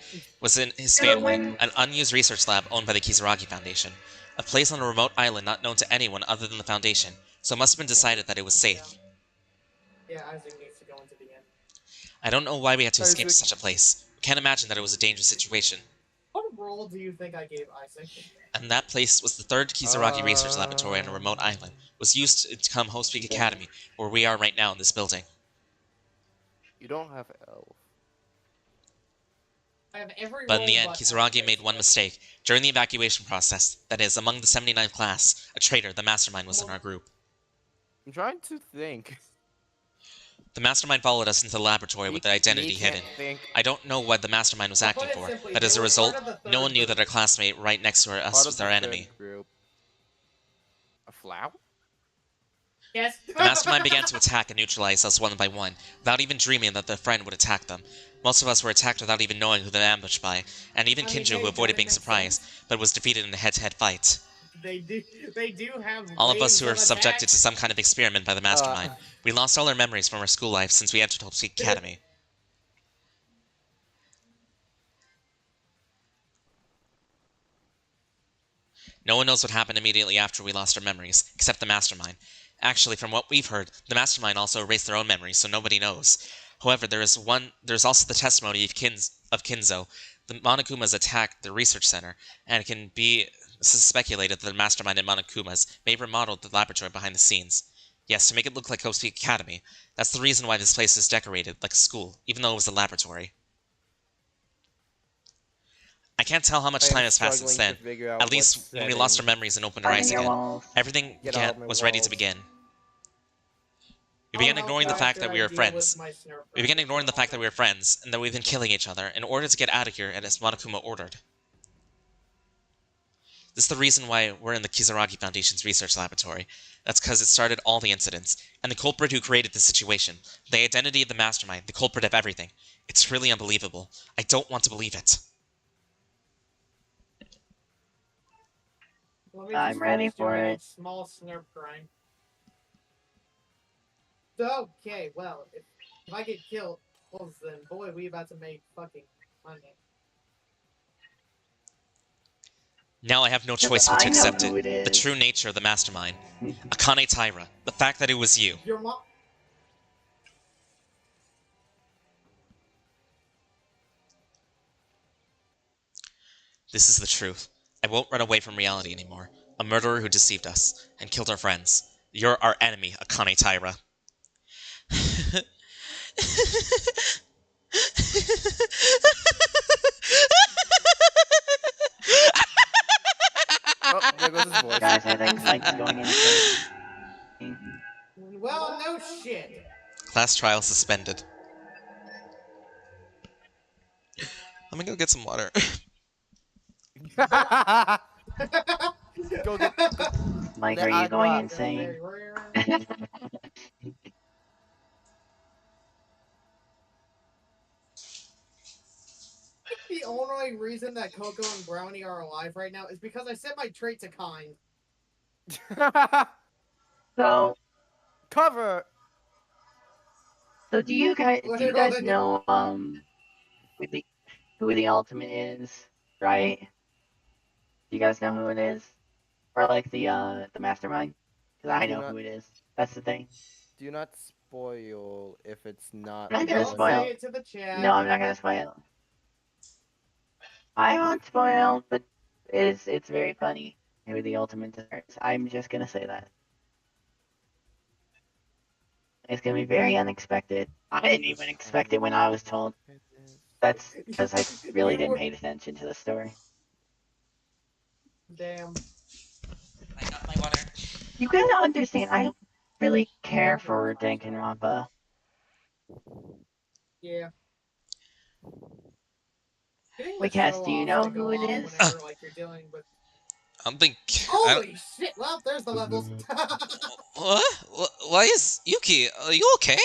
an unused research lab owned by the Kizuragi Foundation. A place on a remote island not known to anyone other than the Foundation, so it must have been decided that it was safe. Yeah, Isaac needs to go into the end. I don't know why we had to escape to such a place. We can't imagine that it was a dangerous situation. What role do you think I gave Isaac? And that place was the third Kizuragi research laboratory on a remote island. It was used to become Hope's Peak Academy, where we are right now in this building. You don't have elf. I have every But in the role end, but Kizuragi Isaac. made one mistake. During the evacuation process, that is, among the 79th class, a traitor, the Mastermind, was in our group. I'm trying to think. The Mastermind followed us into the laboratory with the identity hidden. I don't know what the Mastermind was acting for, but as a result, no one knew that our classmate right next to us was our enemy. Group. A flower? Yes. The Mastermind began to attack and neutralize us one by one, without even dreaming that their friend would attack them. Most of us were attacked without even knowing who they ambushed by, and even Kinjo, who avoided being surprised, but was defeated in a head-to-head fight. They do have. All of us who were waves of subjected to attack. some kind of experiment by the Mastermind. We lost all our memories from our school life since we entered Hope's Peak Academy. No one knows what happened immediately after we lost our memories, except the Mastermind. Actually, from what we've heard, the Mastermind also erased their own memories, so nobody knows. However, there's also the testimony of Kinzo. The Monokumas attacked the research center, and it can be speculated that the Mastermind and Monokumas may have remodeled the laboratory behind the scenes. Yes, to make it look like Hope's Peak Academy. That's the reason why this place is decorated like a school, even though it was a laboratory. I can't tell how much time has passed since then. At least when we lost our memories and opened our eyes again, everything was ready to begin. We began ignoring the fact that we were friends. We began ignoring the fact that we were friends, and that we've been killing each other in order to get out of here as Monokuma ordered. This is the reason why we're in the Kizuragi Foundation's research laboratory. That's because it started all the incidents, and the culprit who created this situation, the identity of the Mastermind, the culprit of everything. It's really unbelievable. I don't want to believe it. I'm ready for it. Small snurp grind. Okay, well, if I get killed, well, then boy, we about to make fucking money. Now I have no choice but to I know accept who it. it The is. true nature of the Mastermind. Akane Taira. The fact that it was you. Your mom. This is the truth. I won't run away from reality anymore. A murderer who deceived us and killed our friends. You're our enemy, Akane Taira. Oh, there goes his voice. Guys, I think Mike's going insane. Well, no shit. Class trial suspended. I'm gonna go get some water. Go get. Mike, The are you going agua. insane? the only reason that Coco and Brownie are alive right now is because I set my trait to kind. So, Cover. so do you guys Literally. know who the who the ultimate is, right? Do you guys know who it is? Or like the mastermind? Because I know who it is. That's the thing. Do not spoil if it's not. I'm not gonna Don't spoil. say it to the chat. No, I'm not gonna spoil. I won't spoil, but it's very funny who the ultimate is. I'm just gonna say that. It's gonna be very unexpected. I didn't even expect it when I was told. That's because I really didn't pay attention to the story. Damn. I got my water. You gotta understand, I don't really care for Danganronpa. Yeah. Getting Wait, the Cass, show do you off know to who go it off is? Whenever, like, you're dealing with... I'm think. Holy shit! Well, there's the levels. What? Why is Yuki? Are you okay?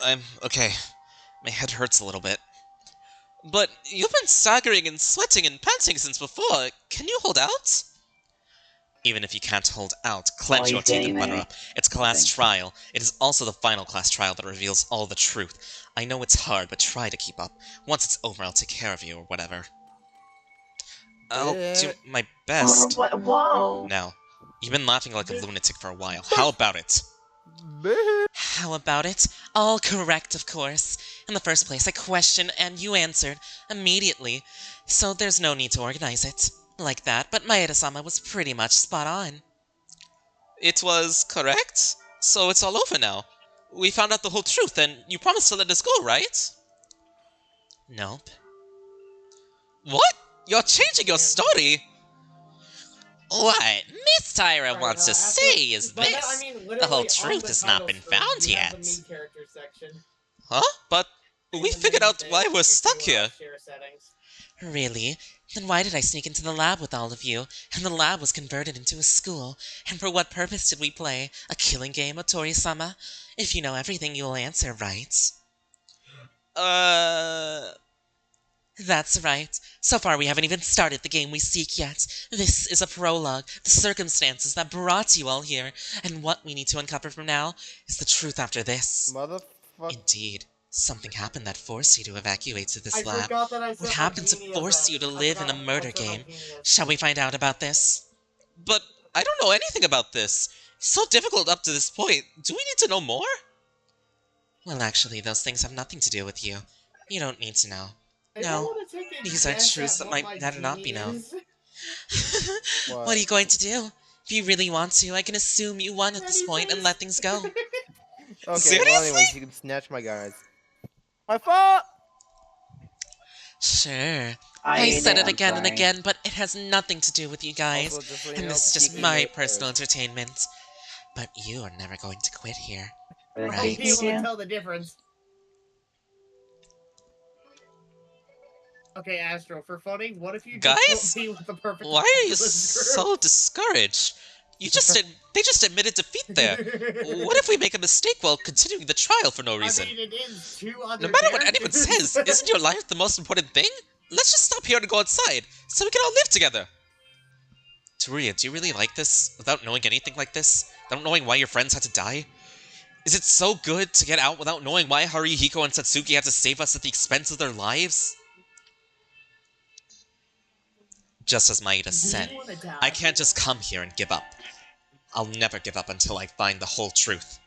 I'm okay. My head hurts a little bit. But you've been staggering and sweating and panting since before. Can you hold out? Even if you can't hold out, clench your he's teeth and getting butter there. up. It's class trial. It is also the final class trial that reveals all the truth. I know it's hard, but try to keep up. Once it's over, I'll take care of you or whatever. I'll do my best. Whoa! Now, you've been laughing like a lunatic for a while. How about it? How about it? All correct, of course. In the first place, I questioned and you answered immediately, so there's no need to organize it like that, but Maeda-sama was pretty much spot on. It was correct? So it's all over now. We found out the whole truth, and you promised to let us go, right? Nope. What? You're changing your story? What Miss Taira Right, wants to after- say is by that, this. I mean, The whole literally, on truth the has not title been screen, found you have yet. the main character section. Huh? But we And the figured main out why thing we're if you stuck here. share settings. Really? Then why did I sneak into the lab with all of you, and the lab was converted into a school? And for what purpose did we play? A killing game, Otori-sama? If you know everything, you will answer, right? That's right. So far, we haven't even started the game we seek yet. This is a prologue, the circumstances that brought you all here, and what we need to uncover from now is the truth after this. Motherfucker. Indeed, something happened that forced you to evacuate to this I lab. forgot that I What set my happened to genie as force a- you to I live in a forgot murder I set my game? genie as- Shall we find out about this? But I don't know anything about this. So difficult up to this point. Do we need to know more? Well, actually, those things have nothing to do with you. You don't need to know. Anyone No, wanna take a these are guess truths at that what might my better not be genie known. is? What are you going to do? If you really want to, I can assume you won at this point and let things go. Okay, well, Seriously? anyways, you can snatch my guys. I fought! Sure. I said it again and again, but it has nothing to do with you guys. Also, just so you And know, this is just Kiki my made personal first. entertainment. But you are never going to quit here. Really I'll Right. be able to tell the difference. Okay, Astro, for funny, what if you just Guys? put me with the perfect Why are you group? so discouraged? You just they just admitted defeat there. What if we make a mistake while continuing the trial for no reason? I mean, it is two other No matter what characters. anyone says, isn't your life the most important thing? Let's just stop here and go outside, so we can all live together. Teruya, do you really like this? Without knowing anything like this? Without knowing why your friends had to die? Is it so good to get out without knowing why Haruhiko and Satsuki had to save us at the expense of their lives? Just as Maeda said, Do you wanna die? I can't just come here and give up. I'll never give up until I find the whole truth.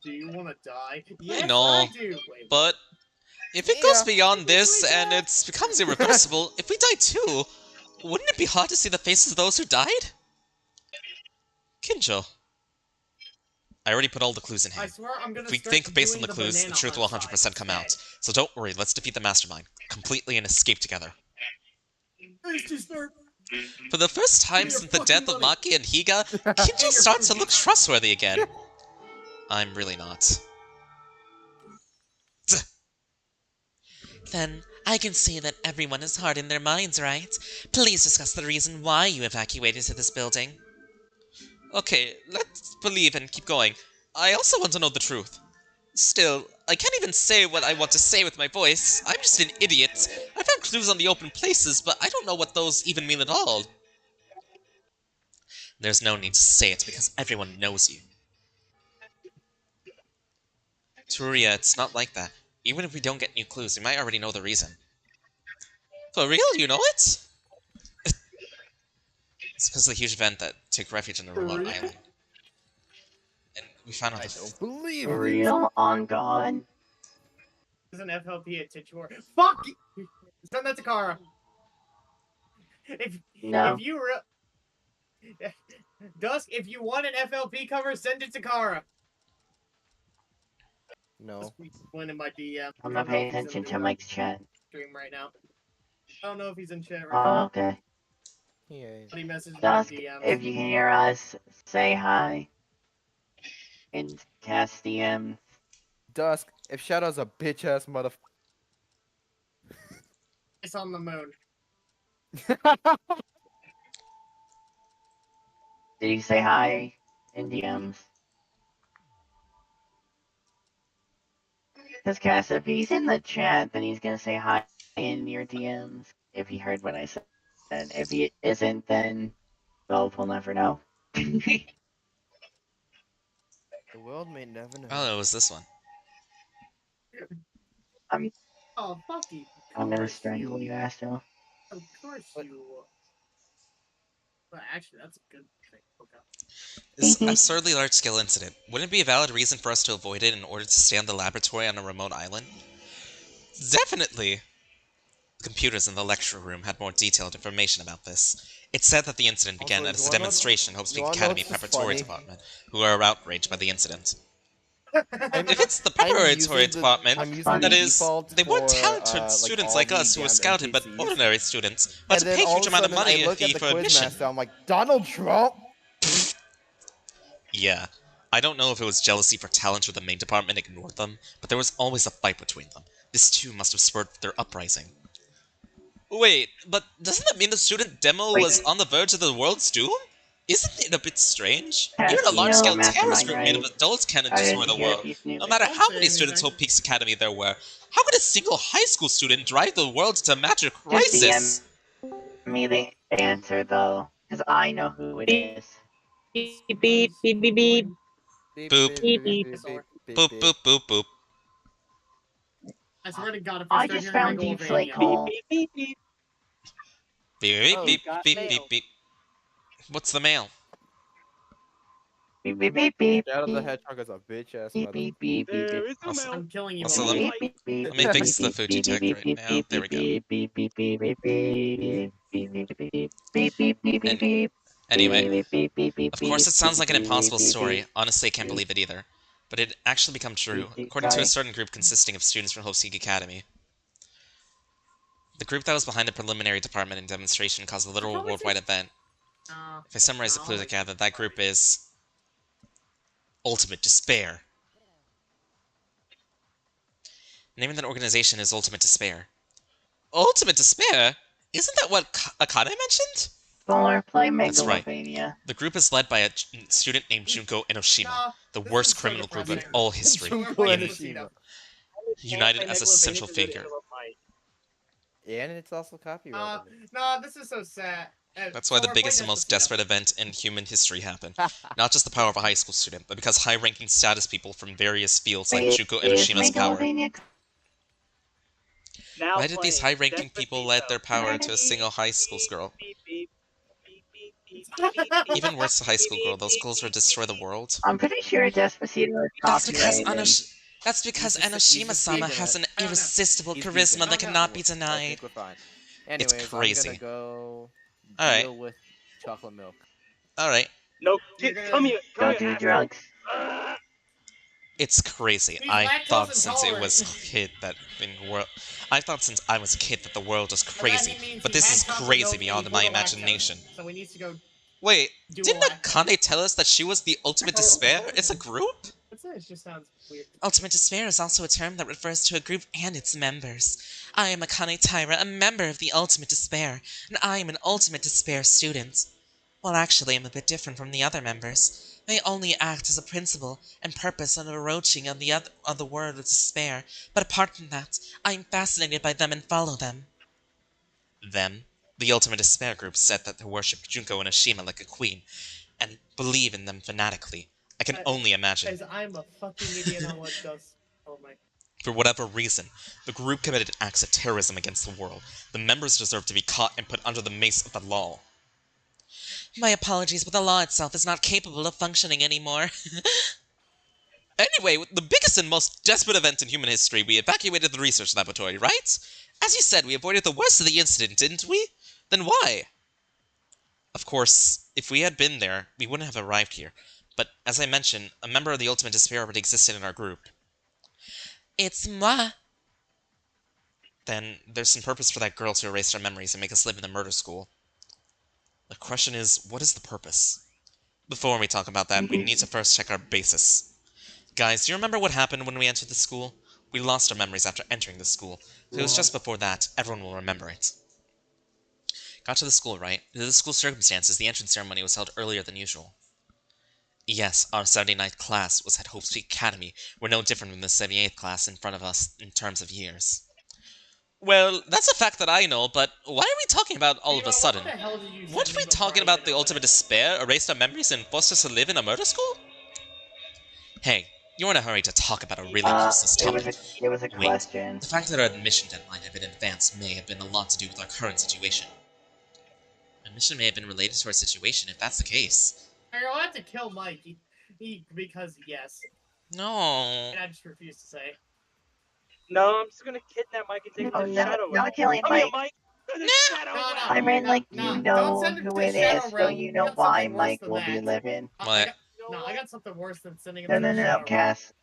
Do you want to die? Yes, know, I do. Wait, But if it goes beyond this and it becomes irreversible, if we die too, wouldn't it be hard to see the faces of those who died? Kinjo. I already put all the clues in I here. swear I'm gonna If we start think based on doing the clues, the banana truth will hunt 100% come side out. So don't worry, let's defeat the Mastermind, completely and escape together. instead. For the first time Give me since your the death fucking of money. Maki and Higa, Kinjo starts to look trustworthy again. I'm really not. Then, I can see that everyone is hard in their minds, right? Please discuss the reason why you evacuated to this building. Okay, let's believe and keep going. I also want to know the truth. Still, I can't even say what I want to say with my voice. I'm just an idiot. I found clues on the open places, but I don't know what those even mean at all. There's no need to say it, because everyone knows you. Turia, it's not like that. Even if we don't get new clues, we might already know the reason. For real? You know it? It's because of the huge event that took refuge on a remote island. And we found out I the... don't believe For this. real? On God. There's an FLP at Titular. Fuck! Send that to Kara. No. If you Dusk, if you want an FLP cover, send it to Kara. No. One in my DM. I'm not paying attention to Mike's chat. Stream right now. I don't know if he's in chat right Oh, now. okay. Yeah. But he messaged me Dusk, in DMs. if you can hear us, say hi. And cast DM. Dusk, if Shadow's a bitch ass mother. It's on the moon. Did you say hi in DMs? Because Cass, if he's in the chat, then he's gonna say hi in your DMs. If he heard what I said. And if he isn't, then, well, we'll never know. The world may never know. Oh, it was this one. Oh, fuck you. I'm gonna strangle you, Astro. Of course you. Well, actually, that's a good thing. Okay. This absurdly large-scale incident, wouldn't it be a valid reason for us to avoid it in order to stay on the laboratory on a remote island? Definitely! The computers in the lecture room had more detailed information about this. It said that the incident began Also, at you a wanna know- demonstration in Hope you Peak wanna know Academy what's just Preparatory funny? Department, who are outraged by the incident. I'm- If it's the I'm preparatory using the- department, I'm using that the is, default they weren't for, talented like, students all like the us who were damn scouted, but NPCs. ordinary students who had And to then pay a all huge of a amount of sudden money I a look fee at the for admission. quizmaster, I'm like, Donald Trump? Yeah. I don't know if it was jealousy for talent or the main department ignored them, but there was always a fight between them. This too must have spurred their uprising. Wait, but doesn't that mean the student demo was on the verge of the world's doom? Isn't it a bit strange? Cass, Even a you know large-scale terrorist Mastermind, group made of right? adults can't I destroy didn't the hear world. if you knew No it. matter Don't how say many students anything. Hope Peaks Academy there were, how could a single high school student drive the world to a major Just crisis? DM me the answer, though. Because I know who it is. Beep, beep, beep, beep, beep. Beep, Boop. beep, Beep, beep, beep, beep, Boop, beep. boop, boop, boop. I swear to God, if I I start just hearing found Deep Slate Megalovania. Coal. Beep, beep, beep. Beep, beep, Oh, beep, got beep, mail. beep, beep. What's the mail? Beep, beep, beep, beep. Shadow the Hedgehog is a bitch ass Beep, mother. beep, beep, beep, There beep. is no Also- mail. I'm killing you. Also, all. let me- Beep, beep, let me beep, fix the beep, Fuji beep, tech beep, right beep, now. beep, There we go. beep, beep, beep, beep, beep, beep, beep, beep, beep, beep, beep, beep, beep, beep, beep. Anyway, Beep, beep, beep, beep, of course it sounds like an beep, impossible beep, story. beep, Honestly, I can't believe it either. But it actually become true, beep. according to a Sorry. certain group consisting of students from Hope Peak Academy. The group that was behind the preliminary department and demonstration caused a literal Probably worldwide event. If I summarize the clues I gathered, that group is Ultimate Despair. The name of that organization is Ultimate Despair. Ultimate Despair? Isn't that what Akane mentioned? Solar play That's right. Megalovania. The group is led by a student named Junko Enoshima, Nah, the this worst is so criminal group in depressing. all history, Junko in- Enoshima. united as a central figure. And it's also copyrighted. No, this is so sad. That's why the biggest and most desperate event in human history happened. Not just the power of a high school student, but because high-ranking status people from various fields like Junko Is Enoshima's power. Megalovania Now Why did these playing high-ranking Desperate people Beat let Up. their power to a single high school girl? Beep, beep, beep, beep, beep, beep, beep, beep, Even worse, the high school girl, those goals were to destroy the world. I'm pretty sure Despacito is copyrighted. That's because He's just- he's just Enoshima-sama vegan, has an no. irresistible He's charisma vegan. that cannot be I denied. think we're fine. It's Anyways, crazy. I'm gonna go Alright. deal with chocolate milk. Alright, No, You're gonna- come here. Come Don't here. do drugs. it's crazy. He's I lactose thought since it was intolerant. a kid that I thought since I was a kid that the world was crazy, That means but he this had is chocolate crazy milk and beyond he my blew the lactose. imagination. So he needs to go Wait, do didn't a lactose. Akane tell us that she was the Ultimate Despair? It's a group? What's that? It just sounds weird. Ultimate Despair is also a term that refers to a group and its members. I am Akane Taira, a member of the Ultimate Despair, and I am an Ultimate Despair student. Well, actually, I'm a bit different from the other members. They only act as a principle and purpose on overarching on the world of despair, but apart from that, I am fascinated by them and follow them. Them, the Ultimate Despair group, said that they worship Junko and Ashima like a queen, and believe in them fanatically. I can only imagine. Guys, I'm a fucking idiot on what does. Oh my. For whatever reason, the group committed acts of terrorism against the world. The members deserve to be caught and put under the mace of the law. My apologies, but the law itself is not capable of functioning anymore. Anyway, with the biggest and most desperate event in human history, we evacuated the research laboratory, right? As you said, we avoided the worst of the incident, didn't we? Then why? Of course, if we had been there, we wouldn't have arrived here. But, as I mentioned, a member of the Ultimate Despair already existed in our group. It's moi. Then, there's some purpose for that girl to erase our memories and make us live in the murder school. The question is, what is the purpose? Before we talk about that, we need to first check our basis. Guys, do you remember what happened when we entered the school? We lost our memories after entering the school. If it was just before that, everyone will remember it. Got to the school, right? Due to the school circumstances, the entrance ceremony was held earlier than usual. Yes, our Saturday night class was at Hope Street Academy. We're no different from the 78th class in front of us in terms of years. Well, that's a fact that I know, but why are we talking about all of a sudden? What the hell did you Weren't send we me talking before I about the even ultimate opened despair, erased our memories, and forced us to live in a murder school? Hey, you're in a hurry to talk about a really useless It was topic. a Wait, question. the fact that our admission deadline had been advanced may have been a lot to do with our current situation. Admission may have been related to our situation if that's the case. it? I'll have to kill Mike. Because yes. No. And I just refuse to say. No, I'm just gonna kidnap Mike and take No, him to Shadow not Realm. killing Come here, Mike. Mike. Shadow No, Realm. I mean, like, no, you don't know send him who to it Shadow is, so Realm. you We know got why something worse Mike than will be that. living. What? I got something worse than sending him No, to no, the no, Shadow Realm. Cass.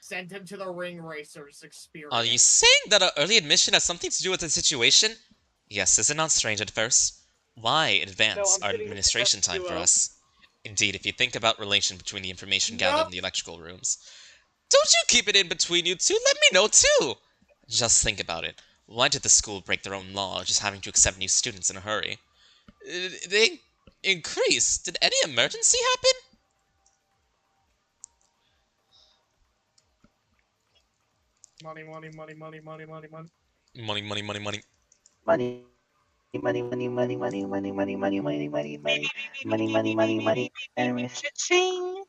Send him to the Ring Racers experience. Are you saying that our early admission has something to do with the situation? Yes, is it not strange at first? Why advance I'm our sitting administration next to, time for us? Indeed, if you think about relation between the information gathered Yup. in the electrical rooms, Don't you keep it in between you two, let me know too! just think about it. Why did the school break their own law, just having to accept new students in a hurry? They increased. Did any emergency happen? Money, money, money, money, money, money, money. Money, money, money, money. Money. Money, money, money, money, money, money, money, money, money, money, money, money, money, money. Anyways. Cha-ching!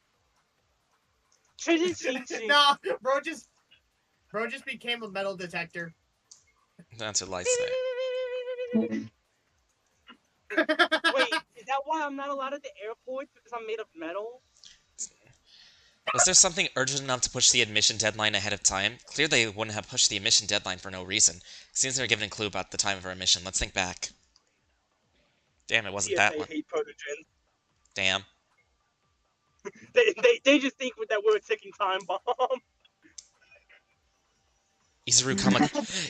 Cha-ching! No, bro just became a metal detector. That's what lies say. Wait, is that why I'm not allowed at the airport? Because I'm made of metal? Was there something urgent enough to push the admission deadline ahead of time? Clearly, they wouldn't have pushed the admission deadline for no reason. Seems they're given a clue about the time of our admission. Let's think back. Damn, it wasn't that one. hate protogens. Damn. They just think that we're a ticking time bomb. Izuru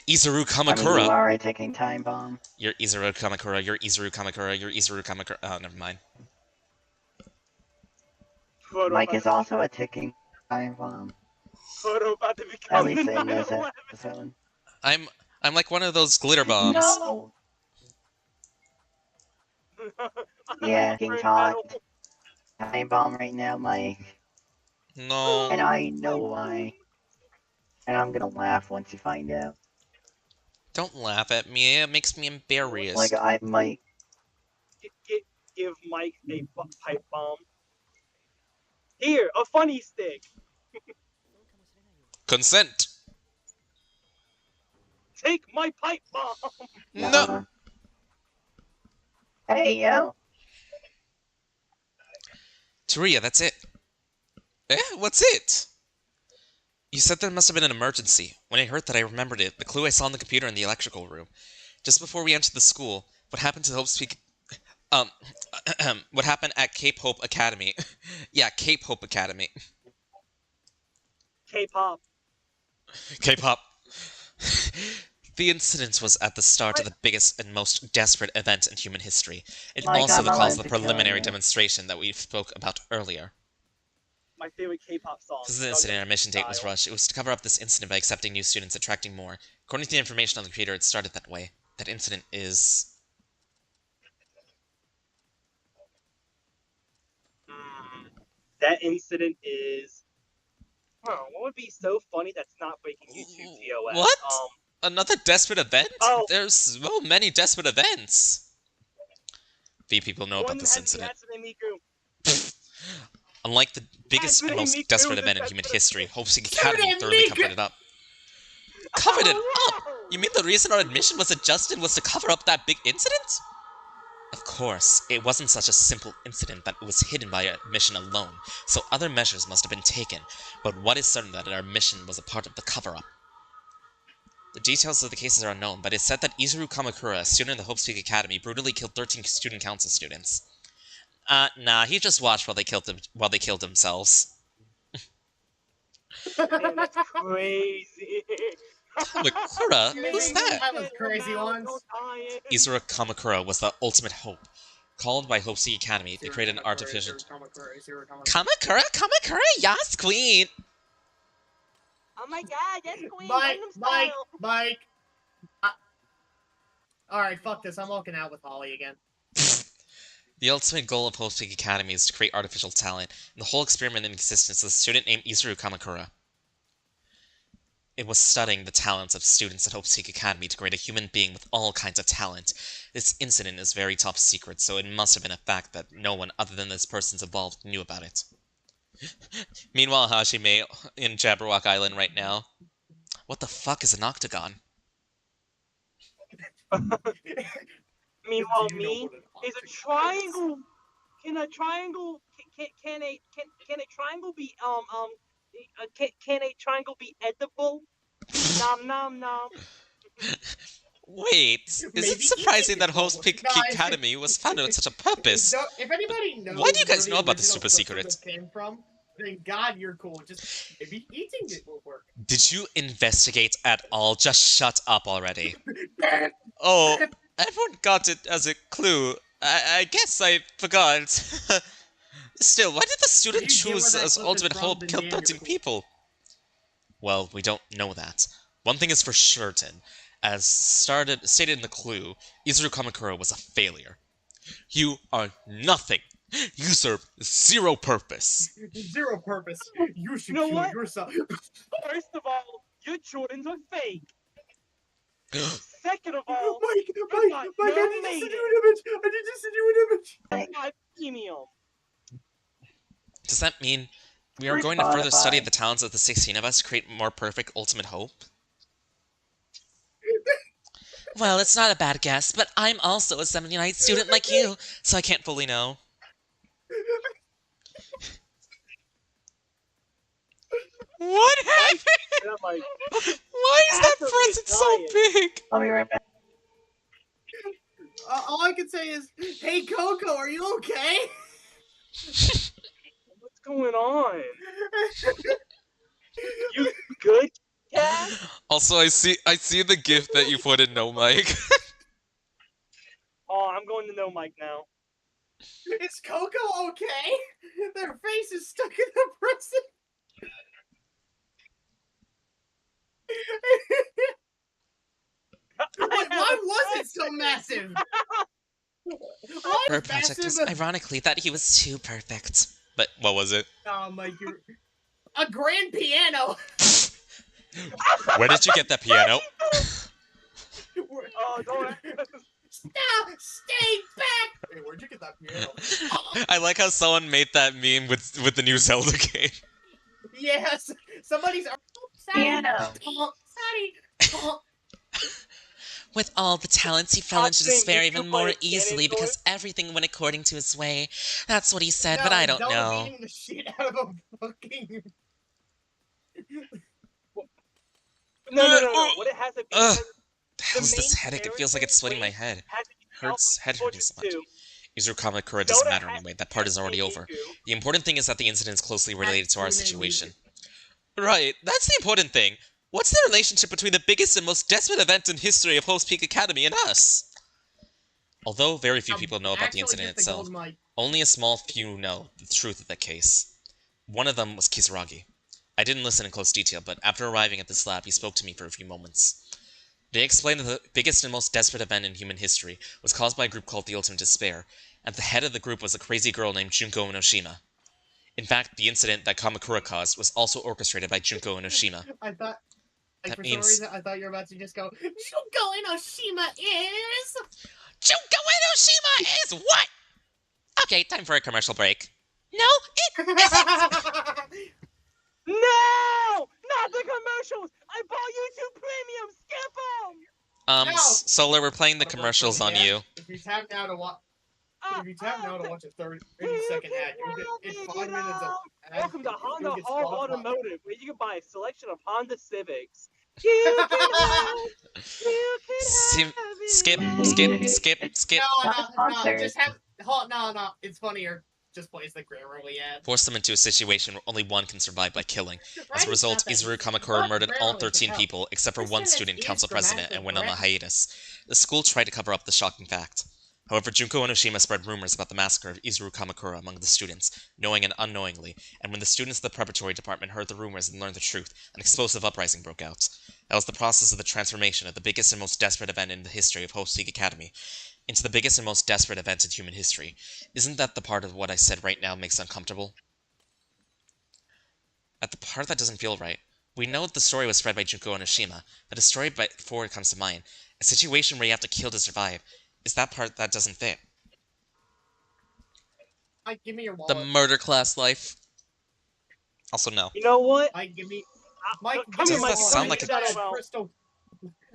You Kamakura. are a ticking time bomb. You're Izuru Kamakura, you're Izuru Kamakura, you're Izuru Kamakura. Oh, never mind. Mike is also a ticking time bomb. Photo about to At become least the in this 9/11. episode. I'm like one of those glitter bombs. No! Yeah, King Todd. Time bomb right now, Mike. No. And I know why. And I'm gonna laugh once you find out. Don't laugh at me, it makes me embarrassed. Like, I might. Give Mike a pipe bomb. Here, a funny stick. Consent. Take my pipe bomb. No. Hey, yo. Taria, that's it. Eh? What's it? You said there must have been an emergency. When I heard that, I remembered it. The clue I saw in the computer in the electrical room. Just before we entered the school, what happened to Hope Speak... what happened at Cape Hope Academy. Yeah, Cape Hope Academy. K-pop. K-pop. The incident was at the start of the biggest and most desperate event in human history. It Like, also I'm the cause of allowed the to kill preliminary you. demonstration that we spoke about earlier. My favorite K-pop song. This is the incident our mission date was rushed. It was to cover up this incident by accepting new students, attracting more. According to the information on the computer, it started that way. That incident is... that incident is. What would be so funny that's not breaking YouTube TOS? What? Another desperate event? Oh. There's so many desperate events. Few people know about this incident. Unlike the biggest and most desperate event in human history, Hope's Academy thoroughly covered it up. Covered it up? You mean the reason our admission was adjusted was to cover up that big incident? Of course, it wasn't such a simple incident that it was hidden by our admission alone, so other measures must have been taken, but what is certain that our admission was a part of the cover-up. The details of the cases are unknown, but it's said that Izuru Kamakura, a student in the Hope Speak Academy, brutally killed 13 student council students. Nah, he just watched while they killed themselves. Man, that's crazy. Kamakura? Who's that? That was crazy ones. Izuru Kamakura was the ultimate hope. Called by Hope Speak Academy, they created an artificial... Kamakura, yes, queen! Oh my god, yes, queen! Mike! Alright, fuck this, I'm walking out with Holly again. The ultimate goal of Hope Speak Academy is to create artificial talent, and the whole experiment in existence is a student named Izuru Kamakura. It was studying the talents of students at Hope Speak Academy to create a human being with all kinds of talent. This incident is very top secret, so it must have been a fact that no one other than this person's involved knew about it. Meanwhile, Hajime in Jabberwock Island right now. What the fuck is an octagon? Meanwhile, me is a triangle. Can a triangle? Can a triangle be can a triangle be edible? Nom nom nom. Wait, is it surprising that Hope Speak Academy was founded with such a purpose? If anybody knows why do you guys where know about this original super secret? Clifford came from, then God, you're cool. Just maybe eating it will work. Did you investigate at all? Just shut up already. Oh, everyone got it as a clue. I guess I forgot. Still, why did the student choose as ultimate hope kill 13 people? Well, we don't know that. One thing is for certain. As stated in the clue, Izuru Kamakura was a failure. You are nothing. You serve zero purpose. Zero purpose. You should You know kill what? yourself. First of all, your Jordans are fake. Second of all, Mike, I need to send you an image. I need to send you an image. my premium. Does that mean we are going to further study the talents of the 16 of us to create more perfect ultimate hope? Well, it's not a bad guess, but I'm also a 79 student like you, so I can't fully know. What happened? Why is that present so big? I'll be right back. All I can say is, hey Coco, are you okay? What's going on? You good, Cat? Also, I see the gift that you put in No Mike. Oh, I'm going to know Mike now. Is Coco okay? Their face is stuck in the prison. Why was it so massive? Her project was ironically that he was too perfect. But what was it? Oh my god. A grand piano! Where did you get that piano? Oh, don't. Stop! Stay back! Hey, where'd you get that piano? I like how someone made that meme with the new Zelda game. Yes! Somebody's... Piano. Sorry! With all the talents, he fell into despair you even play more Ganondorf? easily because everything went according to his way. That's what he said, but I don't know. Beating the shit out of a fucking... No. What it has to be. Ugh. The hell The is this main headache? It feels like it's splitting my head. has to be Hurts, head hurting so much. too. Izuru Kamakura doesn't Dota matter has anyway, that part is already over. Miku. The important thing is that the incident is closely related to our Hatsune situation. Right, that's the important thing. What's the relationship between the biggest and most desperate event in history of Hope's Peak Academy and us? Although very few people know about the incident itself, only a small few know the truth of the case. One of them was Kisaragi. I didn't listen in close detail, but after arriving at this lab, he spoke to me for a few moments. They explained that the biggest and most desperate event in human history was caused by a group called the Ultimate Despair, and the head of the group was a crazy girl named Junko Enoshima. In fact, the incident that Kamakura caused was also orchestrated by Junko Enoshima. I thought, like, That for means- some reason, I thought you were about to just go, Junko Enoshima is... Junko Enoshima is what? Okay, time for a commercial break. No, it No! Not the commercials! I bought YouTube Premium! Skip them! No! Solar, we're playing the commercials on you. If you tap now to watch... If you tap now to watch a 30-second ad, you'll get 5 minutes of ads. Welcome to You'll Honda get Hall Spotify. Automotive, where you can buy a selection of Honda Civics. You can have, you can have it. Skip. No, just have... No, it's funnier. Just plays the Grammarly ad. Force them into a situation where only one can survive by killing. As a Right? result, Not that Izuru easy. Kamakura But murdered all Grammarly 13 can help. people, except for This one sentence student is council president, and grammatically went on a correct. hiatus. The school tried to cover up the shocking fact. However, Junko Enoshima spread rumors about the massacre of Izuru Kamakura among the students, knowing and unknowingly, and when the students of the preparatory department heard the rumors and learned the truth, an explosive uprising broke out. That was the process of the transformation of the biggest and most desperate event in the history of Host League Academy into the biggest and most desperate event in human history. Isn't that the part of what I said right now makes uncomfortable? At the part that doesn't feel right. We know the story was spread by Junko Enoshima, but a story before it comes to mind, a situation where you have to kill to survive, is that part that doesn't fit. Mike, give me your The wallet. murder class life. Also, no. You know what? Mike, give me... Mike, Come give here, me Doesn't your that Mike. sound wallet. like I a- need a crystal...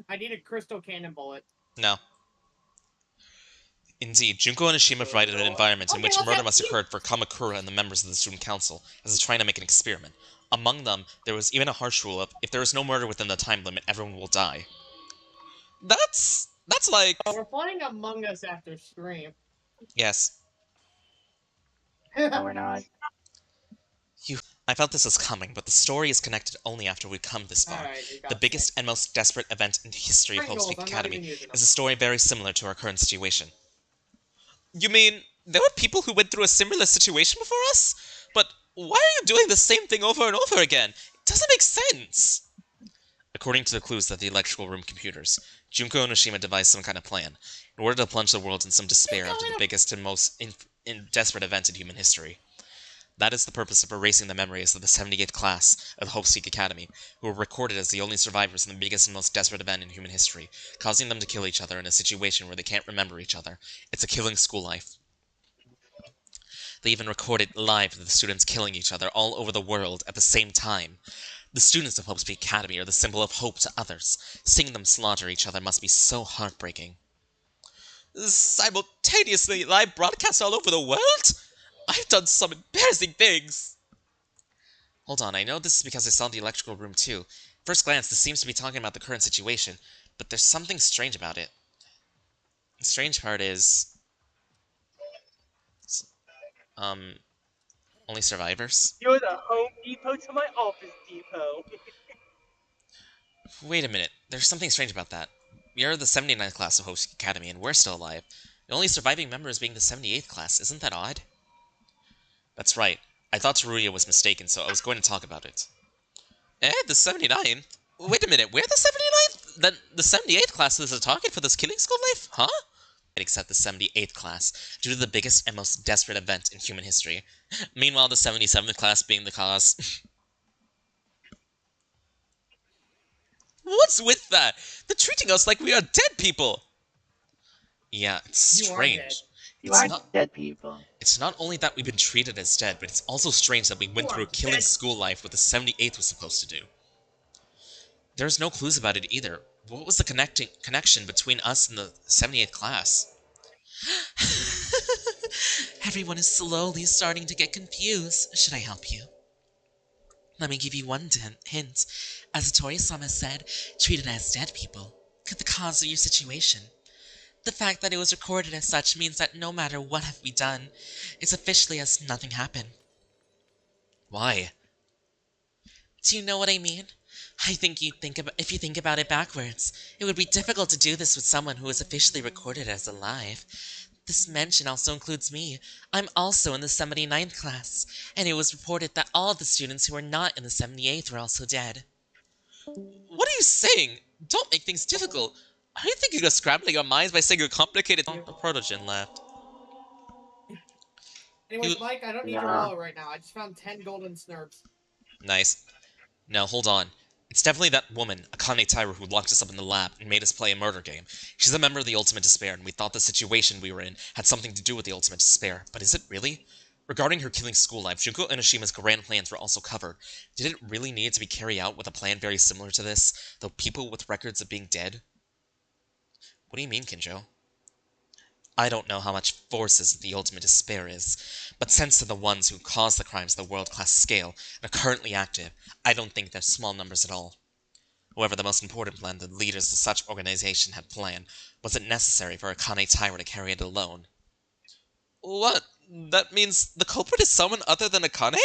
I need a crystal cannon bullet. No. Indeed, Junko Enoshima provided an environment in Okay, which let's murder have must you- occur for Kamakura and the members of the student council, as is trying to make an experiment. Among them, there was even a harsh rule of, if there is no murder within the time limit, everyone will die. That's like... We're playing Among Us after stream. Yes. No, we're not. I felt this was coming, but the story is connected only after we've come this far. Alright, you got The biggest six. and most desperate event in the history of Host Pringles, League I'm not Academy even using them. is a story very similar to our current situation. You mean, there were people who went through a similar situation before us? But why are you doing the same thing over and over again? It doesn't make sense! According to the clues that the electrical room computers, Junko Enoshima devised some kind of plan, in order to plunge the world in some despair after the biggest and most desperate event in human history. That is the purpose of erasing the memories of the 78th class of the Hope Seek Academy, who were recorded as the only survivors in the biggest and most desperate event in human history, causing them to kill each other in a situation where they can't remember each other. It's a killing school life. They even recorded live the students killing each other all over the world at the same time. The students of Hope Seek Academy are the symbol of hope to others. Seeing them slaughter each other must be so heartbreaking. Simultaneously live broadcast all over the world? I've done some embarrassing things! Hold on, I know this is because I saw the electrical room too. First glance, this seems to be talking about the current situation, but there's something strange about it. The strange part is... only survivors? You're the Home Depot to my Office Depot. Wait a minute, there's something strange about that. We are the 79th class of Host Academy, and we're still alive. The only surviving member is being the 78th class, isn't that odd? That's right. I thought Teruya was mistaken, so I was going to talk about it. The 79th? Wait a minute, we're the 79th? Then the 78th class is a target for this killing school life? Huh? Except the 78th class, due to the biggest and most desperate event in human history. Meanwhile, the 77th class being the cause. What's with that? They're treating us like we are dead people! Yeah, it's You are strange. dead. You It's are not- dead people. It's not only that we've been treated as dead, but it's also strange that we went You are through a killing dead. school life what the 78th was supposed to do. There's no clues about it either. What was the connection between us and the 78th class? Everyone is slowly starting to get confused. Should I help you? Let me give you one hint. As Tori-sama said, treated as dead people could the cause of your situation. The fact that it was recorded as such means that no matter what have we done, it's officially as nothing happened. Why? Do you know what I mean? I think if you think about it backwards, it would be difficult to do this with someone who is officially recorded as alive. This mention also includes me. I'm also in the 79th class, and it was reported that all the students who were not in the 78th were also dead. What are you saying? Don't make things difficult. Are you thinking of scrambling our minds by saying a complicated... The protogen left. Anyways, You- Mike, I don't need your Yeah. wallet right now. I just found 10 golden snurps. Nice. Now, hold on. It's definitely that woman, Akane Taira, who locked us up in the lab and made us play a murder game. She's a member of the Ultimate Despair, and we thought the situation we were in had something to do with the Ultimate Despair. But is it really? Regarding her killing school life, Junko Enoshima's grand plans were also covered. Did it really need to be carried out with a plan very similar to this, though people with records of being dead? What do you mean, Kinjo? I don't know how much forces the Ultimate Despair is, but since they're the ones who cause the crimes at the world-class scale and are currently active, I don't think they're small numbers at all. However, the most important plan the leaders of such organization had planned wasn't necessary for Akane Taira to carry it alone. What? That means the culprit is someone other than Akane?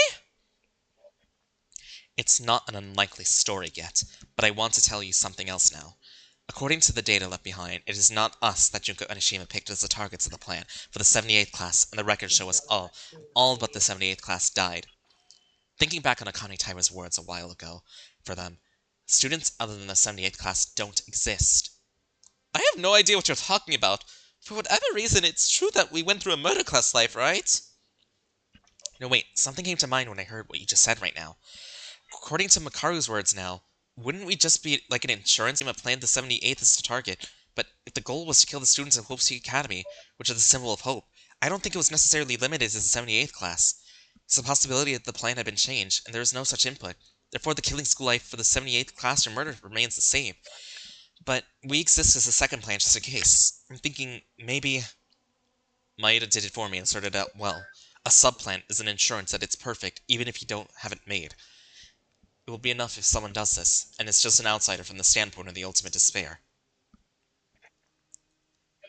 It's not an unlikely story yet, but I want to tell you something else now. According to the data left behind, it is not us that Junko Enoshima picked as the targets of the plan for the 78th class, and the records show us all but the 78th class died. Thinking back on Akane Taira's words a while ago, for them, students other than the 78th class don't exist. I have no idea what you're talking about. For whatever reason, it's true that we went through a murder class life, right? No, wait, something came to mind when I heard what you just said right now. According to Makaru's words now, wouldn't we just be like an insurance team that planned the 78th as the target? But if the goal was to kill the students in Hope Peak Academy, which are the symbol of hope, I don't think it was necessarily limited to the 78th class. It's a possibility that the plan had been changed, and there is no such input. Therefore, the killing school life for the 78th class or murder remains the same. But we exist as a second plan just in case. I'm thinking maybe Maeda did it for me and sorted it out well. A subplan is an insurance that it's perfect, even if you don't have it made. It will be enough if someone does this, and it's just an outsider from the standpoint of the Ultimate Despair.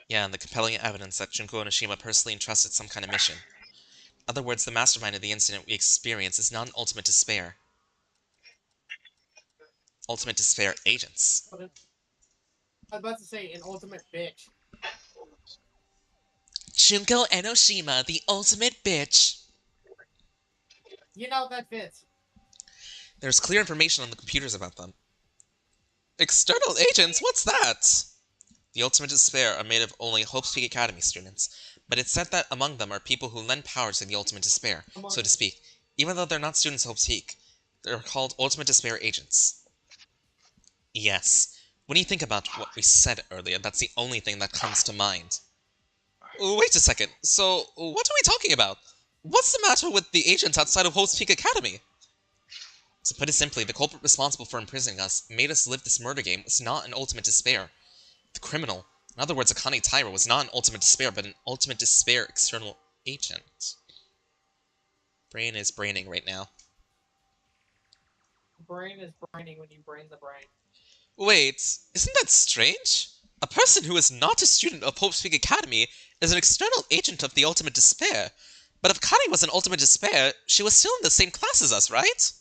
Yeah, and the compelling evidence that Junko Enoshima personally entrusted some kind of mission. In other words, the mastermind of the incident we experience is not an Ultimate Despair. Ultimate Despair agents. I was about to say an ultimate bitch. Junko Enoshima, the ultimate bitch. You know, that fits. There's clear information on the computers about them. External agents? What's that? The Ultimate Despair are made of only Hope's Peak Academy students, but it's said that among them are people who lend power to the Ultimate Despair, so to speak. Even though they're not students of Hope's Peak, they're called Ultimate Despair agents. Yes. When you think about what we said earlier, that's the only thing that comes to mind. Wait a second, so what are we talking about? What's the matter with the agents outside of Hope's Peak Academy? To put it simply, the culprit responsible for imprisoning us, made us live this murder game, was not an Ultimate Despair. The criminal, in other words Akane Taira, was not an Ultimate Despair, but an Ultimate Despair external agent. Brain is braining right now. Brain is braining when you brain the brain. Wait, isn't that strange? A person who is not a student of Hope's Peak Academy is an external agent of the Ultimate Despair. But if Akane was an Ultimate Despair, she was still in the same class as us, right?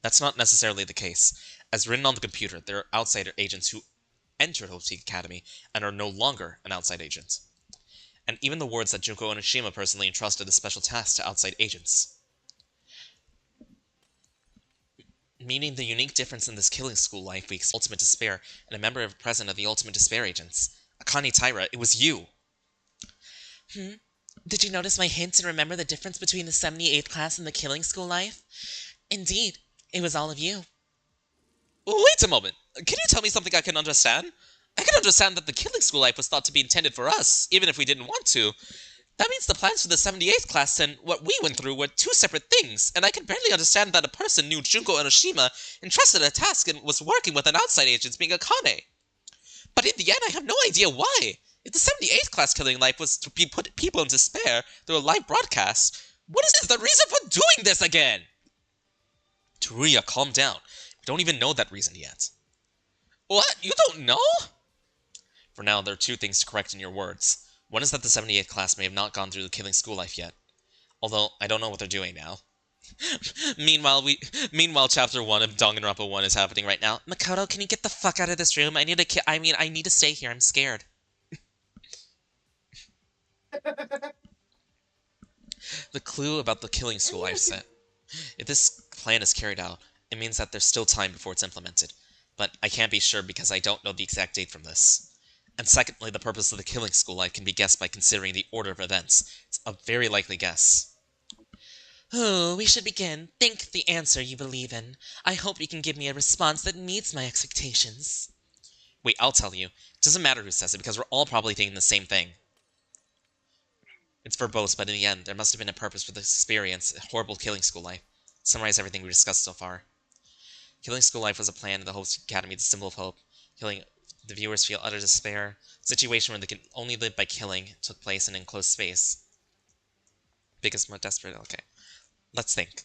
That's not necessarily the case. As written on the computer, there are outsider agents who entered Hope's Peak Academy and are no longer an outside agent. And even the words that Junko Enoshima personally entrusted the special task to outside agents. Meaning the unique difference in this killing school life week's Ultimate Despair and a member of present of the Ultimate Despair agents. Akane Taira, it was you! Did you notice my hints and remember the difference between the 78th class and the killing school life? Indeed, it was all of you. Wait a moment! Can you tell me something I can understand? I can understand that the killing school life was thought to be intended for us, even if we didn't want to. That means the plans for the 78th class and what we went through were two separate things, and I can barely understand that a person knew Junko Enoshima, entrusted a task, and was working with an outside agent being Akane. But in the end, I have no idea why. If the 78th class killing life was to put people in despair through a live broadcast, what is the reason for doing this again? Teruya, calm down. We don't even know that reason yet. What? You don't know? For now, there are two things to correct in your words. One is that the 78th class may have not gone through the killing school life yet. Although, I don't know what they're doing now. Meanwhile, Chapter 1 of Danganronpa 1 is happening right now. Makoto, can you get the fuck out of this room? I need to stay here. I'm scared. The clue about the killing school life set. If this plan is carried out, it means that there's still time before it's implemented. But I can't be sure because I don't know the exact date from this. And secondly, the purpose of the killing school life can be guessed by considering the order of events. It's a very likely guess. Oh, we should begin. Think the answer you believe in. I hope you can give me a response that meets my expectations. Wait, I'll tell you. It doesn't matter who says it, because we're all probably thinking the same thing. It's verbose, but in the end, there must have been a purpose for this experience, a horrible killing school life. Summarize everything we discussed so far. Killing school life was a plan in the Host Academy, the symbol of hope. Killing the viewers feel utter despair. A situation where they can only live by killing took place in an enclosed space. Biggest, most desperate, okay. Let's think.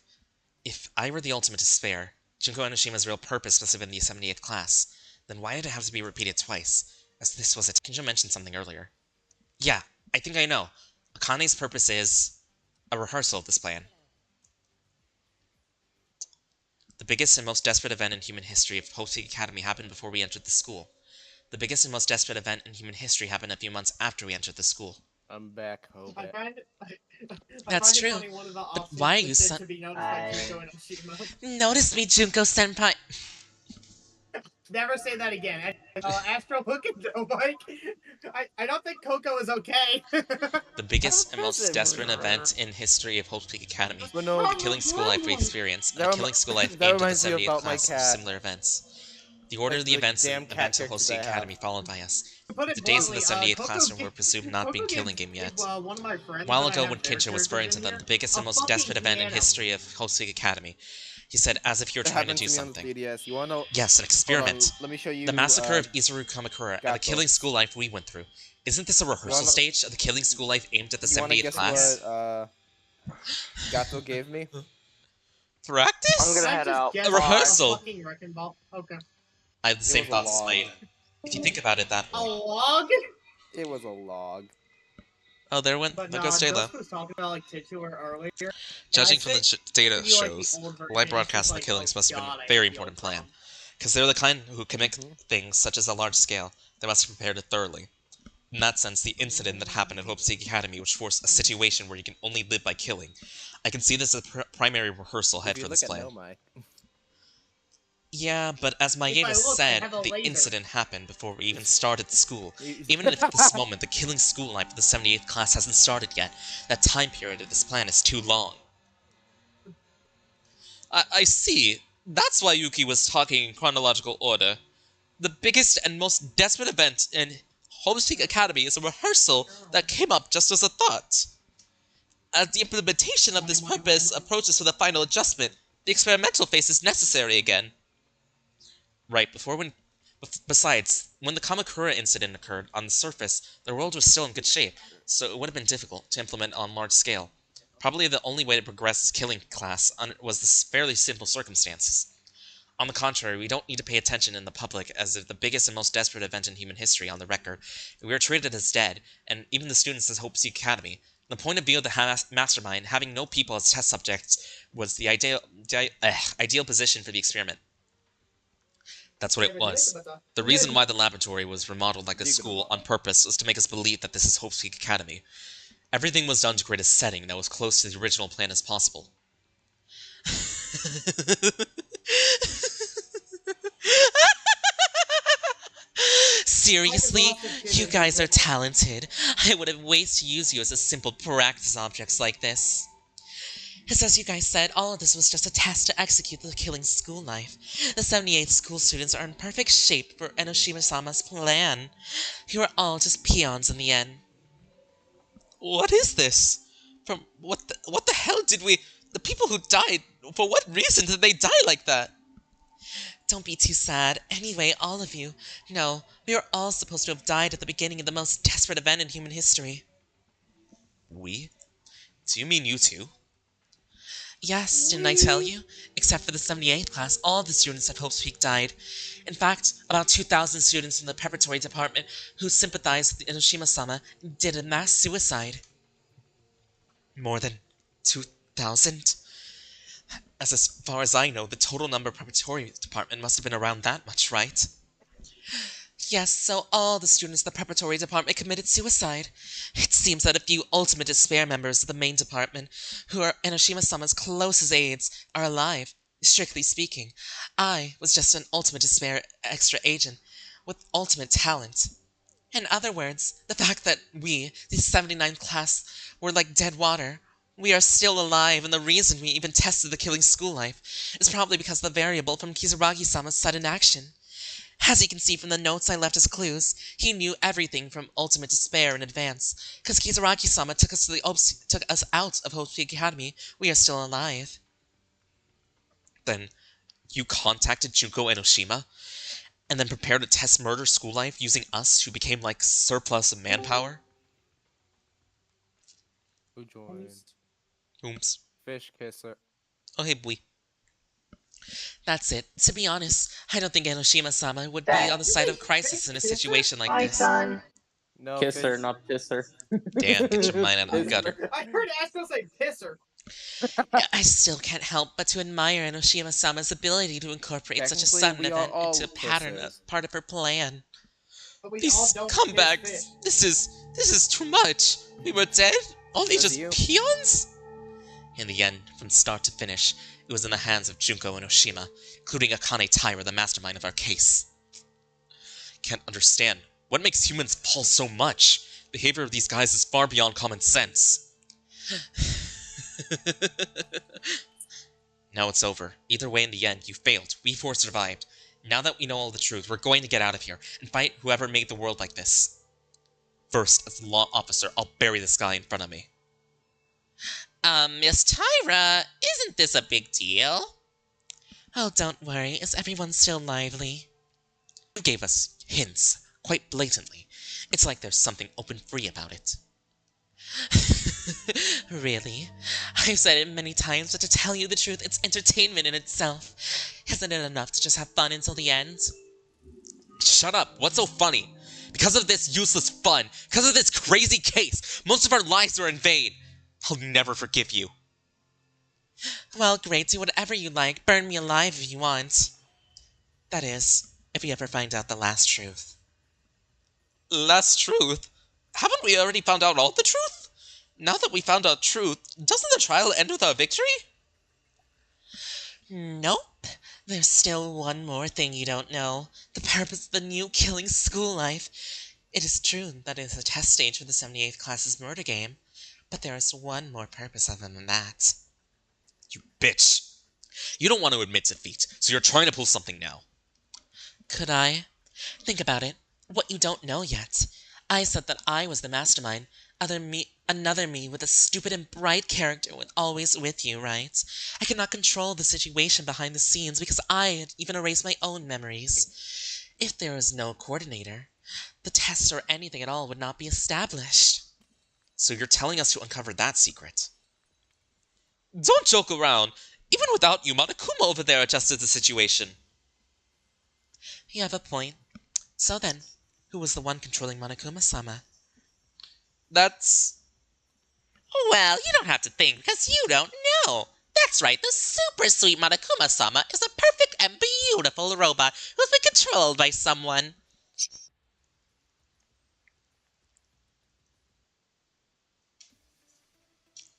If I were the ultimate despair, Junko Enoshima's real purpose must have been the 78th class. Then why did it have to be repeated twice? As this was a... Kinjo mentioned something earlier. Yeah, I think I know. Akane's purpose is a rehearsal of this plan. The biggest and most desperate event in human history of Host Academy happened before we entered the school. The biggest and most desperate event in human history happened a few months after we entered the school. I'm back, Hobet. That's true. But why are you so... Notice me, Junko-senpai. Never say that again. Astro, look at Joe Mike. I don't think Coco is okay. The biggest and most desperate event in history of Hope Peak Academy. But no, the killing school life we experienced, and the killing school life aimed at the 78th class of similar events. The order of the events of Host Peak Academy followed by us. The days in the 78th classroom were presumed not being killing game yet. A while ago when Kincho was referring to them, the biggest and most desperate event in history of Host Peak Academy, he said as if you were trying to do something. You wanna know... Yes, an experiment. Let me show you, the massacre of Izuru Kamakura and the killing school life we went through. Isn't this a rehearsal stage of the killing school life aimed at the 78th class? What, Gato gave me? Practice? I'm gonna head out. A rehearsal. Okay. I had the same thoughts as Slade. If you think about it that way. A log? It was a log. Oh, there goes Jayla. Was talking about like Titular earlier. Judging from the data shows, live broadcast and the killings must have been a very important plan. Because they're the kind who commit things such as a large scale, they must have prepared it thoroughly. In that sense, the incident that happened at Hope Peak Academy, which forced a situation where you can only live by killing, I can see this as a primary rehearsal head for this plan. Yeah, but as Maeda said, the incident happened before we even started school. Even if at this moment the killing school life of the 78th class hasn't started yet, that time period of this plan is too long. I see. That's why Yuki was talking in chronological order. The biggest and most desperate event in Hope Peak Academy is a rehearsal that came up just as a thought. As the implementation of this purpose approaches with a final adjustment, the experimental phase is necessary again. Right, besides, when the Kamakura incident occurred, on the surface, the world was still in good shape, so it would have been difficult to implement on large scale. Probably the only way to progress this killing class was the fairly simple circumstances. On the contrary, we don't need to pay attention in the public as if the biggest and most desperate event in human history on the record. We are treated as dead, and even the students at Hope Peak Academy. The point of view of the Mastermind, having no people as test subjects, was the ideal position for the experiment. That's what it was. The reason why the laboratory was remodeled like a school on purpose was to make us believe that this is Hope Peak Academy. Everything was done to create a setting that was close to the original plan as possible. Seriously? You guys are talented. I would have ways to use you as a simple practice objects like this. As you guys said, all of this was just a test to execute the killing school life. The 78 school students are in perfect shape for Enoshima-sama's plan. You are all just peons in the end. What is this? What the hell did we... The people who died, for what reason did they die like that? Don't be too sad. Anyway, all of you. No, we are all supposed to have died at the beginning of the most desperate event in human history. We? Do you mean you two? Yes, didn't I tell you? Except for the 78th class, all the students at Hope Peak died. In fact, about 2,000 students in the preparatory department who sympathized with Enoshima-sama did a mass suicide. More than 2,000? As far as I know, the total number of preparatory department must have been around that much, right? Yes, so all the students in the preparatory department committed suicide. It seems that a few Ultimate Despair members of the main department, who are Enoshima-sama's closest aides, are alive. Strictly speaking, I was just an Ultimate Despair extra agent with ultimate talent. In other words, the fact that we, the 79th class, were like dead water. We are still alive, and the reason we even tested the killing school life is probably because of the variable from Kizuragi-sama's sudden action. As you can see from the notes I left as clues, he knew everything from Ultimate Despair in advance. Because Kizuragi-sama took us out of Hope Peak Academy, we are still alive. Then, you contacted Junko Enoshima, and then prepared to test murder school life using us, who became like surplus of manpower? Who joined? Ooms. Fish kisser. Oh, hey, boy. That's it. To be honest, I don't think Enoshima-sama would be on the side of crisis in a situation like My this. son. No, Kisser, fish. not kisser. Dan, get your mind out of the gutter. I heard Astro say pisser. I still can't help but to admire Enoshima-sama's ability to incorporate such a Technically, sudden we are event all into a pattern, pissers. part of her plan. But we all These don't comebacks, piss. this is too much. We were dead? Only Says just you. peons? In the end, from start to finish, it was in the hands of Junko Enoshima, including Akane Taira, the mastermind of our case. Can't understand. What makes humans fall so much? Behavior of these guys is far beyond common sense. Now it's over. Either way, in the end, you failed. We four survived. Now that we know all the truth, we're going to get out of here and fight whoever made the world like this. First, as a law officer, I'll bury this guy in front of me. Miss Taira, isn't this a big deal? Oh, don't worry. Is everyone still lively? You gave us hints, quite blatantly. It's like there's something open free about it. Really? I've said it many times, but to tell you the truth, it's entertainment in itself. Isn't it enough to just have fun until the end? Shut up! What's so funny? Because of this useless fun, because of this crazy case, most of our lives are in vain. I'll never forgive you. Well, great, do whatever you like. Burn me alive if you want. That is, if you ever find out the last truth. Last truth? Haven't we already found out all the truth? Now that we found out truth, doesn't the trial end with our victory? Nope. There's still one more thing you don't know. The purpose of the new killing school life. It is true that it is a test stage for the 78th class's murder game, but there is one more purpose other than that. You bitch. You don't want to admit defeat, so you're trying to pull something now. Could I? Think about it. What you don't know yet. I said that I was the mastermind. Another me with a stupid and bright character was always with you, right? I could not control the situation behind the scenes because I had even erased my own memories. If there was no coordinator, the test or anything at all would not be established. So you're telling us to uncover that secret. Don't joke around. Even without you, Monokuma over there adjusted the situation. You have a point. So then, who was the one controlling Monokuma-sama? That's... Well, you don't have to think because you don't know. That's right, the super sweet Monokuma-sama is a perfect and beautiful robot who's been controlled by someone.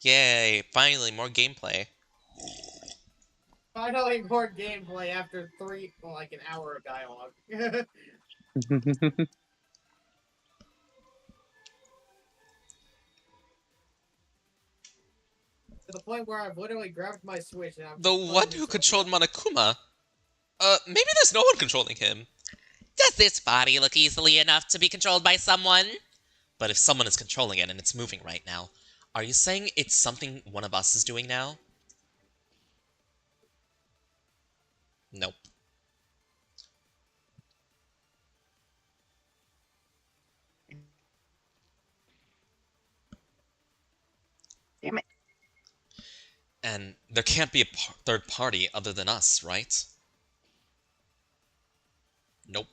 Yay, finally, more gameplay. Finally, more gameplay after an hour of dialogue. To the point where I've literally grabbed my Switch and I'm The one who controlled Monokuma? Maybe there's no one controlling him. Does this body look easily enough to be controlled by someone? But if someone is controlling it and it's moving right now, are you saying it's something one of us is doing now? Nope. Damn it. And there can't be a third party other than us, right? Nope.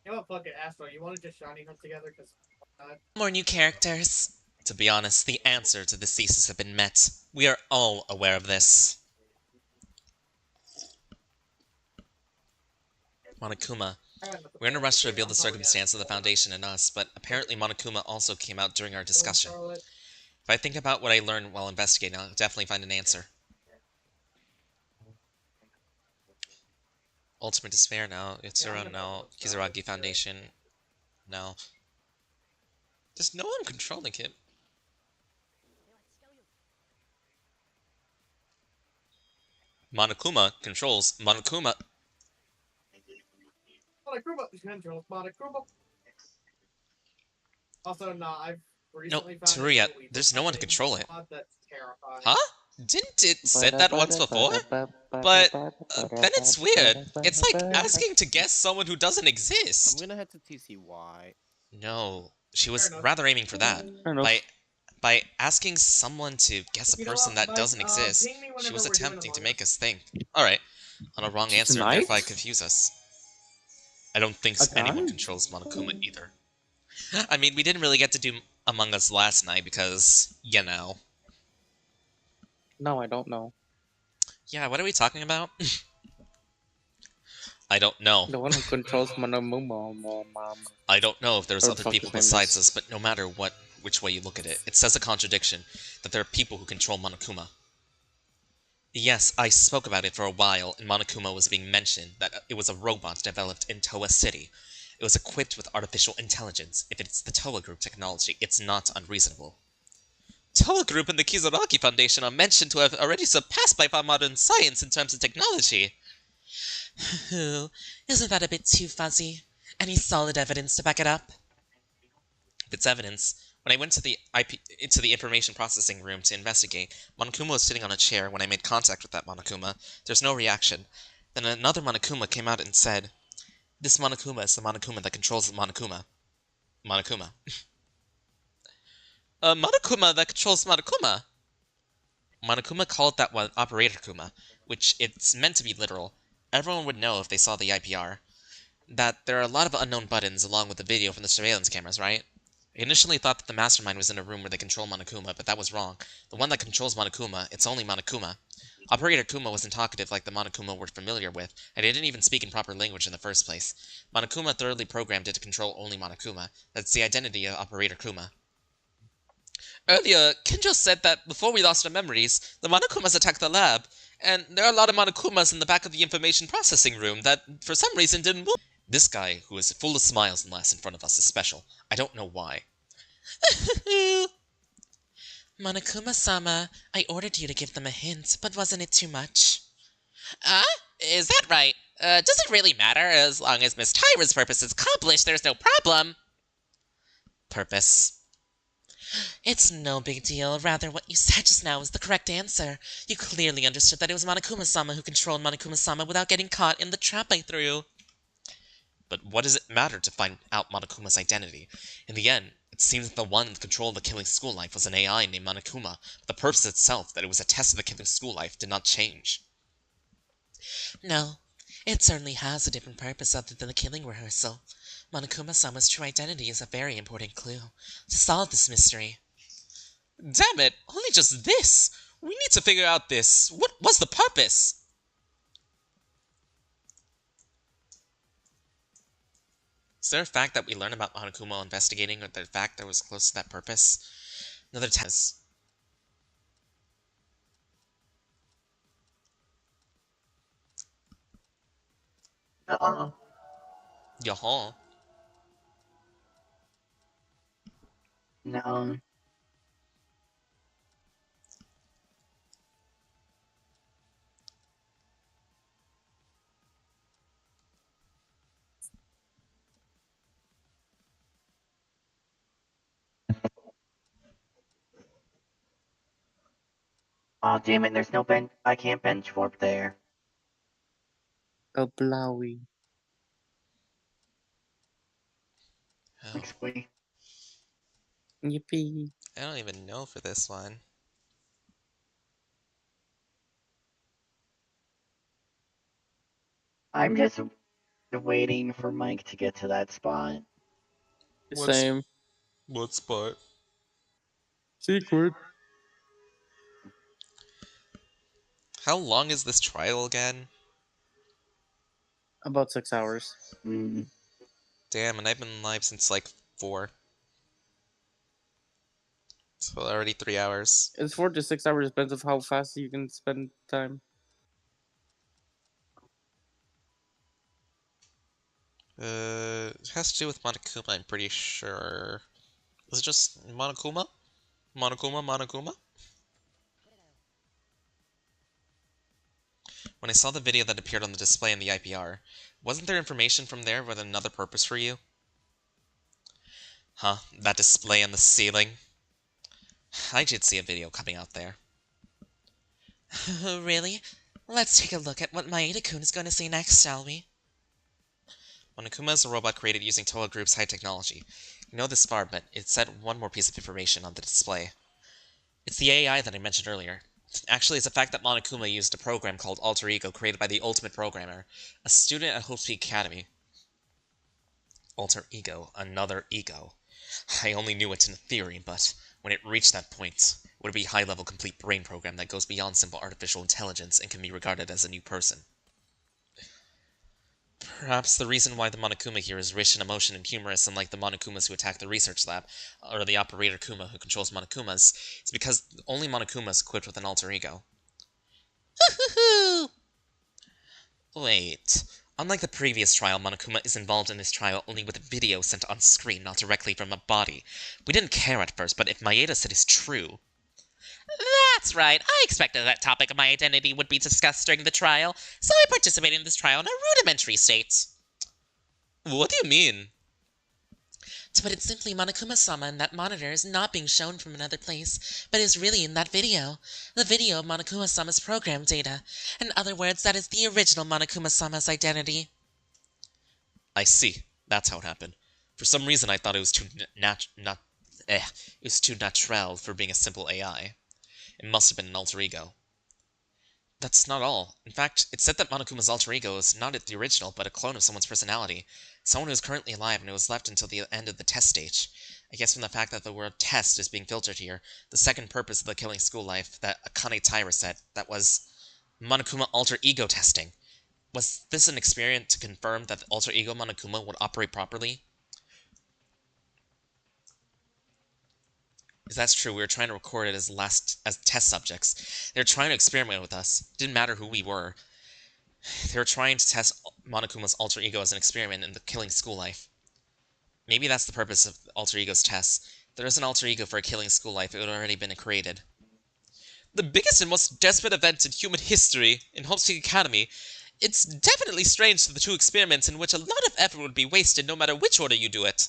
You know what, fuck it, Astro, you want to just shiny hunt together? Because More new characters. To be honest, the answer to this thesis have been met. We are all aware of this. Monokuma. We're in a rush to reveal the circumstance of the Foundation and us, but apparently Monokuma also came out during our discussion. If I think about what I learned while investigating, I'll definitely find an answer. Ultimate Despair now. Itsura no. Kizaragi Foundation no. There's no one controlling him. Monokuma controls Monokuma. Monokuma controls Monokuma. Also, I've No, recently found Teruya, there's no one to control it. That's terrifying. Huh? Didn't it said that once before? But then it's weird. It's like asking to guess someone who doesn't I'm exist. gonna head to TCY. No, she was Fair enough. rather aiming for that. Fair enough. By asking someone to guess a You know person what, that doesn't Mike, exist, ping me she whenever was we're doing attempting to Among make Us. us think. Alright, on a wrong answer, Tonight? thereby confuse us. I don't think anyone Akane? controls Monokuma either. I mean, we didn't really get to do Among Us last night because, you know. No, I don't know. Yeah, what are we talking about? I don't know. The one who controls Monokuma. I don't know if there's Or other fuck people his name besides is. us, but no matter which way you look at it, it says a contradiction that there are people who control Monokuma. Yes, I spoke about it for a while, and Monokuma was being mentioned that it was a robot developed in Toa City. It was equipped with artificial intelligence. If it's the Toa Group technology, it's not unreasonable. Toa Group and the Kizaragi Foundation are mentioned to have already surpassed by far modern science in terms of technology. Isn't that a bit too fuzzy? Any solid evidence to back it up? If it's evidence, when I went to the information processing room to investigate, Monokuma was sitting on a chair when I made contact with that Monokuma. There's no reaction. Then another Monokuma came out and said, "This Monokuma is the Monokuma that controls the Monokuma." Monokuma. Monokuma that controls Monokuma! Monokuma called that one Operator Kuma, which it's meant to be literal. Everyone would know if they saw the IPR. That there are a lot of unknown buttons along with the video from the surveillance cameras, right? I initially thought that the Mastermind was in a room where they control Monokuma, but that was wrong. The one that controls Monokuma, it's only Monokuma. Operator Kuma wasn't talkative like the Monokuma we're familiar with, and it didn't even speak in proper language in the first place. Monokuma thoroughly programmed it to control only Monokuma. That's the identity of Operator Kuma. Earlier, Kinjo said that before we lost our memories, the Monokumas attacked the lab, and there are a lot of Monokumas in the back of the information processing room that, for some reason, didn't move. This guy, who is full of smiles and laughs in front of us, is special. I don't know why. Monokuma-sama, I ordered you to give them a hint, but wasn't it too much? Is that right? Does it really matter? As long as Miss Taira's purpose is accomplished, there's no problem. Purpose. It's no big deal. Rather, what you said just now was the correct answer. You clearly understood that it was Monokuma-sama who controlled Monokuma-sama without getting caught in the trap I threw. But what does it matter to find out Monokuma's identity? In the end, it seems that the one in control of the killing school life was an AI named Monokuma, but the purpose itself, that it was a test of the killing school life, did not change. No, it certainly has a different purpose other than the killing rehearsal. Monokuma-sama's true identity is a very important clue to solve this mystery. Damn it! Only just this! We need to figure out this. What was the purpose? Is there a fact that we learned about Monokuma while investigating, or the fact that was close to that purpose? Another test. Yaha. No. Oh, damn it, there's no bench. I can't bench warp there. A blowy. Oh, Like, squeak. Yippee. I don't even know for this one. I'm just waiting for Mike to get to that spot. Same. What spot? Secret. How long is this trial again? About 6 hours. Mm. Damn, and I've been live since like 4. So already 3 hours. It's 4 to 6 hours, depends of how fast you can spend time. It has to do with Monokuma, I'm pretty sure. Is it just Monokuma? Monokuma? When I saw the video that appeared on the display in the IPR, wasn't there information from there with another purpose for you? Huh, that display on the ceiling? I did see a video coming out there. Really? Let's take a look at what Maeda-kun is going to say next, shall we? Monokuma is a robot created using Toa Group's high technology. You know this far, but it said one more piece of information on the display. It's the AI that I mentioned earlier. Actually, it's the fact that Monokuma used a program called Alter Ego created by the Ultimate Programmer, a student at Hope Peak Academy. Alter Ego, another ego. I only knew it in theory, but when it reached that point, it would be a high-level complete brain program that goes beyond simple artificial intelligence and can be regarded as a new person. Perhaps the reason why the Monokuma here is rich in emotion and humorous, unlike the Monokumas who attack the research lab, or the operator Kuma who controls Monokumas, is because only Monokuma is equipped with an alter ego. Wait. Unlike the previous trial, Monokuma is involved in this trial only with a video sent on screen, not directly from a body. We didn't care at first, but if Maeda said is true... That's right. I expected that topic of my identity would be discussed during the trial, so I participated in this trial in a rudimentary state. What do you mean? To put it simply, Monokuma-sama in that monitor is not being shown from another place, but is really in that video. The video of Monokuma-sama's program data. In other words, that is the original Monokuma-sama's identity. I see. That's how it happened. For some reason, I thought it was too it was too natural for being a simple AI. It must have been an alter ego. That's not all. In fact, it said that Monokuma's alter ego is not the original, but a clone of someone's personality. Someone who is currently alive and who was left until the end of the test stage. I guess from the fact that the word test is being filtered here, the second purpose of the killing school life that Akane Taira said, that was Monokuma alter ego testing. Was this an experiment to confirm that the alter ego Monokuma would operate properly? If that's true, we were trying to record it as test subjects. They were trying to experiment with us. It didn't matter who we were. They were trying to test Monokuma's alter ego as an experiment in the killing school life. Maybe that's the purpose of alter ego's tests. If there is an alter ego for a killing school life, it would already been created. The biggest and most desperate event in human history in Hope Peak Academy. It's definitely strange to the two experiments in which a lot of effort would be wasted no matter which order you do it.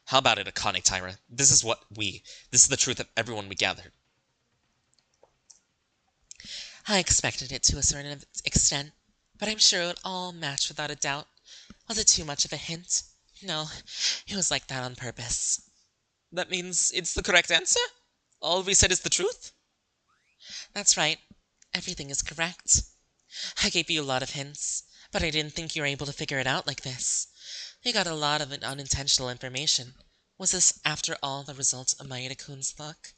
How about it, Akane Taira? This is the truth of everyone we gathered. I expected it to a certain extent, but I'm sure it would all match without a doubt. Was it too much of a hint? No, it was like that on purpose. That means it's the correct answer? All we said is the truth? That's right. Everything is correct. I gave you a lot of hints, but I didn't think you were able to figure it out like this. You got a lot of unintentional information. Was this, after all, the result of Maeda-kun's luck?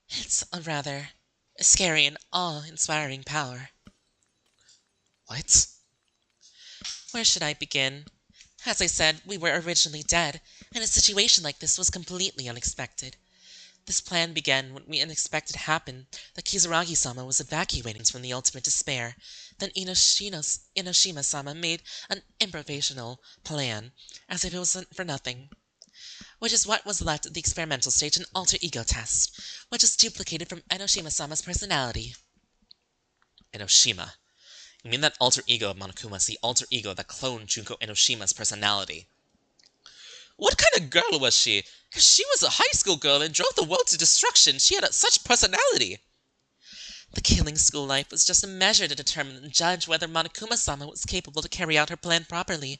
It's a rather scary and awe-inspiring power. What? Where should I begin? As I said, we were originally dead, and a situation like this was completely unexpected. This plan began when the unexpected happened that Kizuragi-sama was evacuating from the Ultimate Despair. Then Enoshima-sama made an improvisational plan, as if it wasn't for nothing. Which is what was left at the experimental stage an alter ego test, which is duplicated from Enoshima-sama's personality. Enoshima? You mean that alter ego of Monokuma is the alter ego that cloned Junko Enoshima's personality? What kind of girl was she? Because she was a high school girl and drove the world to destruction. She had such personality. The killing school life was just a measure to determine and judge whether Monokuma-sama was capable to carry out her plan properly,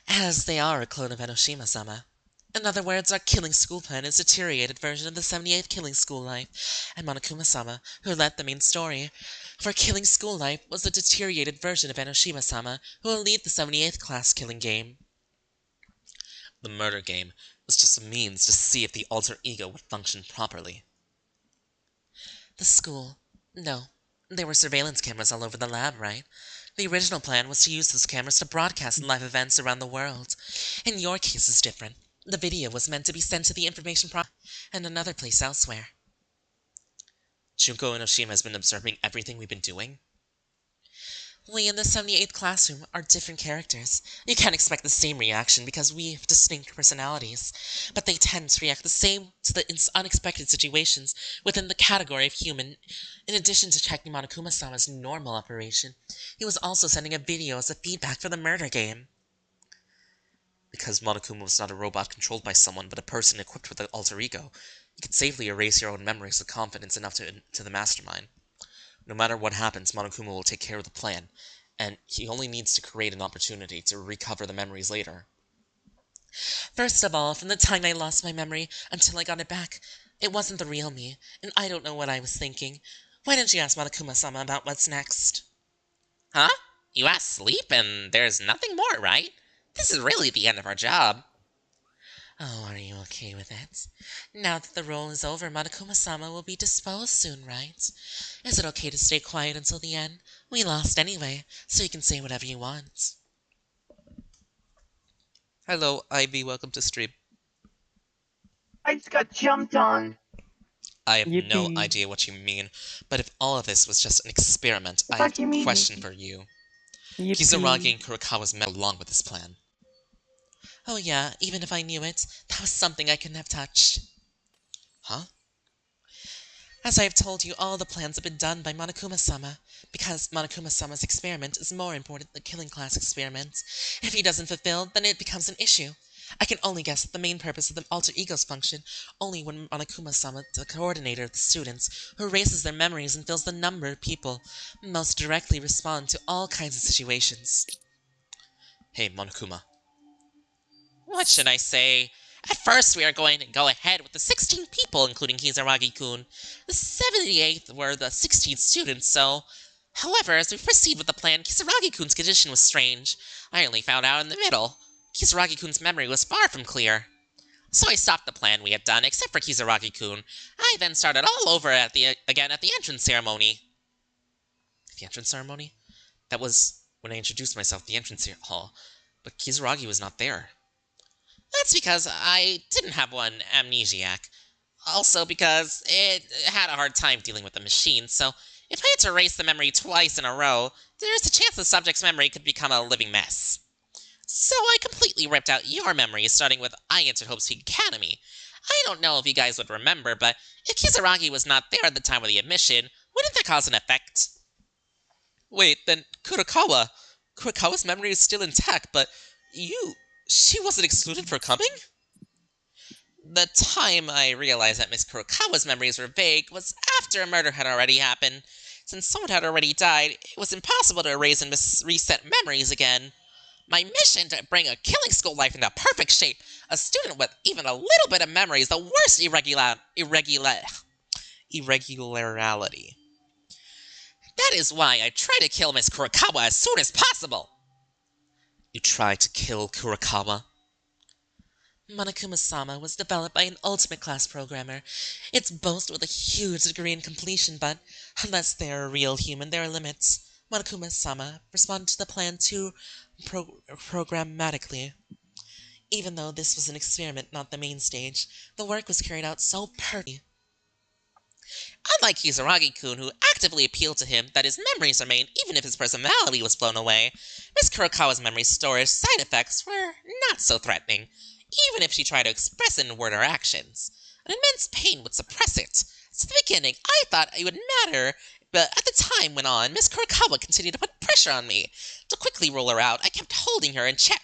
as they are a clone of Enoshima-sama. In other words, our killing school plan is a deteriorated version of the 78th killing school life, and Monokuma-sama, who led the main story, for killing school life was a deteriorated version of Enoshima-sama, who will lead the 78th class killing game. The murder game was just a means to see if the alter ego would function properly. The school. No. There were surveillance cameras all over the lab, right? The original plan was to use those cameras to broadcast live events around the world. In your case is different. The video was meant to be sent to the information and another place elsewhere. Junko Enoshima has been observing everything we've been doing? We in the 78th classroom are different characters. You can't expect the same reaction because we have distinct personalities, but they tend to react the same to the unexpected situations within the category of human. In addition to checking Monokuma-sama's normal operation, he was also sending a video as a feedback for the murder game. Because Monokuma was not a robot controlled by someone, but a person equipped with an alter ego, you can safely erase your own memories with confidence enough to the mastermind. No matter what happens, Monokuma will take care of the plan, and he only needs to create an opportunity to recover the memories later. First of all, from the time I lost my memory until I got it back, it wasn't the real me, and I don't know what I was thinking. Why don't you ask Monokuma-sama about what's next? Huh? You asked Sleep, and there's nothing more, right? This is really the end of our job. Oh, are you okay with it? Now that the role is over, Monokuma-sama will be disposed soon, right? Is it okay to stay quiet until the end? We lost anyway, so you can say whatever you want. Hello, Ivy, welcome to stream. I just got jumped on. I have no Yippee. idea what you mean, but if all of this was just an experiment, I What have do you a mean? question for you. Yippee. Kizuragi and Kurokawa's met along with this plan. Oh yeah, even if I knew it, that was something I couldn't have touched. Huh? As I have told you, all the plans have been done by Monokuma-sama, because Monokuma-sama's experiment is more important than Killing Class experiment. If he doesn't fulfill, then it becomes an issue. I can only guess at the main purpose of the alter egos function only when Monokuma-sama, the coordinator of the students, who erases their memories and fills the number of people, most directly respond to all kinds of situations. Hey, Monokuma. What should I say? At first, we are going to go ahead with the 16 people, including Kizuragi-kun. The 78th were the 16th students, so... However, as we proceed with the plan, Kizuragi-kun's condition was strange. I only found out in the middle. Kizuragi-kun's memory was far from clear. So I stopped the plan we had done, except for Kizuragi-kun. I then started all over again at the entrance ceremony. The entrance ceremony? That was when I introduced myself at the entrance hall, but Kizuragi was not there. That's because I didn't have one amnesiac. Also because it had a hard time dealing with the machine, so if I had to erase the memory twice in a row, there's a chance the subject's memory could become a living mess. So I completely ripped out your memories, starting with I entered Hope's Peak Academy. I don't know if you guys would remember, but if Kizuragi was not there at the time of the admission, wouldn't that cause an effect? Wait, then Kurokawa. Kurokawa's memory is still intact, but she wasn't excluded for coming? The time I realized that Miss Kurokawa's memories were vague was after a murder had already happened. Since someone had already died, it was impossible to erase and reset memories again. My mission to bring a killing school life into perfect shape, a student with even a little bit of memory, is the worst irregularity. That is why I try to kill Miss Kurokawa as soon as possible. You tried to kill Kurokawa? Monokuma-sama was developed by an Ultimate Class programmer. It's boasted with a huge degree in completion, but unless they're a real human, there are limits. Monokuma-sama responded to the plan too programmatically. Even though this was an experiment, not the main stage, the work was carried out so perfectly. Unlike Kizuragi-kun, who actively appealed to him that his memories remained even if his personality was blown away, Miss Kurokawa's memory storage side effects were not so threatening, even if she tried to express it in word or actions. An immense pain would suppress it. So at the beginning, I thought it would matter, but as the time went on, Miss Kurokawa continued to put pressure on me. To quickly rule her out, I kept holding her in check.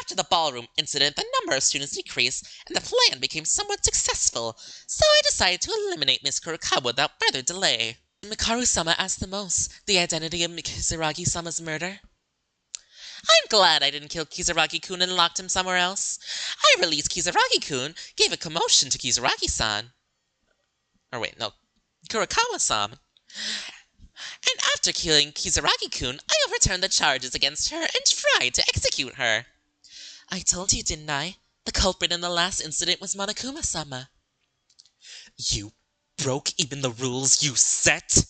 After the ballroom incident, the number of students decreased, and the plan became somewhat successful, so I decided to eliminate Miss Kurokawa without further delay. Mikaru-sama asked the most, the identity of Kizuragi-sama's murder. I'm glad I didn't kill Kizuragi-kun and locked him somewhere else. I released Kizuragi-kun, gave a commotion to Kizuragi-san. Or wait, no, Kurokawa-san. And after killing Kizuragi-kun, I overturned the charges against her and tried to execute her. I told you, didn't I? The culprit in the last incident was Monokuma-sama. You broke even the rules you set?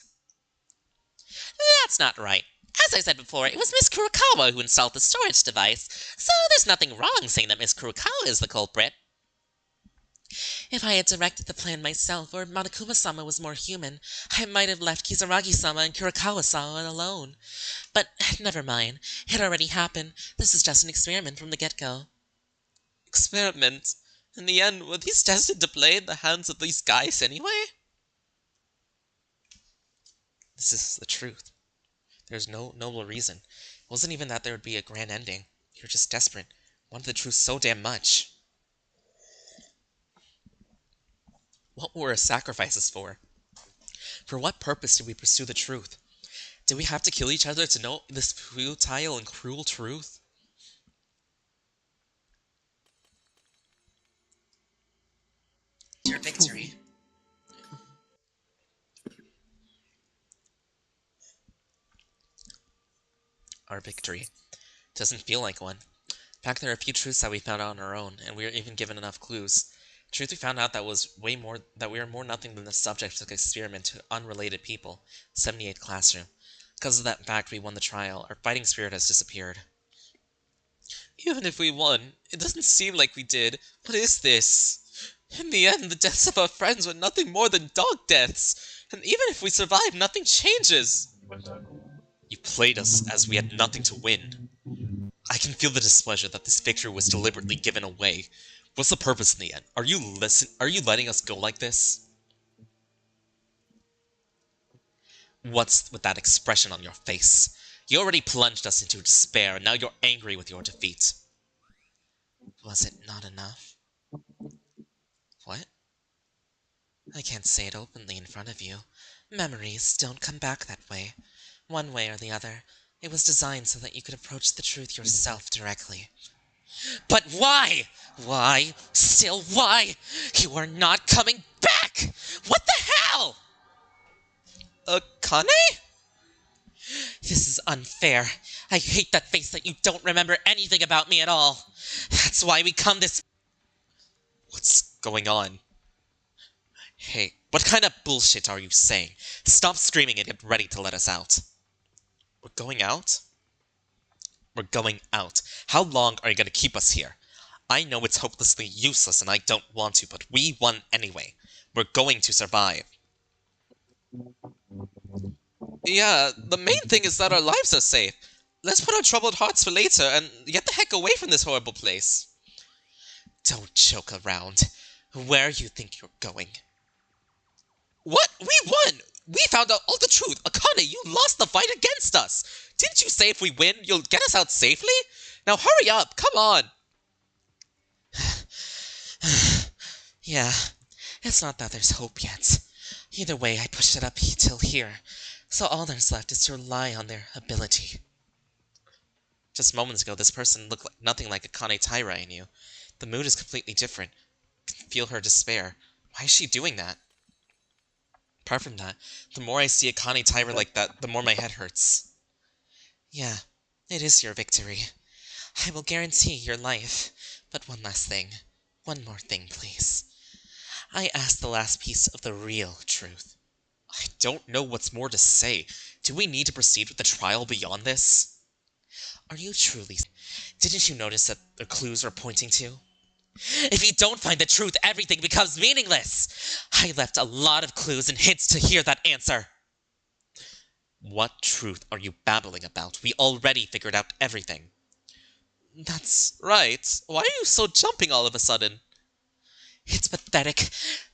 That's not right. As I said before, it was Miss Kurokawa who installed the storage device, so there's nothing wrong saying that Miss Kurokawa is the culprit. If I had directed the plan myself, or Monokuma-sama was more human, I might have left Kisaragi-sama and Kurakawa-sama alone. But never mind. It already happened. This is just an experiment from the get-go. Experiment? In the end, were these destined to play in the hands of these guys anyway? This is the truth. There's no noble reason. It wasn't even that there would be a grand ending. You're just desperate. Wanted the truth so damn much. What were our sacrifices for? For what purpose did we pursue the truth? Did we have to kill each other to know this futile and cruel truth? Your victory. Our victory. Doesn't feel like one. In fact, there are a few truths that we found out on our own, and we were even given enough clues. The truth we found out that we are more nothing than the subject of an experiment to unrelated people. 78th classroom. Because of that fact, we won the trial. Our fighting spirit has disappeared. Even if we won, it doesn't seem like we did. What is this? In the end, the deaths of our friends were nothing more than dog deaths. And even if we survive, nothing changes. You played us as we had nothing to win. I can feel the displeasure that this victory was deliberately given away. What's the purpose in the end? Are you letting us go like this? What's with that expression on your face? You already plunged us into despair, and now you're angry with your defeat. Was it not enough? What? I can't say it openly in front of you. Memories don't come back that way. One way or the other. It was designed so that you could approach the truth yourself directly. But why? Why? Still why? You are not coming back! What the hell? Akane? This is unfair. I hate that face that you don't remember anything about me at all. That's why we come this... What's going on? Hey, what kind of bullshit are you saying? Stop screaming and get ready to let us out. We're going out? We're going out. How long are you going to keep us here? I know it's hopelessly useless and I don't want to, but we won anyway. We're going to survive. Yeah, the main thing is that our lives are safe. Let's put our troubled hearts for later and get the heck away from this horrible place. Don't joke around. Where you think you're going? What? We won! We found out all the truth! Akane, you lost the fight against us! Didn't you say if we win, you'll get us out safely? Now hurry up, come on! Yeah, it's not that there's hope yet. Either way, I pushed it up till here, so all there's left is to rely on their ability. Just moments ago, this person looked like nothing like Akane Taira I knew. The mood is completely different. I can feel her despair. Why is she doing that? Apart from that, the more I see Akane Taira like that, the more my head hurts. Yeah, it is your victory. I will guarantee your life. But one last thing. One more thing, please. I asked the last piece of the real truth. I don't know what's more to say. Do we need to proceed with the trial beyond this? Are you truly... Didn't you notice that the clues are pointing to? If you don't find the truth, everything becomes meaningless! I left a lot of clues and hints to hear that answer. What truth are you babbling about? We already figured out everything. That's right. Why are you so jumping all of a sudden? It's pathetic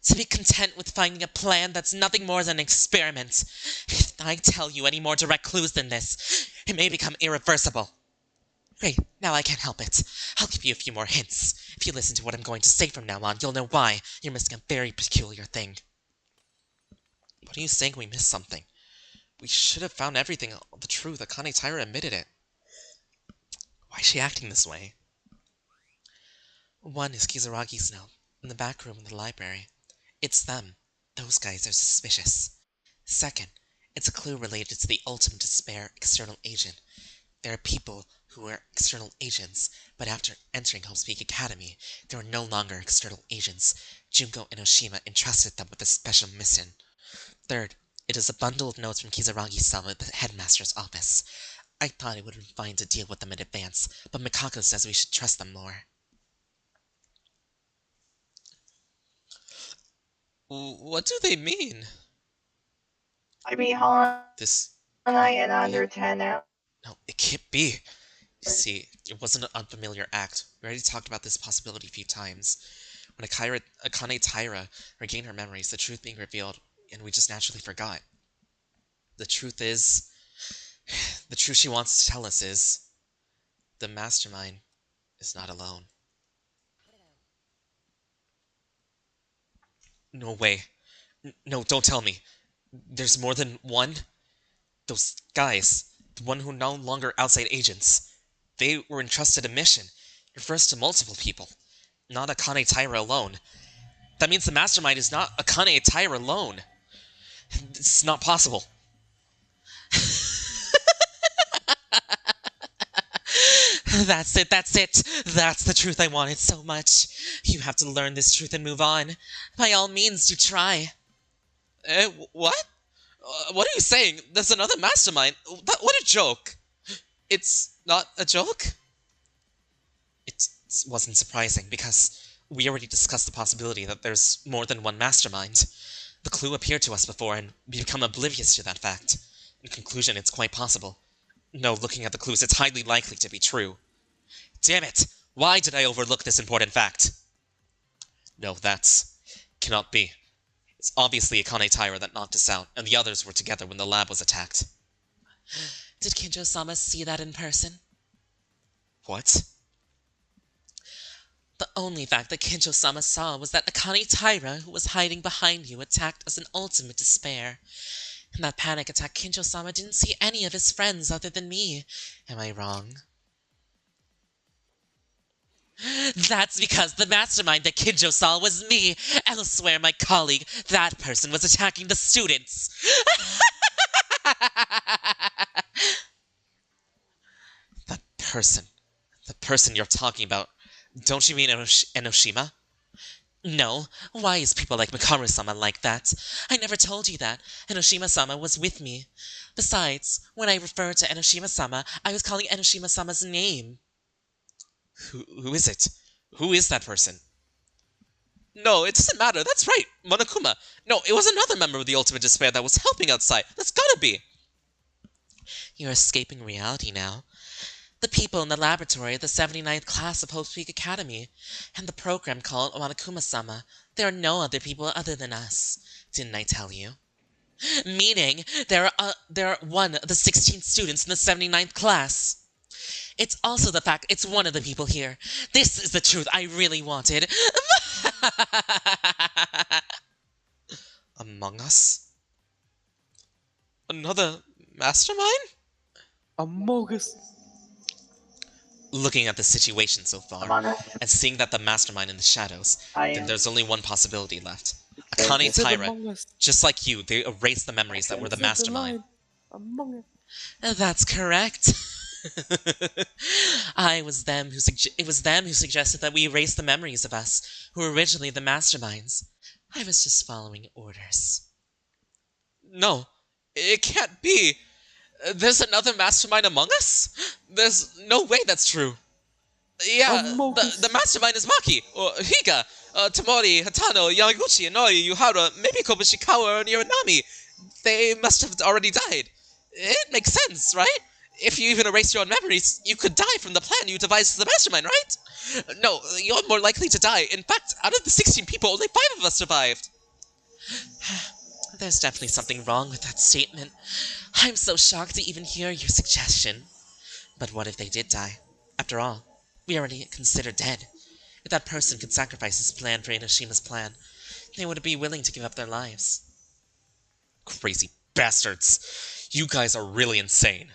to be content with finding a plan that's nothing more than an experiment. If I tell you any more direct clues than this, it may become irreversible. Great, now I can't help it. I'll give you a few more hints. If you listen to what I'm going to say from now on, you'll know why you're missing a very peculiar thing. What are you saying we missed something? We should have found everything, the truth. Akane Taira admitted it. Why is she acting this way? One is Kisaragi's note, in the back room in the library. It's them. Those guys are suspicious. Second, it's a clue related to the Ultimate Despair external agent. There are people who are external agents, but after entering Homepeak Academy, they were no longer external agents. Junko Enoshima entrusted them with a special mission. Third, it is a bundle of notes from Kisaragi-sama at the headmaster's office. I thought it would have been fine to deal with them in advance, but Mikako says we should trust them more. What do they mean? I mean, Hollow This... Knight and under 10 now. No, it can't be. You see, it wasn't an unfamiliar act. We already talked about this possibility a few times. When Akane Taira regained her memories, the truth being revealed, and we just naturally forgot. The truth is... The truth she wants to tell us is... The Mastermind is not alone. No way. No, don't tell me. There's more than one? Those guys, the one who are no longer outside agents, they were entrusted a mission. It refers to multiple people, not Akane Taira alone. That means the Mastermind is not Akane Taira alone. It's not possible. That's it, that's it. That's the truth I wanted so much. You have to learn this truth and move on. By all means, do try. What? What are you saying? There's another Mastermind? What a joke. It's not a joke? It wasn't surprising, because we already discussed the possibility that there's more than one Mastermind. The clue appeared to us before, and we become oblivious to that fact. In conclusion, it's quite possible. No, looking at the clues, it's highly likely to be true. Damn it! Why did I overlook this important fact? No, cannot be. It's obviously Akane Taira that knocked us out, and the others were together when the lab was attacked. Did Kinjo-sama see that in person? What? The only fact that Kinjo-sama saw was that Akane Taira, who was hiding behind you, attacked as an ultimate despair. In that panic attack, Kinjo-sama didn't see any of his friends other than me. Am I wrong? That's because the Mastermind that Kinjo saw was me. Elsewhere, my colleague, that person was attacking the students. The person you're talking about, don't you mean Enoshima? No, why is people like Mikaru-sama like that? I never told you that. Enoshima-sama was with me. Besides, when I referred to Enoshima-sama, I was calling Enoshima-sama's name. Who is it? Who is that person? No, it doesn't matter. That's right, Monokuma. No, it was another member of the Ultimate Despair that was helping outside. That's gotta be. You're escaping reality now. The people in the laboratory of the 79th class of Hope Peak Academy, and the program called Monokuma-sama. There are no other people other than us. Didn't I tell you? Meaning, there are one of the 16 students in the 79th class. It's also the fact it's one of the people here. This is the truth I really wanted. Among Us? Another Mastermind? Among Us. Looking at the situation so far, and seeing that the Mastermind in the shadows, then there's only one possibility left. Akane Taira, just like you, they erased the memories that were the Mastermind. Among Us. That's correct. It was them who suggested that we erase the memories of us, who were originally the Masterminds. I was just following orders. No, it can't be. There's another Mastermind among us? There's no way that's true. Yeah, the Mastermind is Maki, or Higa, Tomori, Hatano, Yamaguchi, Inori, Yuhara, maybe Kobushikawa or Niranami. They must have already died. It makes sense, right? If you even erase your own memories, you could die from the plan you devised as the Mastermind, right? No, you're more likely to die. In fact, out of the 16 people, only 5 of us survived. There's definitely something wrong with that statement. I'm so shocked to even hear your suggestion. But what if they did die? After all, we already consider dead. If that person could sacrifice his plan for Enoshima's plan, they would be willing to give up their lives. Crazy bastards. You guys are really insane.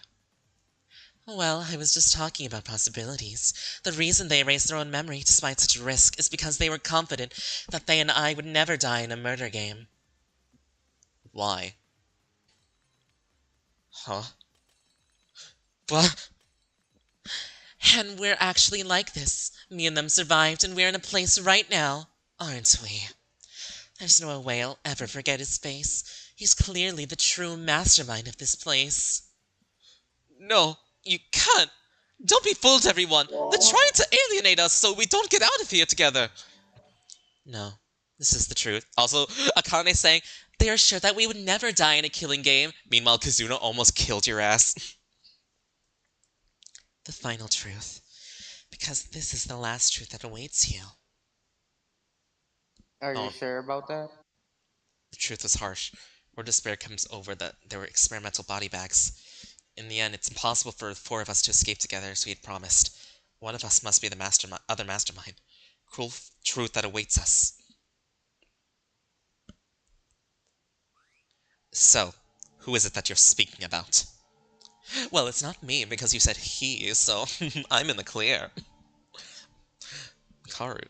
Well, I was just talking about possibilities. The reason they erased their own memory despite such a risk is because they were confident that they and I would never die in a murder game. Why? Huh? What? And we're actually like this. Me and them survived, and we're in a place right now, aren't we? There's no way I'll ever forget his face. He's clearly the true mastermind of this place. No, you can't. Don't be fooled, everyone. They're trying to alienate us so we don't get out of here together. No, This is the truth. Also, Akane saying, they are sure that we would never die in a killing game. Meanwhile, Kazuna almost killed your ass. The final truth. Because this is the last truth that awaits you. Are you sure about that? The truth was harsh. Word despair comes over that there were experimental body bags. In the end, it's impossible for the four of us to escape together as we had promised. One of us must be the other mastermind. Cruel truth that awaits us. So, who is it that you're speaking about? Well, it's not me, because you said he, so I'm in the clear. Karu.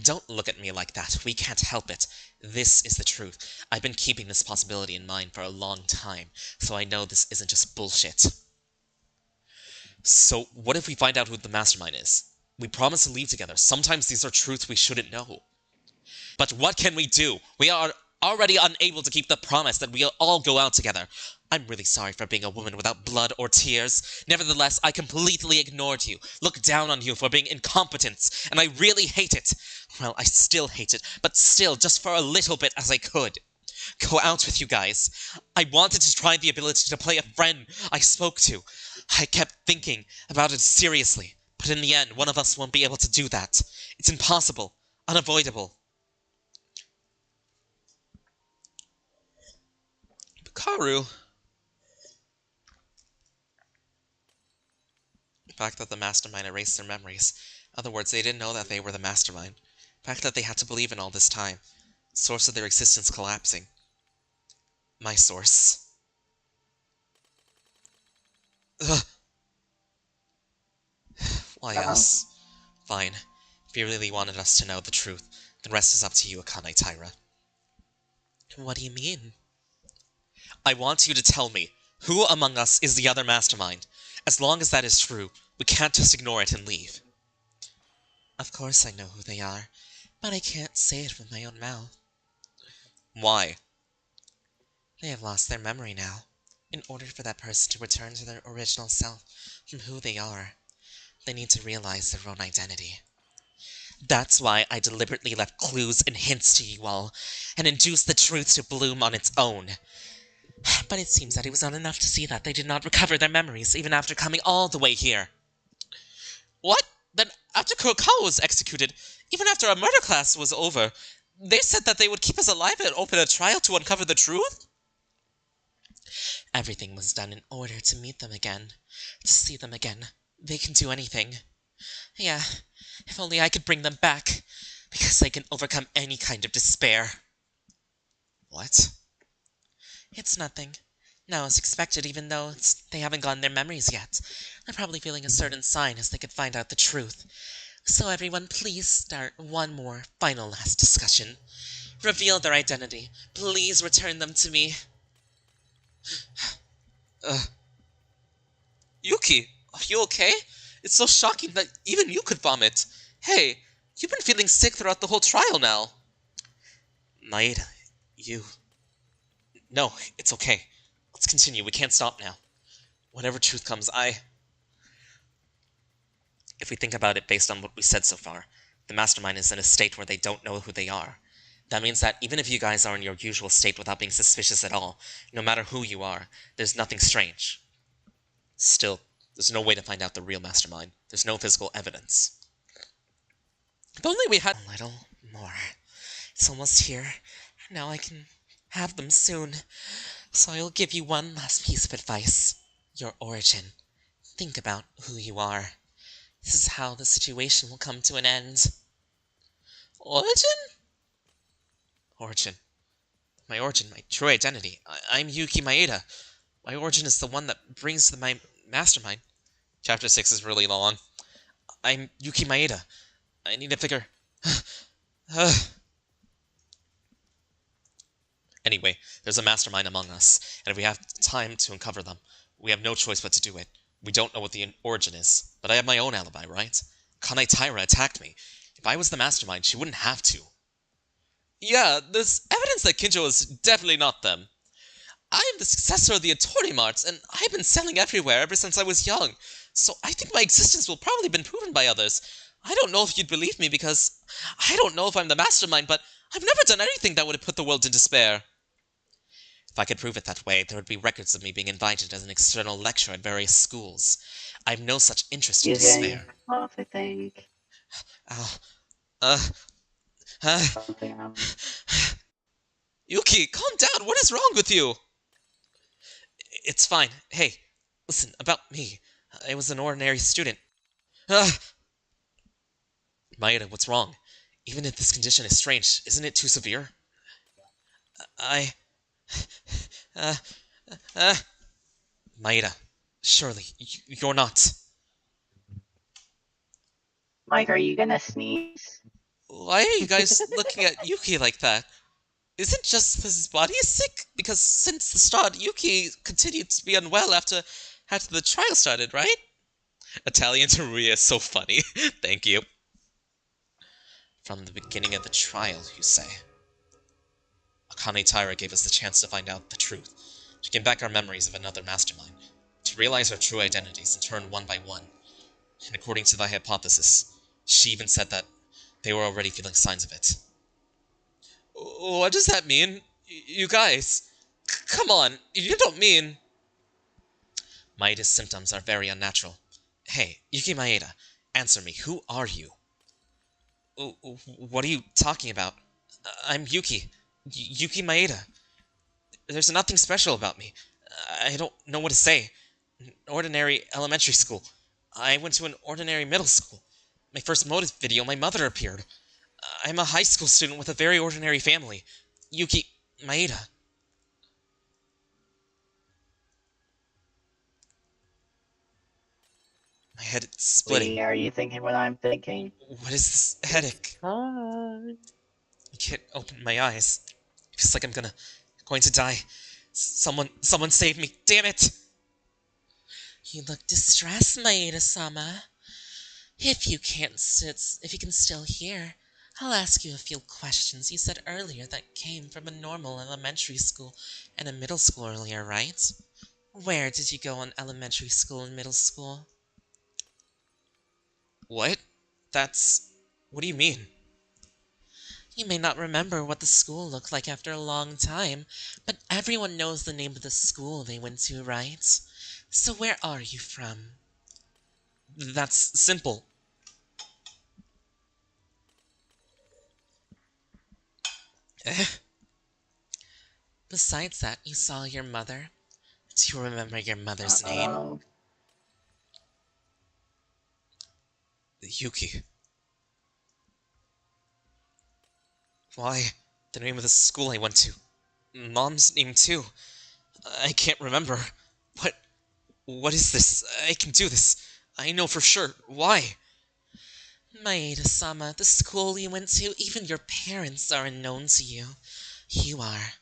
Don't look at me like that. We can't help it. This is the truth. I've been keeping this possibility in mind for a long time, so I know this isn't just bullshit. So, what if we find out who the mastermind is? We promised to leave together. Sometimes these are truths we shouldn't know. But what can we do? We are already unable to keep the promise that we'll all go out together. I'm really sorry for being a woman without blood or tears. Nevertheless, I completely ignored you, looked down on you for being incompetent, and I really hate it. Well, I still hate it, but still, just for a little bit as I could. Go out with you guys. I wanted to try the ability to play a friend I spoke to. I kept thinking about it seriously, but in the end, one of us won't be able to do that. It's impossible, unavoidable. Karu. The fact that the mastermind erased their memories. In other words, they didn't know that they were the mastermind. The fact that they had to believe in all this time. The source of their existence collapsing. My source. Ugh. Why us? Fine. If you really wanted us to know the truth, the rest is up to you, Akane Taira. What do you mean? I want you to tell me, who among us is the other mastermind? As long as that is true, we can't just ignore it and leave. Of course I know who they are, but I can't say it with my own mouth. Why? They have lost their memory now. In order for that person to return to their original self from who they are, they need to realize their own identity. That's why I deliberately left clues and hints to you all, and induced the truth to bloom on its own. But it seems that it was not enough to see that they did not recover their memories, even after coming all the way here. What? Then after Kurokawa was executed, even after our murder class was over, they said that they would keep us alive and open a trial to uncover the truth? Everything was done in order to meet them again, to see them again. They can do anything. Yeah, if only I could bring them back, because they can overcome any kind of despair. What? It's nothing. Now as expected, even though they haven't gotten their memories yet. They're probably feeling a certain sign as they could find out the truth. So everyone, please start one more final last discussion. Reveal their identity. Please return them to me. Yuki, are you okay? It's so shocking that even you could vomit. Hey, you've been feeling sick throughout the whole trial now. Maeda, you... No, it's okay. Let's continue. We can't stop now. Whatever truth comes, If we think about it based on what we said so far, the mastermind is in a state where they don't know who they are. That means that even if you guys are in your usual state without being suspicious at all, no matter who you are, there's nothing strange. Still, there's no way to find out the real mastermind. There's no physical evidence. If only we had a little more. It's almost here. Now I can have them soon. So I'll give you one last piece of advice. Your origin. Think about who you are. This is how the situation will come to an end. Origin? Origin. My origin, my true identity. I'm Yuki Maeda. My origin is the one that brings to my mastermind. Chapter 6 is really long. I'm Yuki Maeda. I need to figure... Anyway, there's a mastermind among us, and if we have time to uncover them, we have no choice but to do it. We don't know what the origin is, but I have my own alibi, right? Akane Taira attacked me. If I was the mastermind, she wouldn't have to. Yeah, there's evidence that Kinjo is definitely not them. I am the successor of the Atori Marts, and I've been selling everywhere ever since I was young, so I think my existence will probably have been proven by others. I don't know if you'd believe me because I don't know if I'm the mastermind, but I've never done anything that would have put the world in despair. If I could prove it that way, there would be records of me being invited as an external lecturer at various schools. I have no such interest in He's getting despair. off, I think. Ow. Uh, uh, Something Yuki, calm down. What is wrong with you? It's fine. Hey, listen, about me. I was an ordinary student. Maeda, what's wrong? Even if this condition is strange, isn't it too severe? I... Uh, uh... Maeda, surely, you're not... Mike, are you gonna sneeze? Why are you guys looking at Yuki like that? Is it just because his body is sick? Because since the start, Yuki continued to be unwell after the trial started, right? Italian to Ruia is so funny. Thank you. From the beginning of the trial, you say? Akane Taira gave us the chance to find out the truth, to get back our memories of another mastermind, to realize our true identities and turn one by one. And according to thy hypothesis, she even said that they were already feeling signs of it. What does that mean? You guys, come on, you don't mean... Maeda's symptoms are very unnatural. Hey, Yuki Maeda, answer me, who are you? What are you talking about? I'm Yuki. Yuki Maeda. There's nothing special about me. I don't know what to say. An ordinary elementary school. I went to an ordinary middle school. My first motive video, my mother appeared. I'm a high school student with a very ordinary family. Yuki Maeda. My head is splitting. Are you thinking what I'm thinking? What is this headache? Hi. I can't open my eyes. It feels like I'm going to die. Someone save me. Damn it! You look distressed, Maeda-sama. If you can still hear, I'll ask you a few questions you said earlier that came from a normal elementary school and a middle school earlier, right? Where did you go in elementary school and middle school? What? What do you mean? You may not remember what the school looked like after a long time, but everyone knows the name of the school they went to, right? So where are you from? That's simple. Besides that, you saw your mother. Do you remember your mother's name? Yuki. Why? The name of the school I went to. Mom's name too. I can't remember. What is this? I can do this. I know for sure. Why? Maeda-sama, the school you went to, even your parents are unknown to you. You are.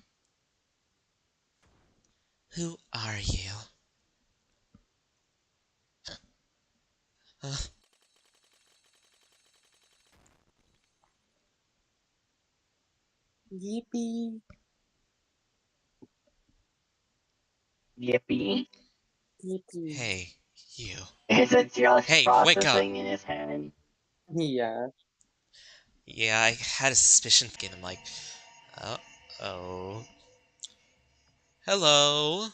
Who are you? Yippee. Yippee? Yippee. Hey, you. Is it just Hey, wake up. processing in his head? Yeah. Yeah, I had a suspicion. And I'm like, uh-oh. Hello.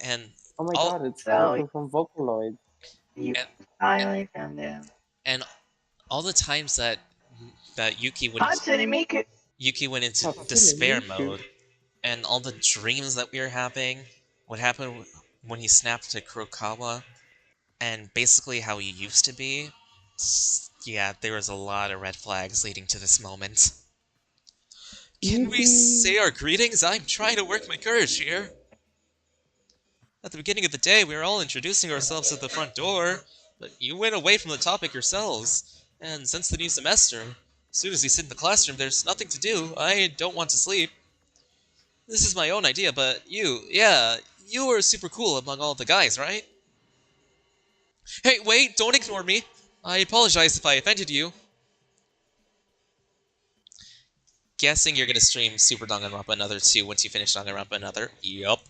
And Oh my god, it's So- Coco from Vocaloid. You And- finally found him. and all the times that Yuki went into Oh, despair Yuki. mode, and all the dreams that we were having, what happened when he snapped to Kurokawa, and basically how he used to be, yeah, there was a lot of red flags leading to this moment. Can we say our greetings? I'm trying to work my courage here. At the beginning of the day, we were all introducing ourselves at the front door, but you went away from the topic yourselves. And since the new semester, as soon as you sit in the classroom, there's nothing to do. I don't want to sleep. This is my own idea, but you were super cool among all the guys, right? Hey, wait, don't ignore me. I apologize if I offended you. Guessing you're gonna stream Super Danganronpa Another 2 once you finish Danganronpa Another. Yup.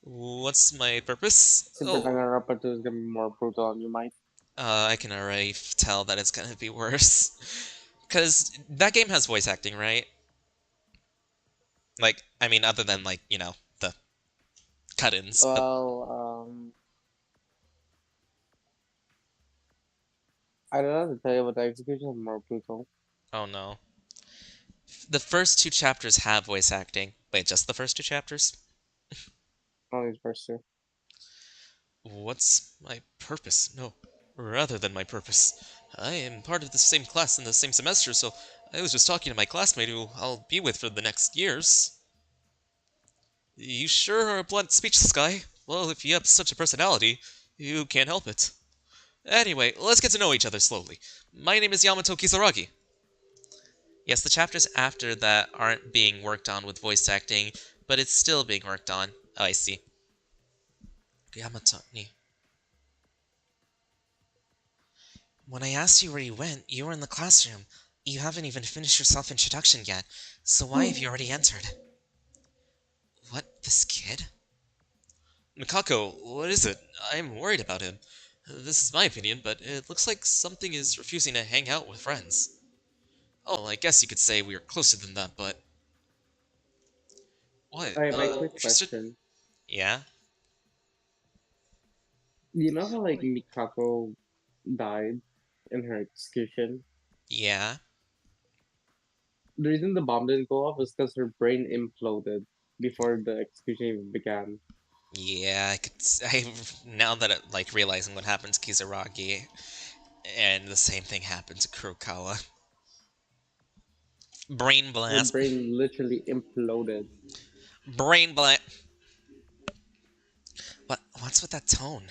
What's my purpose? Super Danganronpa 2 is gonna be more brutal on you, Mike. I can already tell that it's gonna be worse. Because that game has voice acting, right? Like, I mean, other than, like, you know, the cut-ins. But Well, I don't know to tell you, but the execution is more brutal. oh no. The first 2 chapters have voice acting. Wait, just the first 2 chapters? Only the first two. What's my purpose? No, rather than my purpose. I am part of the same class in the same semester, so I was just talking to my classmate who I'll be with for the next years. You sure are a blunt, speechless guy. Well, if you have such a personality, you can't help it. Anyway, let's get to know each other slowly. My name is Yamato Kisaragi. Yes, the chapters after that aren't being worked on with voice acting, but it's still being worked on. Oh, I see. Yamato ni. When I asked you where you went, you were in the classroom. You haven't even finished your self-introduction yet, so why have you already entered? What, this kid? Mikako, what is it? I'm worried about him. This is my opinion, but it looks like something is refusing to hang out with friends. Oh, well, I guess you could say we are closer than that, but... What? I have a quick Interested? question. Yeah? You know how, like, Mikako died in her execution? Yeah? The reason the bomb didn't go off was because her brain imploded before the execution even began. Yeah, I could... now that I'm, like, realizing what happened to Kizaragi, and the same thing happened to Kurokawa. Brain Her blast. brain literally imploded. Brain blast. What's with that tone?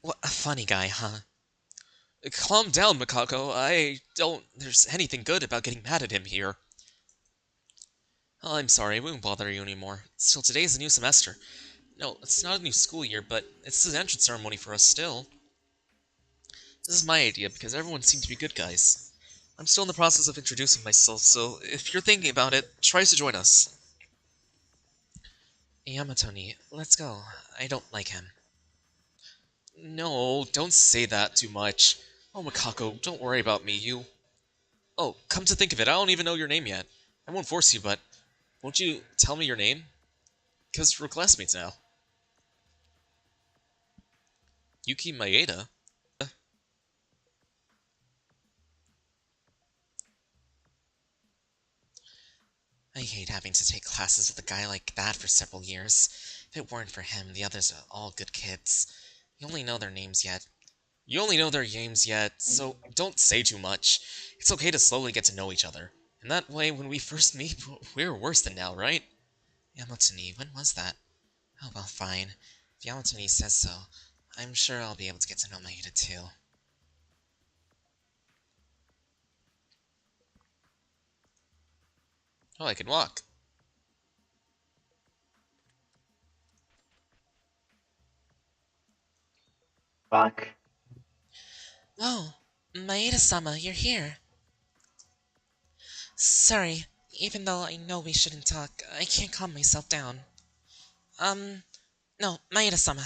What a funny guy, huh? Calm down, Mikako. I don't... There's anything good about getting mad at him here. Oh, I'm sorry, I won't bother you anymore. Still, today's a new semester. No, it's not a new school year, but it's the entrance ceremony for us still. This is my idea, because everyone seemed to be good guys. I'm still in the process of introducing myself, so if you're thinking about it, try to join us. Yamatoni, let's go. I don't like him. No, don't say that too much. Oh, Mikako, don't worry about me, you... Oh, come to think of it, I don't even know your name yet. I won't force you, but... Won't you tell me your name? Because we're classmates now. Yuki Maeda? I hate having to take classes with a guy like that for several years. If it weren't for him, the others are all good kids. You only know their names yet. You only know their names yet, so don't say too much. It's okay to slowly get to know each other. And that way, when we first meet, we're worse than now, right? Yamatoni, when was that? Oh well, fine. If Yamatoni says so, I'm sure I'll be able to get to know Maeda too. Oh, I can walk. Fuck. Oh, Maeda-sama, you're here. Sorry, even though I know we shouldn't talk, I can't calm myself down. No, Maeda-sama.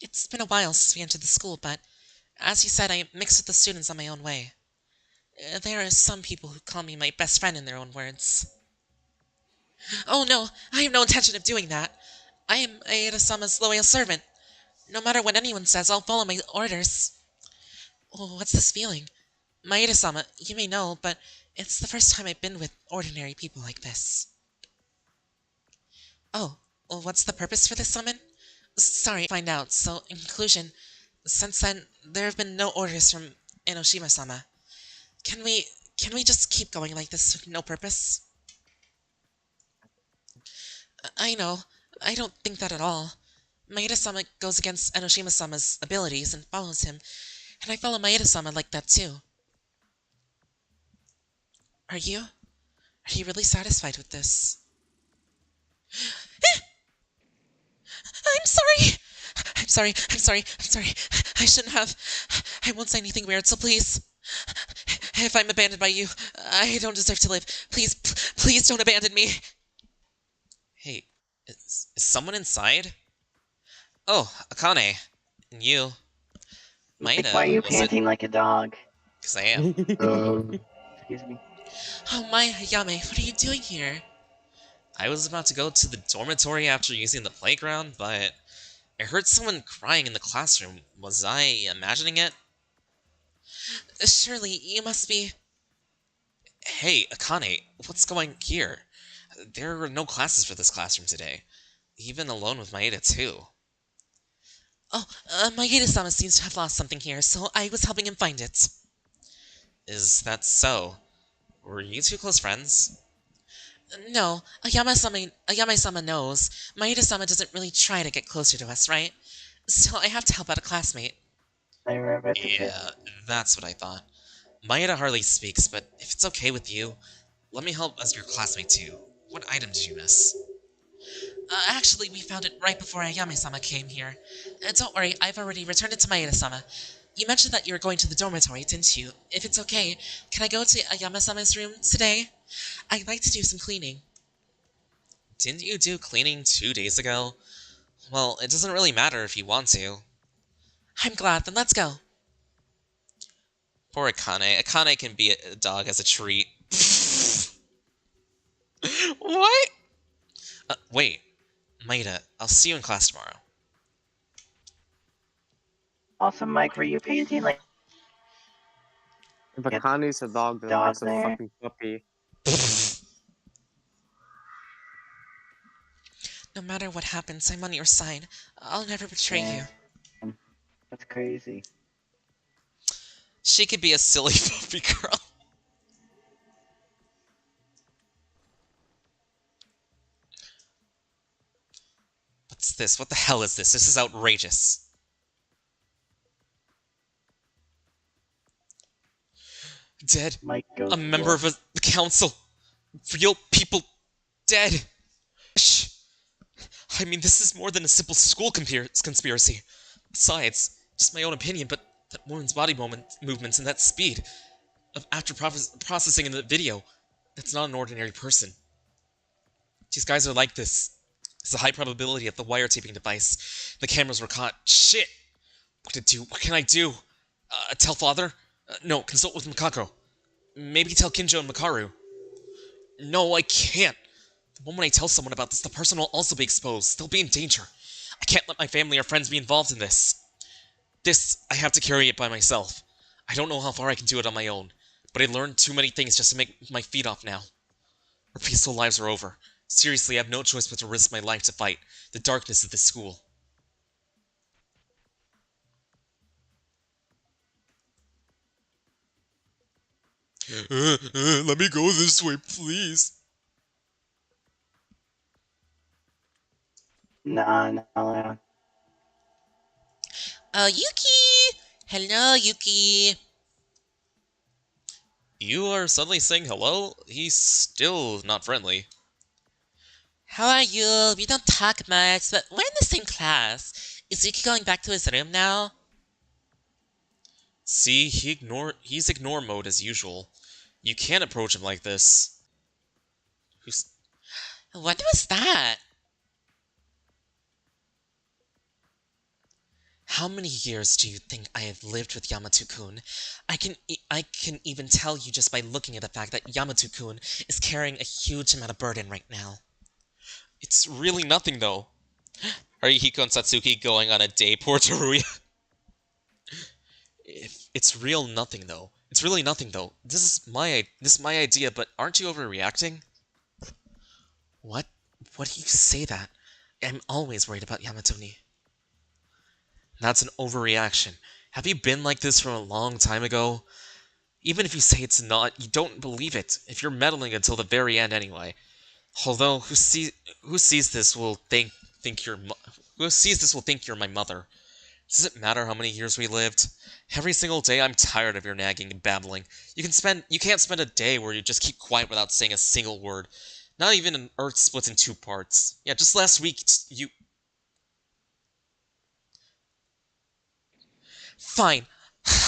It's been a while since we entered the school, but as you said, I mix with the students on my own way. There are some people who call me my best friend in their own words. Oh no, I have no intention of doing that. I am Maeda-sama's loyal servant. No matter what anyone says, I'll follow my orders. Oh, what's this feeling? Maeda-sama, you may know, but it's the first time I've been with ordinary people like this. Oh, well, what's the purpose for this summon? Sorry, find out. So, in conclusion, since then, there have been no orders from Enoshima-sama. Can we just keep going like this with no purpose? I know. I don't think that at all. Maeda-sama goes against Enoshima-sama's abilities and follows him, and I follow Maeda-sama like that too. Are you? Are you really satisfied with this? I'm sorry! I'm sorry. I shouldn't have. I won't say anything weird, so please. If I'm abandoned by you, I don't deserve to live. Please don't abandon me. Hey, Is someone inside? Oh, Akane. And you. Like, why are you was it? panting like a dog? Because I am. Excuse me. Oh my, Ayame, what are you doing here? I was about to go to the dormitory after using the playground, but I heard someone crying in the classroom. Was I imagining it? Surely, you must be... Hey, Akane, what's going here? There are no classes for this classroom today. Even alone with Maeda, too. Oh, Maeda-sama seems to have lost something here, so I was helping him find it. Is that so? Were you two close friends? No, Ayame-sama knows. Maeda-sama doesn't really try to get closer to us, right? So I have to help out a classmate. Yeah, that's what I thought. Maeda hardly speaks, but if it's okay with you, let me help as your classmate too. What item did you miss? Actually, we found it right before Ayame-sama came here. Don't worry, I've already returned it to Maeda-sama. You mentioned that you were going to the dormitory, didn't you? If it's okay, can I go to Ayame-sama's room today? I'd like to do some cleaning. Didn't you do cleaning 2 days ago? Well, it doesn't really matter if you want to. I'm glad, then let's go. Poor Akane. Akane can be a dog as a treat. What? Wait. Maeda, I'll see you in class tomorrow. Also, Mike, were you painting like If Akane's a dog, then dog Mike's a there? fucking puppy. No matter what happens, I'm on your side. I'll never betray you. That's crazy. She could be a silly puppy girl. What's this? What the hell is this? This is outrageous. Dead. Mike goes A member of the council. Real people dead. Shh. I mean, this is more than a simple school conspiracy. Besides, just my own opinion, but that woman's body movements and that speed of after processing in the video, that's not an ordinary person. These guys are like this. There's a high probability of the wiretapping device. The cameras were caught. Shit! What to do? What can I do? Tell father? No, consult with Makako. Maybe tell Kinjo and Makaru. No, I can't. The moment I tell someone about this, the person will also be exposed. They'll be in danger. I can't let my family or friends be involved in this. I have to carry it by myself. I don't know how far I can do it on my own, but I learned too many things just to make my feet off now. Our peaceful lives are over. Seriously, I have no choice but to risk my life to fight the darkness of this school. Let me go this way, please. No. Yuki! Hello, Yuki. You are suddenly saying hello? He's still not friendly. How are you? We don't talk much, but we're in the same class. Is Yuki going back to his room now? See, he's ignore mode as usual. You can't approach him like this. What was that? How many years do you think I have lived with Yamato-kun? I can even tell you just by looking at the fact that Yamato-kun is carrying a huge amount of burden right now. It's really nothing, though. Are Hiko and Satsuki going on a day, poor Teruya? It's real nothing, though. It's really nothing, though. This is my idea, but aren't you overreacting? What? What do you say that? I'm always worried about Yamato-ni. That's an overreaction. Have you been like this from a long time ago? Even if you say it's not, you don't believe it, if you're meddling until the very end anyway. Although, who sees this will think you're my mother. Does it matter how many years we lived? Every single day I'm tired of your nagging and babbling. You can't spend a day where you just keep quiet without saying a single word. Not even an Earth splits in 2 parts. Yeah, just last week, you... Fine.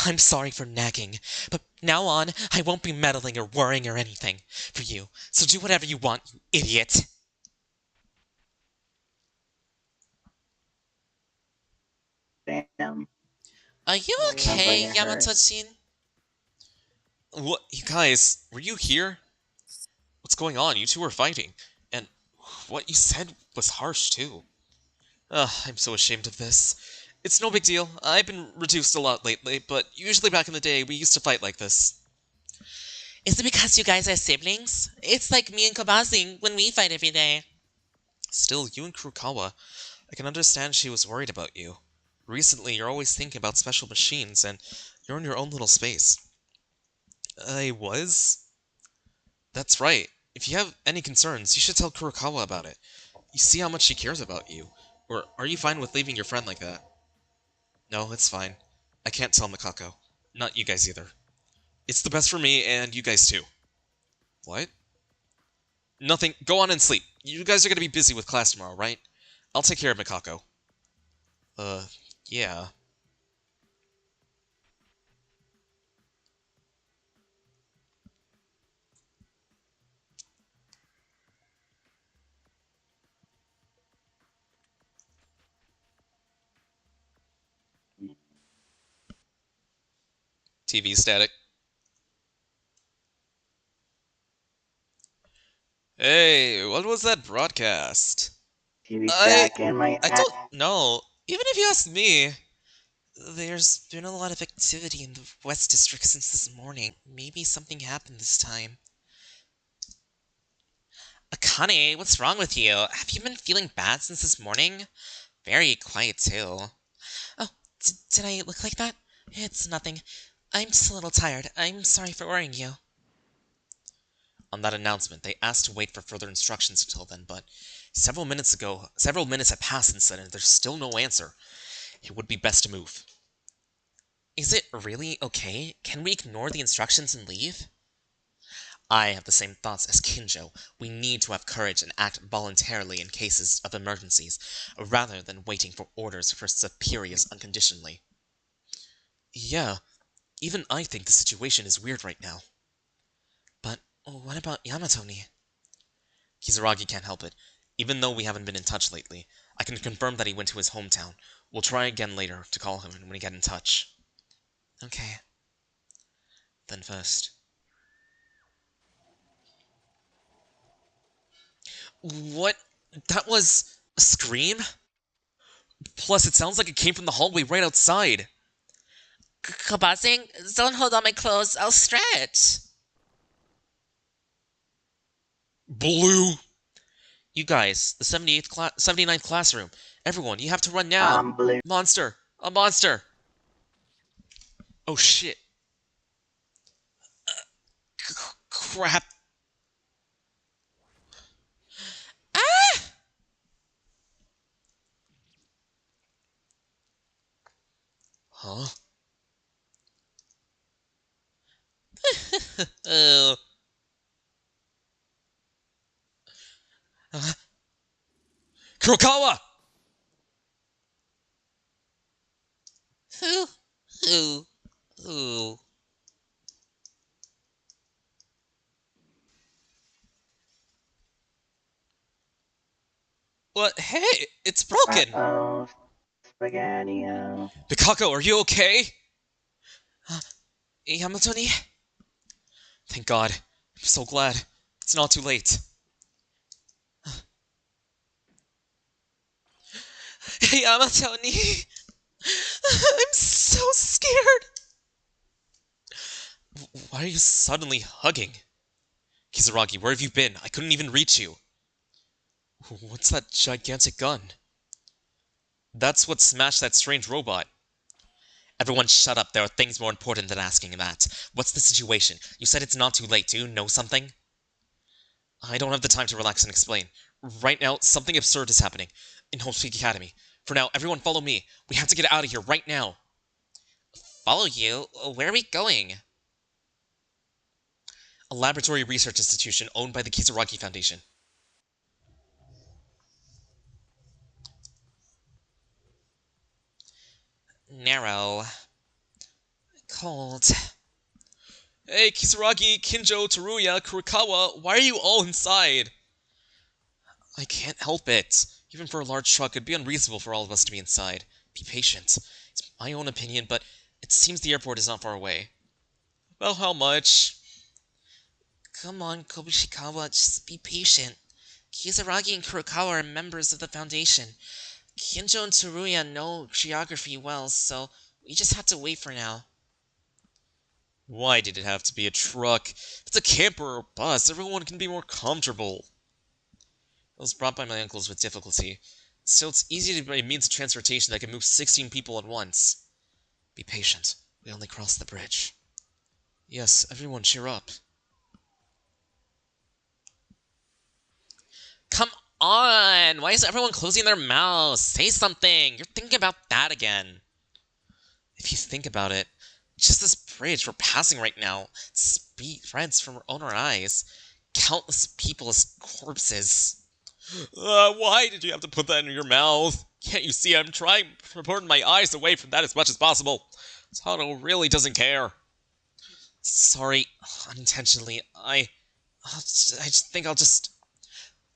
I'm sorry for nagging, but now on, I won't be meddling or worrying or anything for you, so do whatever you want, you idiot. Damn. Are you Sounds like okay, it hurt. Yamato-chin? What? You guys, were you here? What's going on? You two were fighting. And what you said was harsh, too. Ugh, I'm so ashamed of this. It's no big deal. I've been reduced a lot lately, but usually back in the day, we used to fight like this. Is it because you guys are siblings? It's like me and Kobazing when we fight every day. Still, you and Kurokawa, I can understand she was worried about you. Recently, you're always thinking about special machines, and you're in your own little space. I was? That's right. If you have any concerns, you should tell Kurokawa about it. You see how much she cares about you. Or are you fine with leaving your friend like that? No, it's fine. I can't tell Mikako. Not you guys either. It's the best for me, and you guys too. What? Nothing. Go on and sleep. You guys are gonna be busy with class tomorrow, right? I'll take care of Mikako. Yeah. TV static. Hey, what was that broadcast? TV stack in my I hat. don't know. Even if you ask me. There's been a lot of activity in the West District since this morning. Maybe something happened this time. Akane, what's wrong with you? Have you been feeling bad since this morning? Very quiet, too. Oh, did I look like that? It's nothing. I'm just a little tired. I'm sorry for worrying you. On that announcement, they asked to wait for further instructions until then, but several minutes had passed since then, and there's still no answer. It would be best to move. Is it really okay? Can we ignore the instructions and leave? I have the same thoughts as Kinjo. We need to have courage and act voluntarily in cases of emergencies, rather than waiting for orders for superiors unconditionally. Yeah, even I think the situation is weird right now. But what about Yamato-ni? Kizuragi can't help it. Even though we haven't been in touch lately, I can confirm that he went to his hometown. We'll try again later to call him when we get in touch. Okay. Then first. What? That was a scream? Plus, it sounds like it came from the hallway right outside. Kobazing, don't hold on my clothes. I'll stretch. Blue! You guys, the 79th classroom. Everyone, you have to run now. Blue. Monster! A monster! Oh shit. Crap. Ah! Huh? Oh. Kurokawa! Ooh. What? Hey, it's broken! Uh-oh. Spaghetti-o. Mikako, are you okay? Yamato-ni? Thank God. I'm so glad. It's not too late. Yamato-ni? I'm so scared. Why are you suddenly hugging? Kizuragi, where have you been? I couldn't even reach you. What's that gigantic gun? That's what smashed that strange robot. Everyone shut up. There are things more important than asking that. What's the situation? You said it's not too late. Do you know something? I don't have the time to relax and explain. Right now, something absurd is happening in Hope Peak Academy. For now, everyone follow me. We have to get out of here right now. Follow you? Where are we going? A laboratory research institution owned by the Kizuragi Foundation. Narrow. Cold. Hey, Kizuragi, Kinjo, Teruya, Kurokawa, why are you all inside? I can't help it. Even for a large truck, it'd be unreasonable for all of us to be inside. Be patient. It's my own opinion, but it seems the airport is not far away. Well, how much? Come on, Kobishikawa, just be patient. Kizaragi and Kurokawa are members of the Foundation. Kinjo and Tsuruya know geography well, so we just have to wait for now. Why did it have to be a truck? If it's a camper or a bus, everyone can be more comfortable. It was brought by my uncles with difficulty. Still, it's easy to be a means of transportation that can move 16 people at once. Be patient. We only crossed the bridge. Yes, everyone cheer up. Come on! Why is everyone closing their mouths? Say something! You're thinking about that again. If you think about it, just this bridge we're passing right now spreads from our eyes. Countless people as corpses. Why did you have to put that in your mouth? Can't you see I'm trying to turn my eyes away from that as much as possible? Tano really doesn't care. Sorry, unintentionally. I just think I'll just...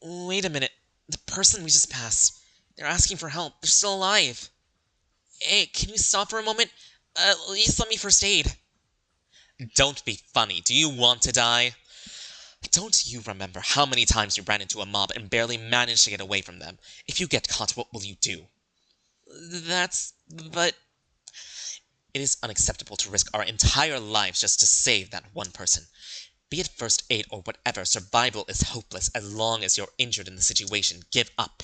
Wait a minute. The person we just passed. They're asking for help. They're still alive. Hey, can you stop for a moment? At least let me first aid. Don't be funny. Do you want to die? Don't you remember how many times you ran into a mob and barely managed to get away from them? If you get caught, what will you do? But... It is unacceptable to risk our entire lives just to save that one person. Be it first aid or whatever, survival is hopeless as long as you're injured in the situation. Give up.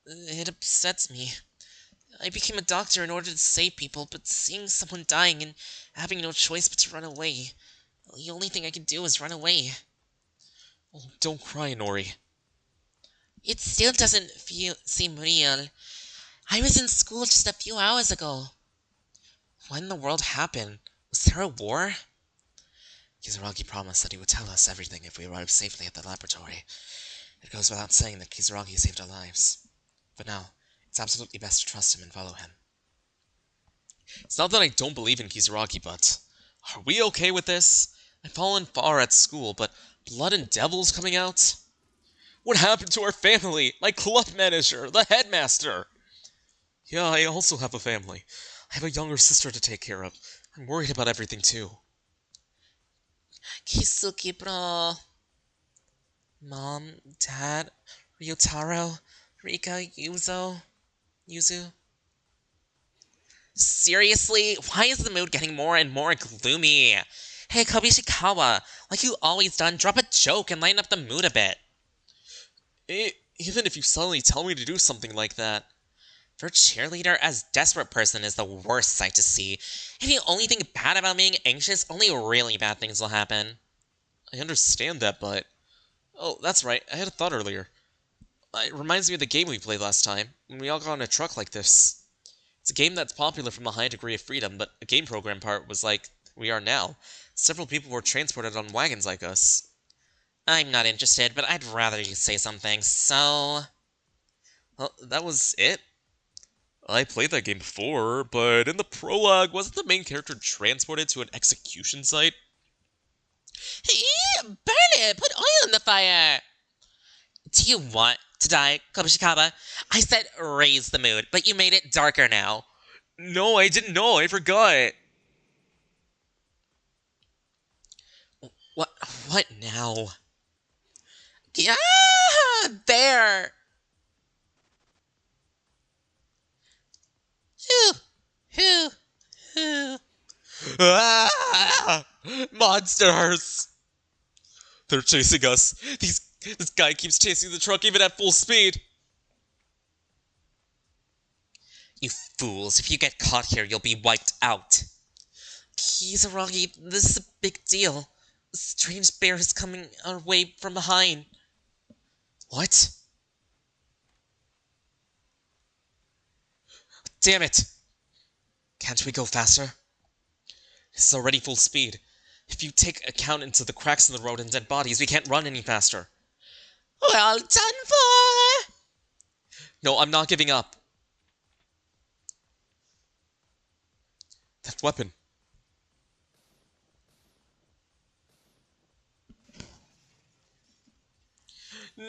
It upsets me. I became a doctor in order to save people, but seeing someone dying and having no choice but to run away, the only thing I can do is run away. Oh, don't cry, Nori. It still doesn't seem real. I was in school just a few hours ago. What in the world happened? Was there a war? Kizaragi promised that he would tell us everything if we arrived safely at the laboratory. It goes without saying that Kizaragi saved our lives. But now, it's absolutely best to trust him and follow him. It's not that I don't believe in Kizaragi, but... Are we okay with this? I've fallen far at school, but blood and devils coming out? What happened to our family? My club manager, the headmaster! Yeah, I also have a family. I have a younger sister to take care of. I'm worried about everything, too. Kisuki, bro. Mom, Dad, Ryotaro, Rika, Yuzu. Seriously? Why is the mood getting more and more gloomy? Hey, Kobishikawa, like you always done, drop a joke and lighten up the mood a bit. Even if you suddenly tell me to do something like that. For a cheerleader, as desperate person is the worst sight to see. If you only think bad about being anxious, only really bad things will happen. I understand that, but... Oh, that's right, I had a thought earlier. It reminds me of the game we played last time, when we all got in a truck like this. It's a game that's popular from the high degree of freedom, but the game program part was like we are now. Several people were transported on wagons like us. I'm not interested, but I'd rather you say something, so... Well, that was it? I played that game before, but in the prologue, wasn't the main character transported to an execution site? Burn it! Put oil in the fire! Do you want to die, Kobishikawa? I said raise the mood, but you made it darker now. No, I didn't know. I forgot. What now? Yeah, there! Ah! Monsters! They're chasing us. This guy keeps chasing the truck even at full speed. You fools, if you get caught here, you'll be wiped out. Kizaragi, this is a big deal. A strange bear is coming our way from behind. What? Damn it! Can't we go faster? This is already full speed. If you take account into the cracks in the road and dead bodies, we can't run any faster. Well done for! No, I'm not giving up. That weapon.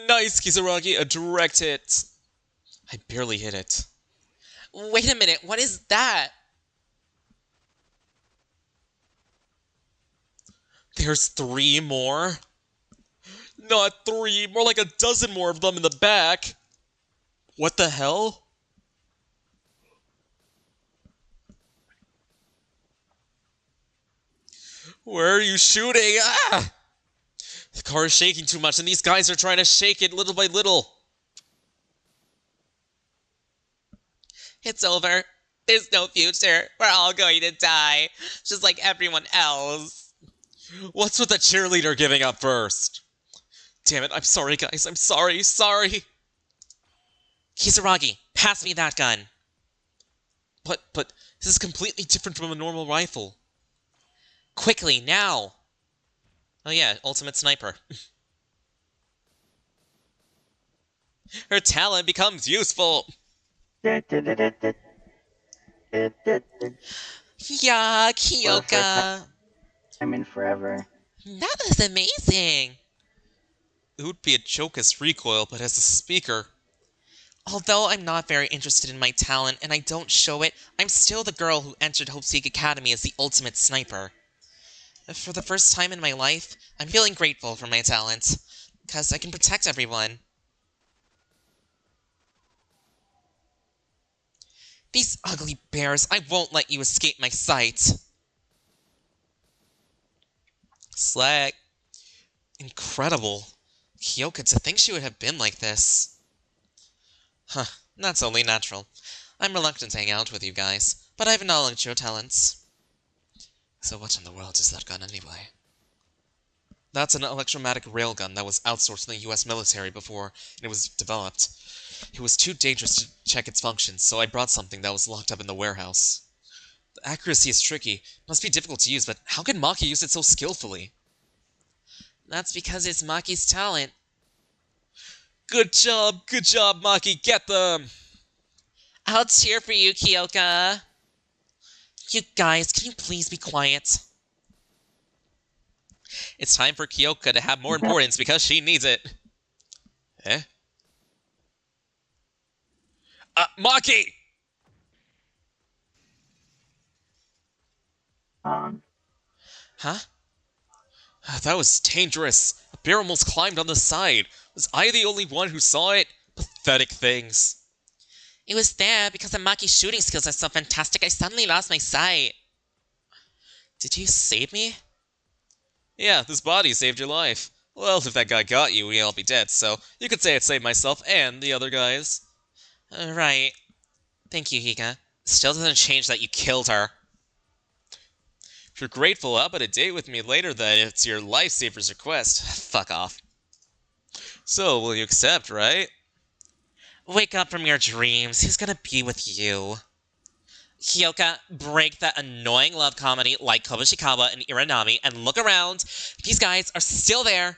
Nice, Kizaragi, a direct hit. I barely hit it. Wait a minute, what is that? There's 3 more? Not 3, more like a dozen more of them in the back. What the hell? Where are you shooting? Ah! The car is shaking too much, and these guys are trying to shake it little by little. It's over. There's no future. We're all going to die, just like everyone else. What's with the cheerleader giving up first? Damn it, I'm sorry, guys. I'm sorry. Kisaragi, pass me that gun. But this is completely different from a normal rifle. Quickly, now. Oh yeah, Ultimate Sniper. Her talent becomes useful. Yeah, Kyoka. I'm in forever. That was amazing. It would be a joke as recoil, but as a speaker. Although I'm not very interested in my talent and I don't show it, I'm still the girl who entered Hopeseek Academy as the ultimate sniper. For the first time in my life, I'm feeling grateful for my talent, because I can protect everyone. These ugly bears, I won't let you escape my sight. Slack. Incredible. Kyoka, to think she would have been like this. Huh, that's only natural. I'm reluctant to hang out with you guys, but I've acknowledged your talents. So what in the world is that gun anyway? That's an electromagnetic railgun that was outsourced in the US military before it was developed. It was too dangerous to check its functions, so I brought something that was locked up in the warehouse. The accuracy is tricky, it must be difficult to use, but how can Maki use it so skillfully? That's because it's Maki's talent. Good job, Maki, get them! I'll cheer for you, Kyoka. You guys, can you please be quiet? It's time for Kyoka to have more importance because she needs it. Eh? Maki! Huh? That was dangerous. A bear almost climbed on the side. Was I the only one who saw it? Pathetic things. It was there because of Maki's shooting skills are so fantastic I suddenly lost my sight. Did you save me? Yeah, this body saved your life. Well, if that guy got you, we'd all be dead, so you could say it saved myself and the other guys. Right. Thank you, Hika. Still doesn't change that you killed her. If you're grateful, how about a date with me later then? It's your lifesaver's request. Fuck off. So, will you accept, right? Wake up from your dreams. He's gonna be with you. Kyoka, break that annoying love comedy like Kobushikawa and Iranami and look around. These guys are still there.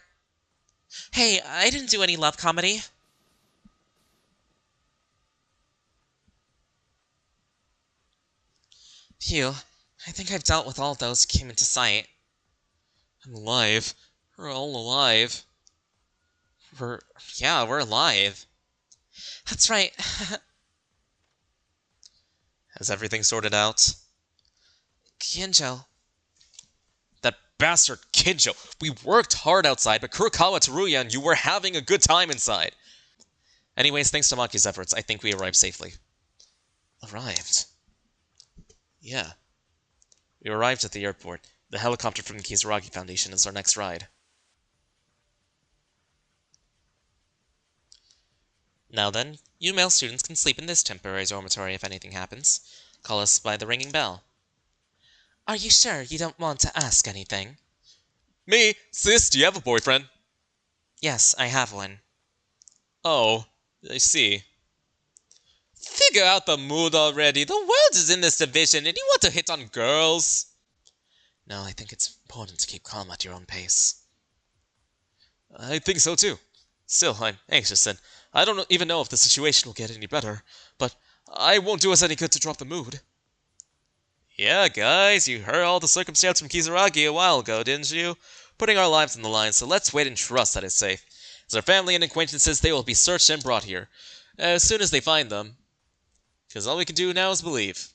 Hey, I didn't do any love comedy. Phew, I think I've dealt with all those who came into sight. I'm alive. We're all alive. We're alive. That's right. Has everything sorted out? Kinjo. That bastard Kinjo! We worked hard outside, but Kurokawa, Teruya, and you were having a good time inside. Anyways, thanks to Maki's efforts, I think we arrived safely. Arrived? Yeah. We arrived at the airport. The helicopter from the Kisaragi Foundation is our next ride. Now then, you male students can sleep in this temporary dormitory if anything happens. Call us by the ringing bell. Are you sure you don't want to ask anything? Me? Sis, do you have a boyfriend? Yes, I have one. Oh, I see. Figure out the mood already. The world is in this division, and you want to hit on girls. No, I think it's important to keep calm at your own pace. I think so too. Still, I'm anxious, and I don't even know if the situation will get any better, but I won't do us any good to drop the mood. Yeah, guys, you heard all the circumstance from Kisaragi a while ago, didn't you? Putting our lives on the line, so let's wait and trust that it's safe. As our family and acquaintances, they will be searched and brought here. As soon as they find them. Because all we can do now is believe.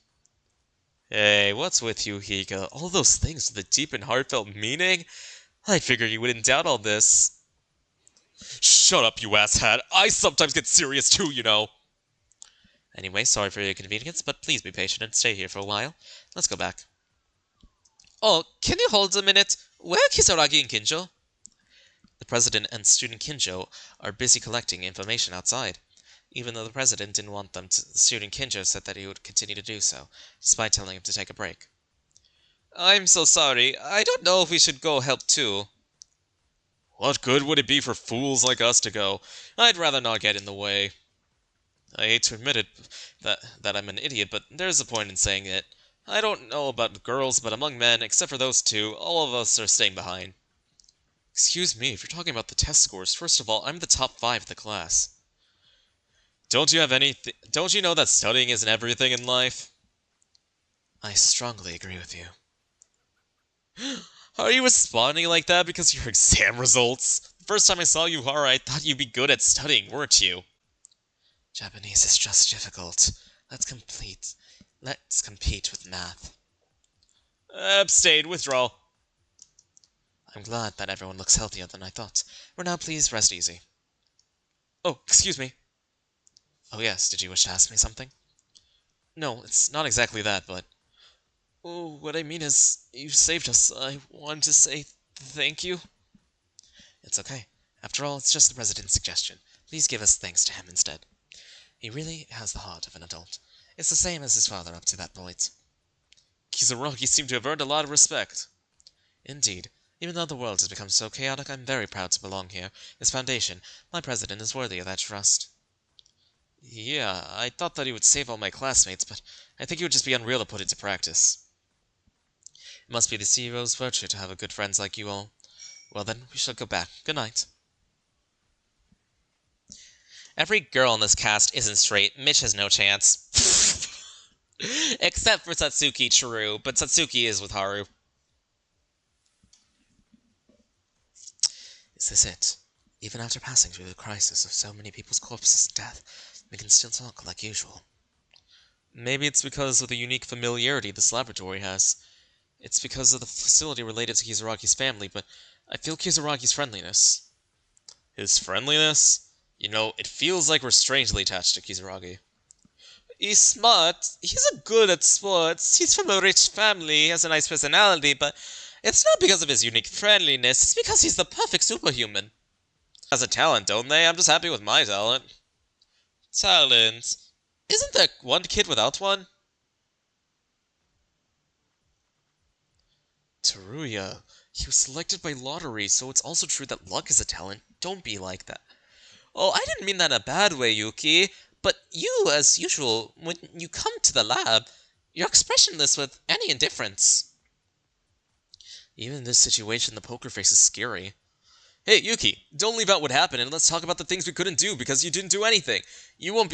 Hey, what's with you, Hika? All those things with a deep and heartfelt meaning? I figured you wouldn't doubt all this. Shut up, you asshat. I sometimes get serious too, you know. Anyway, sorry for your inconvenience, but please be patient and stay here for a while. Let's go back. Oh, can you hold a minute? Where are Kisaragi and Kinjo? The president and student Kinjo are busy collecting information outside. Even though the president didn't want them to, student Kinjo said that he would continue to do so, despite telling him to take a break. I'm so sorry. I don't know if we should go help too. What good would it be for fools like us to go? I'd rather not get in the way. I hate to admit it that I'm an idiot, but there's a point in saying it. I don't know about girls, but among men, except for those two, all of us are staying behind. Excuse me, if you're talking about the test scores, first of all, I'm the top 5 of the class. Don't you know that studying isn't everything in life? I strongly agree with you. Are you responding like that because of your exam results? The first time I saw you, Hara, I thought you'd be good at studying, weren't you? Japanese is just difficult. Let's compete with math. Abstain, withdraw. I'm glad that everyone looks healthier than I thought. For now, please rest easy. Oh, excuse me. Oh yes, did you wish to ask me something? No, it's not exactly that, but... Oh, what I mean is, you saved us. I wanted to say thank you. It's okay. After all, it's just the president's suggestion. Please give us thanks to him instead. He really has the heart of an adult. It's the same as his father up to that point. Kisaragi seemed to have earned a lot of respect. Indeed. Even though the world has become so chaotic, I'm very proud to belong here. This foundation, my president, is worthy of that trust. Yeah, I thought that he would save all my classmates, but I think it would just be unreal to put into practice. It must be the CEO's virtue to have good friends like you all. Well then, we shall go back. Good night. Every girl in this cast isn't straight. Mitch has no chance. Except for Satsuki, true, but Satsuki is with Haru. Is this it? Even after passing through the crisis of so many people's corpses and death, we can still talk like usual. Maybe it's because of the unique familiarity this laboratory has. It's because of the facility related to Kisaragi's family, but I feel Kisaragi's friendliness. His friendliness? You know, it feels like we're strangely attached to Kisaragi. He's smart. He's good at sports. He's from a rich family. He has a nice personality, but it's not because of his unique friendliness. It's because he's the perfect superhuman. Has a talent, don't they? I'm just happy with my talent. Talent? Isn't there one kid without one? Teruya. He was selected by lottery, so it's also true that luck is a talent. Don't be like that. Oh, I didn't mean that in a bad way, Yuki. But you, as usual, when you come to the lab, you're expressionless with any indifference. Even in this situation, the poker face is scary. Hey, Yuki, don't leave out what happened and let's talk about the things we couldn't do because you didn't do anything. You won't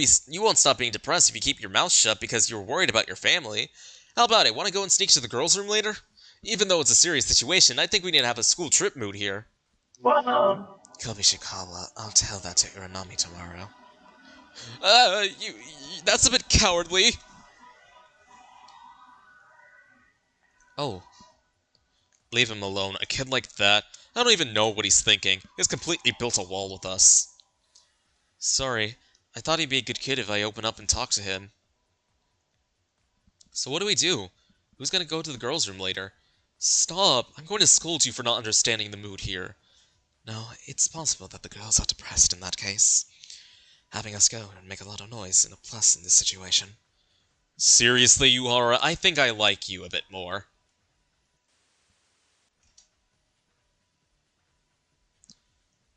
stop being depressed if you keep your mouth shut because you're worried about your family. How about it? Want to go and sneak to the girls' room later? Even though it's a serious situation, I think we need to have a school trip mood here. Wow. Kobishikawa, I'll tell that to Uranami tomorrow. That's a bit cowardly. Oh. Leave him alone. A kid like that, I don't even know what he's thinking. He's completely built a wall with us. Sorry. I thought he'd be a good kid if I open up and talk to him. So what do we do? Who's gonna go to the girls' room later? Stop! I'm going to scold you for not understanding the mood here. No, it's possible that the girls are depressed in that case. Having us go and make a lot of noise is a plus in this situation. Seriously, Yuhara, I think I like you a bit more.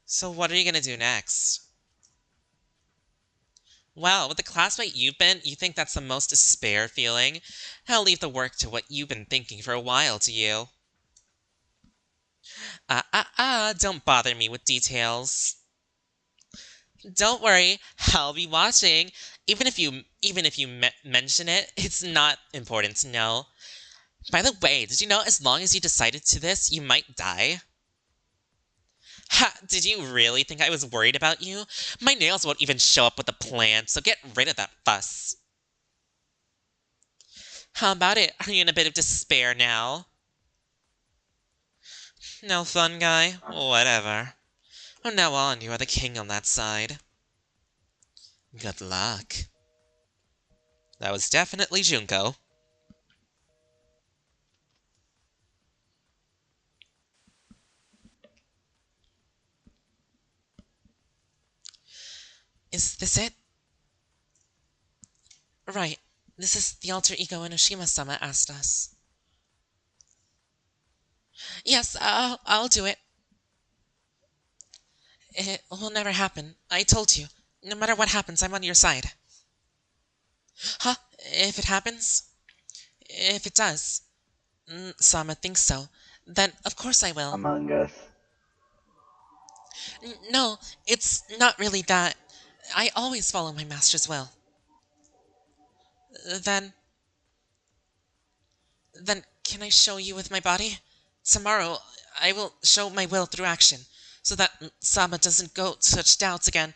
So what are you gonna do next? Well, with the classmate you've been, you think that's the most despair feeling? I'll leave the work to what you've been thinking for a while to you. Don't bother me with details. Don't worry, I'll be watching. Even if you mention it, it's not important to know. By the way, did you know as long as you decided to this, you might die? Ha! Did you really think I was worried about you? My nails won't even show up with the plan, so get rid of that fuss. How about it? Are you in a bit of despair now? No fun, guy? Whatever. From now on, you are the king on that side. Good luck. That was definitely Junko. Is this it? Right. This is the alter ego Enoshima-sama asked us. Yes, I'll do it. It will never happen. I told you. No matter what happens, I'm on your side. Huh? If it happens? If it does? Sama thinks so. Then, of course I will. Among Us. No, it's not really that. I always follow my master's will. Then can I show you with my body? Tomorrow, I will show my will through action, so that Sama doesn't go to such doubts again.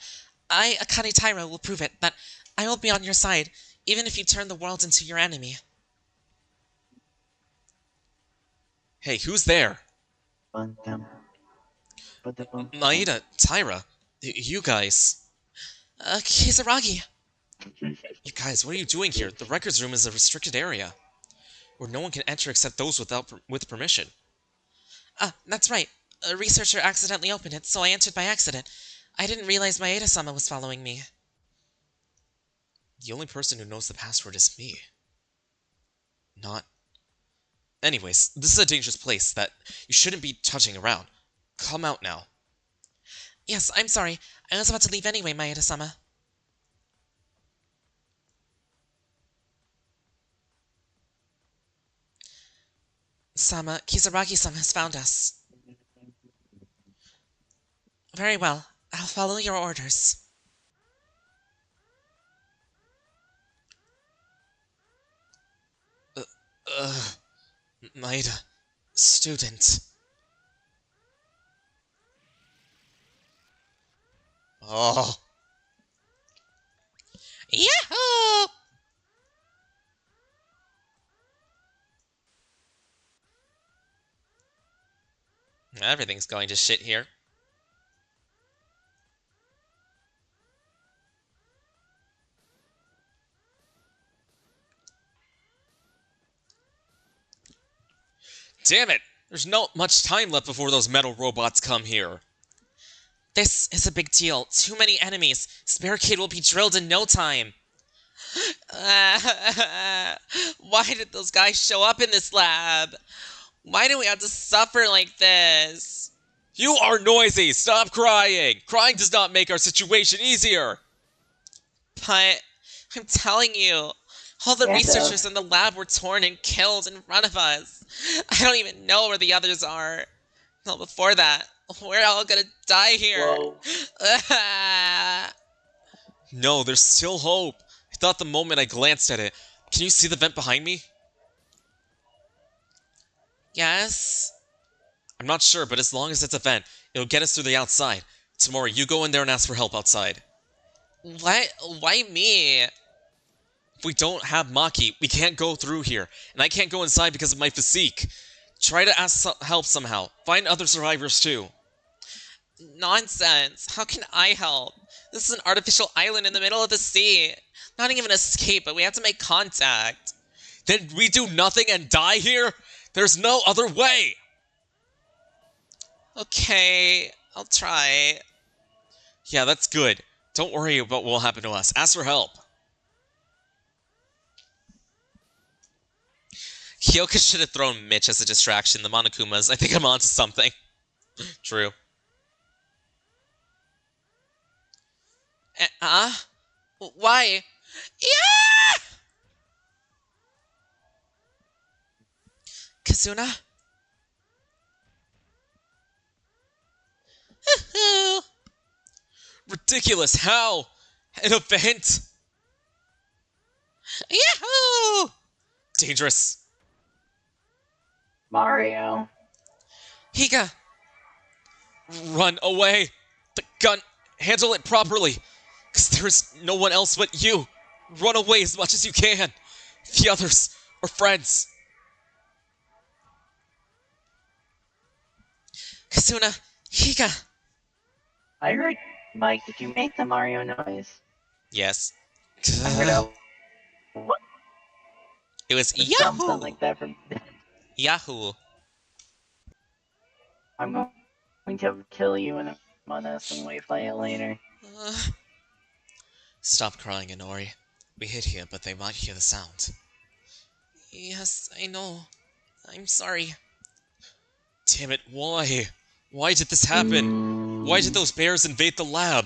I, Akane Taira, will prove it, that I will be on your side, even if you turn the world into your enemy. Hey, who's there? Maeda, Taira, you guys. Kisaragi. You guys, what are you doing here? The records room is a restricted area, where no one can enter except those with permission. That's right. A researcher accidentally opened it, so I entered by accident. I didn't realize Maeda-sama was following me. The only person who knows the password is me. Not... Anyways, this is a dangerous place that you shouldn't be touching around. Come out now. Yes, I'm sorry. I was about to leave anyway, Maeda-sama. Sama, Kisaragi-sama has found us. Very well. I'll follow your orders. Maeda, student. Oh. Yahoo! Everything's going to shit here. Damn it! There's not much time left before those metal robots come here. This is a big deal. Too many enemies. This barricade will be drilled in no time. Why did those guys show up in this lab? Why do we have to suffer like this? You are noisy! Stop crying! Crying does not make our situation easier! But I'm telling you, all the researchers in the lab were torn and killed in front of us. I don't even know where the others are. Well, before that, we're all gonna die here. No, there's still hope. I thought the moment I glanced at it. Can you see the vent behind me? Yes? I'm not sure, but as long as it's a vent, it'll get us through the outside. Tomorrow, you go in there and ask for help outside. What? Why me? If we don't have Maki, we can't go through here, and I can't go inside because of my physique. Try to ask help somehow. Find other survivors too. Nonsense. How can I help? This is an artificial island in the middle of the sea. Not even an escape, but we have to make contact. Then we do nothing and die here? There's no other way! Okay, I'll try. Yeah, that's good. Don't worry about what will happen to us. Ask for help. Kyoka should have thrown Mitch as a distraction. The Monokumas. I think I'm onto something. True. Why? Yeah! Kazuna? Ridiculous! How? An event? Yahoo! Dangerous. Mario. Higa! Run away! The gun! Handle it properly! Because there's no one else but you! Run away as much as you can! The others or friends. Kasuna, Hika! I heard, Mike, did you make the Mario noise? Yes. I heard what? It was Something Yahoo! like that from. Yahoo! I'm going to kill you in Among Us when we play it later. Stop crying, Inori. We hid here, but they might hear the sound. Yes, I know. I'm sorry. Damn it, why? Why did this happen? Why did those bears invade the lab?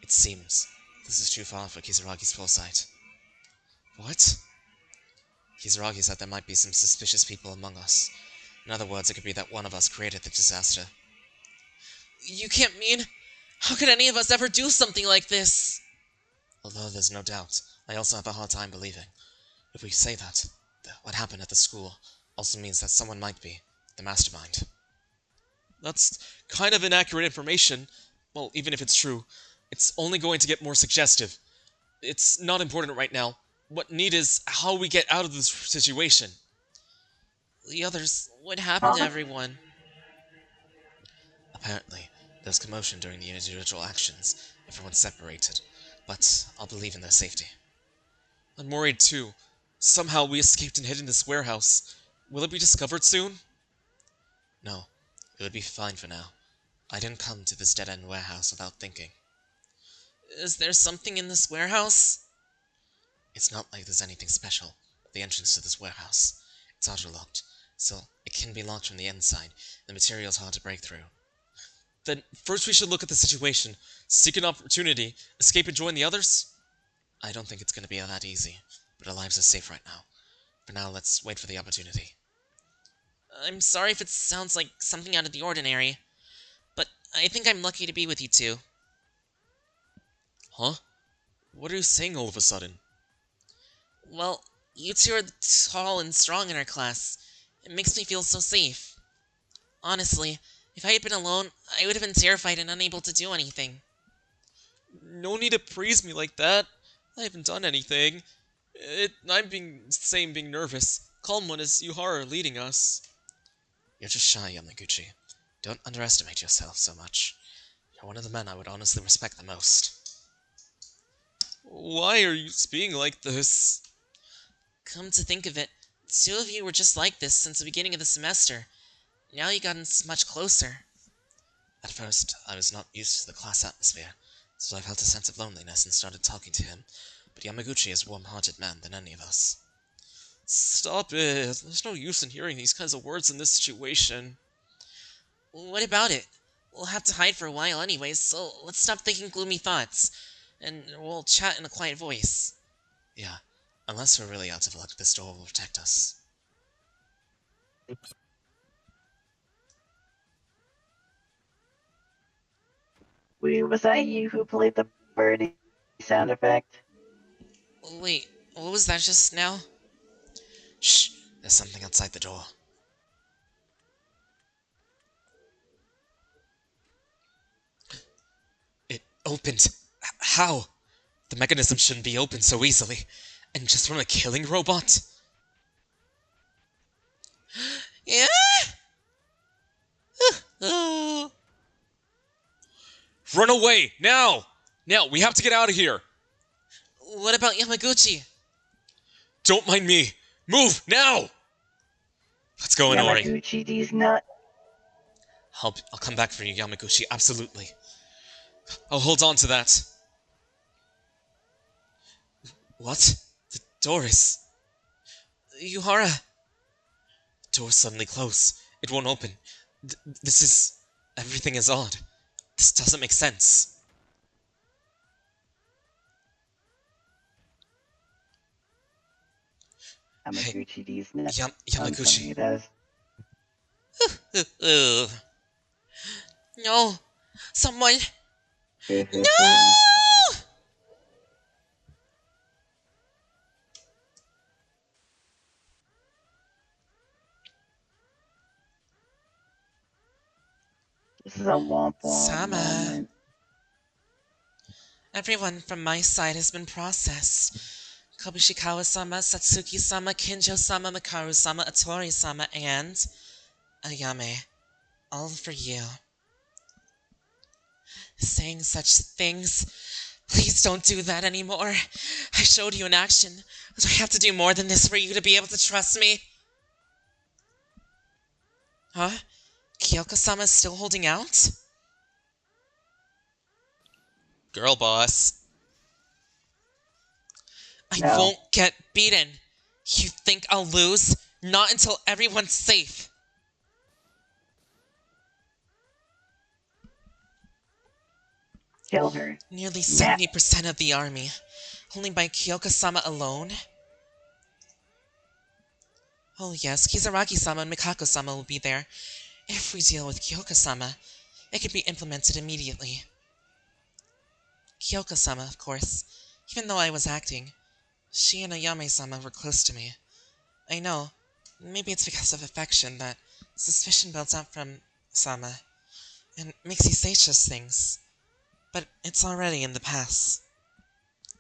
It seems this is too far for Kisaragi's foresight. What? Kisaragi said there might be some suspicious people among us. In other words, it could be that one of us created the disaster. You can't mean... How could any of us ever do something like this? Although there's no doubt, I also have a hard time believing. If we say that, what happened at the school also means that someone might be the mastermind. That's kind of inaccurate information. Well, even if it's true, it's only going to get more suggestive. It's not important right now. What need is how we get out of this situation. The others... What happened to everyone? Apparently, there's commotion during the individual actions. Everyone's separated. But I'll believe in their safety. I'm worried too. Somehow we escaped and hid in this warehouse. Will it be discovered soon? No, it would be fine for now. I didn't come to this dead-end warehouse without thinking. Is there something in this warehouse? It's not like there's anything special at the entrance to this warehouse. It's auto-locked, so it can be locked from the inside. The material's hard to break through. Then first we should look at the situation, seek an opportunity, escape and join the others? I don't think it's going to be that easy, but our lives are safe right now. For now, let's wait for the opportunity. I'm sorry if it sounds like something out of the ordinary, but I think I'm lucky to be with you two. Huh? What are you saying all of a sudden? Well, you two are tall and strong in our class. It makes me feel so safe. Honestly, if I had been alone, I would have been terrified and unable to do anything. No need to praise me like that. I haven't done anything. I'm being nervous. Calm one is Yuhara leading us. You're just shy, Yamaguchi. Don't underestimate yourself so much. You're one of the men I would honestly respect the most. Why are you speaking like this? Come to think of it, two of you were just like this since the beginning of the semester. Now you gotten much closer. At first, I was not used to the class atmosphere, so I felt a sense of loneliness and started talking to him, but Yamaguchi is a warm-hearted man than any of us. Stop it. There's no use in hearing these kinds of words in this situation. What about it? We'll have to hide for a while anyways, so let's stop thinking gloomy thoughts, and we'll chat in a quiet voice. Yeah, unless we're really out of luck, this door will protect us. Was that you who played the birdie sound effect? Wait, what was that just now? Shh, there's something outside the door. It opened. How? The mechanism shouldn't be opened so easily. And just from a killing robot? Yeah? Run away! Now! Now, we have to get out of here! What about Yamaguchi? Don't mind me! Move, now! Let's go, Inori. Yamaguchi, these nut. I'll come back for you, Yamaguchi, absolutely. I'll hold on to that. What? The door is... Yuhara. The door's suddenly closed. It won't open. This is... Everything is odd. This doesn't make sense. Yamaguchi, these nut. Yamaguchi. No! Someone! No! This is a womp womp Sama. moment. Everyone from my side has been processed. Kabushikawa-sama, Satsuki-sama, Kinjo-sama, Makaru-sama, Atori-sama, and Ayame. All for you. Saying such things. Please don't do that anymore. I showed you in action. Do I have to do more than this for you to be able to trust me? Huh? Kyoko-sama is still holding out? Girl boss. I No. won't get beaten. You think I'll lose? Not until everyone's safe. Kill her. Nearly Ma- 70% of the army. Only by Kyoko-sama alone? Oh yes, Kizaragi-sama and Mikako-sama will be there. If we deal with Kyoko-sama, it can be implemented immediately. Kyoko-sama, of course. Even though I was acting, she and Ayame-sama were close to me. I know, maybe it's because of affection that suspicion builds up from Sama, and makes you say such things. But it's already in the past.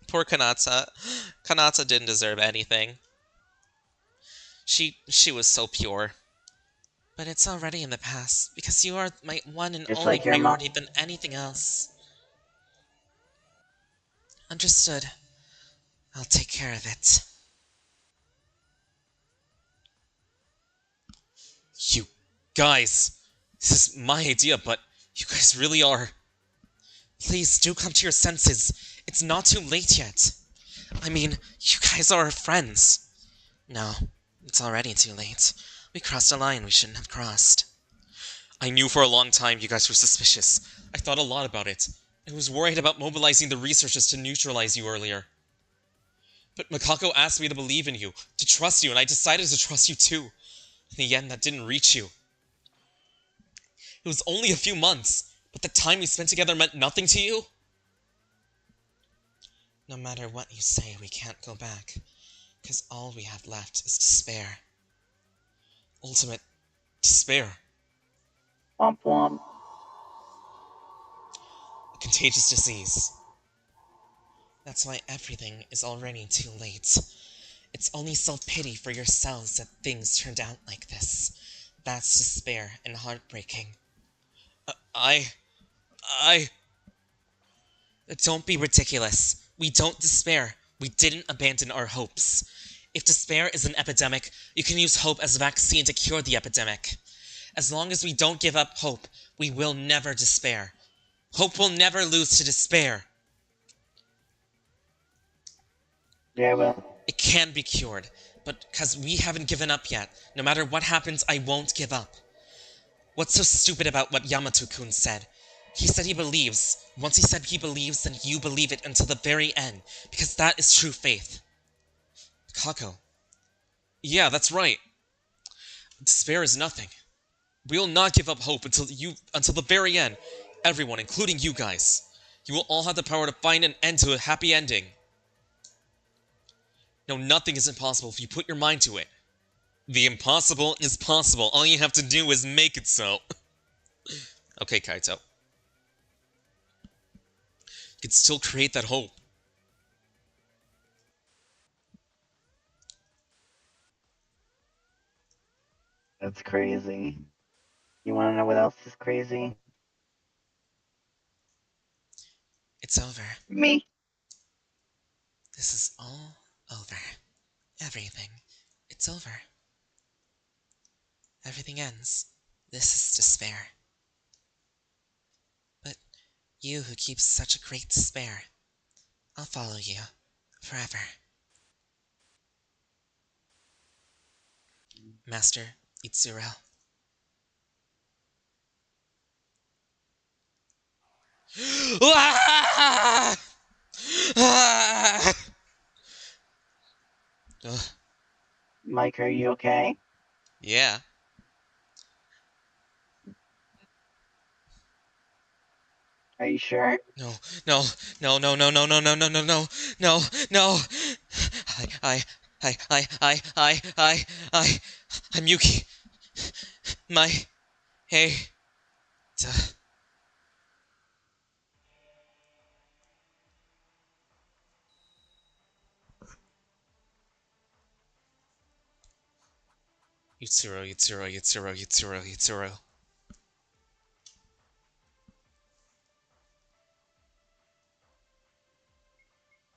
Poor Kanata. Kanata didn't deserve anything. She was so pure. But it's already in the past, because you are my one and Just only like your mom. priority than anything else. Understood. I'll take care of it. You guys. This is my idea, but you guys really are. Please do come to your senses. It's not too late yet. I mean, you guys are our friends. No, it's already too late. We crossed a line we shouldn't have crossed. I knew for a long time you guys were suspicious. I thought a lot about it. I was worried about mobilizing the researchers to neutralize you earlier. But Makako asked me to believe in you, to trust you, and I decided to trust you too. In the end, that didn't reach you. It was only a few months, but the time we spent together meant nothing to you? No matter what you say, we can't go back. Because all we have left is despair. Ultimate despair. Womp womp. A contagious disease. That's why everything is already too late. It's only self-pity for yourselves that things turned out like this. That's despair and heartbreaking. I... Don't be ridiculous. We don't despair. We didn't abandon our hopes. If despair is an epidemic, you can use hope as a vaccine to cure the epidemic. As long as we don't give up hope, we will never despair. Hope will never lose to despair. Yeah, well. It can be cured, but because we haven't given up yet, no matter what happens, I won't give up. What's so stupid about what Yamato-kun said? He said he believes. Once he said he believes, then you believe it until the very end, because that is true faith. Kako. Yeah, that's right. Despair is nothing. We will not give up hope until the very end. Everyone, including you guys. You will all have the power to find an end to a happy ending. No, nothing is impossible if you put your mind to it. The impossible is possible. All you have to do is make it so. Okay, Kaito. You can still create that hope. That's crazy. You want to know what else is crazy? It's over. Me. This is all over. Everything. It's over. Everything ends. This is despair. But you who keep such a great despair, I'll follow you forever. Master Itsuro. Mike, are you okay? Yeah. Are you sure? No. I'm Yuki. Hey. Yutsuro, Yutsuro, Yutsuro, Yutsuro, Yutsuro.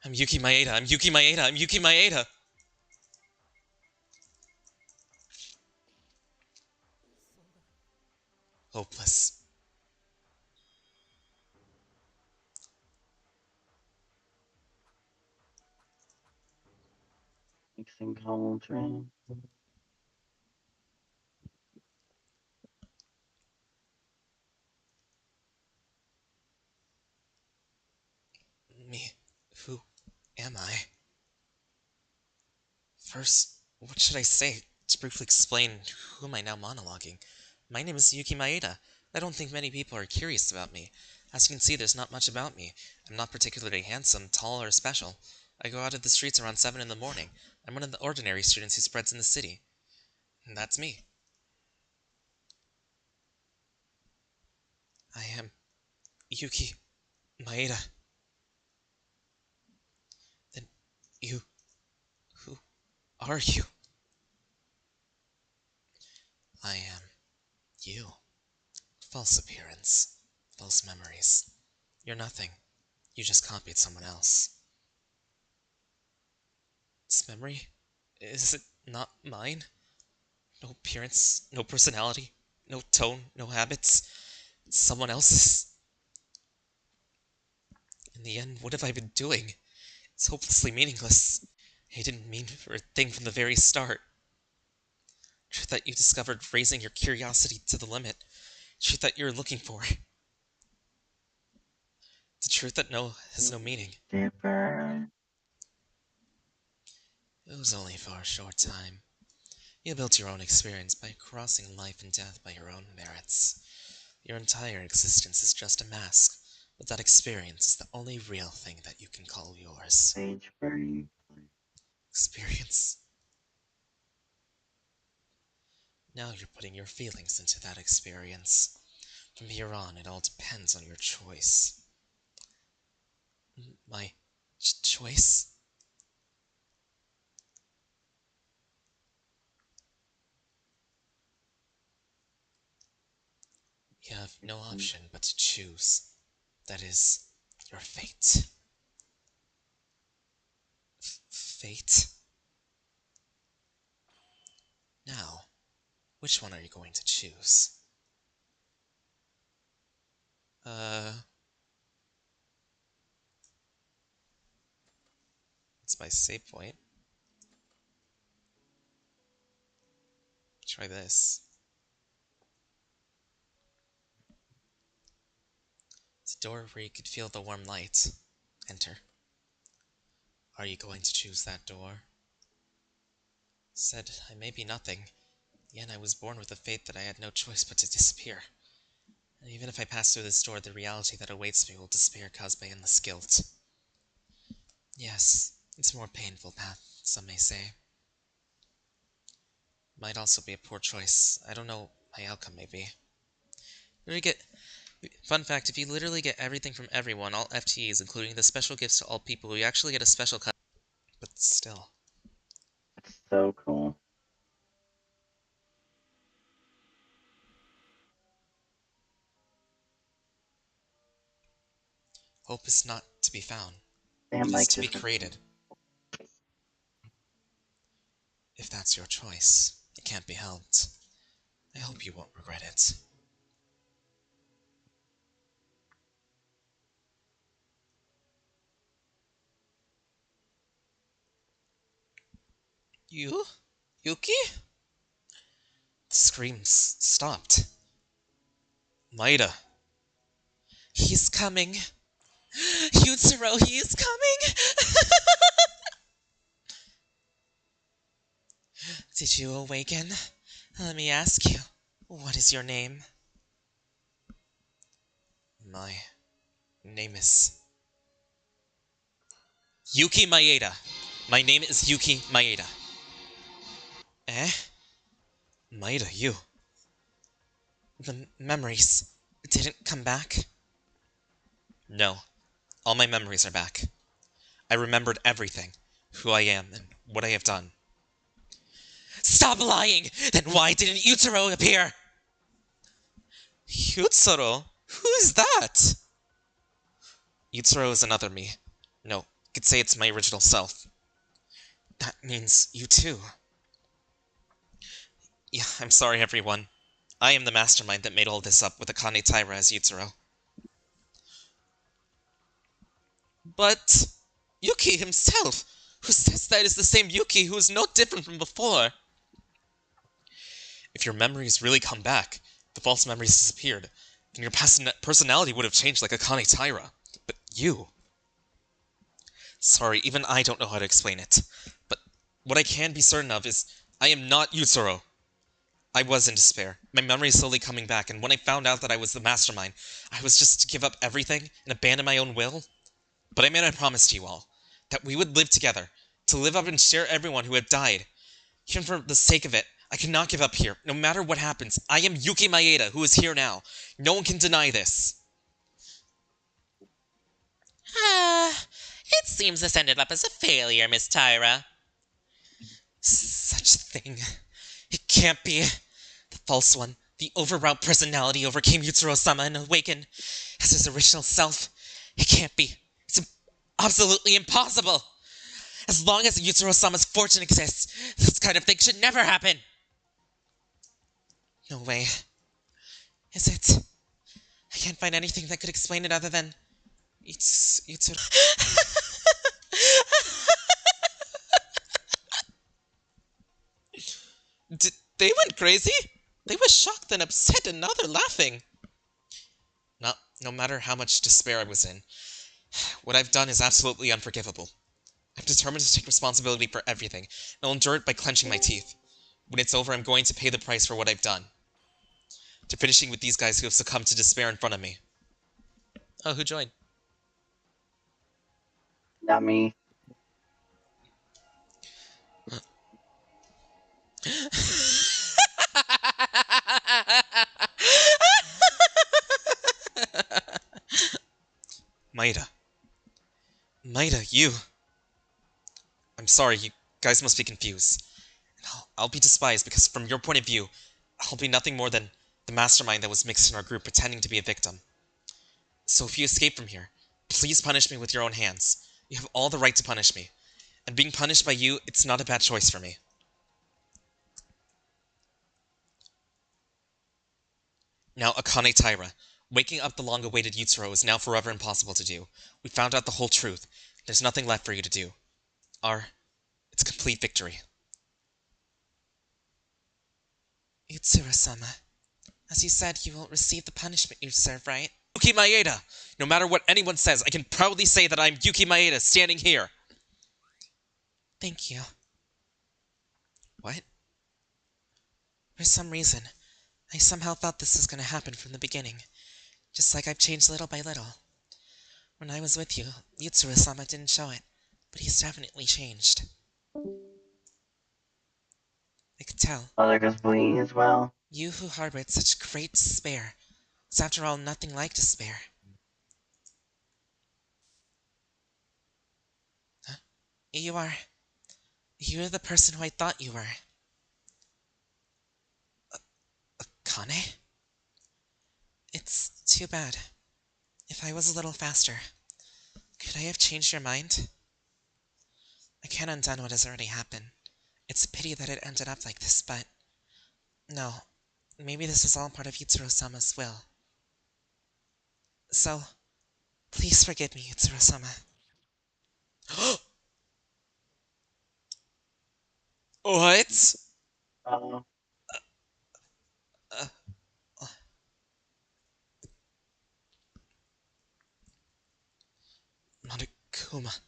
I'm Yuki Maeda, I'm Yuki Maeda, I'm Yuki Maeda! Hopeless. Mixing cauldron. Me. Who am I? First, what should I say? To briefly explain, who am I now monologuing? My name is Yuki Maeda. I don't think many people are curious about me. As you can see, there's not much about me. I'm not particularly handsome, tall, or special. I go out of the streets around 7 in the morning. I'm one of the ordinary students who spreads in the city. And that's me. I am Yuki Maeda. Then you... who are you? I am you. False appearance. False memories. You're nothing. You just copied someone else. This memory? Is it not mine? No appearance, no personality, no tone, no habits. It's someone else's. In the end, what have I been doing? It's hopelessly meaningless. I didn't mean for a thing from the very start. Truth that you discovered raising your curiosity to the limit. Truth that you're looking for. It's a truth that has no meaning. Dipper. It was only for a short time. You built your own experience by crossing life and death by your own merits. Your entire existence is just a mask, but that experience is the only real thing that you can call yours. Page burning. Experience. Now you're putting your feelings into that experience. From here on, it all depends on your choice. My choice? You have no option but to choose. That is, your fate. Fate? Now, which one are you going to choose? It's my save point. Try this. It's a door where you could feel the warm light. Enter. Are you going to choose that door? Said I may be nothing, yet I was born with a fate that I had no choice but to disappear. And even if I pass through this door, the reality that awaits me will despair caused by endless guilt. Yes, it's a more painful path, some may say. Might also be a poor choice. I don't know what my outcome may be. Fun fact, if you literally get everything from everyone, all FTEs, including the special gifts to all people, you actually get a special cut. But still. That's so cool. Hope is not to be found. Damn, It like is to be this. created. If that's your choice, it can't be helped. I hope you won't regret it. You? Yuki? The screams stopped. Maeda. He's coming. Yutsuro, he is coming! Did you awaken? Let me ask you, what is your name? My name is Yuki Maeda. My name is Yuki Maeda. Eh? Maeda, you. The memories didn't come back? No. All my memories are back. I remembered everything. Who I am and what I have done. Stop lying! Then why didn't Yutaro appear? Yutsuro? Who is that? Yutaro is another me. No, you could say it's my original self. That means you too. Yeah, I'm sorry everyone. I am the mastermind that made all this up with Akane Taira as Yutaro. But Yuki himself, who says that is the same Yuki who is no different from before. If your memories really come back, the false memories disappeared, then your personality would have changed like Akane Taira. But you... Sorry, even I don't know how to explain it. But what I can be certain of is I am not Yutaro. I was in despair. My memory is slowly coming back, and when I found out that I was the mastermind, I was just to give up everything and abandon my own will. But I made a promise to you all, that we would live together, to live up and share everyone who had died. Even for the sake of it, I cannot give up here, no matter what happens. I am Yuki Maeda, who is here now. No one can deny this. It seems this ended up as a failure, Miss Taira. Such a thing. It can't be. The false one, the overwrought personality overcame Yutaro-sama and awakened as his original self. It can't be. It's absolutely impossible. As long as Yutaro-sama's fortune exists, this kind of thing should never happen. No way. Is it? I can't find anything that could explain it other than... It's They went crazy? They were shocked and upset and now they're laughing. No matter how much despair I was in, what I've done is absolutely unforgivable. I'm determined to take responsibility for everything, and I'll endure it by clenching my teeth. When it's over, I'm going to pay the price for what I've done. To finishing with these guys who have succumbed to despair in front of me. Oh, who joined? Not me. Maeda. Maeda, you. I'm sorry, you guys must be confused. I'll be despised because from your point of view, I'll be nothing more than the mastermind that was mixed in our group pretending to be a victim. So if you escape from here, please punish me with your own hands. You have all the right to punish me. And being punished by you, it's not a bad choice for me. Now, Akane Taira, waking up the long-awaited Yutaro is now forever impossible to do. We found out the whole truth. There's nothing left for you to do. It's a complete victory. Yutaro-sama, as you said, you will receive the punishment you deserve, right? Yuki Maeda! No matter what anyone says, I can proudly say that I'm Yuki Maeda standing here! Thank you. What? For some reason, I somehow thought this was going to happen from the beginning. Just like I've changed little by little. When I was with you, Yutaro-sama didn't show it, but he's definitely changed. I could tell. Oh, there goes Bleeding as well. You who harbored such great despair is after all nothing like despair. Huh? You're the person who I thought you were. Akane? It's too bad. If I was a little faster, could I have changed your mind? I can't undo what has already happened. It's a pity that it ended up like this, but... No, maybe this was all part of Yutaro-sama's will. So, please forgive me, Yutaro-sama. What? Uh-oh. Monokuma.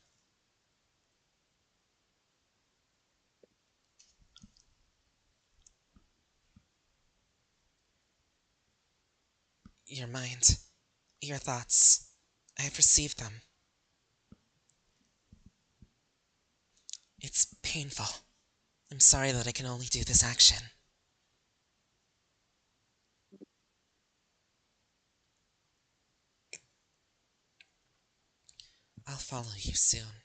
Your mind, your thoughts, I have received them. It's painful. I'm sorry that I can only do this action. I'll follow you soon.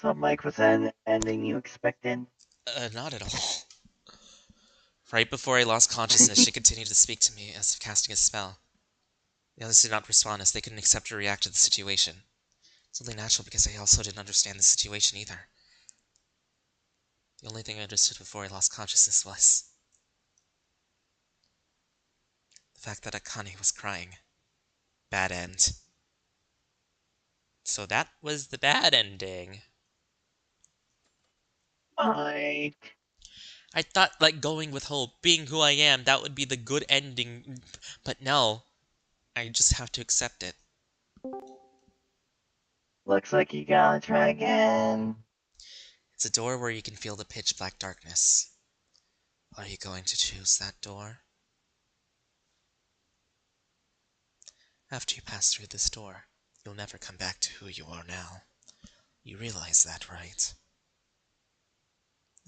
So, Mike, was that an ending you expected? Not at all. Right before I lost consciousness, she continued to speak to me as if casting a spell. The others did not respond as they couldn't accept or react to the situation. It's only natural because I also didn't understand the situation either. The only thing I understood before I lost consciousness was the fact that Akane was crying. Bad end. So that was the bad ending. Mike. I thought, like, going with hope, being who I am, that would be the good ending. But no. I just have to accept it. Looks like you gotta try again. It's a door where you can feel the pitch black darkness. Are you going to choose that door? After you pass through this door, you'll never come back to who you are now. You realize that, right?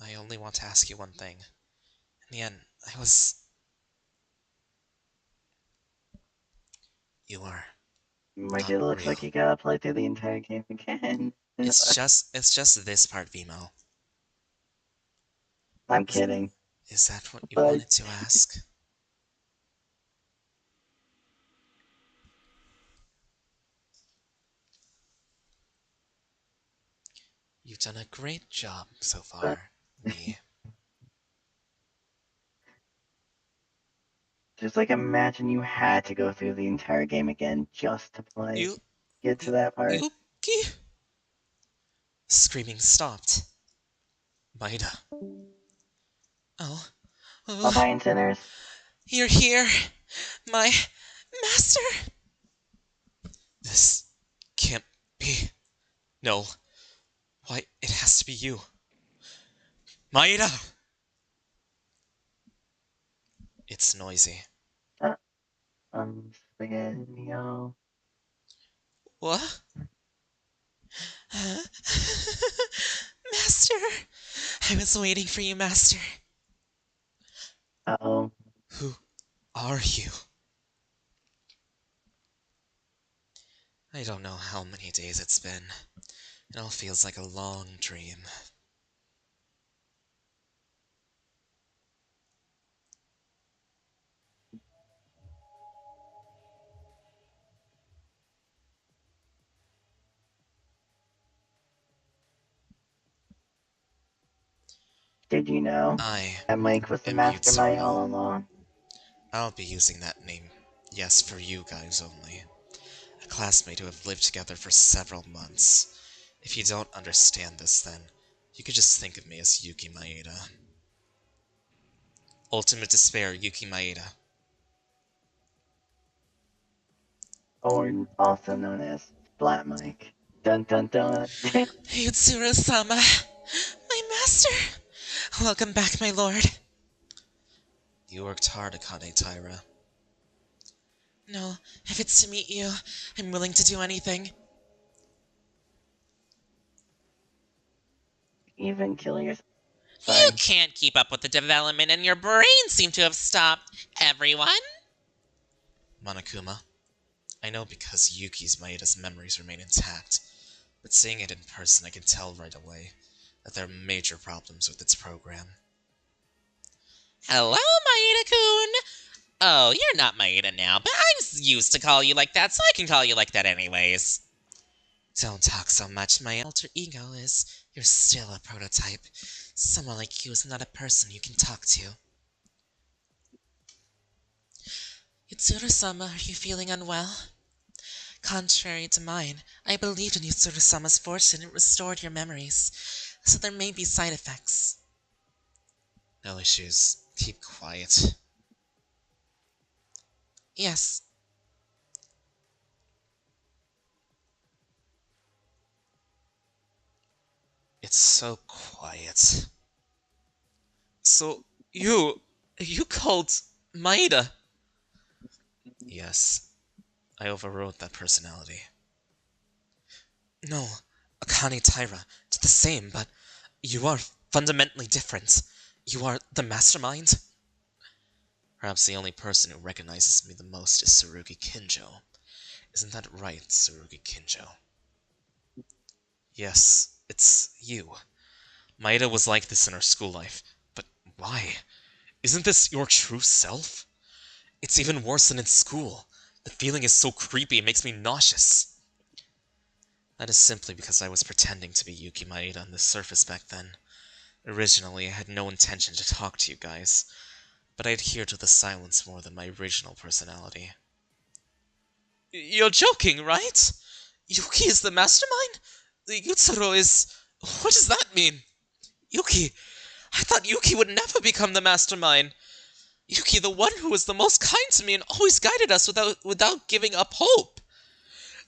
I only want to ask you one thing. In the end, You are Mike, not it looks real. like you gotta play through the entire game again. It's just this part, Vimo. I'm kidding. Is that what you But- wanted to ask? You've done a great job so far, me. Just like imagine you had to go through the entire game again just to get to that part. Yuki? Screaming stopped. Maida. Oh. Bye-bye, sinners. You're here, my master. This can't be. No. Why, it has to be you. Maida! It's noisy. Spaghetti-o. What? Master! I was waiting for you, Master. Uh-oh. Who are you? I don't know how many days it's been. It all feels like a long dream. Did you know that Mike was the mastermind all along? I'll be using that name. Yes, for you guys only. A classmate who have lived together for several months. If you don't understand this, then you could just think of me as Yuki Maeda. Ultimate Despair, Yuki Maeda. Or also known as Splat Mike. Dun dun dun. Yutsuro-sama, my master! Welcome back, my lord. You worked hard, Akane Taira. No, if it's to meet you, I'm willing to do anything. Even kill yourself. You can't keep up with the development and your brain seems to have stopped, everyone. Monokuma, I know because Yuki's Maeda's memories remain intact, but seeing it in person I can tell right away that there are major problems with its program. Hello, Maeda-kun! Oh, you're not Maeda now, but I'm used to call you like that, so I can call you like that anyways. Don't talk so much, my alter ego is you're still a prototype. Someone like you is not a person you can talk to. Yutsuro-sama, are you feeling unwell? Contrary to mine, I believed in Yutsuro-sama's fortune and it restored your memories, so there may be side effects. No issues. Keep quiet. Yes. It's so quiet. So, you called Maeda? Yes. I overrode that personality. No, Akane Taira, it's the same, but you are fundamentally different. You are the mastermind? Perhaps the only person who recognizes me the most is Tsurugi Kinjo. Isn't that right, Tsurugi Kinjo? Yes, It's you. Maeda was like this in her school life. But why? Isn't this your true self? It's even worse than in school. The feeling is so creepy it makes me nauseous. That is simply because I was pretending to be Yuki Maeda on the surface back then. Originally, I had no intention to talk to you guys, but I adhere to the silence more than my original personality. You're joking, right? Yuki is the mastermind? Yutsuro is... What does that mean? Yuki... I thought Yuki would never become the mastermind. Yuki, the one who was the most kind to me and always guided us without giving up hope.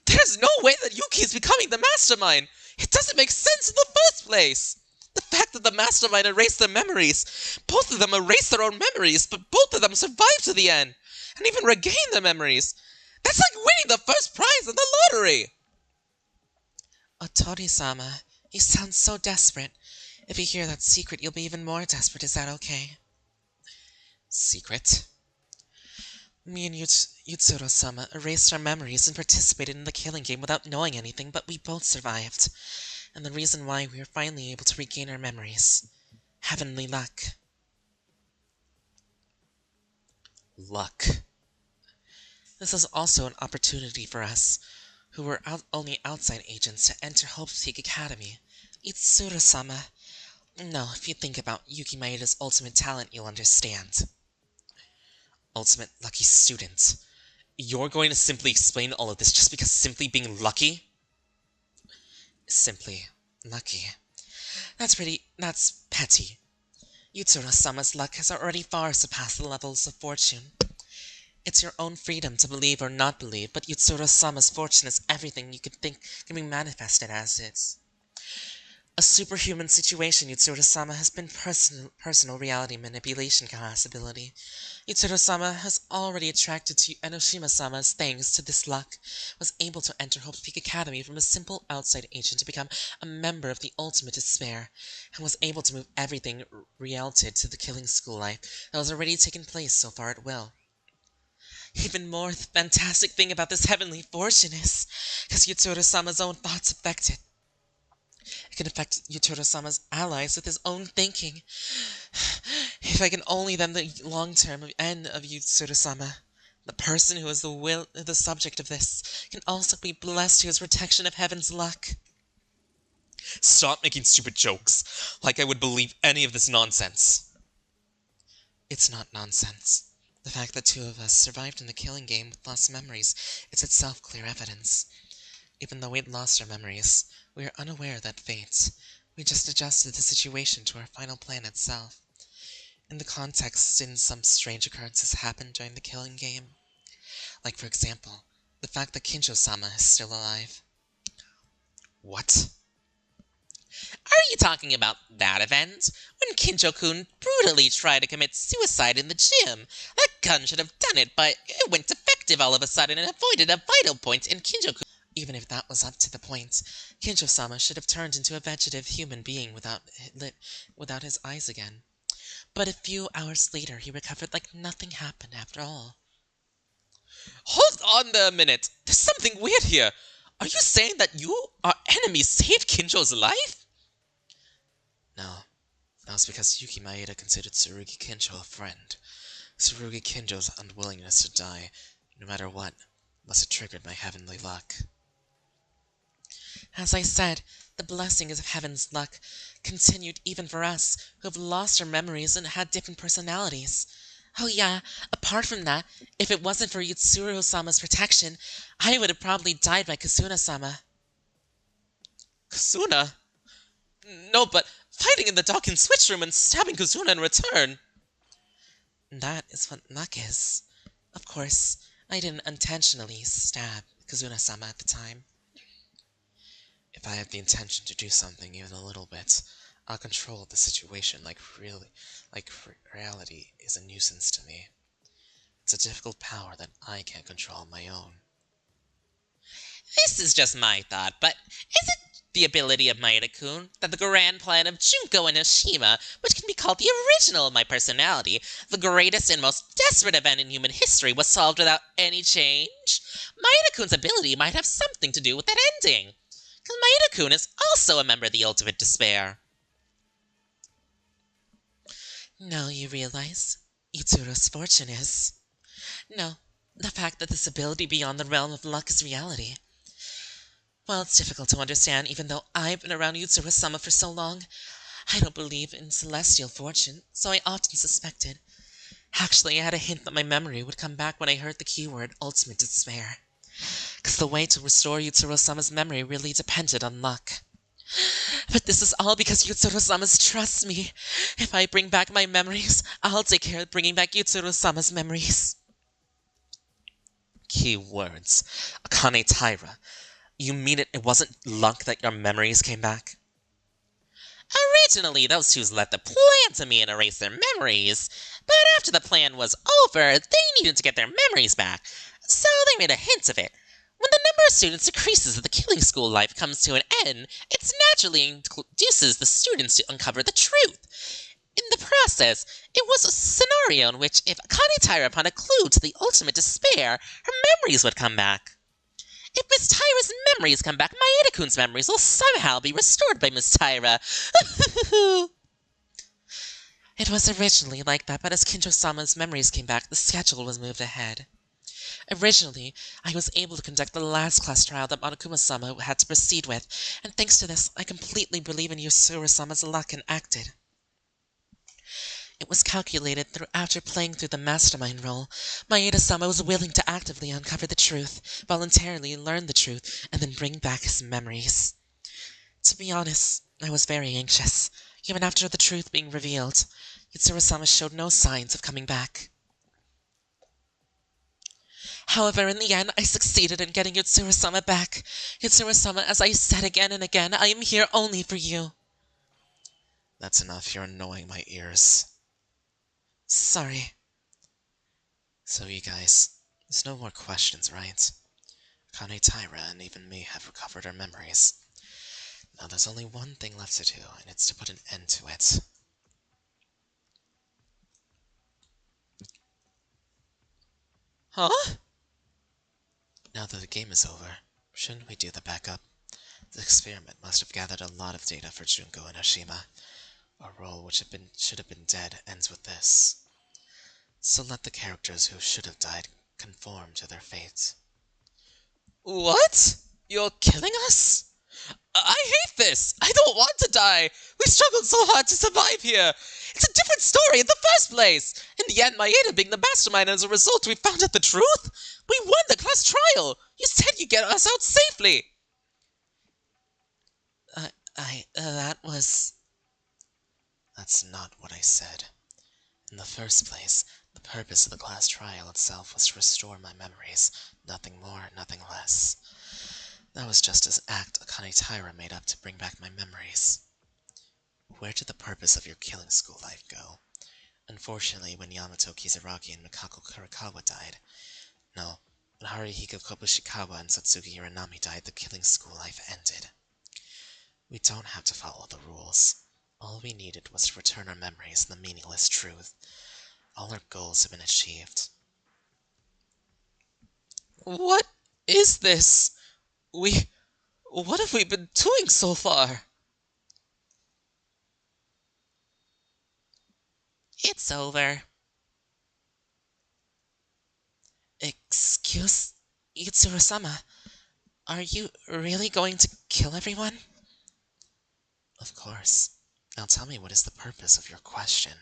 There's no way that Yuki is becoming the mastermind. It doesn't make sense in the first place. The fact that the mastermind erased their memories. Both of them erased their own memories, but both of them survived to the end. And even regained their memories. That's like winning the first prize in the lottery. Otori-sama, you sound so desperate. If you hear that secret, you'll be even more desperate. Is that okay? Secret? Me and Yutsuro-sama erased our memories and participated in the killing game without knowing anything, but we both survived. And the reason why we were finally able to regain our memories. Heavenly luck. Luck. This is also an opportunity for us, who were only outside agents, to enter Hope's Peak Academy. Yutsuro-sama. No, if you think about Yuki Maeda's ultimate talent, you'll understand. Ultimate lucky student. You're going to simply explain all of this just because simply being lucky? Simply lucky. That's petty. Yutsuro-sama's luck has already far surpassed the levels of fortune. It's your own freedom to believe or not believe, but Yutsuro-sama's fortune is everything you could think can be manifested as is. A superhuman situation, Yutsuro-sama has been personal reality manipulation class ability. Yutsuro-sama has already attracted to Enoshima-sama's thanks to this luck, was able to enter Hope's Peak Academy from a simple outside agent to become a member of the Ultimate Despair, and was able to move everything related to the killing school life that was already taken place so far at will. Even more, the fantastic thing about this heavenly fortune is, because Yutsuro-sama's own thoughts affect it. It can affect Yutsuro-sama's allies with his own thinking. If I can only then the long-term end of Yutsuro-sama, the person who is the subject of this, can also be blessed to his protection of heaven's luck. Stop making stupid jokes, like I would believe any of this nonsense. It's not nonsense. The fact that two of us survived in the killing game with lost memories is itself clear evidence. Even though we'd lost our memories, we are unaware of that fate. We just adjusted the situation to our final plan itself. In the context, didn't some strange occurrences happen during the killing game? Like, for example, the fact that Kinjo-sama is still alive. What? Are you talking about that event? When Kinjo-kun brutally tried to commit suicide in the gym? That gun should have done it, but it went defective all of a sudden and avoided a vital point in Kinjo-kun. Even if that was up to the point, Kinjo-sama should have turned into a vegetative human being without his eyes again. But a few hours later, he recovered like nothing happened after all. Hold on there a minute. There's something weird here. Are you saying that you, our enemy, saved Kinjo's life? No. That was because Yuki Maeda considered Tsurugi Kinjo a friend. Tsurugi Kinjo's unwillingness to die, no matter what, must have triggered my heavenly luck. As I said, the blessings of heaven's luck continued even for us, who have lost our memories and had different personalities. Oh yeah, apart from that, if it wasn't for Yutsuro-sama's protection, I would have probably died by Kasuna-sama. Kasuna? No, but fighting in the Dawkins switch room and stabbing Kasuna in return. That is what luck is. Of course, I didn't intentionally stab Kasuna-sama at the time. If I have the intention to do something even a little bit, I'll control the situation like reality is a nuisance to me. It's a difficult power that I can't control on my own. This is just my thought, but is it the ability of Maeda-kun that the grand plan of Junko and Oshima, which can be called the original of my personality, the greatest and most desperate event in human history, was solved without any change? Maeda-kun's ability might have something to do with that ending. Because Maeda-kun is also a member of the Ultimate Despair. Now you realize Itsuro's fortune is. No, the fact that this ability beyond the realm of luck is reality. While it's difficult to understand, even though I've been around Yuzuru-sama for so long, I don't believe in celestial fortune, so I often suspected. Actually, I had a hint that my memory would come back when I heard the keyword Ultimate Despair. Because the way to restore Yuzuru-sama's memory really depended on luck. But this is all because Yuzuru-sama's trusts me. If I bring back my memories, I'll take care of bringing back Yuzuru-sama's memories. Key words. Akane Taira. You mean it wasn't luck that your memories came back? Originally, those two let the plan to me and erase their memories, but after the plan was over, they needed to get their memories back, so they made a hint of it. When the number of students decreases as the killing school life comes to an end, it naturally induces the students to uncover the truth. In the process, it was a scenario in which if Akane Taira upon a clue to the ultimate despair, her memories would come back. If Miss Taira's memories come back, Maeda-kun's memories will somehow be restored by Miss Taira. It was originally like that, but as Kinjo-sama's memories came back, the schedule was moved ahead. Originally, I was able to conduct the last class trial that Monokuma-sama had to proceed with, and thanks to this, I completely believe in Yuzuru-sama's luck and acted. It was calculated after playing through the Mastermind role. Maeda-sama was willing to actively uncover the truth, voluntarily learn the truth, and then bring back his memories. To be honest, I was very anxious. Even after the truth being revealed, Yuzuru-sama showed no signs of coming back. However, in the end, I succeeded in getting Yuzuru-sama back. Yuzuru-sama, as I said again and again, I am here only for you. That's enough. You're annoying my ears. Sorry. So you guys, there's no more questions, right? Akane Taira and even me have recovered our memories. Now there's only one thing left to do, and it's to put an end to it. Huh? Now that the game is over, shouldn't we do the backup? The experiment must have gathered a lot of data for Junko and Oshima. Our role, which should have been dead, ends with this. So let the characters who should have died conform to their fate. What? You're killing us? I hate this! I don't want to die! We struggled so hard to survive here! It's a different story in the first place! In the end, Maeda being the mastermind, and as a result, we found out the truth? We won the class trial! You said you'd get us out safely! That's not what I said. In the first place, the purpose of the class trial itself was to restore my memories, nothing more, nothing less. That was just an act Akane Taira made up to bring back my memories. Where did the purpose of your killing school life go? Unfortunately, when Yamato Kizaragi and Mikako Kurikawa died, no, when Haruhiko Kobushikawa and Satsuki Uranami died, the killing school life ended. We don't have to follow the rules. All we needed was to return our memories and the meaningless truth. All our goals have been achieved. What is this? What have we been doing so far? It's over. Excuse Yuzuru-sama, are you really going to kill everyone? Of course. Now tell me, what is the purpose of your question?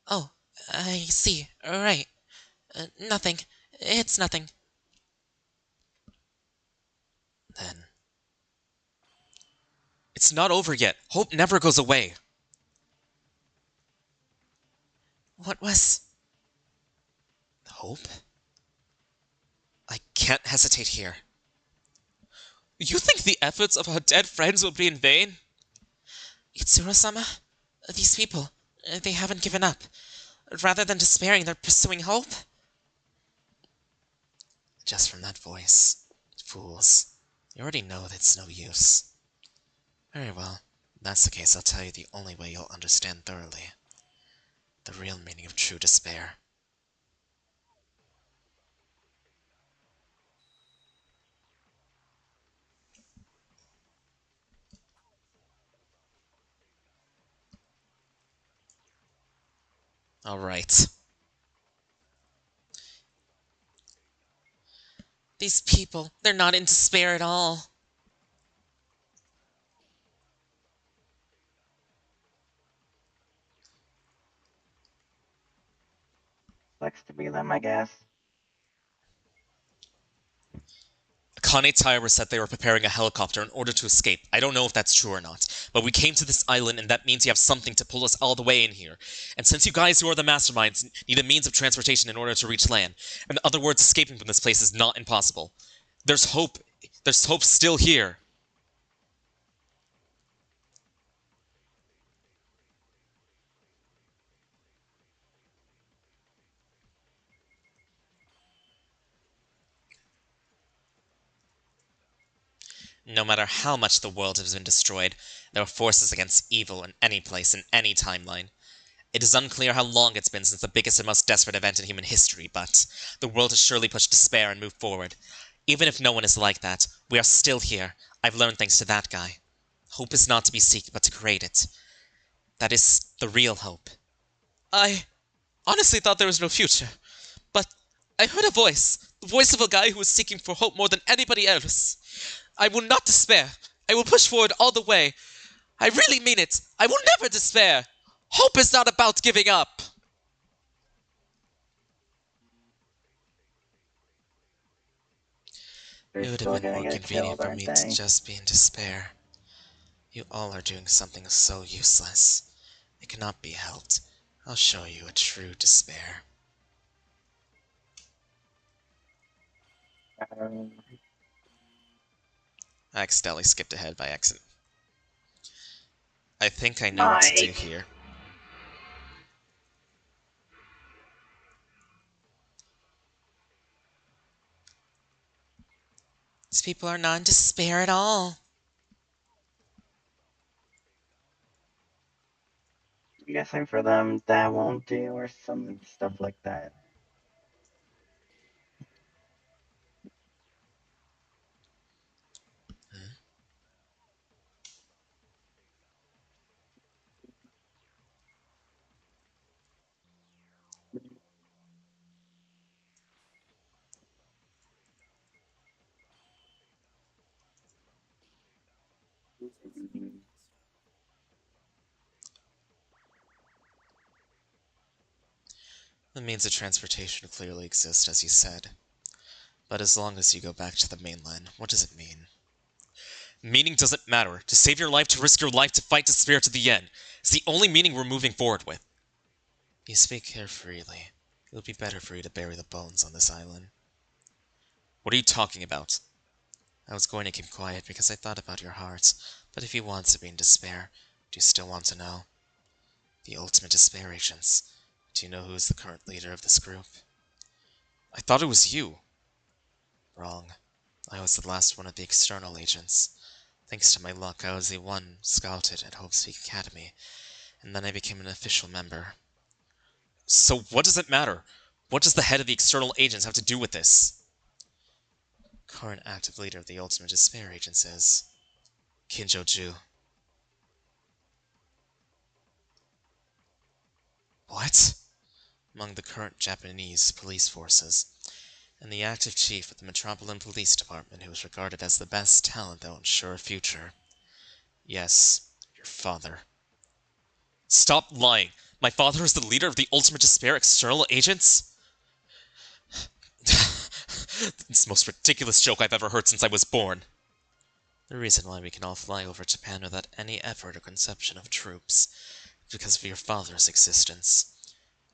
Oh, I see. Right. Nothing. It's nothing. Then, It's not over yet. Hope never goes away. What was... hope? I can't hesitate here. You think the efforts of our dead friends will be in vain? Yuzuru-sama? These people, they haven't given up. Rather than despairing, they're pursuing hope? Just from that voice. Fools. You already know that it's no use. Very well. If that's the case, I'll tell you the only way you'll understand thoroughly. The real meaning of true despair. Alright. These people, they're not in despair at all. Sucks to be them, I guess. Akane Taira said they were preparing a helicopter in order to escape. I don't know if that's true or not, but we came to this island and that means you have something to pull us all the way in here. And since you guys who are the masterminds need a means of transportation in order to reach land, in other words, escaping from this place is not impossible. There's hope. There's hope still here. No matter how much the world has been destroyed, there are forces against evil in any place, in any timeline. It is unclear how long it's been since the biggest and most desperate event in human history, but the world has surely pushed despair and moved forward. Even if no one is like that, we are still here. I've learned thanks to that guy. Hope is not to be seeked, but to create it. That is the real hope. I honestly thought there was no future. But I heard a voice. The voice of a guy who is seeking for hope more than anybody else. I will not despair. I will push forward all the way. I really mean it. I will never despair. Hope is not about giving up. They're It would still have been gonna more get convenient killed, for aren't me to they? just be in despair. You all are doing something so useless. It cannot be helped. I'll show you a true despair. Um, I accidentally skipped ahead by accident. I think I know what to do Mike. here. These people are not in despair at all. I'm guessing for them that won't do, or some stuff like that. The means of transportation clearly exist, as you said. But as long as you go back to the mainland, what does it mean? Meaning doesn't matter. To save your life, to risk your life, to fight despair to the end. It's the only meaning we're moving forward with. You speak here freely. It would be better for you to bury the bones on this island. What are you talking about? I was going to keep quiet because I thought about your hearts, but if you want to be in despair, do you still want to know? The Ultimate Despair agents. Do you know who is the current leader of this group? I thought it was you. Wrong. I was the last one of the external agents. Thanks to my luck, I was the one scouted at Hope's Peak Academy, and then I became an official member. So what does it matter? What does the head of the external agents have to do with this? Current active leader of the Ultimate Despair agents is Kinjo-ju. What? Among the current Japanese police forces, and the active chief of the Metropolitan Police Department who is regarded as the best talent that will ensure a future. Yes, your father. Stop lying! My father is the leader of the Ultimate Despair external agents? It's the most ridiculous joke I've ever heard since I was born. The reason why we can all fly over Japan without any effort or conception of troops is because of your father's existence.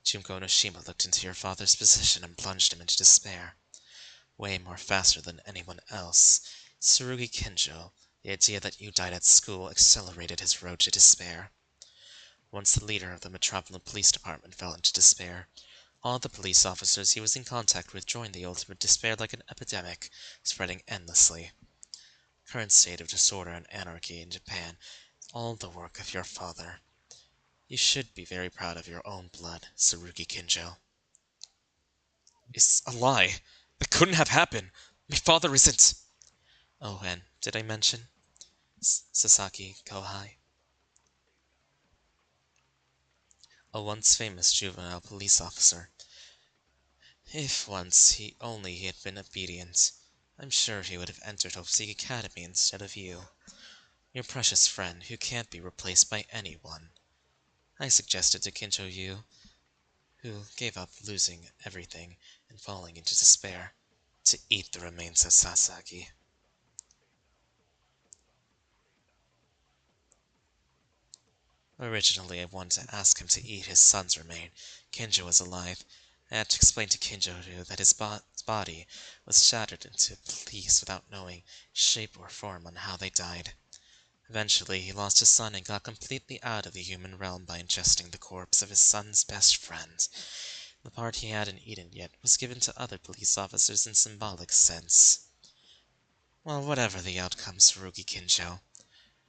Junko Noshima looked into your father's position and plunged him into despair. Way more faster than anyone else. Tsurugi Kinjo, the idea that you died at school accelerated his road to despair. Once the leader of the Metropolitan Police Department fell into despair, all the police officers he was in contact with joined the ultimate despair like an epidemic, spreading endlessly. Current state of disorder and anarchy in Japan, all the work of your father. You should be very proud of your own blood, Tsurugi Kinjo. It's a lie. That couldn't have happened. My father isn't. Oh, and did I mention Sasaki Kohai? a once famous juvenile police officer. If once he had been obedient, I'm sure he would have entered Hopeseek Academy instead of you, your precious friend who can't be replaced by anyone. I suggested to Kincho you, who gave up losing everything and falling into despair, to eat the remains of Sasaki. Originally, I wanted to ask him to eat his son's remain. Kinjo was alive. I had to explain to Kinjo that his body was shattered into pieces without knowing shape or form on how they died. Eventually, he lost his son and got completely out of the human realm by ingesting the corpse of his son's best friend. The part he hadn't eaten yet was given to other police officers in symbolic sense. Well, whatever the outcome, Tsurugi Kinjo,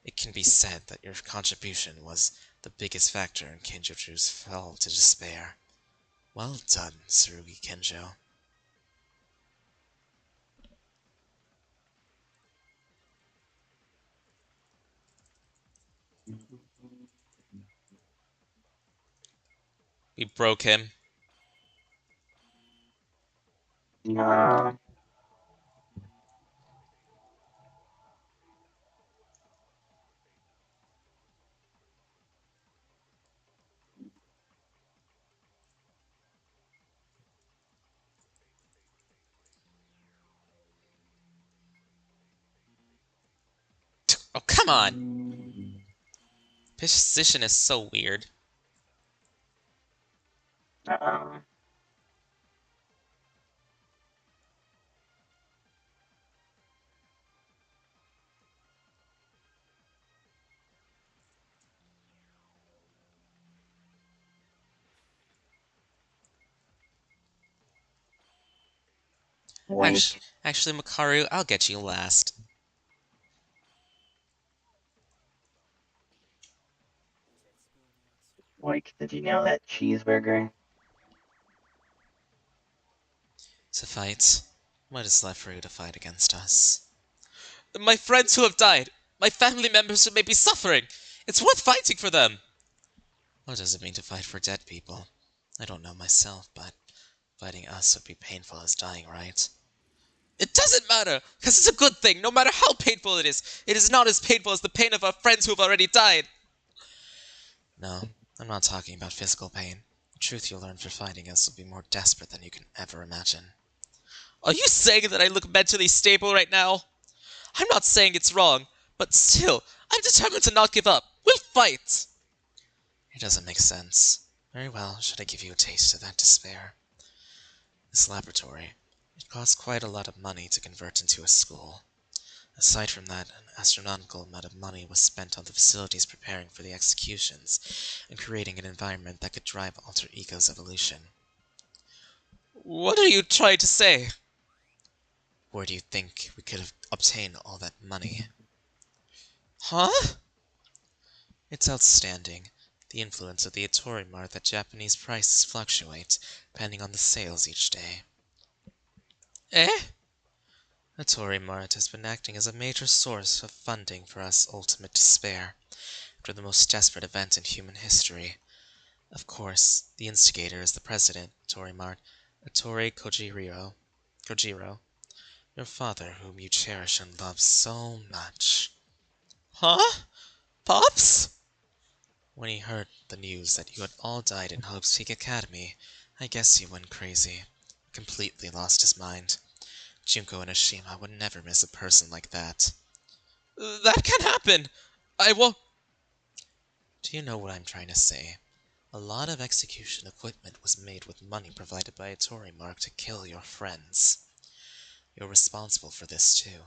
it can be said that your contribution was the biggest factor in Kinjo-ju's fall to despair. Well done, Tsurugi Kinjo. We broke him. No. Oh, come on! Position is so weird. Uh-oh. Wink. Actually, Makaru, I'll get you last. Wink, did you know that cheeseburger? To fight, what is left for you to fight against us? My friends who have died! My family members who may be suffering! It's worth fighting for them! What does it mean to fight for dead people? I don't know myself, but fighting us would be painful as dying, right? It doesn't matter, because it's a good thing, no matter how painful it is. It is not as painful as the pain of our friends who have already died. No, I'm not talking about physical pain. The truth you'll learn for fighting us will be more desperate than you can ever imagine. Are you saying that I look mentally stable right now? I'm not saying it's wrong, but still, I'm determined to not give up. We'll fight! It doesn't make sense. Very well, should I give you a taste of that despair? This laboratory, it costs quite a lot of money to convert into a school. Aside from that, an astronomical amount of money was spent on the facilities preparing for the executions and creating an environment that could drive alter ego's evolution. What are you trying to say? Where do you think we could have obtained all that money? Huh? It's outstanding. The influence of the Atori Mart that Japanese prices fluctuate, depending on the sales each day. Eh? Atori Mart has been acting as a major source of funding for us Ultimate Despair, after the most desperate event in human history. Of course, the instigator is the president, Atori Mart, Atori Kojiro, your father whom you cherish and love so much. Huh? Pops? When he heard the news that you had all died in Hope's Peak Academy, I guess he went crazy. Completely lost his mind. Junko and Ashima would never miss a person like that. That can happen! I won't. Do you know what I'm trying to say? A lot of execution equipment was made with money provided by Atori Mark to kill your friends. You're responsible for this too.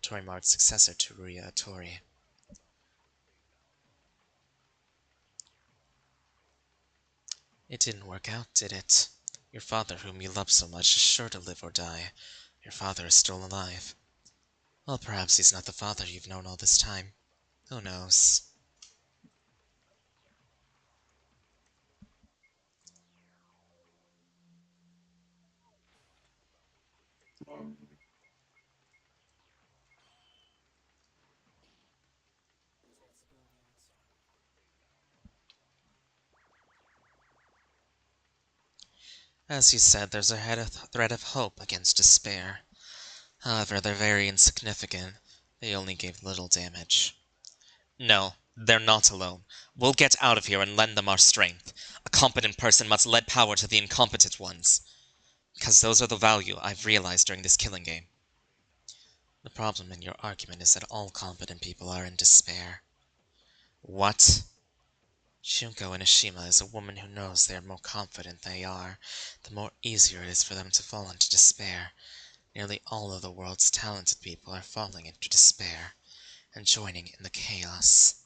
Atori Mark's successor to Ruya Atori. It didn't work out, did it? Your father, whom you love so much, is sure to live or die. Your father is still alive. Well, perhaps he's not the father you've known all this time. Who knows? As you said, there's a thread of hope against despair. However, they're very insignificant. They only gave little damage. No, they're not alone. We'll get out of here and lend them our strength. A competent person must lend power to the incompetent ones. Because those are the value I've realized during this killing game. The problem in your argument is that all competent people are in despair. What? Shunko Inoshima is a woman who knows they are more confident they are, the more easier it is for them to fall into despair. Nearly all of the world's talented people are falling into despair, and joining in the chaos.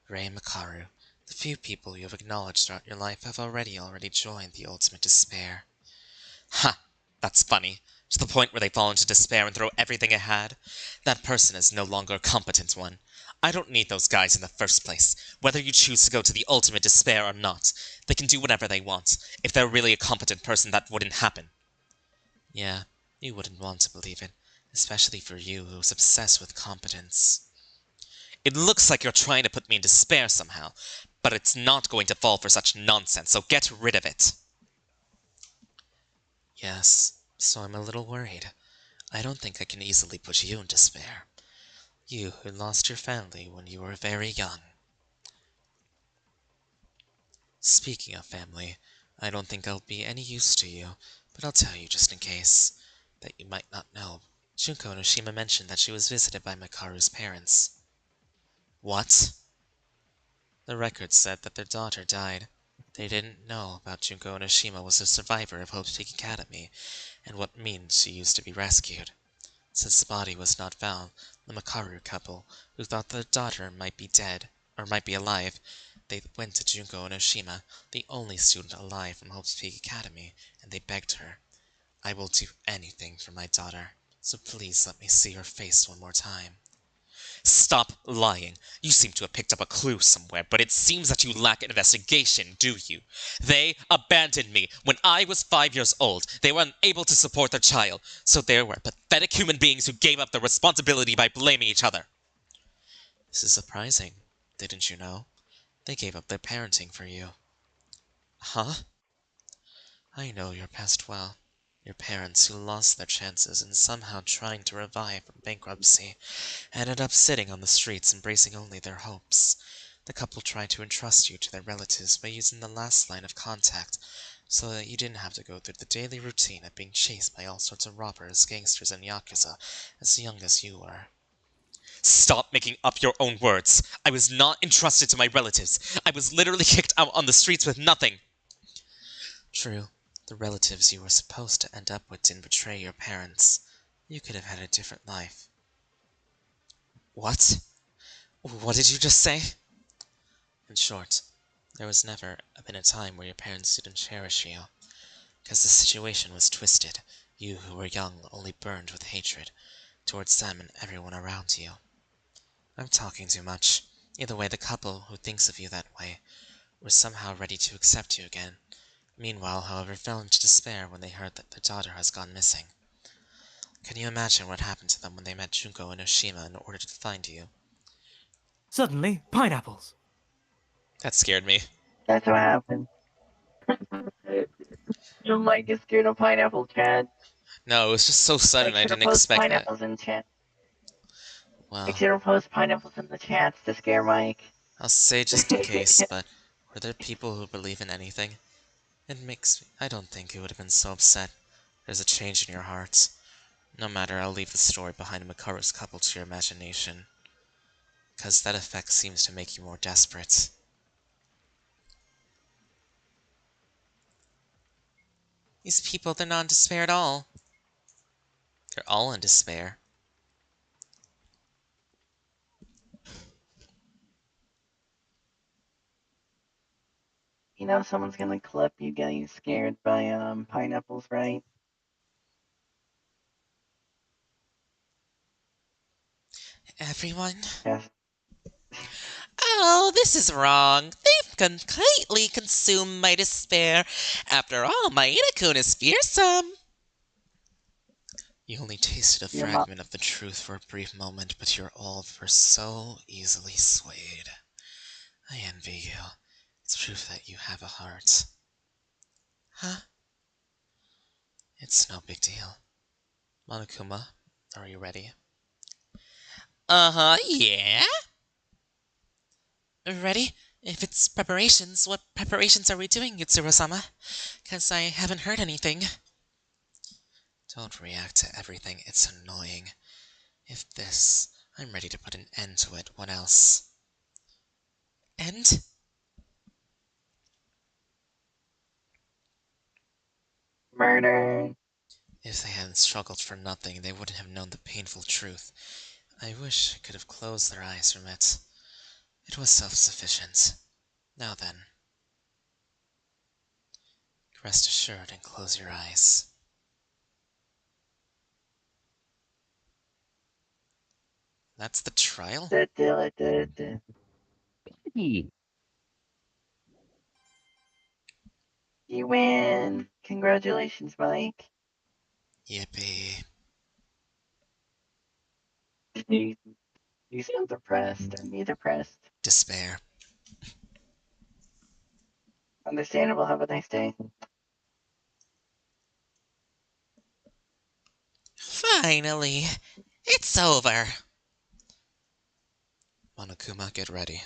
Rei Makaru, the few people you have acknowledged throughout your life have already joined the ultimate despair. Ha! That's funny. To the point where they fall into despair and throw everything it had. That person is no longer a competent one. I don't need those guys in the first place. Whether you choose to go to the ultimate despair or not, they can do whatever they want. If they're really a competent person, that wouldn't happen. Yeah, you wouldn't want to believe it, especially for you who's obsessed with competence. It looks like you're trying to put me in despair somehow, but it's not going to fall for such nonsense, so get rid of it. Yes, so I'm a little worried. I don't think I can easily put you in despair. You who lost your family when you were very young. Speaking of family, I don't think I'll be any use to you, but I'll tell you just in case, that you might not know. Junko Inoshima mentioned that she was visited by Makaru's parents. What? The record said that their daughter died. They didn't know about Junko Inoshima was a survivor of Hope's Peak Academy, and what means she used to be rescued. Since the body was not found, the Makaru couple, who thought their daughter might be dead, or might be alive, they went to Junko Inoshima, the only student alive from Hope's Peak Academy, and they begged her, "I will do anything for my daughter, so please let me see her face one more time." Stop lying. You seem to have picked up a clue somewhere, but it seems that you lack investigation, do you? They abandoned me when I was 5 years old. They were unable to support their child, so they were pathetic human beings who gave up their responsibility by blaming each other. This is surprising. Didn't you know? They gave up their parenting for you. Huh? I know your past well. Your parents, who lost their chances in somehow trying to revive from bankruptcy, ended up sitting on the streets embracing only their hopes. The couple tried to entrust you to their relatives by using the last line of contact, so that you didn't have to go through the daily routine of being chased by all sorts of robbers, gangsters, and yakuza as young as you were. Stop making up your own words! I was not entrusted to my relatives! I was literally kicked out on the streets with nothing! True. The relatives you were supposed to end up with didn't betray your parents. You could have had a different life. What? What did you just say? In short, there was never been a time where your parents didn't cherish you. Because the situation was twisted, you who were young only burned with hatred towards them and everyone around you. I'm talking too much. Either way, the couple who thinks of you that way were somehow ready to accept you again. Meanwhile, however, fell into despair when they heard that their daughter has gone missing. Can you imagine what happened to them when they met Junko Inoshima in order to find you? Suddenly, pineapples. That scared me. That's what happened. Your mic is scared of pineapple, Chad. No, it was just so sudden. Make sure I didn't to post expect that. pineapples in chat. Well, Make sure to post pineapples in the chats to scare Mike. I'll say just in case, but were there people who believe in anything? I don't think you would have been so upset. There's a change in your heart. No matter, I'll leave the story behind Makaru's couple to your imagination. Because that effect seems to make you more desperate. These people, they're not in despair at all. They're all in despair. You know someone's gonna clip you getting scared by pineapples, right? Everyone? Yes. Oh, this is wrong. They've completely consumed my despair. After all, my Inakun is fearsome. You only tasted a fragment of the truth for a brief moment, but you're all were so easily swayed. I envy you. It's proof that you have a heart. Huh? It's no big deal. Monokuma, are you ready? Yeah? Ready? If it's preparations, what preparations are we doing, Yitsuro-sama? 'Cause I haven't heard anything. Don't react to everything, it's annoying. If this, I'm ready to put an end to it. What else? End? Murder. If they hadn't struggled for nothing, they wouldn't have known the painful truth. I wish I could have closed their eyes from it. It was self-sufficient. Now then. Rest assured and close your eyes. That's the trial? You win! Congratulations, Mike. Yippee. You sound depressed. Are you depressed? Despair. Understandable. Have a nice day. Finally. It's over. Monokuma, get ready.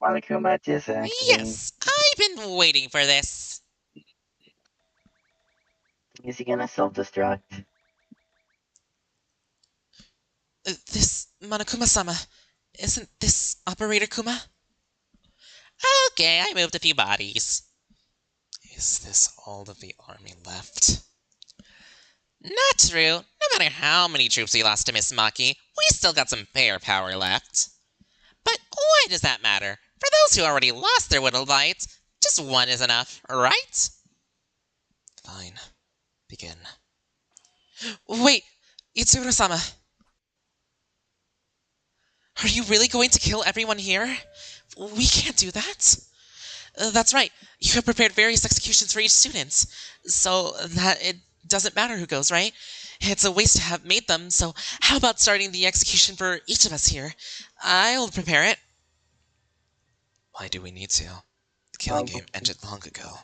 Monokuma disactivating. Yes, I've been waiting for this. Is he gonna self-destruct? This Monokuma-sama, isn't this Operator Kuma? Okay, I moved a few bodies. Is this all of the army left? Not true. No matter how many troops we lost to Miss Maki, we still got some firepower left. But why does that matter? For those who already lost their Whittle Bites, just one is enough, right? Fine. Begin. Wait! Itsuro-sama! Are you really going to kill everyone here? We can't do that. That's right. You have prepared various executions for each student, so that it doesn't matter who goes, right? It's a waste to have made them, so how about starting the execution for each of us here? I'll prepare it. Why do we need to? The killing game ended long ago.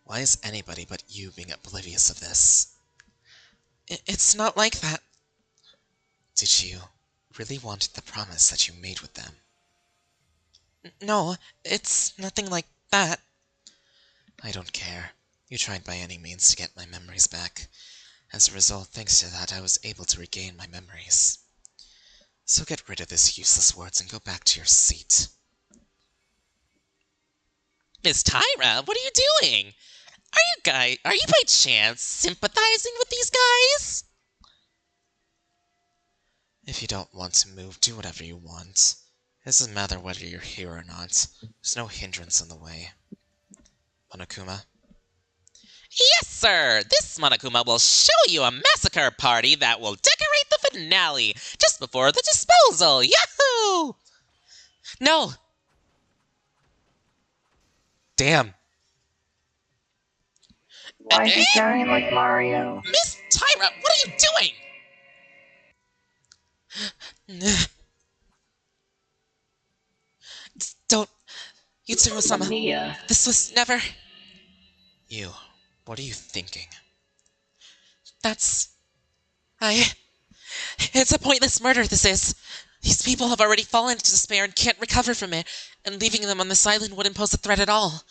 Why is anybody but you being oblivious of this? It's not like that. Did you really want the promise that you made with them? No, it's nothing like that. I don't care. You tried by any means to get my memories back. As a result, thanks to that, I was able to regain my memories. So get rid of this useless words and go back to your seat. Miss Taira, what are you doing? Are you by chance sympathizing with these guys? If you don't want to move, do whatever you want. It doesn't matter whether you're here or not. There's no hindrance in the way. Monokuma? Yes, sir! This Monokuma will show you a massacre party that will decorate the finale just before the disposal! Yahoo! No! Damn! Why is he sounding like Mario? Miss Taira, what are you doing? Don't... Yitsuro-sama, Mia. this was never... You, what are you thinking? That's... It's a pointless murder, this is. These people have already fallen into despair and can't recover from it, and leaving them on this island wouldn't pose a threat at all.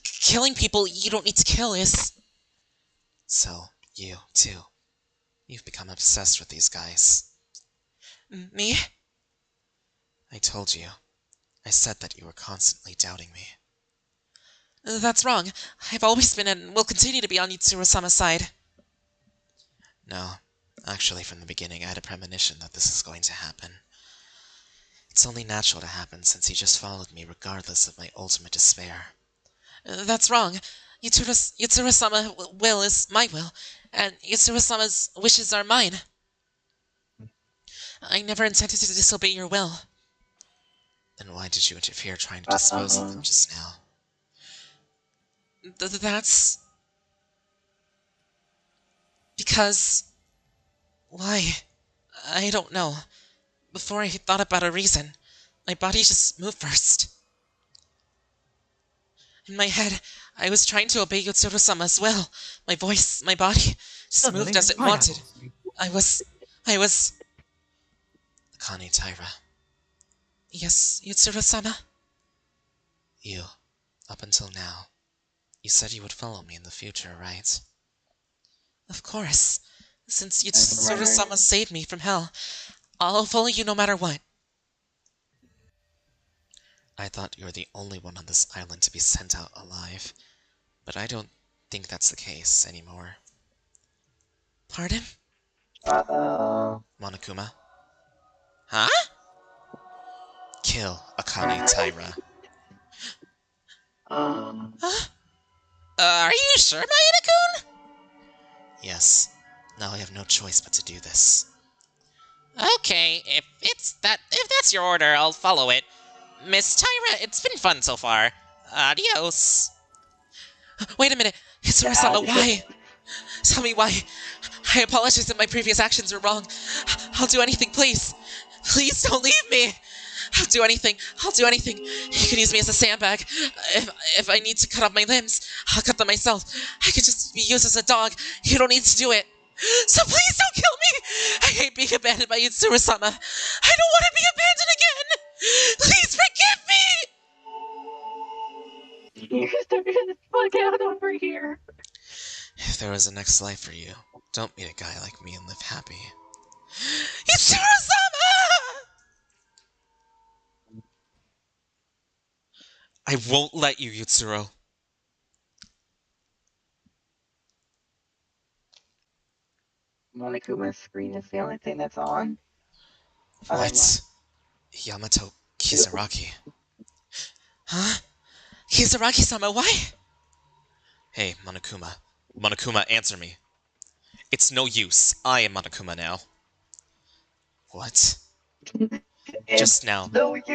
Killing people you don't need to kill is... So, you, too. You've become obsessed with these guys. Me? I told you. I said that you were constantly doubting me. That's wrong. I've always been and will continue to be on Yitsuro-sama's side. No, actually from the beginning I had a premonition that this is going to happen. It's only natural to happen since he just followed me regardless of my ultimate despair. That's wrong. Yitsuro-sama's will is my will, and Yitsuro-sama's wishes are mine. I never intended to disobey your will. Then why did you interfere trying to dispose of them just now? That's... because... why? I don't know. Before I thought about a reason, my body just moved first. In my head, I was trying to obey Yotsuro-sama as well. My voice, my body, just moved Suddenly, as it wanted. I was... Akane Taira. Yes, Yotsuro-sama? You, up until now, you said you would follow me in the future, right? Of course. Since Yotsuro-sama saved me from hell, I'll follow you no matter what. I thought you were the only one on this island to be sent out alive, but I don't think that's the case anymore. Pardon? Uh-oh. Monokuma? Huh? Kill Akane Taira. Huh? Are you sure, Mayada-kun? Yes. Now I have no choice but to do this. Okay, if that's your order, I'll follow it. Miss Taira, it's been fun so far. Adios. Wait a minute. Yotsuro-sama, why? Tell me why. I apologize if my previous actions were wrong. I'll do anything, please. Please don't leave me. I'll do anything. I'll do anything. You can use me as a sandbag. If I need to cut off my limbs, I'll cut them myself. I could just be used as a dog. You don't need to do it. So please don't kill me. I hate being abandoned by Yotsuro-sama. I don't want to be abandoned again. Please forgive me. You're just gonna fuck out over here. If there was a next life for you, don't meet a guy like me and live happy. Yotsuro-sama! I won't let you, Yotsuro. Monokuma's screen is the only thing that's on. What? Yamato Kizaraki. Huh? Kizaraki-sama, why? Hey, Monokuma. Monokuma, answer me. It's no use. I am Monokuma now. What? Just now,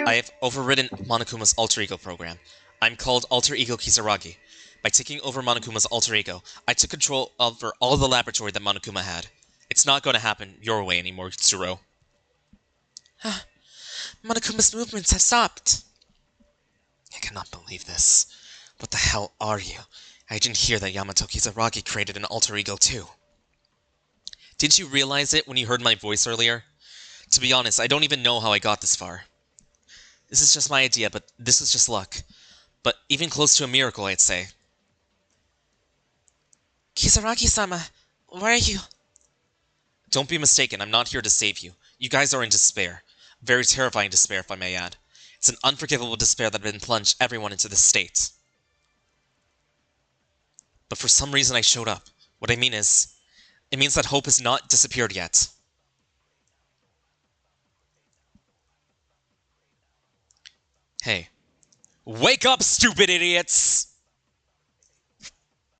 I have overridden Monokuma's alter ego program. I'm called Alter Ego Kizaragi. By taking over Monokuma's alter ego, I took control over all the laboratory that Monokuma had. It's not going to happen your way anymore, Tsuro. Monokuma's movements have stopped. I cannot believe this. What the hell are you? I didn't hear that Yamato Kizaragi created an alter ego too. Didn't you realize it when you heard my voice earlier? To be honest, I don't even know how I got this far. This is just my idea, but this is just luck. But even close to a miracle, I'd say. Kizaragi-sama, where are you? Don't be mistaken, I'm not here to save you. You guys are in despair. Very terrifying despair, if I may add. It's an unforgivable despair that has plunged everyone into this state. But for some reason I showed up. What I mean is, it means that hope has not disappeared yet. Hey. Wake up, stupid idiots!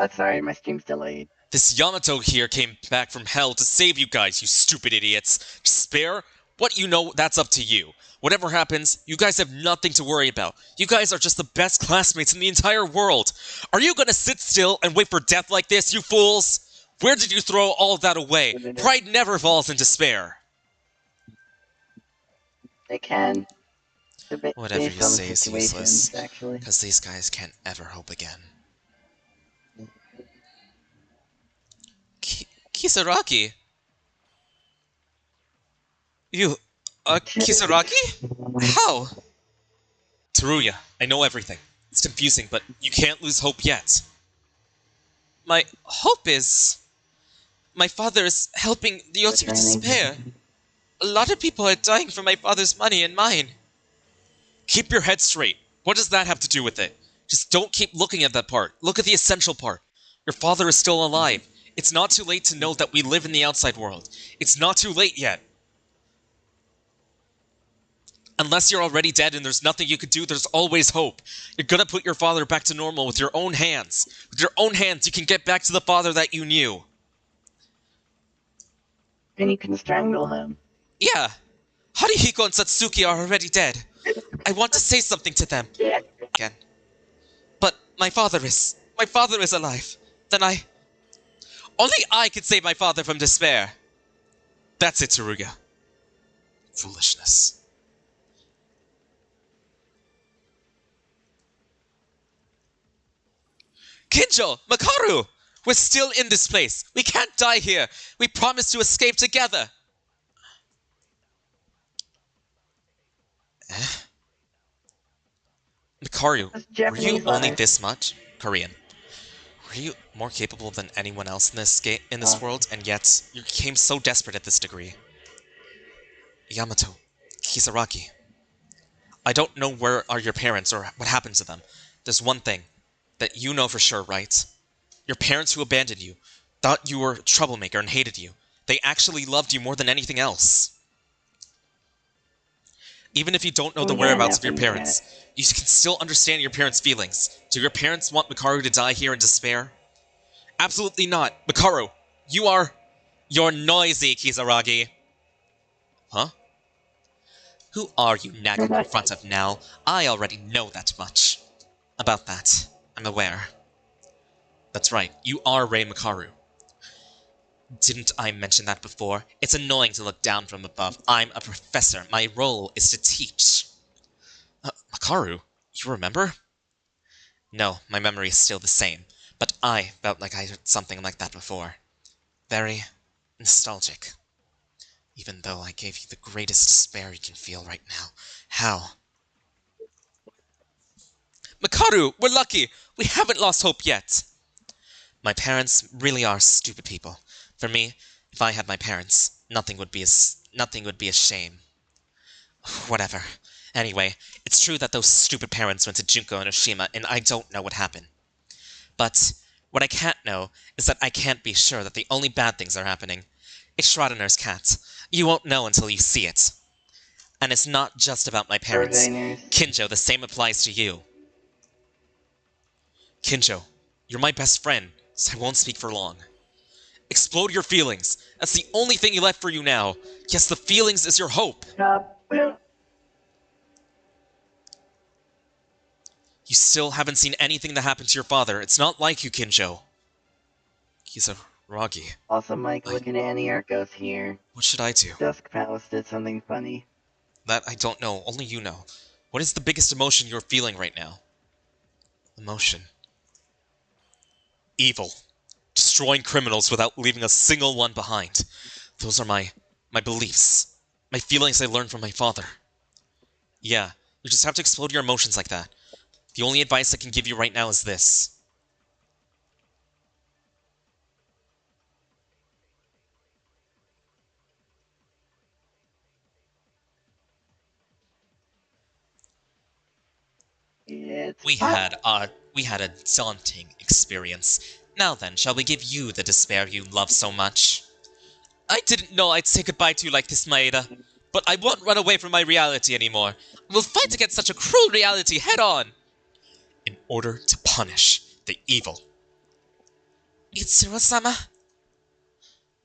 Sorry, my stream's delayed. This Yamato here came back from hell to save you guys, you stupid idiots. Despair? What you know, that's up to you. Whatever happens, you guys have nothing to worry about. You guys are just the best classmates in the entire world. Are you gonna sit still and wait for death like this, you fools? Where did you throw all of that away? Pride never falls in despair. They can. Whatever you say is useless, because these guys can't ever hope again. Kisaraki? You... Kisaraki? How? Teruya, I know everything. It's confusing, but you can't lose hope yet. My hope is... My father is helping the ultimate despair. A lot of people are dying for my father's money and mine. Keep your head straight. What does that have to do with it? Just don't keep looking at that part. Look at the essential part. Your father is still alive. It's not too late to know that we live in the outside world. It's not too late yet. Unless you're already dead and there's nothing you could do, there's always hope. You're gonna put your father back to normal with your own hands. With your own hands, you can get back to the father that you knew. And you can strangle him. Yeah. Harihiko and Satsuki are already dead. I want to say something to them. Again. But my father is alive. Then only I can save my father from despair. That's it, Teruya. Foolishness. Kinjo! Makaru! We're still in this place. We can't die here. We promised to escape together. Makaru, That's were you Japanese only letter. this much? Korean. Were you more capable than anyone else in this world, and yet you became so desperate at this degree? Yamato, Kisaragi. I don't know where are your parents or what happened to them. There's one thing that you know for sure, right? Your parents who abandoned you, thought you were a troublemaker and hated you. They actually loved you more than anything else. Even if you don't know the whereabouts of your parents, you can still understand your parents' feelings. Do your parents want Makaru to die here in despair? Absolutely not. Makaru, you're noisy, Kisaragi. Huh? Who are you nagging in front of now? I already know that much. About that, I'm aware. That's right, you are Rei Makaru. Didn't I mention that before? It's annoying to look down from above. I'm a professor. My role is to teach. Makaru, you remember? No, my memory is still the same, but I felt like I heard something like that before. Very nostalgic. Even though I gave you the greatest despair you can feel right now. How? Makaru, we're lucky! We haven't lost hope yet! My parents really are stupid people. For me, if I had my parents, nothing would be a shame. Whatever. Anyway, it's true that those stupid parents went to Junko and Oshima, and I don't know what happened. But what I can't know is that I can't be sure that the only bad things are happening. It's Schrödinger's cat. You won't know until you see it. And it's not just about my parents. Kinjo, the same applies to you. Kinjo, you're my best friend, so I won't speak for long. Explode your feelings. That's the only thing left for you now. Yes, the feelings is your hope. You still haven't seen anything that happened to your father. It's not like you, Kinjo. Kisaragi. Also, Mike, looking at Annie Arcos here. What should I do? Dusk Palace did something funny. That I don't know. Only you know. What is the biggest emotion you're feeling right now? Emotion. Evil. Destroying criminals without leaving a single one behind. Those are my beliefs. My feelings I learned from my father. Yeah, you just have to explode your emotions like that. The only advice I can give you right now is this. We had a daunting experience. Now then, shall we give you the despair you love so much? I didn't know I'd say goodbye to you like this, Maeda. But I won't run away from my reality anymore. We'll fight against such a cruel reality head-on! In order to punish the evil. Itsuro-sama?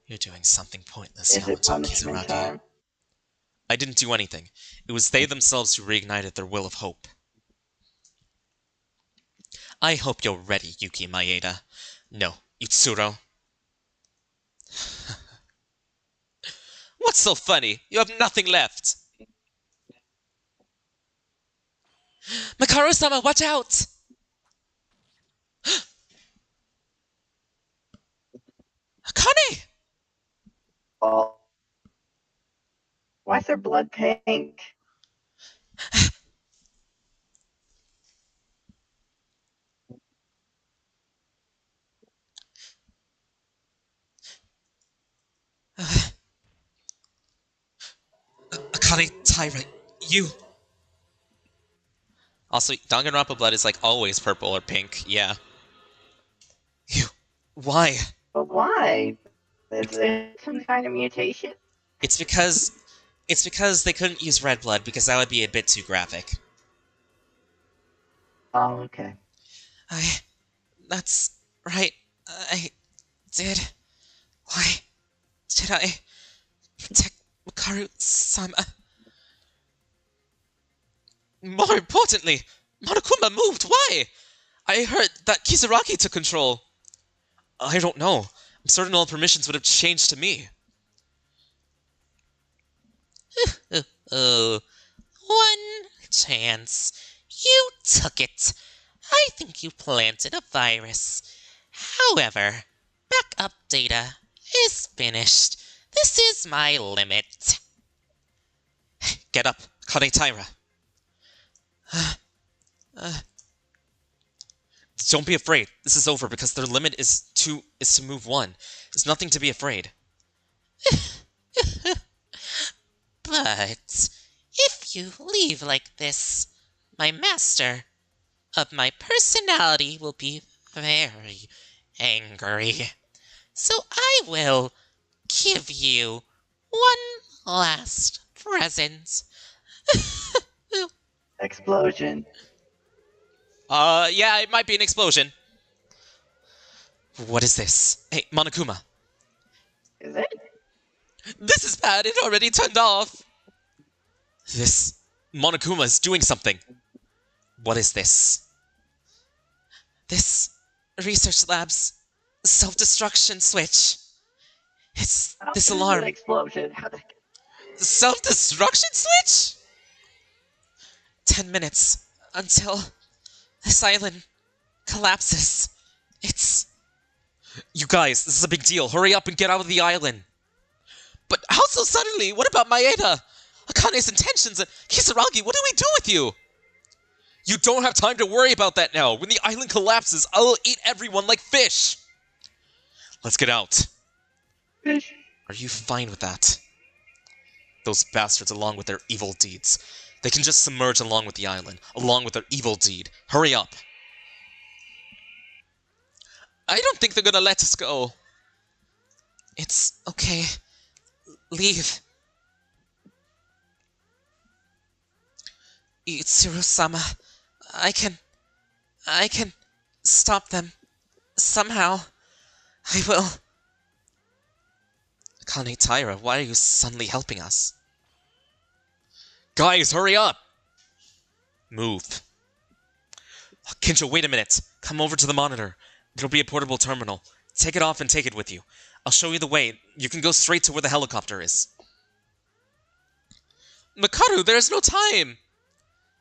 You're doing something pointless, Yamato Kisaragi. I didn't do anything. It was they themselves who reignited their will of hope. I hope you're ready, Yuki Maeda. No, Itsuro. What's so funny? You have nothing left. Makaru-sama, watch out! Akane! Oh. Why is their blood pink? Akane Taira, you... Also, Danganronpa blood is like always purple or pink, yeah. You... Why? But why? Is it some kind of mutation? It's because they couldn't use red blood because that would be a bit too graphic. Oh, okay. That's right. I did. Why did I protect Makaru-sama? More importantly, Monokuma moved. Why? I heard that Kisaragi took control. I don't know. I'm certain all permissions would have changed to me. Oh, one chance. You took it. I think you planted a virus. However, backup data is finished. This is my limit. Get up, Akane Taira. Don't be afraid. This is over because their limit is to move one. There's nothing to be afraid. But if you leave like this, my master of my personality will be very angry. So I will give you one last present. Explosion. Yeah, it might be an explosion. What is this? Hey, Monokuma. Is it? This is bad. It already turned off. This Monokuma is doing something. What is this? This research lab's self-destruction switch. It's this alarm. Explosion. Self-destruction switch? 10 minutes until this island collapses. It's... You guys, this is a big deal. Hurry up and get out of the island. But how so suddenly? What about Maeda? Akane's intentions and Kisaragi, what do we do with you? You don't have time to worry about that now. When the island collapses, I'll eat everyone like fish. Let's get out. Fish. Are you fine with that? Those bastards along with their evil deeds. They can just submerge along with the island, along with their evil deed. Hurry up. I don't think they're gonna let us go. It's okay. Leave. Itsuru-sama, I can stop them. Somehow. I will. Akane Taira, why are you suddenly helping us? Guys, hurry up! Move. Kinjo, wait a minute. Come over to the monitor. There'll be a portable terminal. Take it off and take it with you. I'll show you the way. You can go straight to where the helicopter is. Makaru, there's no time!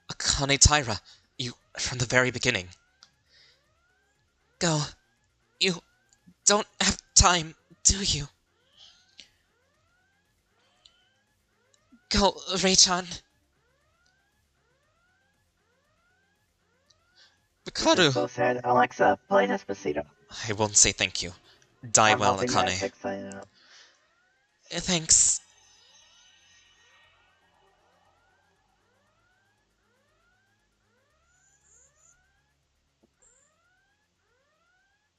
Akane Taira, you... from the very beginning. Go. You don't have time, do you? Go, Rei-chan. Makaru! So sad. Alexa, play Despacito. I won't say thank you. Die I'm well, helping Akane. Netflix sign up. Thanks.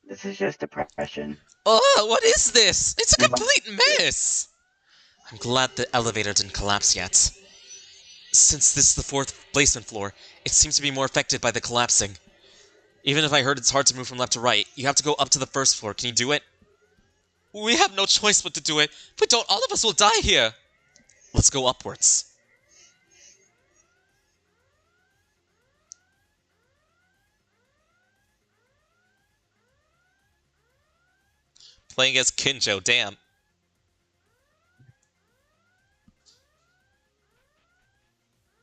This is just depression. Oh, what is this? It's a complete mess! I'm glad the elevator didn't collapse yet. Since this is the 4th basement floor, it seems to be more affected by the collapsing. Even if I heard it's hard to move from left to right, you have to go up to the 1st floor. Can you do it? We have no choice but to do it. If we don't, all of us will die here. Let's go upwards. Playing as Kinjo, damn.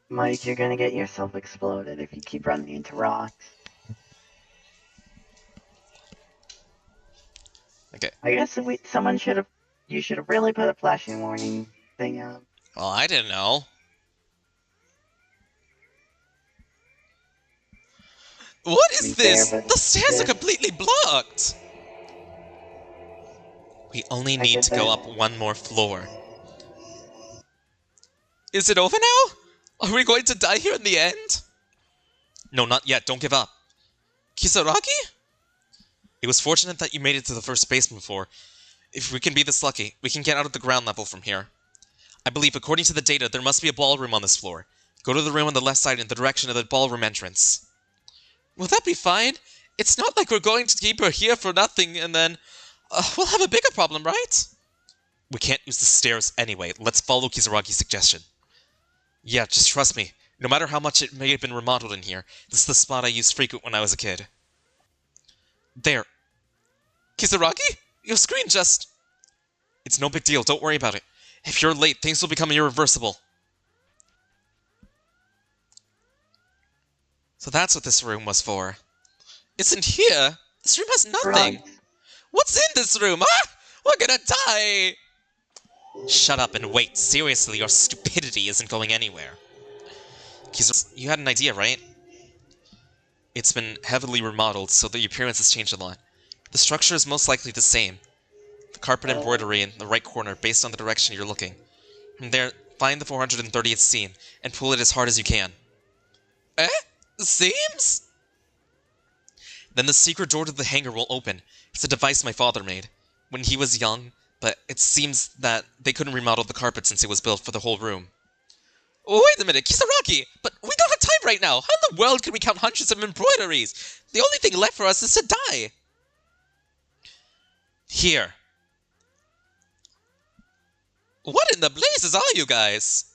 Mike, you're gonna get yourself exploded if you keep running into rocks. Okay. I guess someone should have. You should have really put a flashing warning thing out. Well, I didn't know. What is this? The stairs are completely blocked! We only need to go up one more floor. Is it over now? Are we going to die here in the end? No, not yet. Don't give up. Kisaragi? It was fortunate that you made it to the 1st basement floor. If we can be this lucky, we can get out of the ground level from here. I believe, according to the data, there must be a ballroom on this floor. Go to the room on the left side in the direction of the ballroom entrance. Will that be fine? It's not like we're going to keep her here for nothing and then... we'll have a bigger problem, right? We can't use the stairs anyway. Let's follow Kisaragi's suggestion. Yeah, just trust me. No matter how much it may have been remodeled in here, this is the spot I used frequent when I was a kid. There. Kisaragi? Your screen just... It's no big deal, don't worry about it. If you're late, things will become irreversible. So that's what this room was for. isn't here. This room has nothing. Drugs. What's in this room, huh? We're gonna die! Shut up and wait. Seriously, your stupidity isn't going anywhere. You had an idea, right? It's been heavily remodeled, so the appearance has changed a lot. The structure is most likely the same. The carpet embroidery in the right corner, based on the direction you're looking. From there, find the 430th seam, and pull it as hard as you can. Eh? Seams? Then the secret door to the hangar will open. It's a device my father made when he was young, but it seems that they couldn't remodel the carpet since it was built for the whole room. Oh, wait a minute, Kisaragi! But we don't have time right now! How in the world can we count hundreds of embroideries? The only thing left for us is to die! Here. What in the blazes are you guys?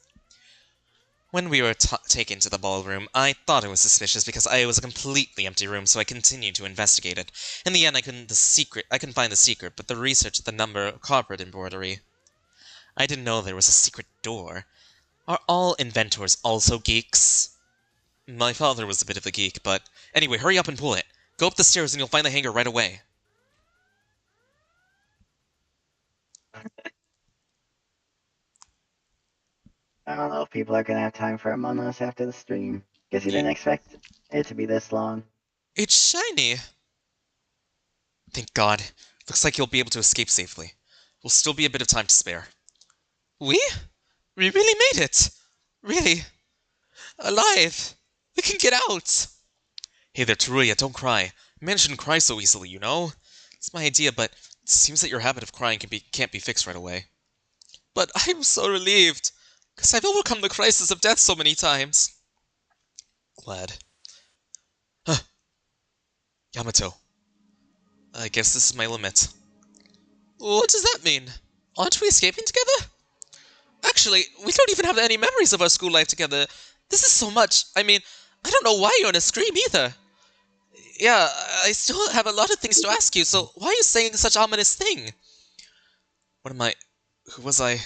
When we were taken to the ballroom, I thought it was suspicious because it was a completely empty room, so I continued to investigate it. In the end, I couldn't find the secret, but the research the number of carpet embroidery. I didn't know there was a secret door. Are all inventors also geeks? My father was a bit of a geek, but anyway, hurry up and pull it. Go up the stairs and you'll find the hangar right away. I don't know if people are gonna have time for Among Us after the stream. Guess you didn't expect it to be this long. It's shiny! Thank God. Looks like you'll be able to escape safely. Will still be a bit of time to spare. We really made it! Really? Alive! We can get out! Hey there, Teruya, don't cry. A man shouldn't cry so easily, you know? It's my idea, but it seems that your habit of crying can't be fixed right away. But I'm so relieved, because I've overcome the crisis of death so many times. Glad. Huh. Yamato. I guess this is my limit. What does that mean? Aren't we escaping together? Actually, we don't even have any memories of our school life together. This is so much. I mean, I don't know why you're in a scream either. Yeah, I still have a lot of things to ask you, so why are you saying such ominous thing? What am I... Who was I?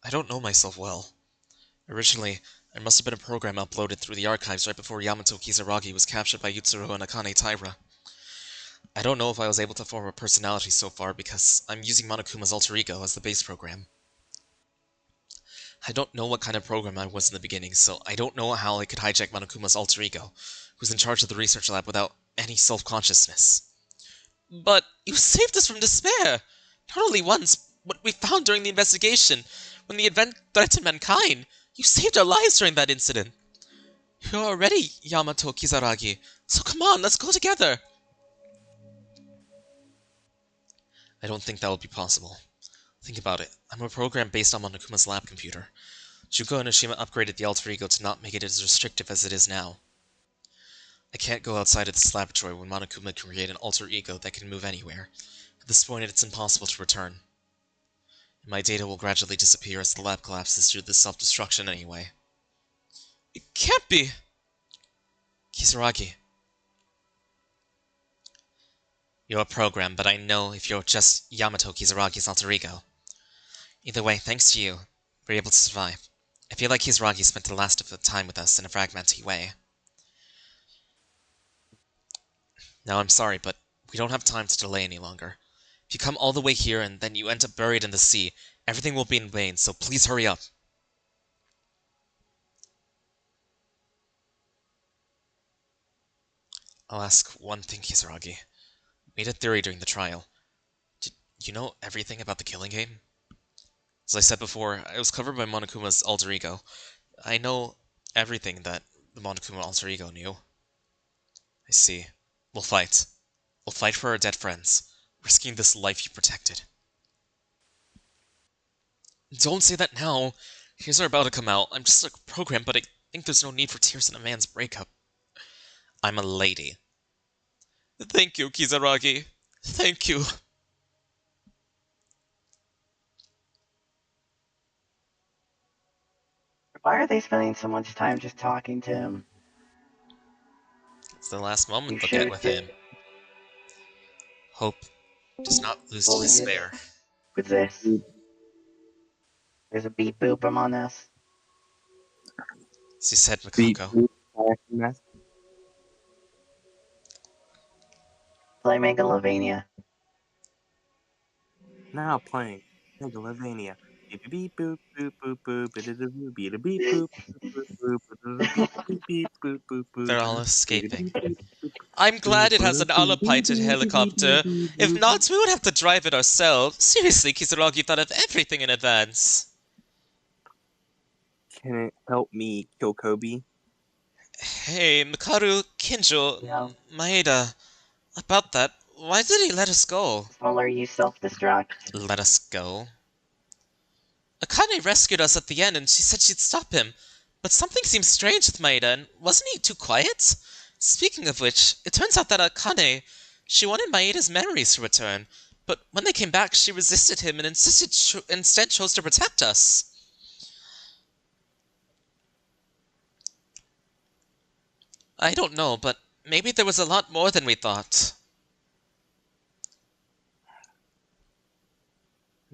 I don't know myself well. Originally, I must have been a program uploaded through the archives right before Yamato Kisaragi was captured by Yutsuro and Akane Taira. I don't know if I was able to form a personality so far because I'm using Monokuma's alter ego as the base program. I don't know what kind of program I was in the beginning, so I don't know how I could hijack Monokuma's alter ego, who's in charge of the research lab without any self-consciousness. But you saved us from despair! Not only once, but we found during the investigation, when the event threatened mankind. You saved our lives during that incident. You're already Yamato Kisaragi, so come on, let's go together! I don't think that will be possible. Think about it. I'm a program based on Monokuma's lab computer. Juko and Oshima upgraded the alter ego to not make it as restrictive as it is now. I can't go outside of this laboratory when Monokuma can create an alter ego that can move anywhere. At this point, it's impossible to return. My data will gradually disappear as the lab collapses due to this self-destruction anyway. It can't be! Kisaragi. You're a program, but I know if you're just Yamato Kisaragi's alter ego. Either way, thanks to you, we're able to survive. I feel like Kisaragi spent the last of the time with us in a fragmenty way. Now I'm sorry, but we don't have time to delay any longer. If you come all the way here and then you end up buried in the sea, everything will be in vain, so please hurry up. I'll ask one thing, Kisaragi. We made a theory during the trial. Did you know everything about the killing game? As I said before, I was covered by Monokuma's alter ego. I know everything that the Monokuma alter ego knew. I see. We'll fight. We'll fight for our dead friends, risking this life you protected. Don't say that now. Tears are about to come out. I'm just a program, but I think there's no need for tears in a man's breakup. I'm a lady. Thank you, Kisaragi. Thank you. Why are they spending so much time just talking to him? It's the last moment they'll get with him. Hope does not lose to despair. What's this? There's a beep boop among us. As you said, Makako. Play Megalovania. Now playing Megalovania. Beep beep boop boop boop boop beep beep beep boop beep boop boop boop. They're all escaping. I'm glad it has an autopiloted helicopter. If not, we would have to drive it ourselves. Seriously, Kisaragi thought of everything in advance. Can it help me kill Kobe? Hey, Mikaru, Kinjo, No. Maeda. About that, why did he let us go? Smaller, you self-destruct. Let us go? Akane rescued us at the end and she said she'd stop him. But something seemed strange with Maeda, and wasn't he too quiet? Speaking of which, it turns out that Akane, she wanted Maeda's memories to return, but when they came back, she resisted him and instead chose to protect us. I don't know, but maybe there was a lot more than we thought.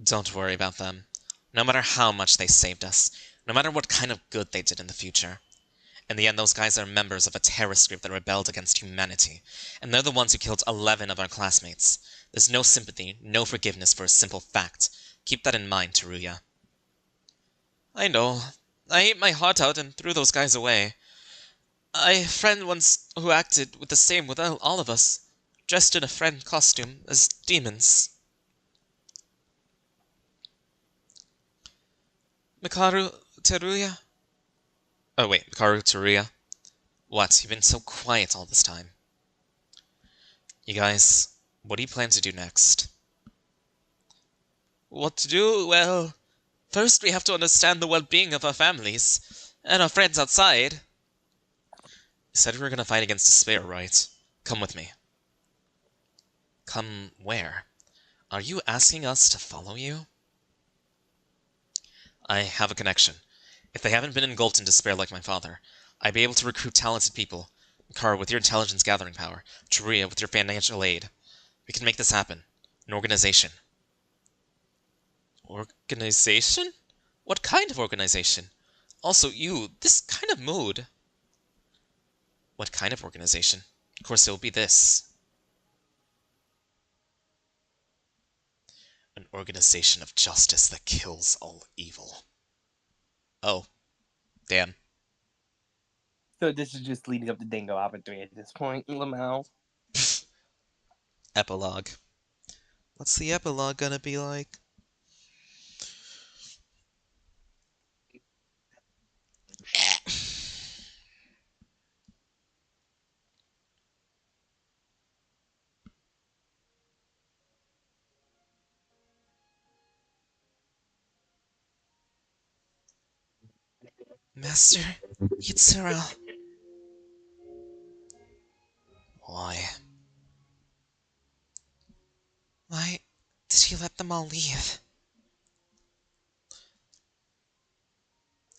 Don't worry about them. No matter how much they saved us, no matter what kind of good they did in the future. In the end, those guys are members of a terrorist group that rebelled against humanity, and they're the ones who killed 11 of our classmates. There's no sympathy, no forgiveness for a simple fact. Keep that in mind, Teruya. I know. I ate my heart out and threw those guys away. I had a friend once who acted with the same with all of us, dressed in a friend costume as demons. Mikaru, Teruya? Oh wait, Mikaru, Teruya? What, you've been so quiet all this time. You guys, what do you plan to do next? What to do? Well, first we have to understand the well-being of our families, and our friends outside. You said we were gonna fight against despair, right? Come with me. Come where? Are you asking us to follow you? I have a connection. If they haven't been engulfed in despair like my father, I'd be able to recruit talented people. Kara, with your intelligence gathering power. Teruya, with your financial aid. We can make this happen. An organization. Organization? What kind of organization? Also, you, this kind of mood. What kind of organization? Of course, it will be this. An organization of justice that kills all evil. Oh. Damn. So this is just leading up to Dingo Alpha 3 at this point, Lamau. Epilogue. What's the epilogue gonna be like? Master Yitsuro. Why? Why did you let them all leave?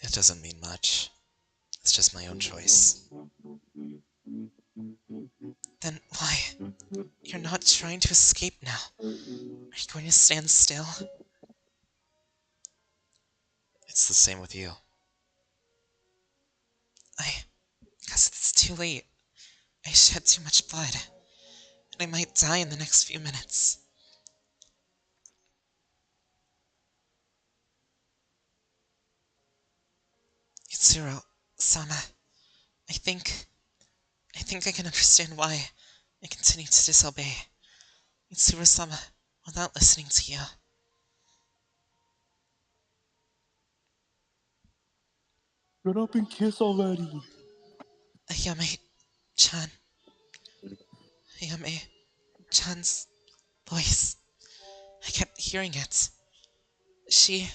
It doesn't mean much. It's just my own choice. Then why? You're not trying to escape now. Are you going to stand still? It's the same with you. Guess it's too late. I shed too much blood. And I might die in the next few minutes. Yitsuro-sama, I think I can understand why I continue to disobey. Yitsuro-sama, without listening to you. Shut up and kiss already. Ayame-chan. Ayame-chan's voice. I kept hearing it. She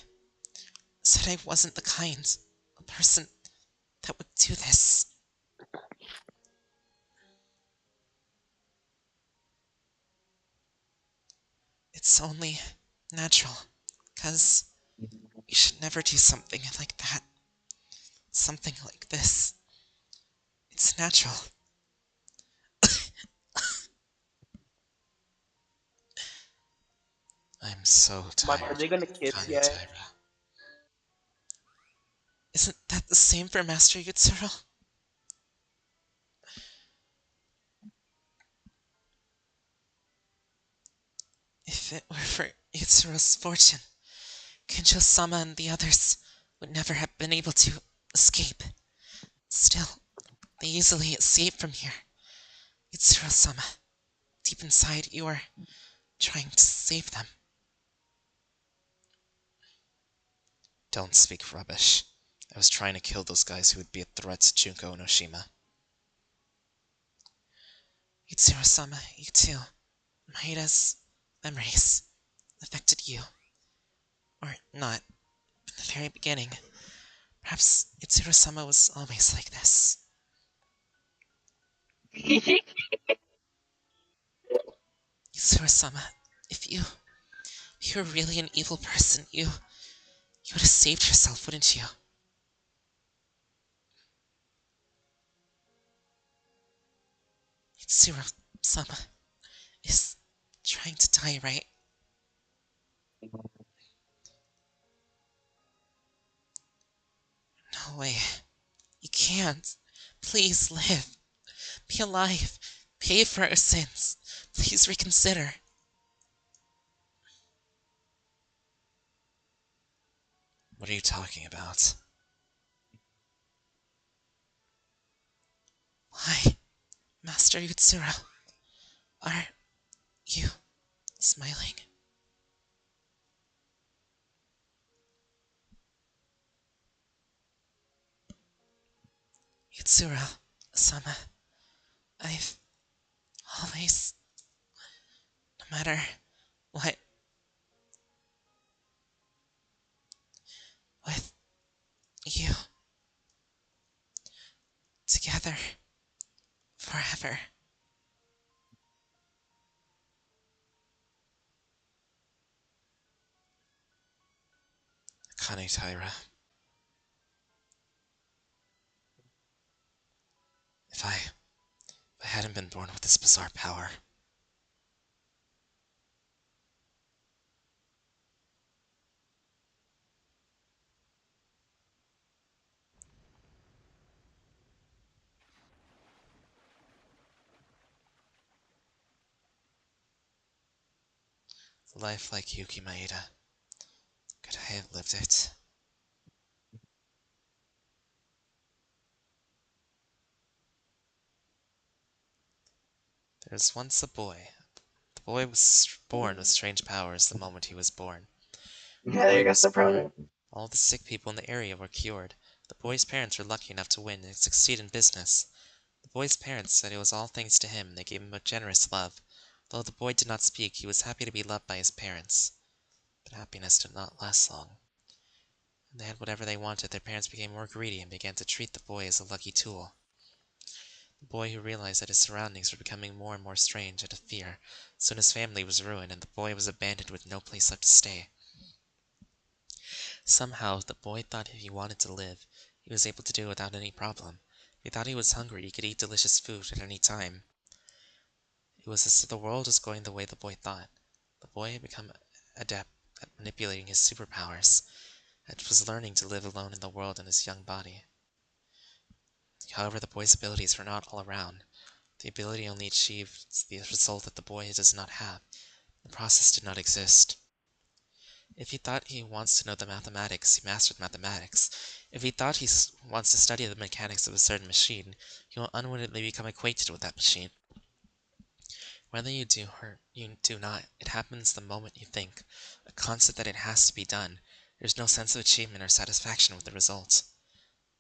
said I wasn't the kind of person that would do this. It's only natural, 'cause you should never do something like that. Something like this. It's natural. I'm so tired. Are they gonna kiss Akane yet? Taira. Isn't that the same for Master Yitsuro? If it were for Yutsuro's fortune, Kinjo-sama and the others would never have been able to escape. Still, they easily escaped from here. Yutsuro-sama, deep inside, you are trying to save them. Don't speak rubbish. I was trying to kill those guys who would be a threat to Junko Onoshima. Yutsuro-sama, you too. Maeda's memories affected you. Or not, from the very beginning. Perhaps Yutsuro-sama was always like this. Yutsuro-sama, if you were really an evil person, you would have saved yourself, wouldn't you? Yutsuro-sama is trying to die, right? No way. You can't. Please live. Be alive. Pay for our sins. Please reconsider. What are you talking about? Why, Master Yutsura, are you smiling? Yutsura-sama, I've always, no matter what, with you, together, forever. Akane Taira. If I hadn't been born with this bizarre power, a life like Yuki Maeda, could I have lived it? There was once a boy. The boy was born with strange powers the moment he was born. Yeah, there goes the brother. All the sick people in the area were cured. The boy's parents were lucky enough to win and succeed in business. The boy's parents said it was all thanks to him, and they gave him a generous love. Though the boy did not speak, he was happy to be loved by his parents. But happiness did not last long. When they had whatever they wanted, their parents became more greedy and began to treat the boy as a lucky tool. The boy, who realized that his surroundings were becoming more and more strange, had a fear. Soon his family was ruined, and the boy was abandoned with no place left to stay. Somehow, the boy thought if he wanted to live, he was able to do it without any problem. If he thought he was hungry, he could eat delicious food at any time. It was as if the world was going the way the boy thought. The boy had become adept at manipulating his superpowers, and was learning to live alone in the world in his young body. However, the boy's abilities were not all around. The ability only achieved the result that the boy does not have. The process did not exist. If he thought he wants to know the mathematics, he mastered mathematics. If he thought he wants to study the mechanics of a certain machine, he will unwittingly become acquainted with that machine. Whether you do or you do not, it happens the moment you think, a concept that it has to be done. There's no sense of achievement or satisfaction with the result.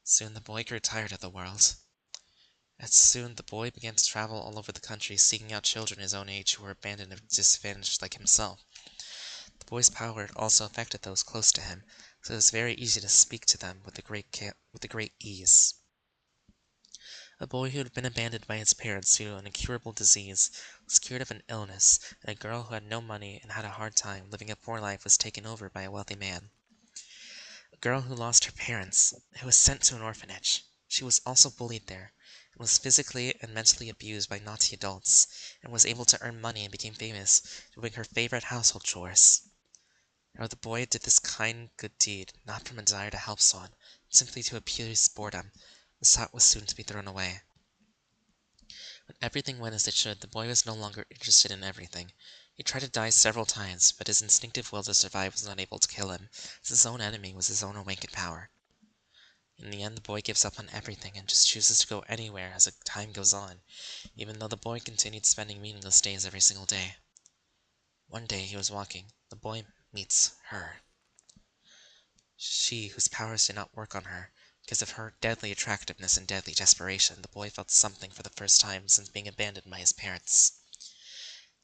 Soon the boy grew tired of the world. And soon the boy began to travel all over the country, seeking out children his own age who were abandoned and disadvantaged like himself. The boy's power also affected those close to him, so it was very easy to speak to them with a great ease. A boy who had been abandoned by his parents due to an incurable disease was cured of an illness, and a girl who had no money and had a hard time living a poor life was taken over by a wealthy man. A girl who lost her parents, who was sent to an orphanage. She was also bullied there, and was physically and mentally abused by naughty adults, and was able to earn money and became famous, doing her favorite household chores. Now the boy did this kind, good deed, not from a desire to help someone, but simply to appease boredom. The thought was soon to be thrown away. When everything went as it should, the boy was no longer interested in everything. He tried to die several times, but his instinctive will to survive was not able to kill him, as his own enemy was his own awakened power. In the end, the boy gives up on everything and just chooses to go anywhere as time goes on, even though the boy continued spending meaningless days every single day. One day he was walking. The boy meets her. She, whose powers did not work on her, because of her deadly attractiveness and deadly desperation, the boy felt something for the first time since being abandoned by his parents.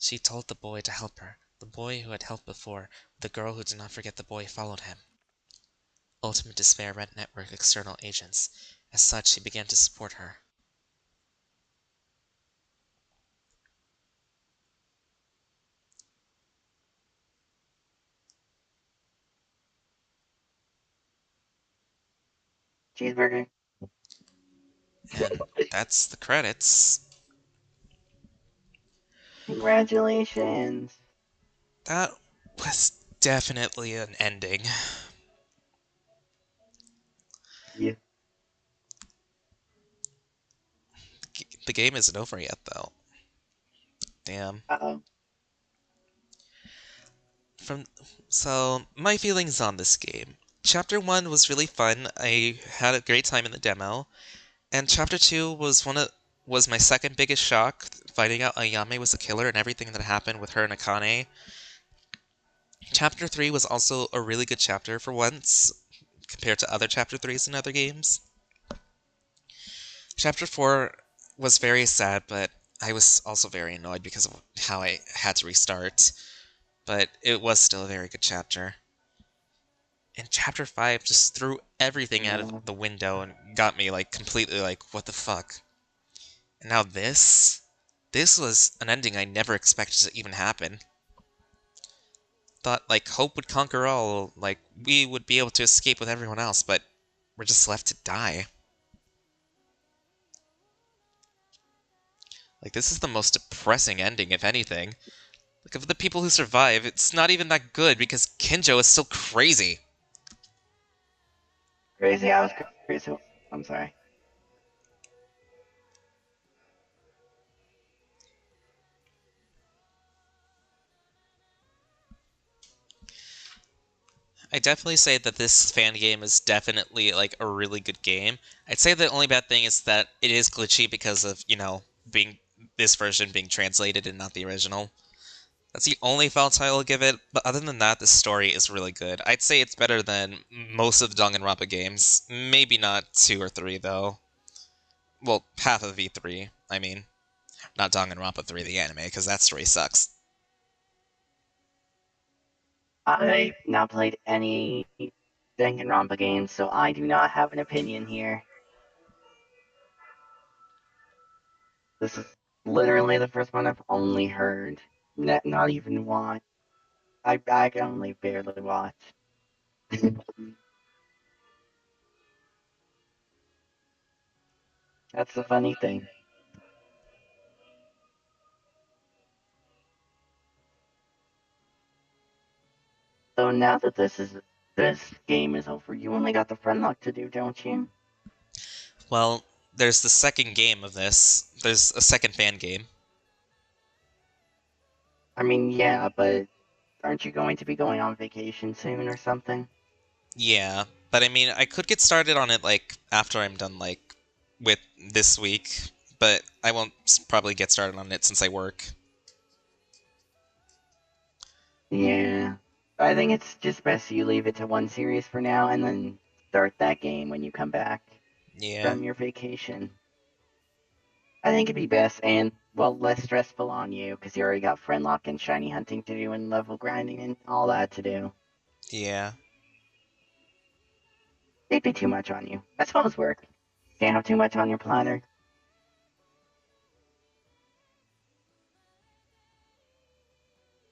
She told the boy to help her. The boy who had helped before, the girl who did not forget the boy, followed him. Ultimate Despair Red Network external agents. As such, he began to support her. Cheeseburger. And that's the credits. Congratulations. That was definitely an ending. Yeah. The game isn't over yet, though. Damn. Uh-oh. So, my feelings on this game. Chapter 1 was really fun. I had a great time in the demo. And Chapter 2 was my second biggest shock, finding out Ayame was a killer and everything that happened with her and Akane. Chapter 3 was also a really good chapter for once, compared to other Chapter 3s in other games. Chapter 4 was very sad, but I was also very annoyed because of how I had to restart. But it was still a very good chapter. And Chapter 5 just threw everything out of the window and got me, like, completely like, what the fuck? And now this? This was an ending I never expected to even happen. Thought, like, hope would conquer all, like, we would be able to escape with everyone else, but we're just left to die. Like, this is the most depressing ending, if anything. Like, of the people who survive, it's not even that good because Kinjo is still crazy. Crazy, I was crazy. I'm sorry. I definitely say that this fan game is definitely, like, a really good game. I'd say the only bad thing is that it is glitchy because of, you know, this version being translated and not the original. That's the only fault I'll give it, but other than that, the story is really good. I'd say it's better than most of the Danganronpa games. Maybe not 2 or 3, though. Well, half of V3, I mean. Not Danganronpa 3, the anime, because that story sucks. I've not played any Danganronpa games, so I do not have an opinion here. This is literally the first one I've only heard. Not even watched. I can only barely watch. That's the funny thing. So now that this game is over, you only got the friend lock to do, don't you? Well, there's the second game of this. There's a second fan game. I mean, yeah, but aren't you going to be going on vacation soon or something? Yeah, but I mean, I could get started on it, like, after I'm done, like, with this week, but I won't probably get started on it since I work. Yeah. I think it's just best you leave it to one series for now and then start that game when you come back from your vacation. I think it'd be best and, well, less stressful on you because you already got friend lock and shiny hunting to do and level grinding and all that to do. Yeah. It'd be too much on you. I suppose work. Can't have too much on your platter.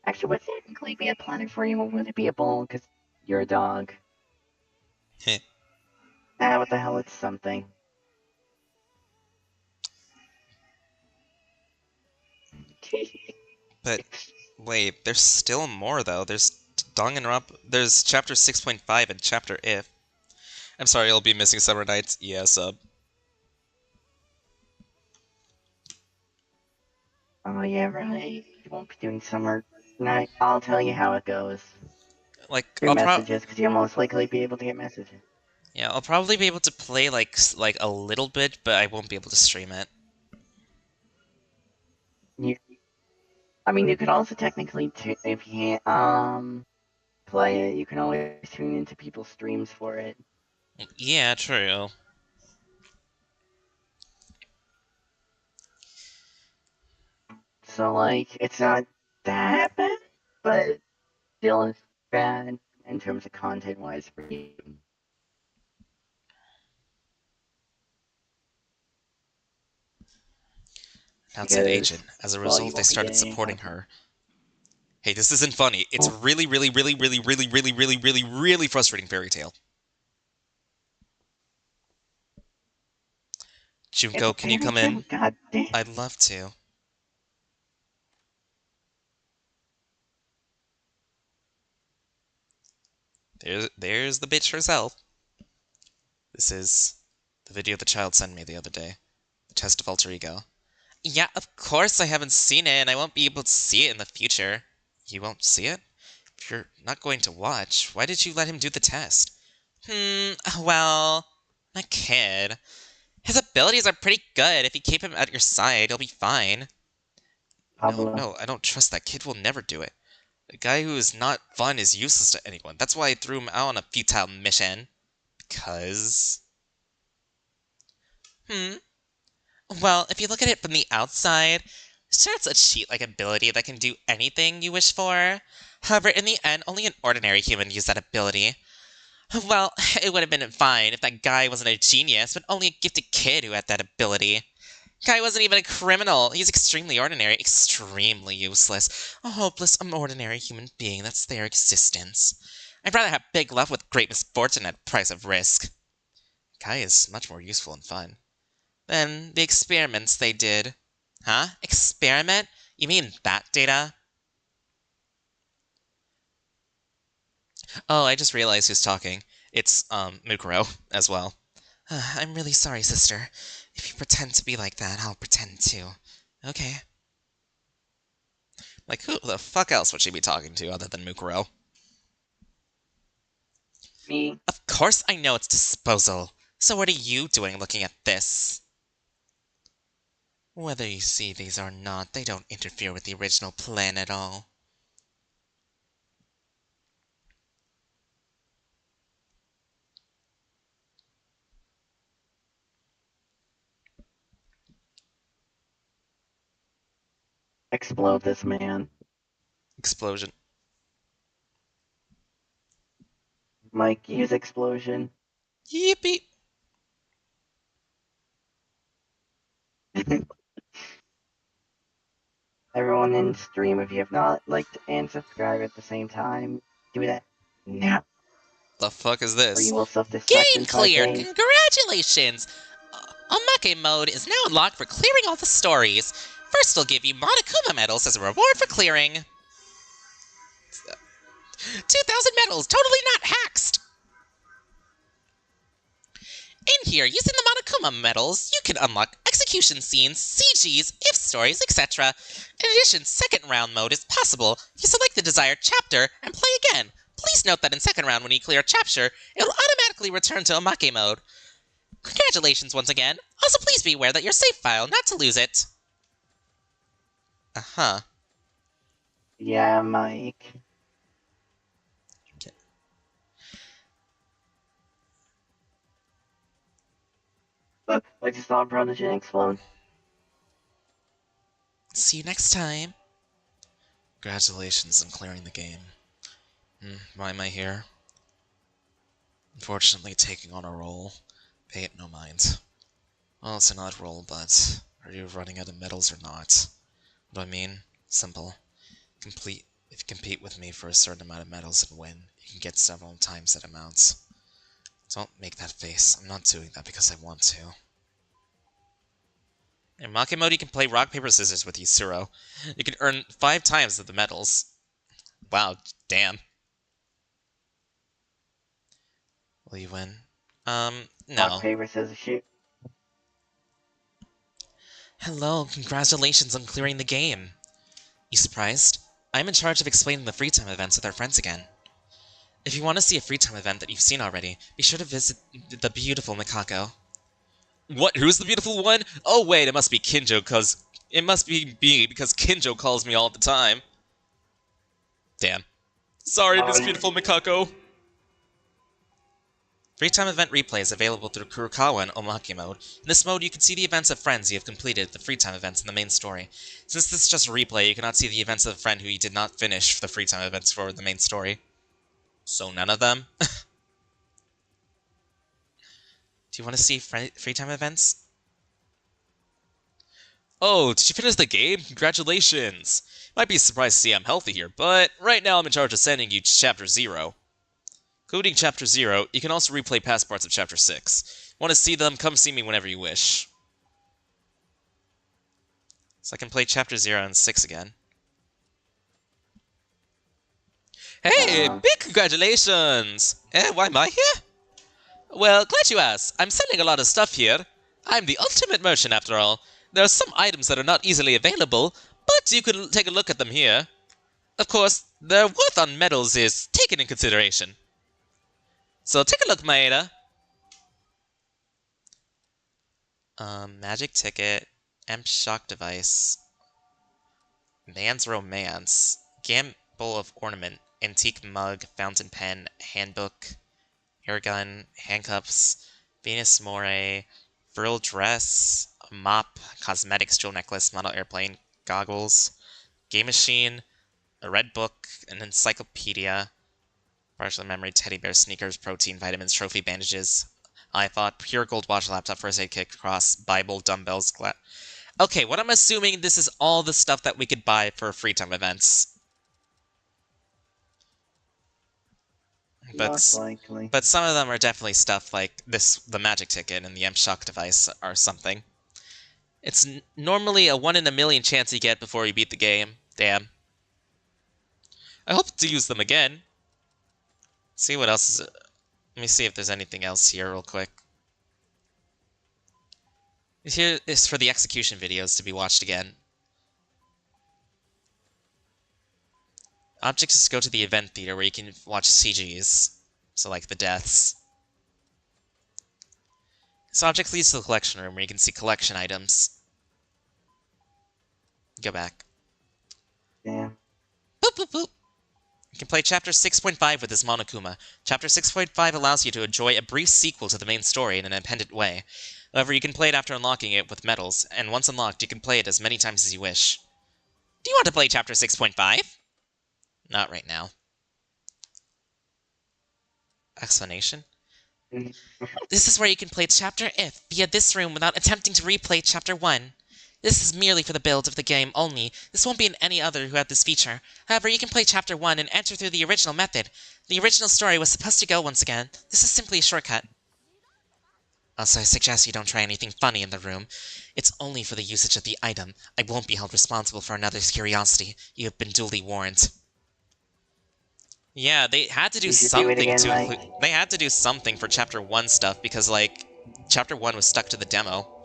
Actually, would it technically be a planet for you, or would it be a bowl because you're a dog? What the hell, it's something. But wait, there's still more though. There's Danganronpa. There's chapter 6.5 and chapter If. I'm sorry, I'll be missing Summer Nights. Yeah, sub. Oh yeah, right. You won't be doing summer I'll tell you how it goes. Like, Through messages, because you'll most likely be able to get messages. Yeah, I'll probably be able to play like a little bit, but I won't be able to stream it. I mean, you could also technically, if you can't play it, you can always tune into people's streams for it. Yeah, true. So, like, it's not that bad, but still is bad in terms of content-wise for you. Outside agent. As a result, they started supporting her. Hey, this isn't funny. It's really, really, really, really, really, really, really, really, really frustrating fairy tale. Junko, can you come in? I'd love to. There's the bitch herself. This is the video the child sent me the other day. The test of alter ego. Yeah, of course I haven't seen it, and I won't be able to see it in the future. You won't see it? If you're not going to watch, why did you let him do the test? Well, my kid. His abilities are pretty good. If you keep him at your side, he'll be fine. No, I don't trust that kid. Will never do it. A guy who is not fun is useless to anyone. That's why I threw him out on a futile mission. Because... Well, if you look at it from the outside, sure, it's a cheat-like ability that can do anything you wish for. However, in the end, only an ordinary human used that ability. Well, it would have been fine if that guy wasn't a genius, but only a gifted kid who had that ability. Guy wasn't even a criminal. He's extremely ordinary, extremely useless. A hopeless, ordinary human being. That's their existence. I'd rather have big love with great misfortune at price of risk. Guy is much more useful and fun. Then the experiments they did. Huh? Experiment? You mean that data? Oh, I just realized who's talking. It's, Mukuro, as well. I'm really sorry, sister. If you pretend to be like that, I'll pretend too. Okay. Like, who the fuck else would she be talking to other than Mukuro? Me. Of course I know it's disposal. So what are you doing looking at this? Whether you see these or not, they don't interfere with the original plan at all. Explode this man. Explosion. Mike, use explosion. Yippee! Everyone in stream, if you have not liked and subscribed at the same time, do that now. The fuck is this? Or you will self-destruct Game in 5 clear! days. Congratulations! Omake mode is now unlocked for clearing all the stories. First, I'll give you Monokuma medals as a reward for clearing. 2,000 medals, totally not hacked! In here, using the Monokuma medals, you can unlock execution scenes, CGs, if stories, etc. In addition, second round mode is possible. You select the desired chapter and play again. Please note that in second round, when you clear a chapter, it will automatically return to Omake mode. Congratulations once again. Also, please be aware that your save file, not to lose it. Uh-huh. Yeah, Mike. Okay. I just saw Prodigy explode. See you next time. Congratulations on clearing the game. Why am I here? Unfortunately, taking on a role. Pay it no mind. Well, it's an odd role, but are you running out of medals or not? What do I mean? Simple. If you compete with me for a certain amount of medals and win, you can get several times that amount. Don't make that face. I'm not doing that because I want to. In Make mode, you can play rock, paper, scissors with Yusuro. You can earn 5 times of the medals. Wow, damn. Will you win? No. Rock, paper, scissors, shoot. Hello, congratulations on clearing the game. You surprised? I'm in charge of explaining the free time events with our friends again. If you want to see a free time event that you've seen already, be sure to visit the beautiful Mikako. What? Who's the beautiful one? Oh wait, it must be Kinjo, because Kinjo calls me all the time. Damn. Sorry, Miss Beautiful Mikako. Free time event replay is available through Kurokawa and Omaki mode. In this mode, you can see the events of friends you have completed, the free time events in the main story. Since this is just a replay, you cannot see the events of a friend who you did not finish the free time events for the main story. So none of them? Do you want to see free time events? Oh, did you finish the game? Congratulations! Might be surprised to see I'm healthy here, but right now I'm in charge of sending you to Chapter 0. Including Chapter 0, you can also replay past parts of Chapter 6. Want to see them? Come see me whenever you wish. So I can play Chapter 0 and 6 again. Hey, big congratulations! Why am I here? Well, glad you asked. I'm selling a lot of stuff here. I'm the ultimate merchant after all. There are some items that are not easily available, but you can take a look at them here. Of course, their worth on metals is taken in consideration. So take a look, Maeda. Magic ticket, shock device, man's romance, gamble of ornament, antique mug, fountain pen, handbook, airgun, handcuffs, Venus moire, frill dress, a mop, cosmetics, jewel necklace, model airplane, goggles, game machine, a red book, an encyclopedia, partial memory, teddy bear, sneakers, protein, vitamins, trophy, bandages, iPod, pure gold watch, laptop, first aid kit, cross, Bible, dumbbells, Okay, what I'm assuming this is all the stuff that we could buy for free time events. Most likely. But some of them are definitely stuff like the magic ticket and the shock device or something. It's normally a 1 in a million chance you get before you beat the game. Damn. I hope to use them again. See what else is... Let me see if there's anything else here real quick. Here is for the execution videos to be watched again. Objects is go to the event theater where you can watch CGs. So like the deaths. This object leads to the collection room where you can see collection items. Go back. Yeah. Boop boop boop! You can play Chapter 6.5 with this Monokuma. Chapter 6.5 allows you to enjoy a brief sequel to the main story in an independent way. However, you can play it after unlocking it with medals, and once unlocked, you can play it as many times as you wish. Do you want to play Chapter 6.5? Not right now. Explanation? This is where you can play Chapter If via this room without attempting to replay Chapter 1. This is merely for the build of the game only. This won't be in any other who have this feature. However, you can play Chapter 1 and enter through the original method. The original story was supposed to go once again. This is simply a shortcut. Also, I suggest you don't try anything funny in the room. It's only for the usage of the item. I won't be held responsible for another's curiosity. You have been duly warned. Yeah, they had to do something to include... They had to do something for Chapter 1 stuff, because, like, Chapter 1 was stuck to the demo.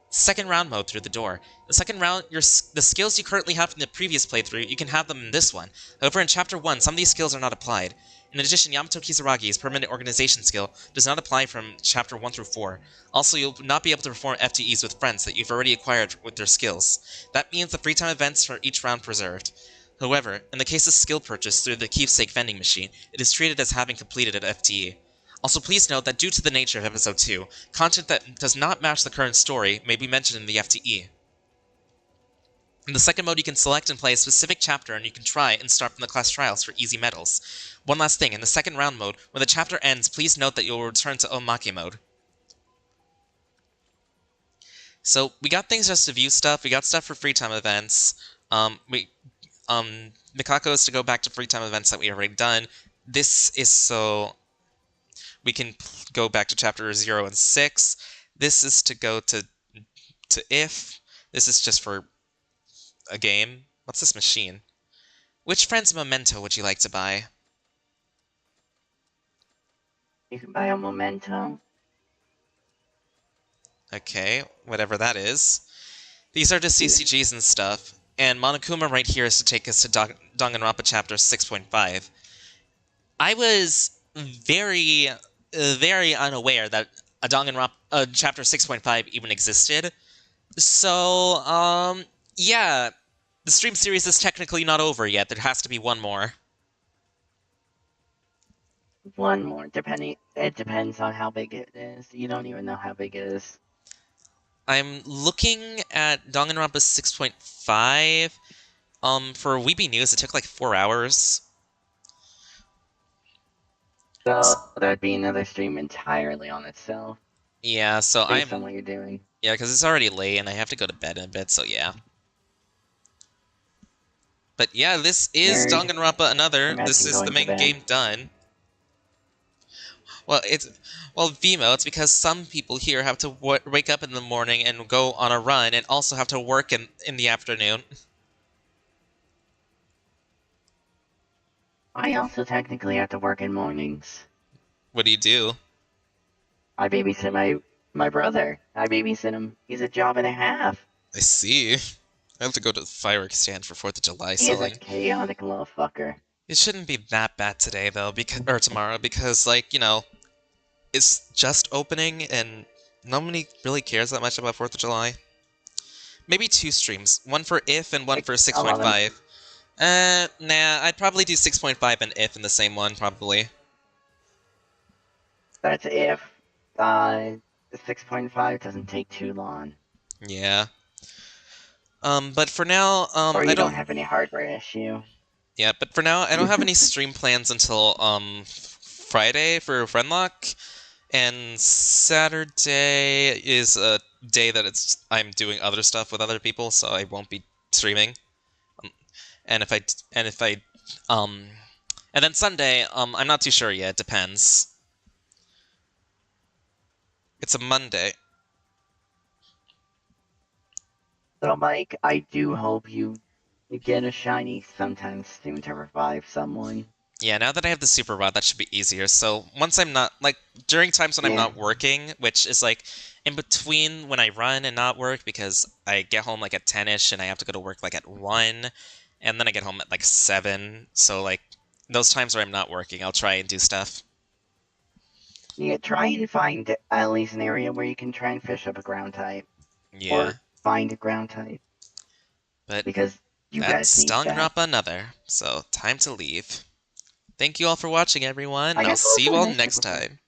Second round mode through the door. The second round, the skills you currently have from the previous playthrough, you can have them in this one. However, in Chapter 1, some of these skills are not applied. In addition, Yamato Kisaragi's permanent organization skill does not apply from Chapter 1 through 4. Also, you'll not be able to perform FTEs with friends that you've already acquired with their skills. That means the free time events for each round preserved. However, in the case of skill purchase through the keepsake vending machine, it is treated as having completed an FTE. Also, please note that due to the nature of Episode 2, content that does not match the current story may be mentioned in the FTE. In the second mode, you can select and play a specific chapter, and you can try and start from the class trials for easy medals. One last thing, in the second round mode, when the chapter ends, please note that you will return to Omake mode. So, we got things just to view stuff, we got stuff for free time events, Mikako is to go back to free time events that we already done. This is so we can go back to Chapter 0 and 6. This is to go to If. This is just for a game. What's this machine? Which friend's memento would you like to buy? You can buy a memento. Okay, whatever that is. These are just CCGs and stuff. and Monokuma right here is to take us to Danganronpa chapter 6.5. I was very, very unaware that a Danganronpa chapter 6.5 even existed. So, yeah, the stream series is technically not over yet. There has to be one more. One more, depending. It depends on how big it is. You don't even know how big it is. I'm looking at Danganronpa 6.5. For Weeby News, it took like 4 hours. So that'd be another stream entirely on itself. Yeah, so Based on what you're doing. Yeah, because it's already late and I have to go to bed in a bit, so yeah. But yeah, this is Danganronpa Another. This is the main game done. Well, Vimo, it's because some people here have to wake up in the morning and go on a run and also have to work in the afternoon. I also technically have to work in mornings. What do you do? I babysit my brother. I babysit him. He's a job and a half. I see. I have to go to the fireworks stand for 4th of July He selling. is a chaotic little fucker. It shouldn't be that bad today, though, or tomorrow, because, like, you know, it's just opening, and nobody really cares that much about 4th of July. Maybe 2 streams. One for IF and one for 6.5. Nah, I'd probably do 6.5 and IF in the same one, probably. That's if, the 6.5 doesn't take too long. Yeah. But for now, or you I don't have any hardware issue. Yeah, but for now, I don't have any stream plans until, Friday for Friendlock, and Saturday is a day that I'm doing other stuff with other people, so I won't be streaming. And then Sunday, I'm not too sure yet, it depends. It's a Monday. So, Mike, I do hope you get a shiny sometime soon to revive someone. Yeah, now that I have the super rod, that should be easier. So once I'm not, like, during times when I'm not working, which is, like, in between when I run and not work, because I get home, like, at 10-ish, and I have to go to work, like, at 1, and then I get home at, like, 7, so, like, those times where I'm not working, I'll try and do stuff. Yeah, try and find at least an area where you can try and fish up a ground type. Yeah. Or find a ground type. But because you that's guys need Danganronpa that. Another, so time to leave. Thank you all for watching, everyone, and I'll see you all next time.